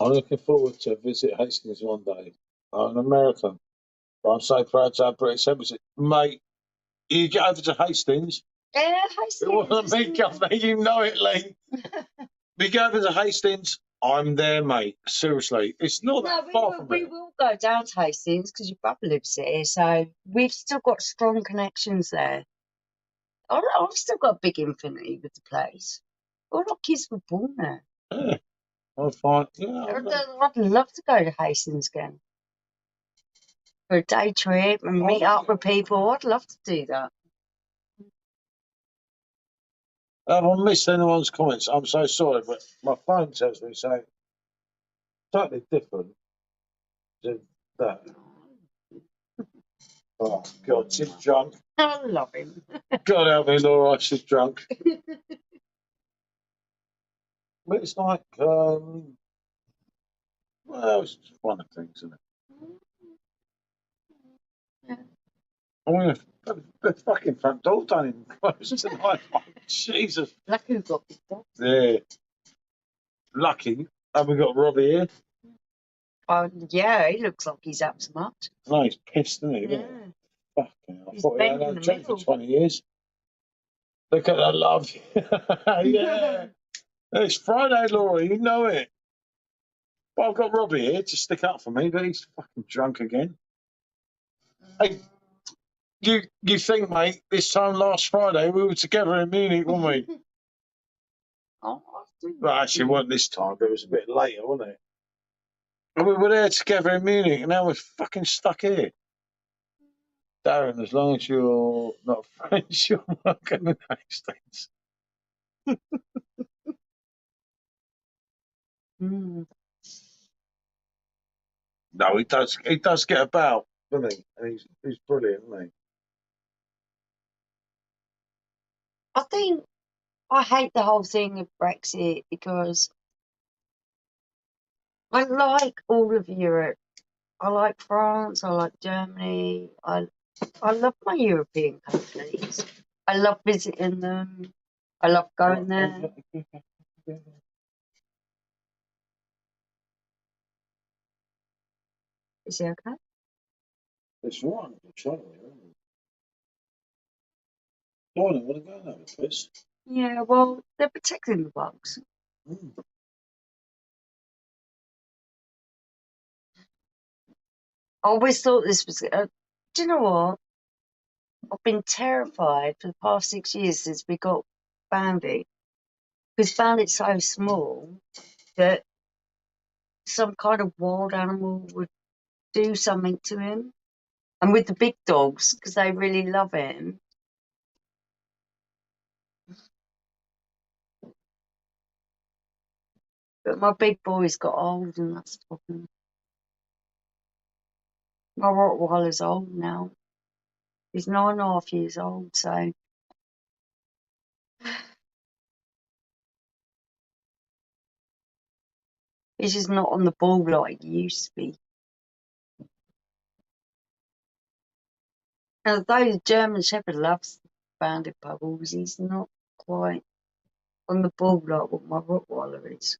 Speaker 2: I'm looking forward to visit Hastings one day. I'm an American, but I'm so proud to have British embassy. Mate, you get over to Hastings.
Speaker 1: Yeah, Hastings.
Speaker 2: It wasn't me, governor. You know it, Lee. We go over to Hastings. I'm there, mate. Seriously, it's not that far from
Speaker 1: we will go down to Hastings because your brother lives there, so we've still got strong connections there. I've still got a big infinity with the place. All our kids were born there.
Speaker 2: Yeah, I'll find. Yeah,
Speaker 1: I'd love to go to Hastings again for a day trip and meet up with people. I'd love to do that.
Speaker 2: If I missed anyone's comments, I'm so sorry, but my phone tells me so totally different to that. Oh, God, she's drunk.
Speaker 1: I love him.
Speaker 2: God help me, Laura, she's drunk. But it's like, well, it's just one of the things, isn't it?
Speaker 1: Yeah.
Speaker 2: I mean, the fucking front door don't even close tonight. Jesus.
Speaker 1: Lucky we've got big dogs.
Speaker 2: Yeah. Lucky. Have we got Robbie here?
Speaker 1: Oh, yeah, he looks like he's up to much.
Speaker 2: No, he's pissed, isn't he?
Speaker 1: Yeah.
Speaker 2: Fucking hell. I thought he had a drink for 20 years. Look at that love. Yeah. It's Friday, Laura, you know it. But I've got Robbie here to stick up for me, but he's fucking drunk again. Hey, you think, mate, this time last Friday we were together in Munich, weren't we?
Speaker 1: Oh,
Speaker 2: Well, actually, it wasn't this time, but it was a bit later, wasn't it? And we were there together in Munich, and now we're fucking stuck here. Darren, as long as you're not French, you're welcome in Hastings. No, he does. He does get about, doesn't he? And he's brilliant, isn't he?
Speaker 1: I think I hate the whole thing of Brexit because I like all of Europe. I like France. I like Germany. I love my European countries. I love visiting them. I love going there. Is it okay?
Speaker 2: It's right. I'm trying to remember. I don't want to go there with this.
Speaker 1: Yeah, well, they're protecting the bugs.
Speaker 2: Mm.
Speaker 1: I always thought this was. Do you know what? I've been terrified for the past 6 years since we got Bambi, because Bandit's so small that some kind of wild animal would do something to him. And with the big dogs, because they really love him. But my big boy's got old, and that's the problem. My Rottweiler's old now. He's 9.5 years old, so he's just not on the ball like he used to be. And although the German Shepherd loves Bandit Bubbles, he's not quite on the ball like what my Rottweiler is.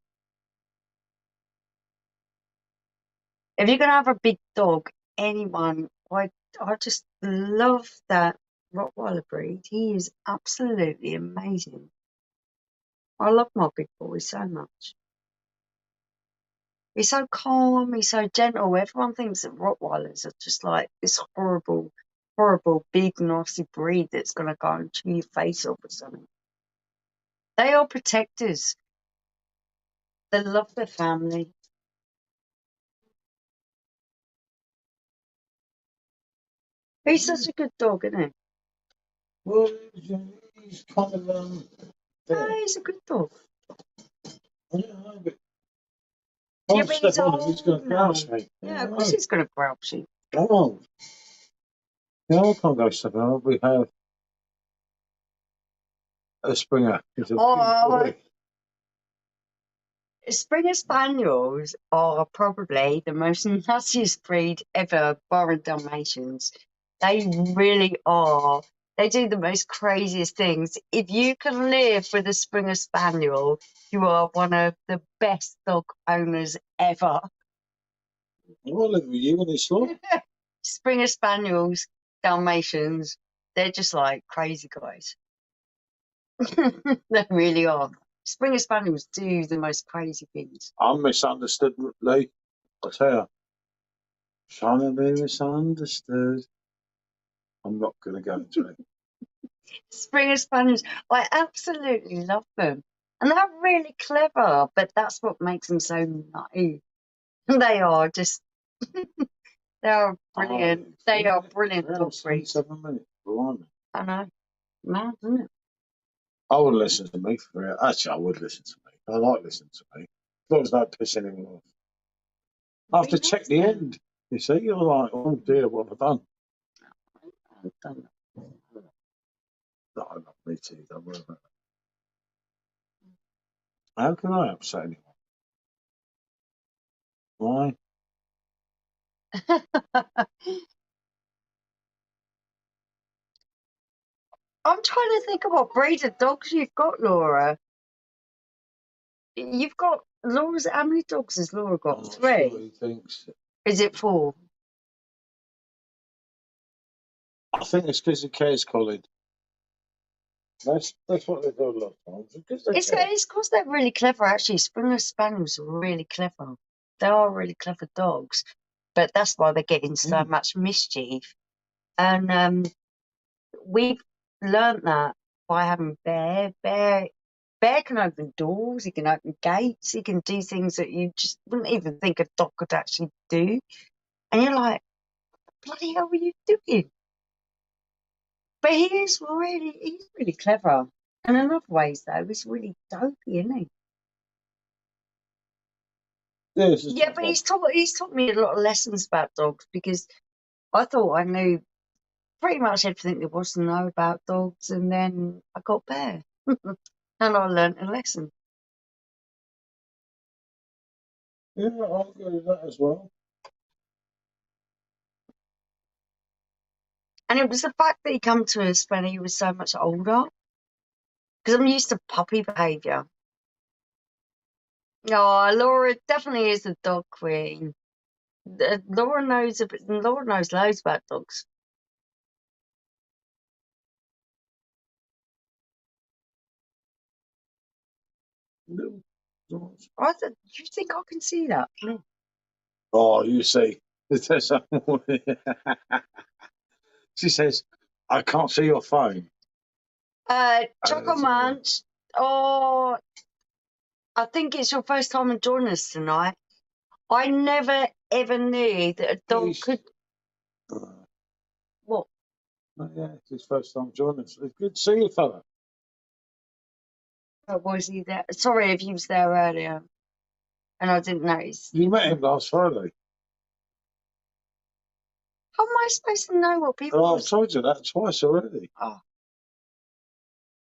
Speaker 1: If you're going to have a big dog, anyone, I just love that Rottweiler breed. He is absolutely amazing. I love my big boy so much. He's so calm, he's so gentle. Everyone thinks that Rottweilers are just like this horrible, horrible, big, nasty breed that's going to go and chew your face off or something. They are protectors. They love their family. He's such a good dog, isn't he?
Speaker 2: Well, he's kind of
Speaker 1: Yeah, he's a good dog.
Speaker 2: I don't know, but
Speaker 1: Yeah,
Speaker 2: one
Speaker 1: but
Speaker 2: step
Speaker 1: he's
Speaker 2: on him, he's going
Speaker 1: old
Speaker 2: to
Speaker 1: now.
Speaker 2: crouch me.
Speaker 1: Yeah, of course he's going to crouch you.
Speaker 2: Oh, yeah, I can't go step on. We have a Springer. He's a big boy.
Speaker 1: Springer Spaniels are probably the most nuttiest breed ever, barring Dalmatians. They really are. They do the most craziest things. If you can live with a Springer Spaniel, you are one of the best dog owners ever.
Speaker 2: I'll live with you in this lot.
Speaker 1: Springer Spaniels, Dalmatians, they're just like crazy guys. They really are. Springer Spaniels do the most crazy things.
Speaker 2: I'm misunderstood, Lee. I tell you, trying to be misunderstood. I'm not going to go into it.
Speaker 1: Springer Spaniels, I absolutely love them. And they're really clever, but that's what makes them so nutty. They are just, they are brilliant. They are brilliant dog breeds.
Speaker 2: 7 minutes. Blimey.
Speaker 1: I know. Mad, isn't it?
Speaker 2: I would listen to me for it. Actually, I would listen to me. I like listening to me. As long as I don't piss anyone off. I have to check the end. You see, you're like, oh dear, what have I done?
Speaker 1: I've done that.
Speaker 2: No, not me too. Don't worry about it. How can I upset anyone? Why?
Speaker 1: I'm trying to think of what breed of dogs you've got, Laura. You've got Laura's. How many dogs has Laura got?
Speaker 2: Oh,
Speaker 1: 3.
Speaker 2: sure he thinks.
Speaker 1: Is it 4?
Speaker 2: I think it's because he cares, Colin. That's what they do a lot of times.
Speaker 1: It's because they're really clever. Actually, Springer Spaniels are really clever. They are really clever dogs, but that's why they're getting so much mischief. And we've learnt that by having Bear. Bear can open doors. He can open gates. He can do things that you just wouldn't even think a dog could actually do. And you're like, bloody hell, are you doing? But he's really clever. And in other ways, though, he's really dopey, isn't he?
Speaker 2: Yes,
Speaker 1: Yeah, but he's taught me a lot of lessons about dogs because I thought I knew pretty much everything there was to know about dogs, and then I got Bear, and I learnt a lesson.
Speaker 2: Yeah, I'll go with that as well.
Speaker 1: And it was the fact that he come to us when he was so much older, because I'm used to puppy behaviour. Oh, Laura definitely is a dog queen. Laura knows loads about dogs.
Speaker 2: Little dogs.
Speaker 1: Do you think I can see that?
Speaker 2: Oh, you see. She says, I can't see your phone.
Speaker 1: Choco Munch. Oh, I think it's your first time joining us tonight. I never ever knew that a dog could. What?
Speaker 2: Oh, yeah, it's his first time joining us. It's good to see you, fella.
Speaker 1: Was he there? Sorry if he was there earlier and I didn't notice.
Speaker 2: You met him last Friday.
Speaker 1: How am I supposed to know what people?
Speaker 2: Oh, I've told you that twice already.
Speaker 1: Oh.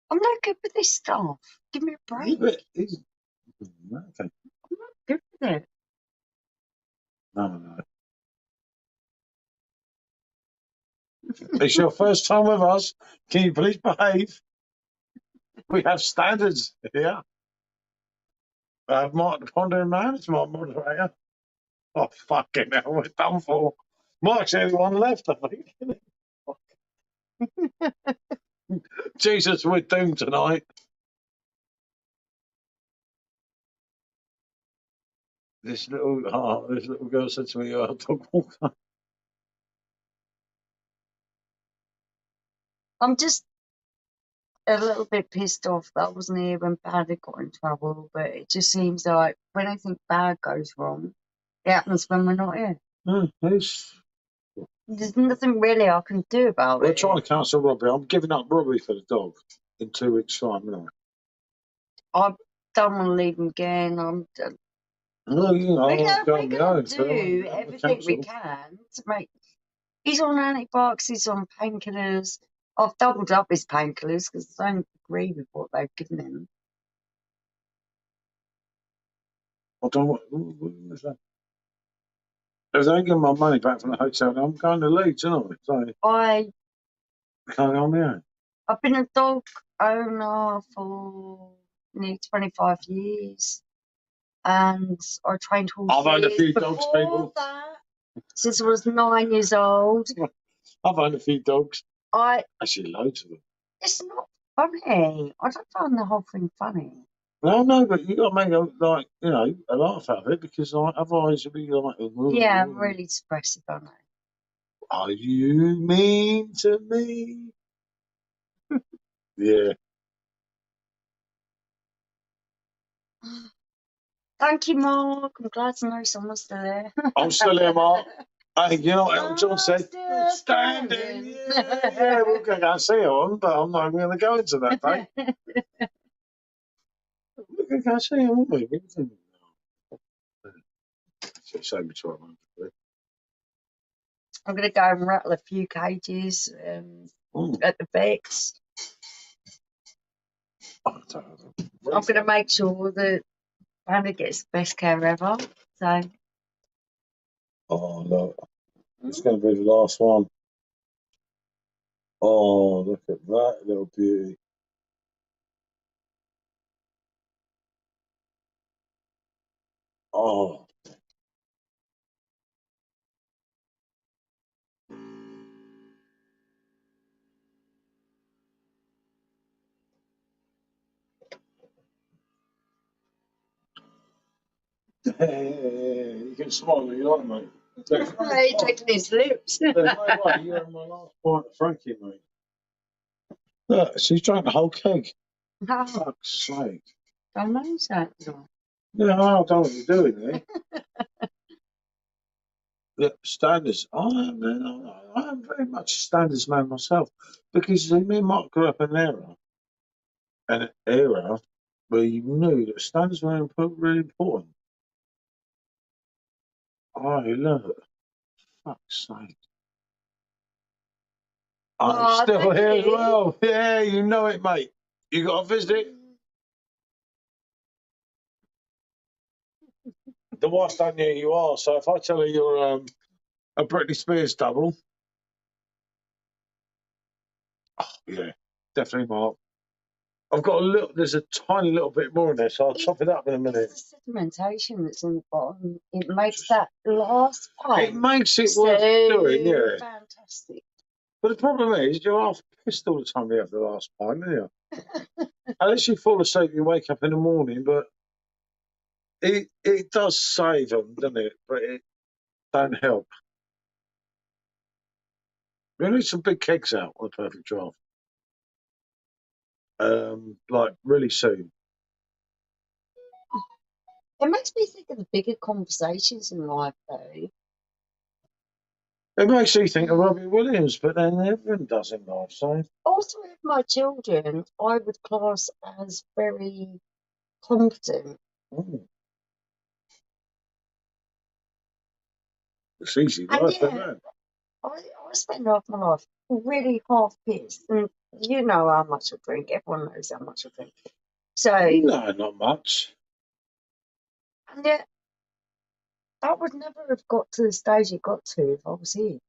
Speaker 1: I'm not good with this stuff. Give me a break.
Speaker 2: Yeah, okay.
Speaker 1: I'm not good with it.
Speaker 2: No. It's your first time with us. Can you please behave? We have standards here. Mark the Pondering Man is my moderator. Oh, fucking hell, we're done for. Mark's the only one left, I think. Jesus, we're doomed tonight. This little girl said to me, oh, dog walker.
Speaker 1: I'm just a little bit pissed off that I wasn't here when Bad had got in trouble, but it just seems like when I think bad goes wrong, it happens when we're not here. There's nothing really I can do about it.
Speaker 2: We're trying to cancel robbery. I'm giving up robbery for the dog in 2 weeks' time, you
Speaker 1: I don't want to leave him again.
Speaker 2: No, you know,
Speaker 1: we're
Speaker 2: I'll go on my
Speaker 1: gonna
Speaker 2: own.
Speaker 1: do everything we can to make. He's on antibiotics. He's on painkillers. I've doubled up his painkillers because I don't agree with what they've given him.
Speaker 2: I don't want. What was that? If they give my money back from the hotel, I'm going to Leeds, aren't I? So
Speaker 1: I
Speaker 2: can't go on my own.
Speaker 1: I've been a dog owner for nearly 25 years, and I trained horses.
Speaker 2: I've owned a few dogs, people.
Speaker 1: Since I was 9 years old.
Speaker 2: I've owned a few dogs. Actually, loads of them.
Speaker 1: It's not funny. I don't find the whole thing funny.
Speaker 2: No, but you got to make a laugh out of it because otherwise you'll be like,
Speaker 1: yeah, I'm really expressive, aren't I?
Speaker 2: Are you mean to me? Yeah.
Speaker 1: Thank you, Mark. I'm glad to know someone's still there.
Speaker 2: I'm still here, Mark. Hey, you know what John said? Standing. Yeah, we're going to go and see him, but I'm not going to go into that, mate. We're going to go see him, aren't we? So
Speaker 1: I'm going to go and rattle a few cages at the vets. I'm going to make sure that Panda gets the best care ever. So.
Speaker 2: Oh, look. It's going to be the last one. Oh, look at that little beauty. Oh. Hey, you can smile when you like, mate.
Speaker 1: He's taking his lips.
Speaker 2: There's no way. You're on my last point of Frankie, mate. Look, she's drank the whole keg.
Speaker 1: Oh.
Speaker 2: Fuck's sake.
Speaker 1: Don't know that.
Speaker 2: Yeah, I don't know what you're doing there. Yeah, standards. I am very much a standards man myself because me and Mark grew up in an era where you knew that standards were really important. Oh, look. Fuck's sake. I'm
Speaker 1: Oh,
Speaker 2: still
Speaker 1: thank
Speaker 2: here as
Speaker 1: you.
Speaker 2: well. Yeah, you know it, mate. You got to visit. The wife don't know who you are, so if I tell her you're a Britney Spears double, yeah, definitely Mark. I've got a little. There's a tiny little bit more in there, so I'll chop it up in a minute.
Speaker 1: It's the sedimentation that's in the bottom. It makes that last
Speaker 2: It
Speaker 1: pint
Speaker 2: makes it
Speaker 1: so
Speaker 2: worth doing, yeah.
Speaker 1: fantastic.
Speaker 2: But the problem is, you're half pissed all the time you have the last pint, aren't you? Unless you fall asleep, you wake up in the morning, but it does save them, doesn't it? But it don't help. We need some big kegs out on the perfect draft. Like really soon.
Speaker 1: It makes me think of the bigger conversations in life, though.
Speaker 2: It makes you think of Robbie Williams, but then everyone does in life, so.
Speaker 1: All three of my children, I would class as very competent.
Speaker 2: It's easy,
Speaker 1: And
Speaker 2: life,
Speaker 1: yeah,
Speaker 2: isn't it?
Speaker 1: I spend half my life really half pissed. And you know how much I drink. Everyone knows how much I drink. So,
Speaker 2: No, not much.
Speaker 1: and yet, that would never have got to the stage it got to if I was here.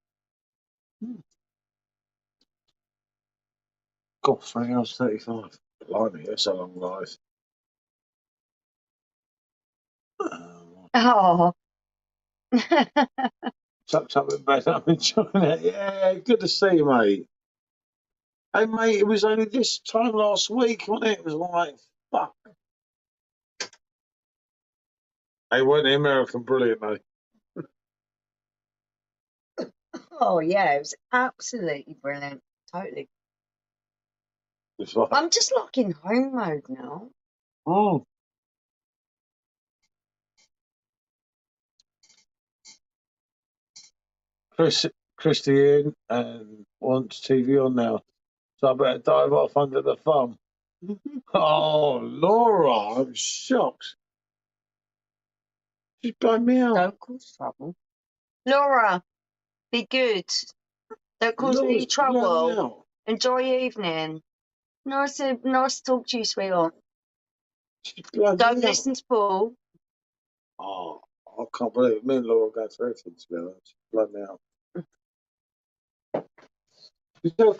Speaker 2: God, 3 hours 35. Blimey, that's a long life.
Speaker 1: Oh.
Speaker 2: Tucked up in bed, I'm enjoying it. Yeah, good to see you, mate. Hey, mate, it was only this time last week, wasn't it? It was like, fuck. Hey, weren't the American brilliant, though?
Speaker 1: Oh, yeah, it was absolutely brilliant. Totally.
Speaker 2: It's like,
Speaker 1: I'm just like in home mode now.
Speaker 2: oh. Christy in and wants TV on now. So I better dive off under the thumb. Oh, Laura, I'm shocked. She's blown me out.
Speaker 1: Don't cause trouble. Laura, be good. Don't cause
Speaker 2: Laura's
Speaker 1: any
Speaker 2: blown me
Speaker 1: trouble.
Speaker 2: out.
Speaker 1: Enjoy your evening. Nice to talk to you, sweetheart.
Speaker 2: She's blown
Speaker 1: Don't
Speaker 2: me out.
Speaker 1: listen to Paul.
Speaker 2: Oh, I can't believe it. Me and Laura go through everything together. She's blown me out. You know,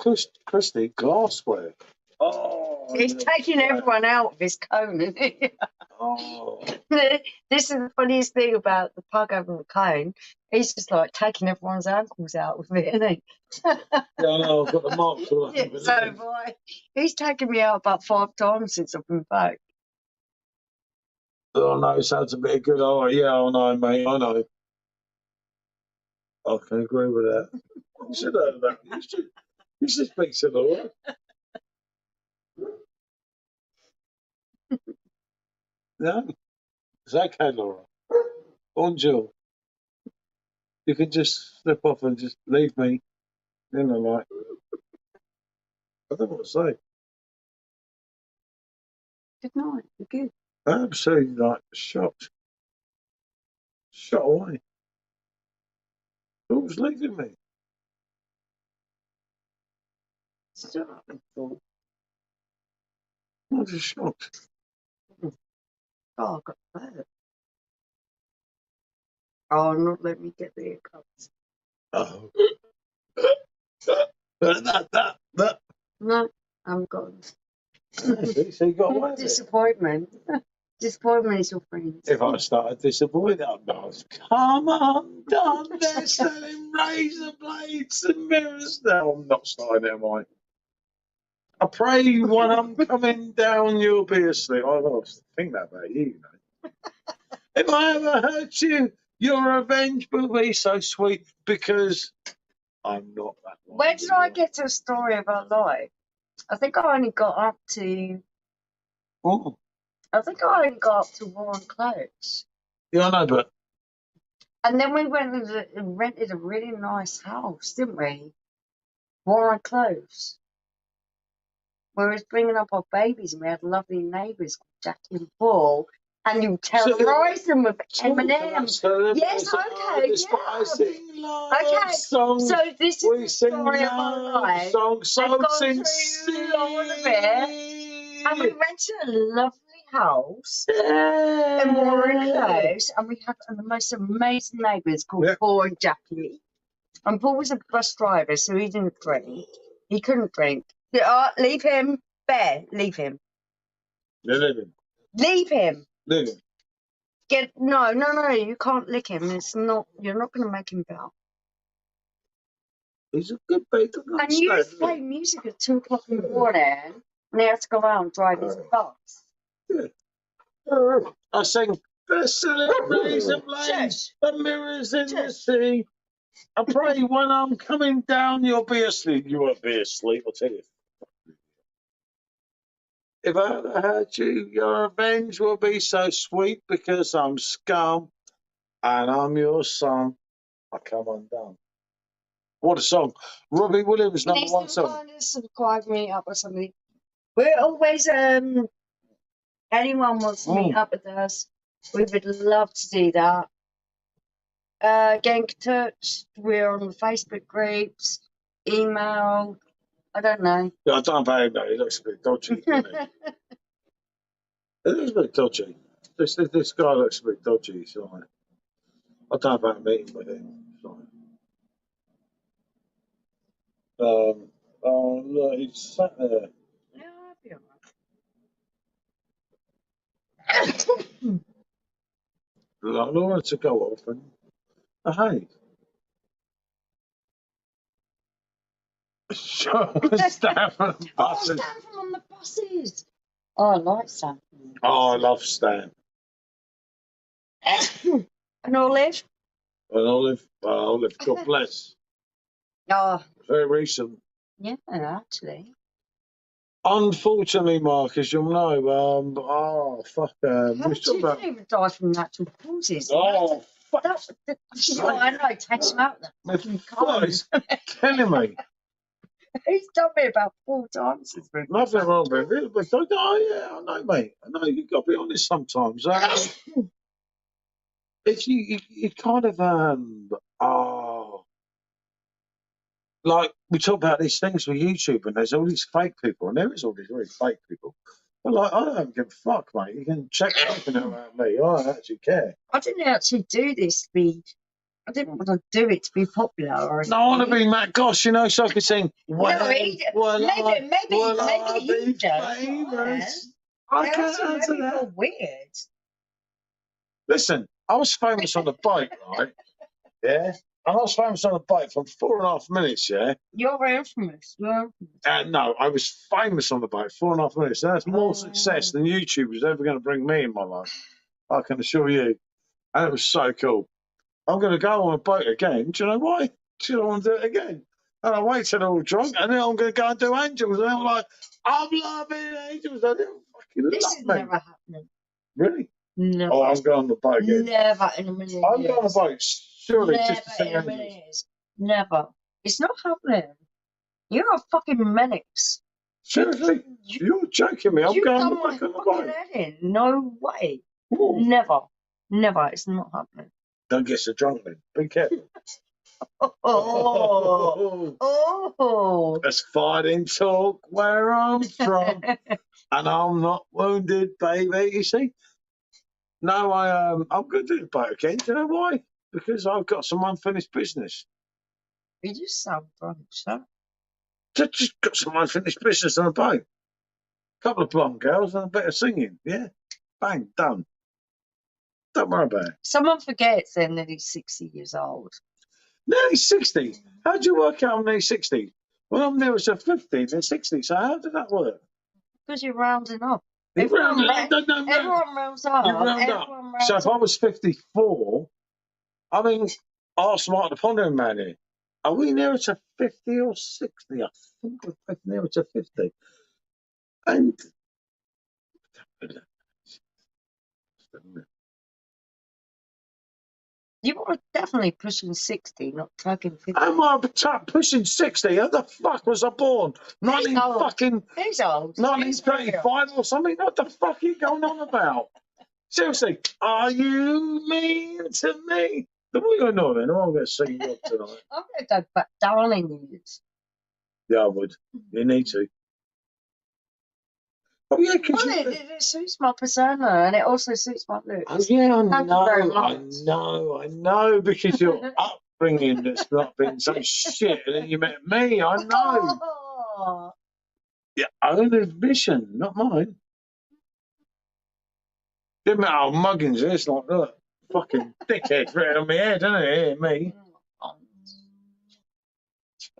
Speaker 2: Christy, glassware. Oh,
Speaker 1: He's taking everyone out of his cone, isn't he?
Speaker 2: Oh,
Speaker 1: This is the funniest thing about the pug having the cone. He's just like taking everyone's ankles out with it, isn't he?
Speaker 2: yeah, I know. I've got the marks all over
Speaker 1: Yeah,
Speaker 2: it.
Speaker 1: so have I. He's taken me out about 5 times since I've been back.
Speaker 2: Oh, no, it sounds a bit good. Oh, yeah, I know, mate. I know. I can agree with that. You should have that. You should speak to Laura. No, it's okay, Laura. Bonjour. You can just slip off and just leave me. You know, like, I don't know what to say.
Speaker 1: Good night. You're good.
Speaker 2: Absolutely, like, shocked. Shot away. Who's leaving me?
Speaker 1: Stop.
Speaker 2: I'm just shocked.
Speaker 1: Oh, I got hurt. Oh, not let me get the hiccups.
Speaker 2: Oh. that.
Speaker 1: No, I'm gone.
Speaker 2: See, so you got away with it.
Speaker 1: Disappointment. Disappointment is your friend.
Speaker 2: If I started disappointed, I'm not. Come on, down there selling razor blades and mirrors. No, I'm not starting it, am I? I pray when I'm coming down, you'll be asleep. I lost. Think that about you, you know. If I ever hurt you, your revenge will be so sweet because I'm not that one.
Speaker 1: Where did I get to a story about life? I think I only got up to.
Speaker 2: Oh.
Speaker 1: I think I only got up to Warren Close.
Speaker 2: Yeah, I know, but.
Speaker 1: And then we went and rented a really nice house, didn't we? Warren Close. We was bringing up our babies and we had lovely neighbours called Jackie and Paul. And you terrorise them with M&M.
Speaker 2: Yes,
Speaker 1: okay,
Speaker 2: spicy love
Speaker 1: okay.
Speaker 2: songs.
Speaker 1: So this is
Speaker 2: We
Speaker 1: the
Speaker 2: sing
Speaker 1: story of our
Speaker 2: love
Speaker 1: life.
Speaker 2: songs so
Speaker 1: I've gone
Speaker 2: sincere.
Speaker 1: through all of it. And we went to a lovely house in Warren Close, and we had the most amazing neighbours called Paul and Jackie. And Paul was a bus driver, so he didn't drink. He couldn't drink. Leave him. Bear, leave him.
Speaker 2: Leave him.
Speaker 1: Leave him.
Speaker 2: Leave him.
Speaker 1: No, you can't lick him. You're not going to make him better.
Speaker 2: He's a good baby.
Speaker 1: And you used to play music at 2 o'clock in the morning, and he had to go out and drive his bus.
Speaker 2: Yeah. I sing, the razor blades, the mirrors in the sea. I pray when I'm coming down, you'll be asleep. You won't be asleep, I'll tell you. If I ever hurt you, your revenge will be so sweet because I'm scum and I'm your son. I come undone. What a song. Robbie Williams, #1 song.
Speaker 1: Kind of subscribe me up or something. We're always, anyone wants to meet up with us, we would love to do that. Get in touch. We're on the Facebook groups, email. I don't know.
Speaker 2: Yeah, I don't know about him, he looks a bit dodgy. Doesn't he? It looks a bit dodgy. This guy looks a bit dodgy. So I don't know about meeting with him. So. Oh, look, he's sat there.
Speaker 1: Yeah, I'll be alright.
Speaker 2: I don't want to go off and hey. Sure, Stan from the buses.
Speaker 1: Stan from the buses. Oh, I like Stan.
Speaker 2: Oh, I love Stan.
Speaker 1: And Olive?
Speaker 2: And Olive, God bless.
Speaker 1: Oh.
Speaker 2: Very recent.
Speaker 1: Yeah, actually.
Speaker 2: Unfortunately, Mark, as you'll know,
Speaker 1: How did you even die from natural causes?
Speaker 2: Oh, fuck.
Speaker 1: I know, takes him out there.
Speaker 2: He's killing me.
Speaker 1: He's done me about 4 times.
Speaker 2: Nothing wrong with it. But I know, mate. I know you've got to be honest sometimes. If you kind of like we talk about these things with YouTube, and there's all these fake people, and there is all these really fake people. But like, I don't give a fuck, mate. You can check anything out me. I don't actually care.
Speaker 1: I didn't actually do this to be. I didn't want to do it to be popular or anything.
Speaker 2: No, I want to be Matt Gosh, you know, so I could sing.
Speaker 1: Maybe he does.
Speaker 2: Famous. I can't answer that.
Speaker 1: Weird.
Speaker 2: Listen, I was famous on the bike, right? Yeah. And I was famous on the bike for 4.5 minutes, yeah?
Speaker 1: You're infamous.
Speaker 2: No, I was famous on the bike, 4.5 minutes. That's more success than YouTube was ever going to bring me in my life. I can assure you. And it was so cool. I'm going to go on a boat again. Do you know why? Do I want to do it again? And I wait till they're all drunk, and then I'm going to go and do Angels. And I'm like, I'm loving Angels. They don't fucking
Speaker 1: this
Speaker 2: love
Speaker 1: is
Speaker 2: me.
Speaker 1: never happening.
Speaker 2: Really?
Speaker 1: Never.
Speaker 2: Oh, I'm going on the boat again.
Speaker 1: Never in a million years.
Speaker 2: I'm going on the boat, surely,
Speaker 1: Never
Speaker 2: just to sing
Speaker 1: in a million
Speaker 2: Angels.
Speaker 1: years. Never. It's not happening. You're a fucking menace.
Speaker 2: Seriously? You're joking me. I'm going back on the boat.
Speaker 1: No way.
Speaker 2: Ooh.
Speaker 1: Never. Never. It's not happening.
Speaker 2: Don't get so drunk then. Be careful.
Speaker 1: Oh.
Speaker 2: That's fighting talk where I'm from. And I'm not wounded, baby. You see? No, I'm going to do the boat again. Do you know why? Because I've got some unfinished business.
Speaker 1: You just sound drunk, sir.
Speaker 2: Just got some unfinished business on a boat. A couple of blonde girls and a bit of singing. Yeah. Bang, done. Don't worry about it.
Speaker 1: Someone forgets they're nearly 60 years old.
Speaker 2: Nearly 60? How do you work out I'm nearly 60? Well, I'm nearer to 50 than 60, so how did that work?
Speaker 1: Because you're rounding up.
Speaker 2: Everyone
Speaker 1: rounds up.
Speaker 2: You round up. So if I was 54, I mean, ask Mark the Pondering Man here. Are we nearer to 50 or 60? I think we're nearer to 50. And
Speaker 1: you were definitely pushing 60, not tugging 50.
Speaker 2: Am I pushing 60? How the fuck was I born?
Speaker 1: 1935
Speaker 2: or something? What the fuck are you going on about? Seriously, are you mean to me? The more you're annoying, the more I'm going to sing you up tonight.
Speaker 1: I'm going to go back darling years.
Speaker 2: Yeah, I would. You need to. Oh, yeah, because
Speaker 1: Well, it suits my persona and it also suits my looks.
Speaker 2: Oh, yeah, I
Speaker 1: Thank you very
Speaker 2: know, I know, because your upbringing that's not been some shit, and then you met me, I know.
Speaker 1: Oh.
Speaker 2: Your own admission, not mine. Didn't matter how muggins it's like, look, fucking dickhead written on my head, isn't it? Here, me.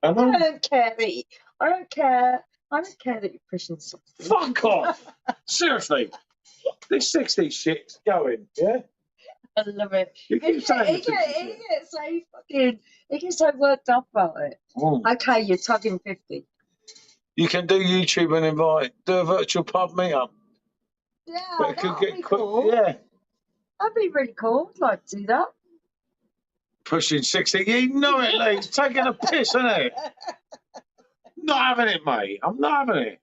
Speaker 2: I
Speaker 1: I
Speaker 2: know.
Speaker 1: don't care that I don't care. I don't care that you're pushing something.
Speaker 2: Fuck off! Seriously, this 60s shit's going, yeah?
Speaker 1: I love it.
Speaker 2: You keep saying the 60s
Speaker 1: He
Speaker 2: shit.
Speaker 1: gets so fucking. He gets so worked up about it. Okay, you're tugging 50.
Speaker 2: You can do YouTube and do a virtual pub meetup.
Speaker 1: Yeah,
Speaker 2: But it could
Speaker 1: that'd
Speaker 2: get
Speaker 1: be
Speaker 2: quick,
Speaker 1: cool.
Speaker 2: yeah.
Speaker 1: That'd be really cool. I'd like to do that.
Speaker 2: Pushing 60. You know it, Lee. It's taking a piss, isn't it? Not having it, mate. I'm not having it.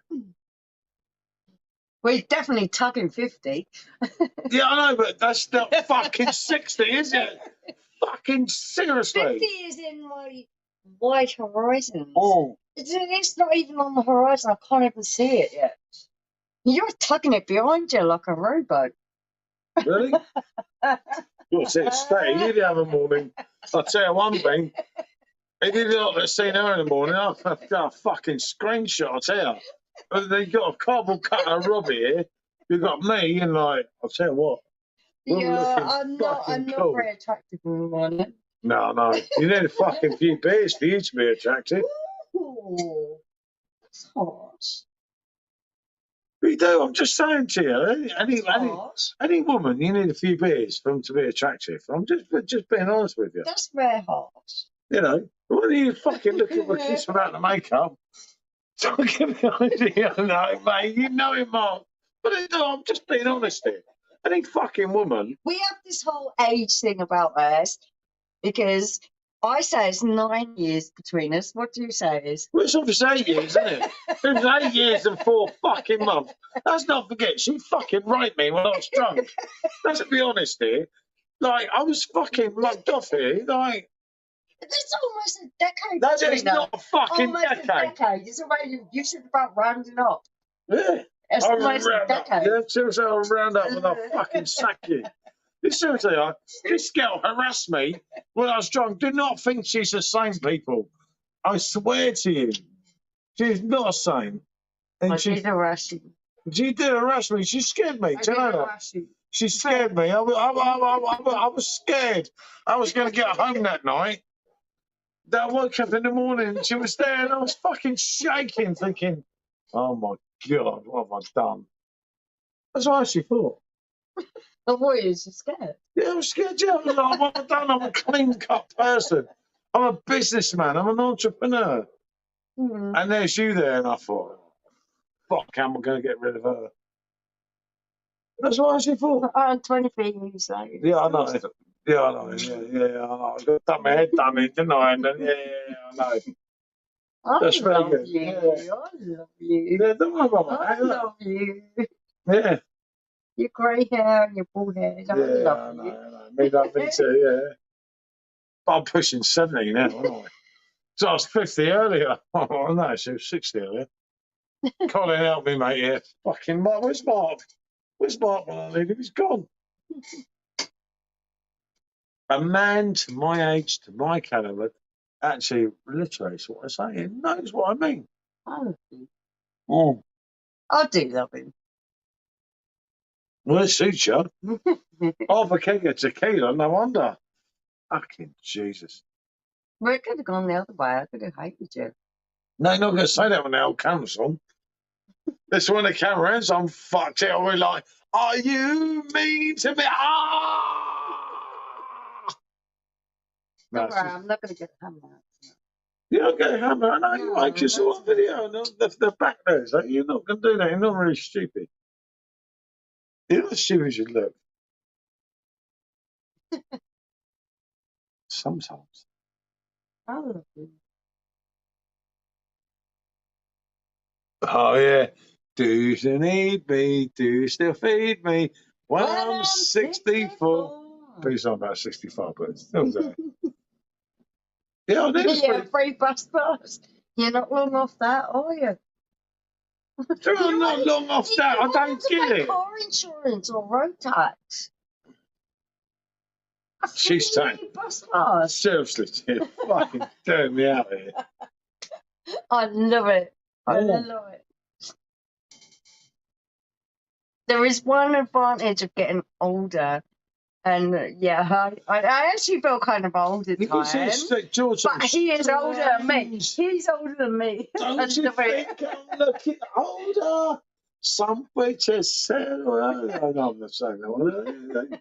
Speaker 1: Well, you're definitely tugging 50.
Speaker 2: Yeah, I know, but that's not fucking 60, is it? Fucking seriously.
Speaker 1: 50 is in my wide horizons.
Speaker 2: Oh.
Speaker 1: It's not even on the horizon. I can't even see it yet. You're tugging it behind you like a rowboat.
Speaker 2: Really? You'll see it stay. You the other morning. I'll tell you one thing. If you look at seen her in the morning, I've got a fucking screenshot, I'll tell you. But they got a cardboard cutter of Robbie here. You've got me, and like, I'll tell you what.
Speaker 1: Yeah, I'm not
Speaker 2: cool.
Speaker 1: very attractive in the morning.
Speaker 2: No. You need a fucking few beers for you to be attractive.
Speaker 1: Ooh, that's harsh.
Speaker 2: We do. I'm just saying to you, any woman, you need a few beers for them to be attractive. I'm just being honest with you.
Speaker 1: That's very harsh.
Speaker 2: You know, what are you fucking looking for a kiss without the makeup? Don't give me an idea, no, mate. You know it, Mark. But no, I'm just being honest here. Any fucking woman.
Speaker 1: We have this whole age thing about us because I say it's 9 years between us. What do you say it is?
Speaker 2: Well, it's obviously 8 years, isn't it? It was 8 years and 4 fucking months. Let's not forget, she fucking raped me when I was drunk. Let's be honest here. Like, I was fucking mugged off here. Like,
Speaker 1: it's almost a decade.
Speaker 2: That is not a fucking
Speaker 1: almost
Speaker 2: decade.
Speaker 1: A decade. It's already, you said about rounding up.
Speaker 2: Yeah.
Speaker 1: It's almost a decade.
Speaker 2: Yeah, seriously, I'll round up and I'll fucking sack you. Seriously, this girl harassed me when I was drunk. Do not think she's the same, people. I swear to you, she's not the same. And
Speaker 1: I did harass you.
Speaker 2: She did harass me. She scared me. Do you know that? She scared me. I was scared. I was going to get home that night. I woke up in the morning and she was there and I was fucking shaking, thinking, oh my God, what have I done? That's what I actually thought.
Speaker 1: I thought you were scared.
Speaker 2: Yeah, I was scared. Yeah, I was like, what have I done? I'm a clean-cut person. I'm a businessman. I'm an entrepreneur.
Speaker 1: Mm.
Speaker 2: And there's you there, and I thought, fuck, how am I going to get rid of her? That's what I actually thought.
Speaker 1: I'm 23 years old.
Speaker 2: Yeah, I know. Yeah, I know. Yeah, I know. I got my head done in, didn't I? And then, yeah, I know. That's very good.
Speaker 1: You.
Speaker 2: Yeah.
Speaker 1: I love you.
Speaker 2: Yeah, don't worry about that.
Speaker 1: I love you.
Speaker 2: Yeah.
Speaker 1: Your grey hair and your bald hair. I love you.
Speaker 2: I know. Me too, yeah. But I'm pushing 70 now, aren't I? So I was 50 earlier. Oh, no, she was 60 earlier. Colin, help me, mate, here. Fucking Mark. Where's Mark? Where's Mark when I need him? He's gone. A man to my age, to my calibre, actually reiterates what I say and knows what I mean.
Speaker 1: I love you.
Speaker 2: Oh.
Speaker 1: I do love him.
Speaker 2: Well, it suits you. Half a keg of tequila, no wonder. Fucking Jesus.
Speaker 1: Well, it could have gone the other way. I could have hated you.
Speaker 2: No, you're not going to say that when the old camera's on. This when the camera ends, I'm fucked it. We're like, are you mean to me?
Speaker 1: Don't worry, I'm not going to get a hammer out.
Speaker 2: You're not going to hammer. I know you like us on video. And the back there. So you're not going to do that. You're not really stupid. You're not stupid as you look. Sometimes.
Speaker 1: I love you.
Speaker 2: Oh, yeah. Do you still need me? Do you still feed me? When I'm 64. Please, I'm about 65, but it's still there. Yeah, I need
Speaker 1: Yeah, free bus pass. You're not long off that, are you?
Speaker 2: I'm not long off that. I don't get it.
Speaker 1: Car insurance or road tax.
Speaker 2: She's saying,
Speaker 1: bus pass.
Speaker 2: seriously, you're fucking turning me out here.
Speaker 1: I love it. I love it. There is one advantage of getting older, and yeah, I actually feel kind of old at times. But he is older than me. He's older than me.
Speaker 2: Don't you think I'm looking older? Some bitches said, well, no, I'm not saying that.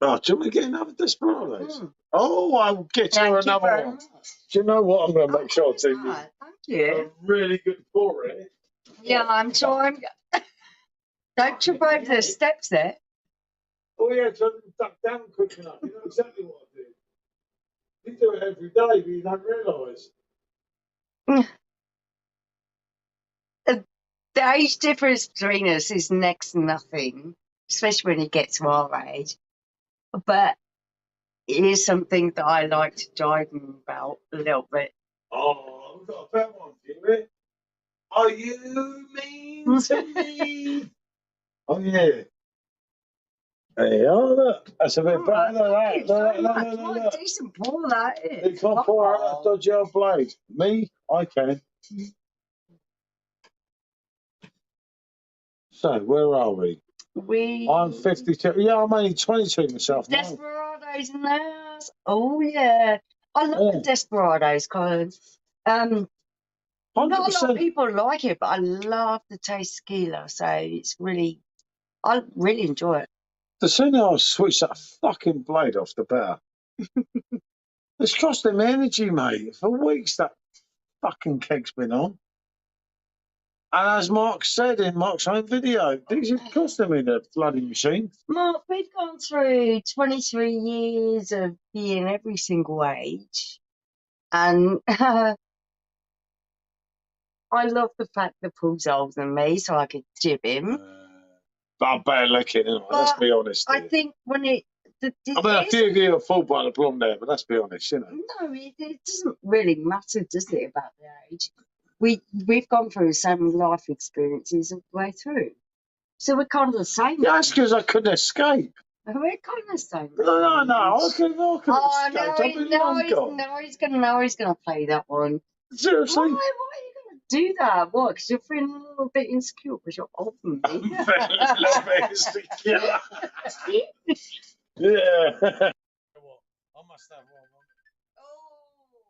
Speaker 2: Oh, do you want to get another Desperados? Oh, I'll get you another one. Do you know what? I'm going to make sure I take you.
Speaker 1: Thank you.
Speaker 2: A really good pour it.
Speaker 1: Yeah, I'm trying. Don't trip over the steps there.
Speaker 2: Oh, yeah, so I didn't duck down quick enough. You know exactly what I do. You do it every day, but you don't realise.
Speaker 1: The age difference between us is next to nothing, especially when you get to our age. But it is something that I like to jive him about a little bit.
Speaker 2: Oh, I've got a better one for you. Are you mean to me? Oh, yeah. Hey, oh, look. That's a bit better than that.
Speaker 1: Look. Decent pour that is.
Speaker 2: You can't pour out a dodgy old blade. Me, I can. So, where are we? I'm 52. Yeah, I'm only 22 myself.
Speaker 1: Desperados in there. Oh, yeah. I love the Desperados, Colin. Not a lot of people like it, but I love the taste of tequila, so it's really, I really enjoy it.
Speaker 2: The sooner I switch that fucking blade off, the better. It's costing me energy, mate. For weeks that fucking keg's been on. And as Mark said in Mark's own video, these are costing me the bloody machine.
Speaker 1: Mark, we've gone through 23 years of being every single age. And I love the fact that Paul's older than me, so I could jib him.
Speaker 2: But I'm better looking, isn't I? Let's be honest.
Speaker 1: I think when it...
Speaker 2: I mean, a few of you are full by the blonde hair, but let's be honest, you know.
Speaker 1: No, it doesn't really matter, does it, about the age? We've gone through the same life experiences all the way through. So we're kind of the same.
Speaker 2: Yeah, that's because I couldn't escape.
Speaker 1: We're kind of the same.
Speaker 2: No, I couldn't escape.
Speaker 1: No, he's gonna play that one.
Speaker 2: Seriously?
Speaker 1: Why are you gonna do that? What? Because you're feeling a little bit insecure because you're older than me.
Speaker 2: I'm feeling a little bit insecure. Yeah. I must have one.
Speaker 1: Oh, God.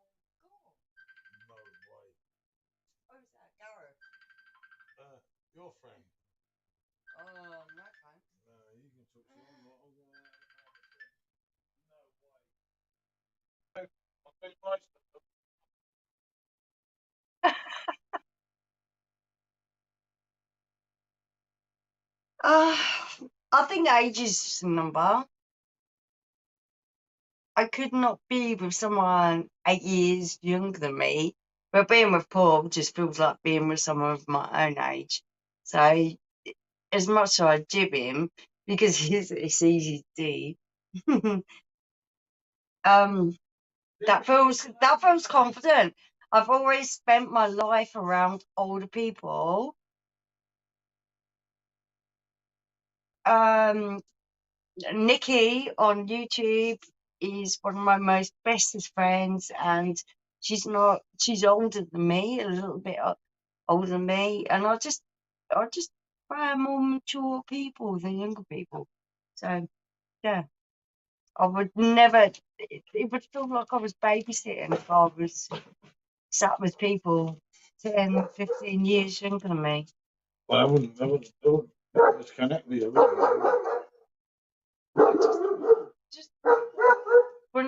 Speaker 2: No way.
Speaker 1: Oh, is that Gareth?
Speaker 2: Your friend.
Speaker 1: No thanks.
Speaker 2: No, you can talk to him. No way. I'll take most of them.
Speaker 1: I think age is a number. I could not be with someone 8 years younger than me, but being with Paul just feels like being with someone of my own age. So, as much as I jib him, because it's easy to do, that feels confident. I've always spent my life around older people. Nikki on YouTube is one of my most bestest friends, and she's older than me, a little bit older than me, and I just prefer more mature people than younger people. So yeah, I would never. It would feel like I was babysitting if I was sat with people 10, 15 years younger than me.
Speaker 2: Well, I wouldn't connect with you.
Speaker 1: I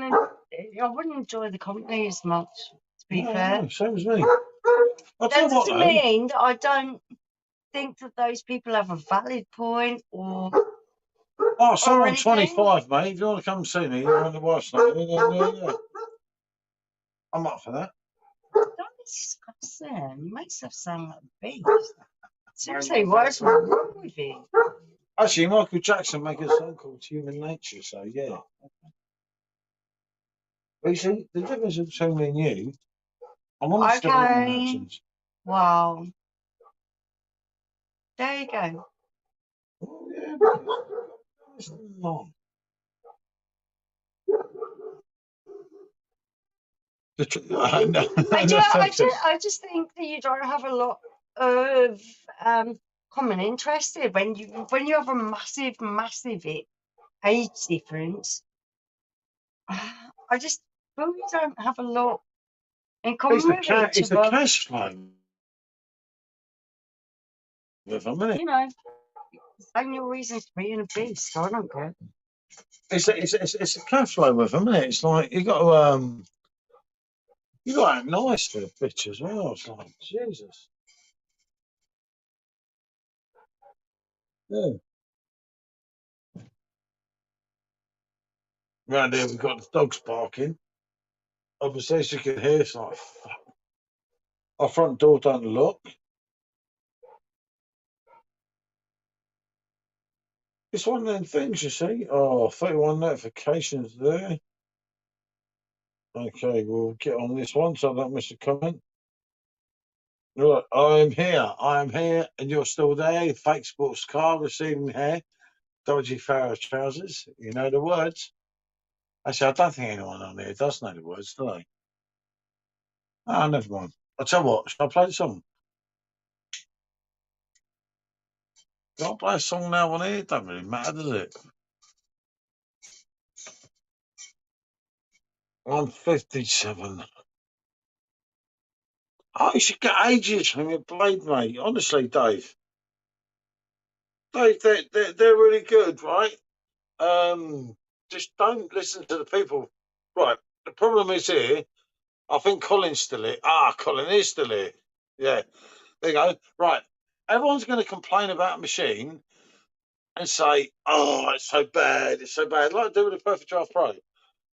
Speaker 1: wouldn't enjoy the company as much, to be fair.
Speaker 2: No, same as me.
Speaker 1: That doesn't mean that I don't think that those people have a valid point or.
Speaker 2: Oh, someone 25, mate. If you want to come see me, you're on the wife's night. Yeah. I'm up for that.
Speaker 1: Don't be disgusting. You make yourself sound like a beast. Seriously, what is wrong with it?
Speaker 2: Actually, Michael Jackson made a song called Human Nature, so yeah. But you see, the difference between me and you, I'm on the
Speaker 1: Okay.
Speaker 2: actions.
Speaker 1: Wow. There you go.
Speaker 2: Oh, yeah, but it's not.
Speaker 1: I just think that you don't have a lot of common interest when you have a massive age difference. I just feel you don't have a lot in common with each
Speaker 2: It's the
Speaker 1: other.
Speaker 2: cash flow. With them, isn't it?
Speaker 1: You know, find your reasons to be in a beast. I don't care.
Speaker 2: It's a cash flow with them, isn't it? It's like you got to act nice to the bitch as well. It's like Jesus. Yeah. Round here we've got the dogs barking. Obviously, as you can hear, it's like fuck. Our front door don't lock. It's one of them things, you see. Oh, 31 notifications there. Okay, we'll get on this one so I don't miss a comment. Right, I am here, and you're still there. Fake sports car, receiving hair, dodgy Pharaoh trousers. You know the words. Actually, I don't think anyone on here does know the words, do they? Ah, never mind. I'll tell you what, shall I play the song? Can I play a song now on here? It don't really matter, does it? I'm 57. Oh, you should get ages from your blade, mate. Honestly, Dave. Dave, they're really good, right? Just don't listen to the people. Right. The problem is here. I think Colin's still here. Ah, Colin is still here. Yeah. There you go. Right. Everyone's going to complain about a machine and say, "Oh, it's so bad. It's so bad." Like they do with the Perfect Draft Pro.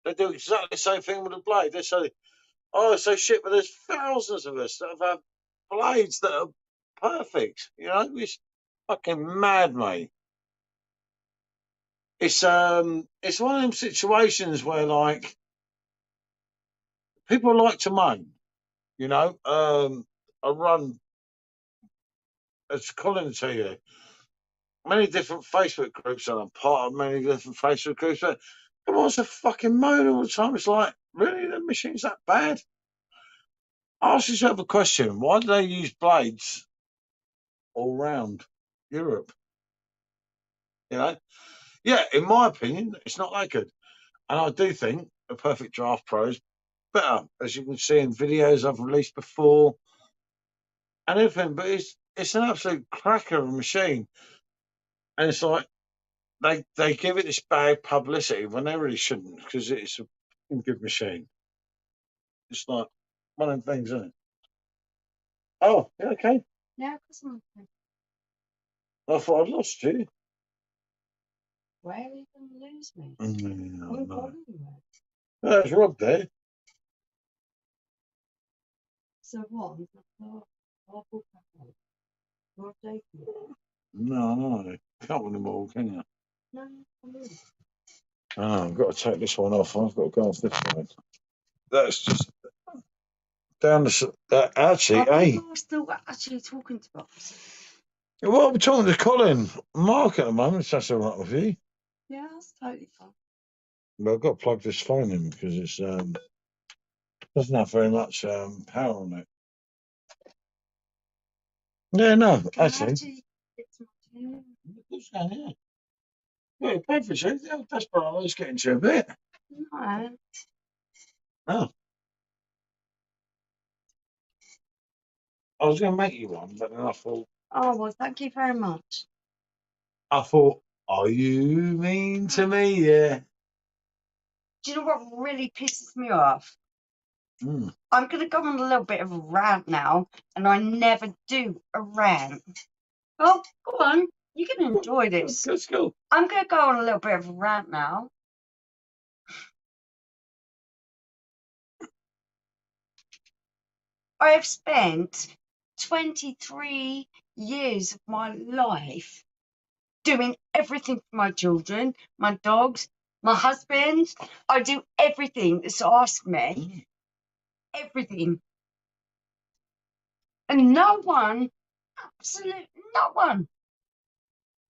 Speaker 2: They do exactly the same thing with the blade. They say, "Oh, it's so shit," but there's thousands of us that have had blades that are perfect. You know, it's fucking mad, mate. It's one of them situations where like people like to moan. You know, I run, as Colin will tell you, many different Facebook groups, and I'm part of many different Facebook groups. But everyone's a fucking moan all the time. It's like, really, the machine's that bad? Ask yourself a question: why do they use blades all round Europe? You know, yeah, in my opinion, it's not that good, and I do think a Perfect Draft Pro is better, as you can see in videos I've released before and everything. But it's an absolute cracker of a machine, and it's like they give it this bad publicity when they really shouldn't, because it's a good machine. It's like one of them things, isn't it? Oh, yeah, okay.
Speaker 1: Yeah, because I'm okay.
Speaker 2: I thought I'd lost you.
Speaker 1: Where are you going to lose me?
Speaker 2: No. There's Rob there.
Speaker 1: So what?
Speaker 2: No, can't win them all, can you?
Speaker 1: No, I'm really.
Speaker 2: Oh, I've got to take this one off. I've got to go off this side. That's just down the. Actually, hey.
Speaker 1: We're still actually talking to us.
Speaker 2: Well, I'm talking to Colin, Mark at the moment. If that's all right with you.
Speaker 1: Yeah, that's totally fine.
Speaker 2: But I've got to plug this phone in because it's doesn't have very much power on it. Yeah, no, actually. What's going on? Yeah, perfect. Yeah, that's what I was getting to a bit.
Speaker 1: No.
Speaker 2: Oh. I was going to make you one, but then I thought.
Speaker 1: Oh, well, thank you very much.
Speaker 2: I thought, are you mean to me? Yeah.
Speaker 1: Do you know what really pisses me off?
Speaker 2: Mm.
Speaker 1: I'm going to go on a little bit of a rant now, and I never do a rant. Oh, go on. You can enjoy this.
Speaker 2: Let's go.
Speaker 1: I'm going to go on a little bit of a rant now. I have spent 23 years of my life doing everything for my children, my dogs, my husband. I do everything that's asked me. Everything. And no one, absolutely no one,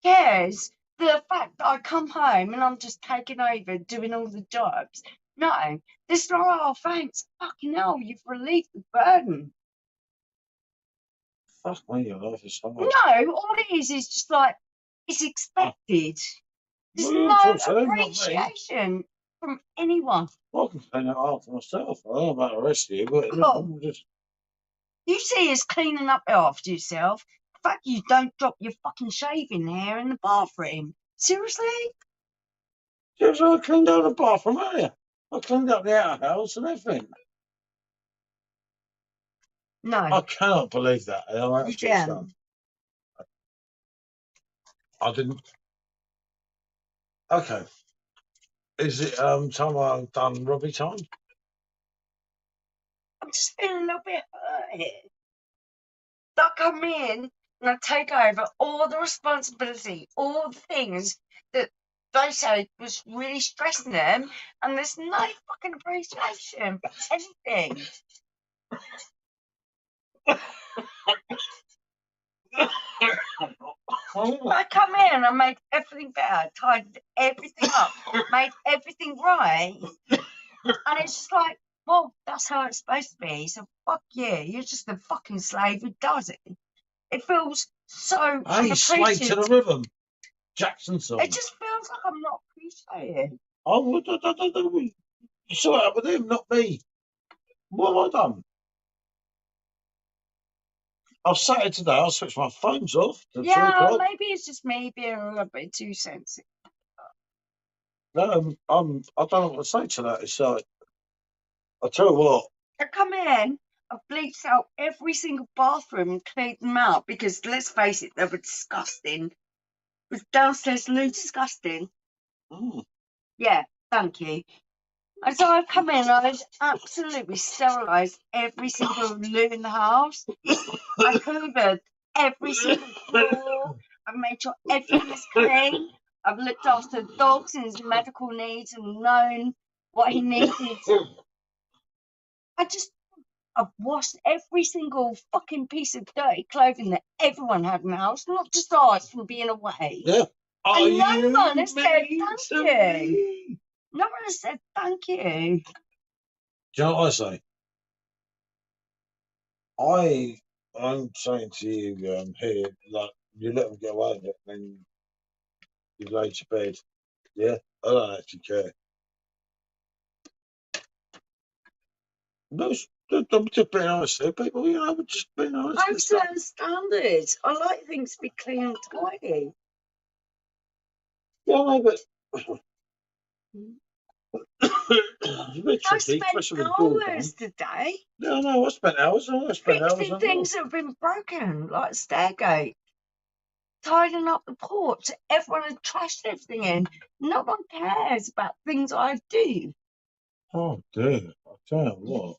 Speaker 1: cares the fact that I come home and I'm just taking over doing all the jobs. No, it's like, oh, thanks, fucking hell, you've relieved the burden.
Speaker 2: Fuck me, your life is hard.
Speaker 1: No, all it is just like, it's expected. There's
Speaker 2: Well,
Speaker 1: no
Speaker 2: talk to them, not me.
Speaker 1: appreciation from anyone.
Speaker 2: I can clean it after myself. I don't know about the rest of you, but
Speaker 1: Oh.
Speaker 2: I'm just...
Speaker 1: You see us cleaning up after yourself. The fact you don't drop your fucking shaving hair in the bathroom. Seriously?
Speaker 2: Yes, I cleaned out the bathroom earlier. I cleaned up the outhouse and everything.
Speaker 1: No.
Speaker 2: I cannot believe that.
Speaker 1: You can.
Speaker 2: I didn't. Okay. Is it time I've done Robbie time?
Speaker 1: I'm just feeling a little bit hurt here. I come in and I take over all the responsibility, all the things that they say was really stressing them, and there's no fucking appreciation for anything. I come in, I made everything better, tidied everything up, made everything right, and it's just like, well, that's how it's supposed to be. So fuck yeah, you're just a fucking slave who does it. It feels so
Speaker 2: Hey, slave to the rhythm. Jackson song.
Speaker 1: It just feels like I'm not appreciated.
Speaker 2: Oh, you saw it with him, not me. What have I done? I've sat here today, I'll switch my phones off.
Speaker 1: Yeah, maybe it's just me being a little bit too sensitive.
Speaker 2: No, I don't know what to say to that. It's like, I'll tell you what.
Speaker 1: I come in, I've bleached out every single bathroom and cleaned them out because, let's face it, they were disgusting. It was downstairs loo disgusting.
Speaker 2: Mm.
Speaker 1: Yeah, thank you. And so I've come in, I've absolutely sterilised every single loo in the house. I've hoovered every single floor. I've made sure everything is clean. I've looked after the dogs and his medical needs and known what he needed. I've washed every single fucking piece of dirty clothing that everyone had in the house, not just ours from being away.
Speaker 2: Yeah.
Speaker 1: And no one has said thank you. No one has said thank you.
Speaker 2: Do you know what I say? I'm saying to you here, like, you let them get away with it, then you lay to bed. Yeah, I don't actually care. No, I'm just being honest here, people. You know, we're just being honest.
Speaker 1: I have certain standards. I like things to be clean and tidy.
Speaker 2: Yeah, no, but it's a bit
Speaker 1: I
Speaker 2: tricky,
Speaker 1: spent hours today.
Speaker 2: Yeah, no, I spent hours.
Speaker 1: Fixing things that have been broken, like Stairgate. Tidying up the porch. Everyone had trashed everything in. No one cares about things I do.
Speaker 2: Oh dear! I'll tell you what.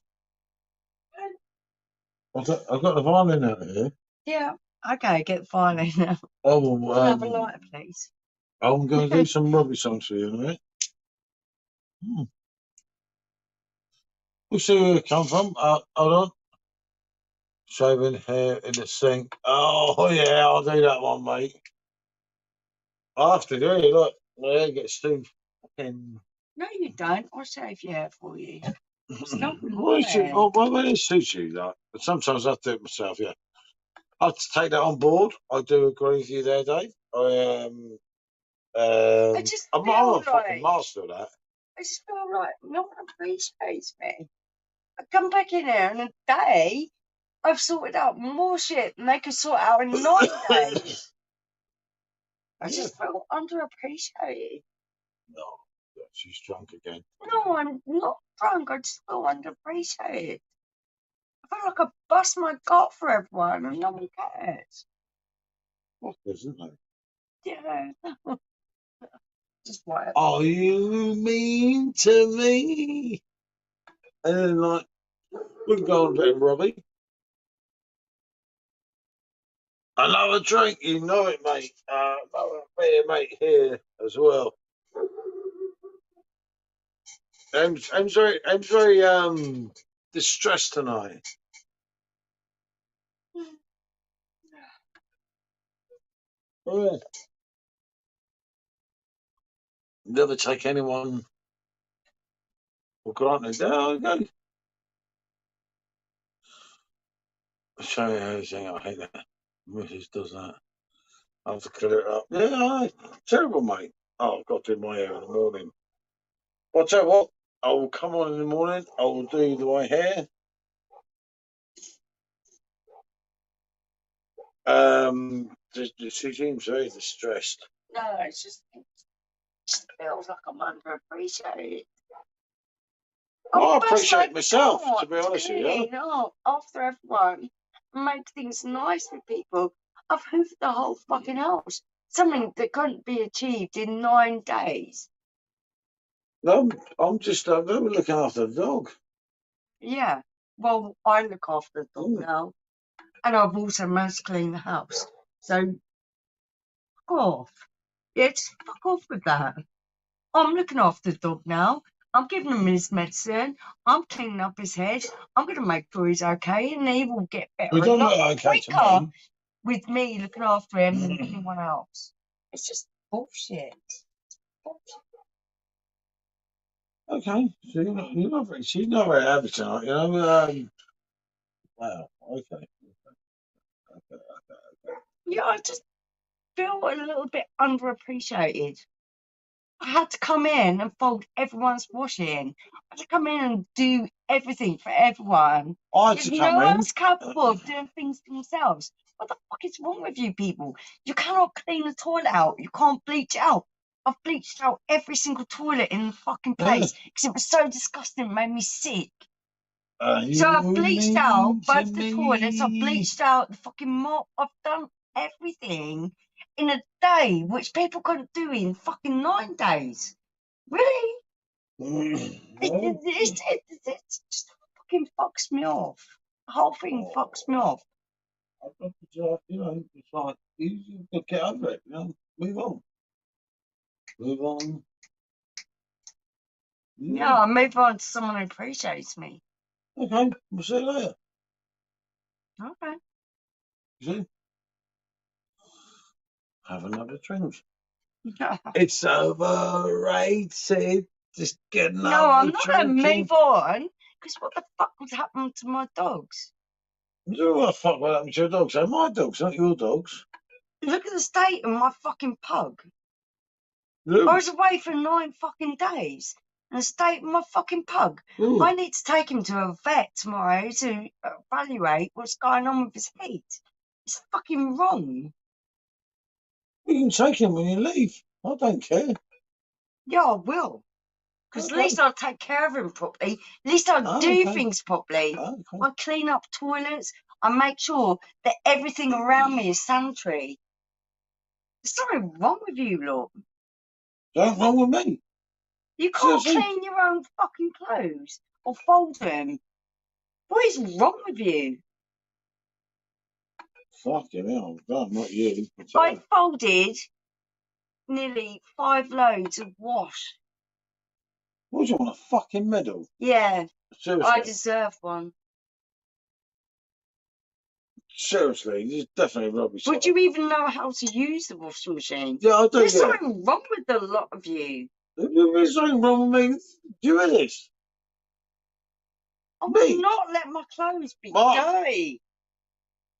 Speaker 2: I've got the violin out here.
Speaker 1: Yeah. Okay, get the violin now.
Speaker 2: Oh well.
Speaker 1: Have a lighter, please.
Speaker 2: I'm going to do some Robbie songs for you in a minute. We'll see where it come from. Hold on. Shaving hair in the sink. Oh yeah, I'll do that one, mate. I have to do it. Look, my hair gets too fucking.
Speaker 1: No, you don't. I'll shave your hair for you. Stop
Speaker 2: Well, it suits you, like. But sometimes I have to do it myself. Yeah, I have to take that on board. I do agree with you there, Dave.
Speaker 1: I just
Speaker 2: I'm
Speaker 1: feel
Speaker 2: not a
Speaker 1: like,
Speaker 2: fucking master of that.
Speaker 1: I just feel like no one appreciates me. I come back in here and a day I've sorted out more shit than they could sort out in 9 days. I just feel underappreciated.
Speaker 2: No, she's drunk again.
Speaker 1: No, I'm not drunk. I just feel underappreciated. I feel like I bust my gut for everyone and no one cares.
Speaker 2: What isn't there?
Speaker 1: Yeah. Just whatever.
Speaker 2: Are you mean to me? And then, like, we can go on a bit of Robbie. Another drink, you know it, mate. Another beer, mate, here as well. I'm very distressed tonight. Oh, yeah. Never take anyone for granted. There we go. Show you everything. I hate that. Mrs. does that. I have to clear it up. Yeah, terrible, mate. Oh, I've got to do my hair in the morning. Well, I'll tell you what, I will come on in the morning. I will do my hair. She seems very distressed.
Speaker 1: No, it's just feels like I'm underappreciated.
Speaker 2: Well, I appreciate myself, to be honest with you.
Speaker 1: No, after everyone, make things nice with people. I've hoofed the whole fucking house. Something that couldn't be achieved in 9 days.
Speaker 2: No, I'm looking after the dog.
Speaker 1: Yeah, well, I look after the dog now. And I've also managed to clean the house. So, fuck off. Yeah, just fuck off with that. I'm looking after the dog now. I'm giving him his medicine. I'm cleaning up his head. I'm going to make sure he's okay, and he will get better a lot quicker with me looking after him than anyone else. It's just bullshit.
Speaker 2: Okay, so she's not very happy tonight, you know. Wow, okay.
Speaker 1: Yeah, I just feel a little bit underappreciated. I had to come in and fold everyone's washing. I had to come in and do everything for everyone.
Speaker 2: I had to come
Speaker 1: No
Speaker 2: in.
Speaker 1: one's capable of doing things themselves. What the fuck is wrong with you people? You cannot clean the toilet out. You can't bleach out. I've bleached out every single toilet in the fucking place because it was so disgusting. It made me sick. So I've bleached out both the toilets. I've bleached out the fucking mop. I've done everything in a day, which people couldn't do in fucking 9 days. Really? It just fucking fucks me off. The whole thing fucks me off.
Speaker 2: You know, it's like you get over it. You know, move on. Move on.
Speaker 1: Yeah, I move on to someone who appreciates me.
Speaker 2: Okay, we'll see you later.
Speaker 1: Okay.
Speaker 2: See? Have another drink. It's overrated. Just get another
Speaker 1: No, I'm not
Speaker 2: drink.
Speaker 1: going to move on because what the fuck would happen to my dogs?
Speaker 2: What the fuck will happen to your dogs? They're my dogs, not your dogs.
Speaker 1: Look at the state of my fucking pug.
Speaker 2: Ooh.
Speaker 1: I was away for 9 fucking days. And the state of my fucking pug.
Speaker 2: Ooh.
Speaker 1: I need to take him to a vet tomorrow to evaluate what's going on with his head. It's fucking wrong.
Speaker 2: You can take him when you leave. I don't care.
Speaker 1: Yeah, I will. Because at least I'll take care of him properly. At least I'll do things properly. I clean up toilets. I make sure that everything around me is sanitary. There's something wrong with you, Lord.
Speaker 2: Something wrong with me?
Speaker 1: You can't clean your own fucking clothes or fold them. What is wrong with you?
Speaker 2: Fucking hell, not you.
Speaker 1: I folded nearly 5 loads of wash.
Speaker 2: What do you want, a fucking medal?
Speaker 1: Yeah.
Speaker 2: Seriously.
Speaker 1: I deserve one.
Speaker 2: Seriously, this is definitely rubbish.
Speaker 1: Would you even know how to use the washing machine?
Speaker 2: Yeah, I do.
Speaker 1: There's something wrong with a lot of you.
Speaker 2: There's something wrong with me. Do you hear this?
Speaker 1: I would not let my clothes be dirty.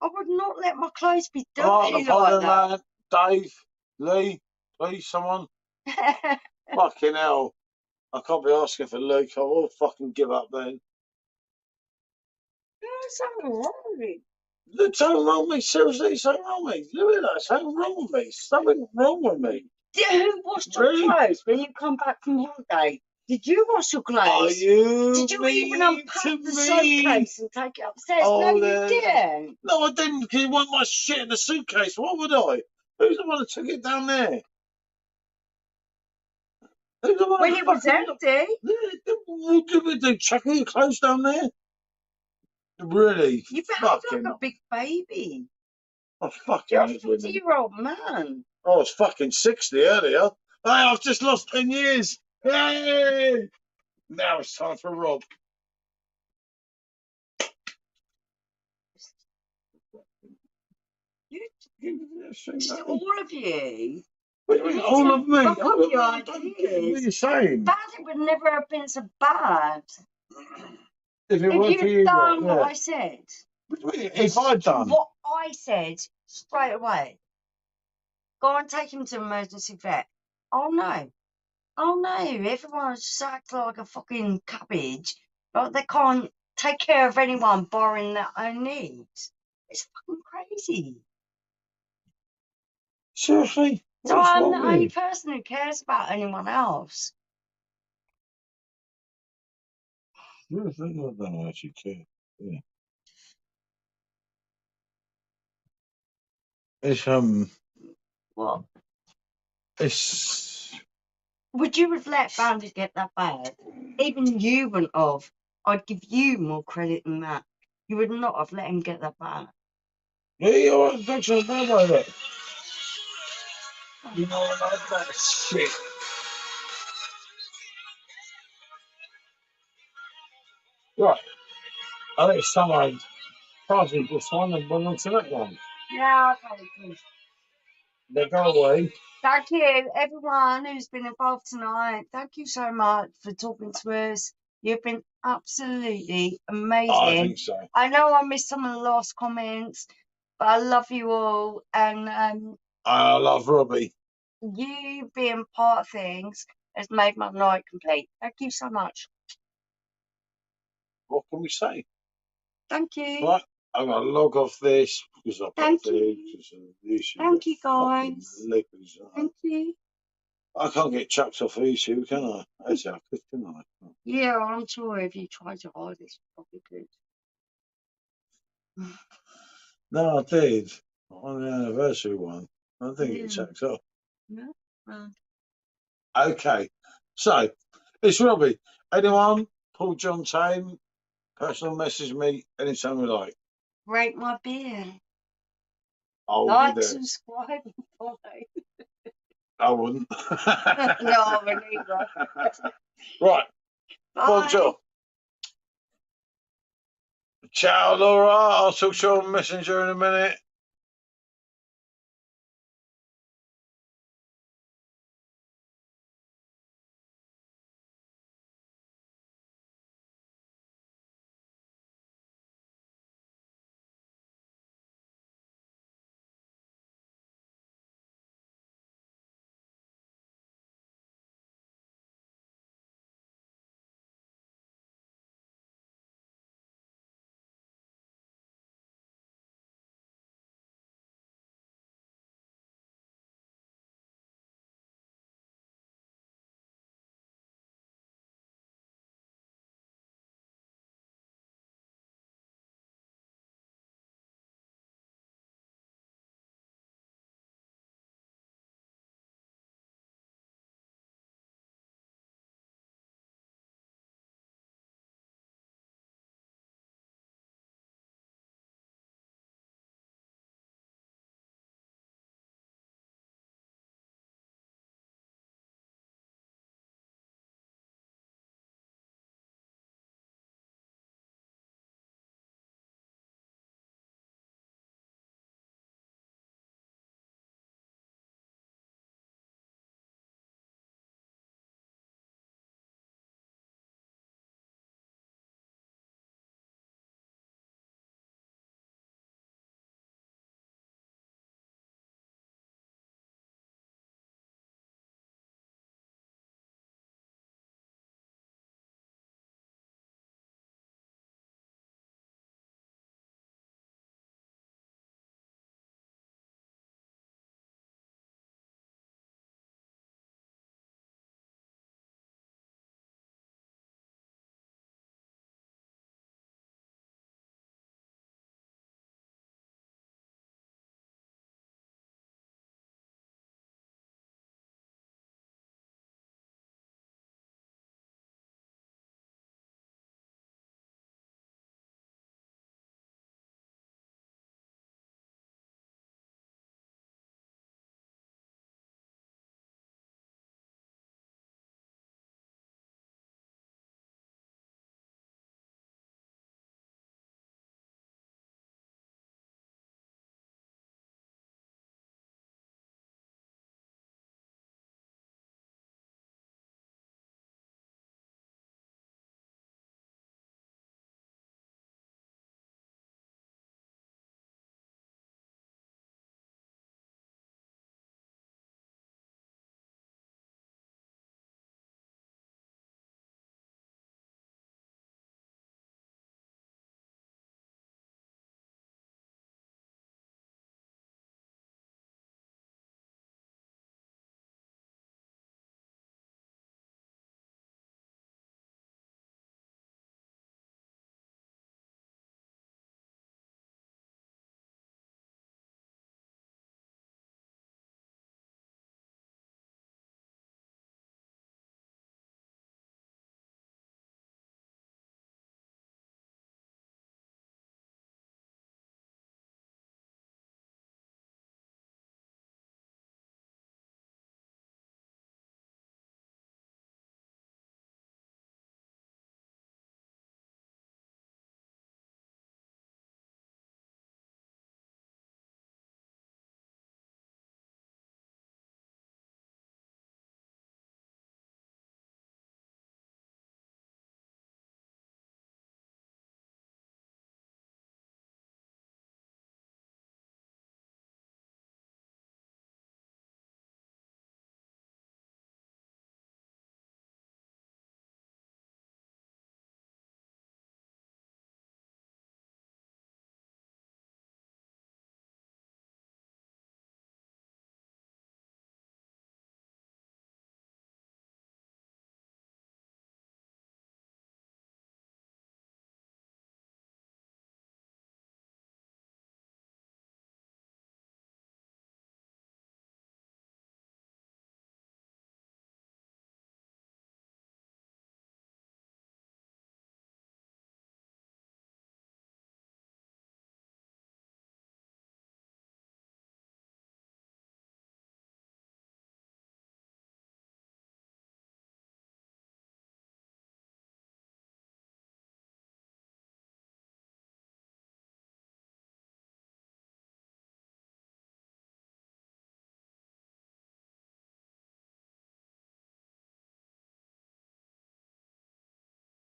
Speaker 1: I would not let my clothes be dirty like that.
Speaker 2: Dave, Lee, please, someone. Fucking hell. I can't be asking for Luke. I will fucking give up then.
Speaker 1: There's something wrong with you.
Speaker 2: There's something wrong with me. Seriously, something wrong with me. Look at that. Something wrong with me. Something wrong with me.
Speaker 1: Who washed your clothes when you come back from holiday? Did you wash your clothes? Did you even unpack the suitcase and take it upstairs? No, you didn't.
Speaker 2: No, I didn't, because you want my shit in the suitcase. What would I? Who's the one that took it down there?
Speaker 1: When it was empty.
Speaker 2: What did we do? Chucking your clothes down there? Really?
Speaker 1: You behave like a big baby.
Speaker 2: Oh, fucking
Speaker 1: You're a
Speaker 2: hate women.
Speaker 1: 50-year-old man.
Speaker 2: I was fucking 60 earlier. Hey, I've just lost 10 years. Hey! Now it's time for Rob.
Speaker 1: Just all of you.
Speaker 2: What do you mean, all of me?
Speaker 1: Fuck up your
Speaker 2: I don't get
Speaker 1: ideas.
Speaker 2: what you're saying.
Speaker 1: Bad, it would never have been so bad.
Speaker 2: If it
Speaker 1: If
Speaker 2: weren't for
Speaker 1: you'd
Speaker 2: you,
Speaker 1: done
Speaker 2: yeah.
Speaker 1: what I said.
Speaker 2: If I'd done.
Speaker 1: What I said straight away. Go and take him to emergency vet. Oh no. Oh no. Everyone's just act like a fucking cabbage. Like they can't take care of anyone barring their own needs. It's fucking crazy.
Speaker 2: Seriously?
Speaker 1: So
Speaker 2: What's
Speaker 1: I'm
Speaker 2: wrong
Speaker 1: the
Speaker 2: with
Speaker 1: only
Speaker 2: you?
Speaker 1: person who cares about anyone else.
Speaker 2: Seriously? I don't know if you care. Yeah. It's,
Speaker 1: What?
Speaker 2: it's...
Speaker 1: Would you have let Bandit get that bad? Even you wouldn't have. I'd give you more credit than that. You would not have let him get that bad.
Speaker 2: Yeah, you're right. Thanks for the bad way, You know what? I like that shit. Right. I think someone passing this one and went on to that one.
Speaker 1: Yeah, okay, please.
Speaker 2: They go away.
Speaker 1: Thank you, everyone who's been involved tonight. Thank you so much for talking to us. You've been absolutely amazing.
Speaker 2: I think so.
Speaker 1: I know I missed some of the last comments, but I love you all. And
Speaker 2: I love Robbie.
Speaker 1: you being part of things has made my night complete. Thank you so much.
Speaker 2: What can we say?
Speaker 1: Thank you.
Speaker 2: Right. I'm going to log off this because I've got
Speaker 1: Thank
Speaker 2: the
Speaker 1: you.
Speaker 2: because of this.
Speaker 1: Thank you, guys.
Speaker 2: Lippers.
Speaker 1: Thank you.
Speaker 2: I can't get chucked off YouTube, can I? That's how good, can I?
Speaker 1: Yeah, I'm sure if you try to hide it, you probably could.
Speaker 2: No, I did. On the anniversary one. I didn't get
Speaker 1: Yeah.
Speaker 2: chucked off.
Speaker 1: No.
Speaker 2: Okay. So, it's Robbie. Anyone? Paul John Tame. Personal message me anytime you like.
Speaker 1: Rate my beer.
Speaker 2: I'll
Speaker 1: Like,
Speaker 2: be there.
Speaker 1: subscribe, and follow.
Speaker 2: I wouldn't.
Speaker 1: No, I wouldn't either.
Speaker 2: Right. Bonjour. Ciao, Laura. I'll talk to you on Messenger in a minute.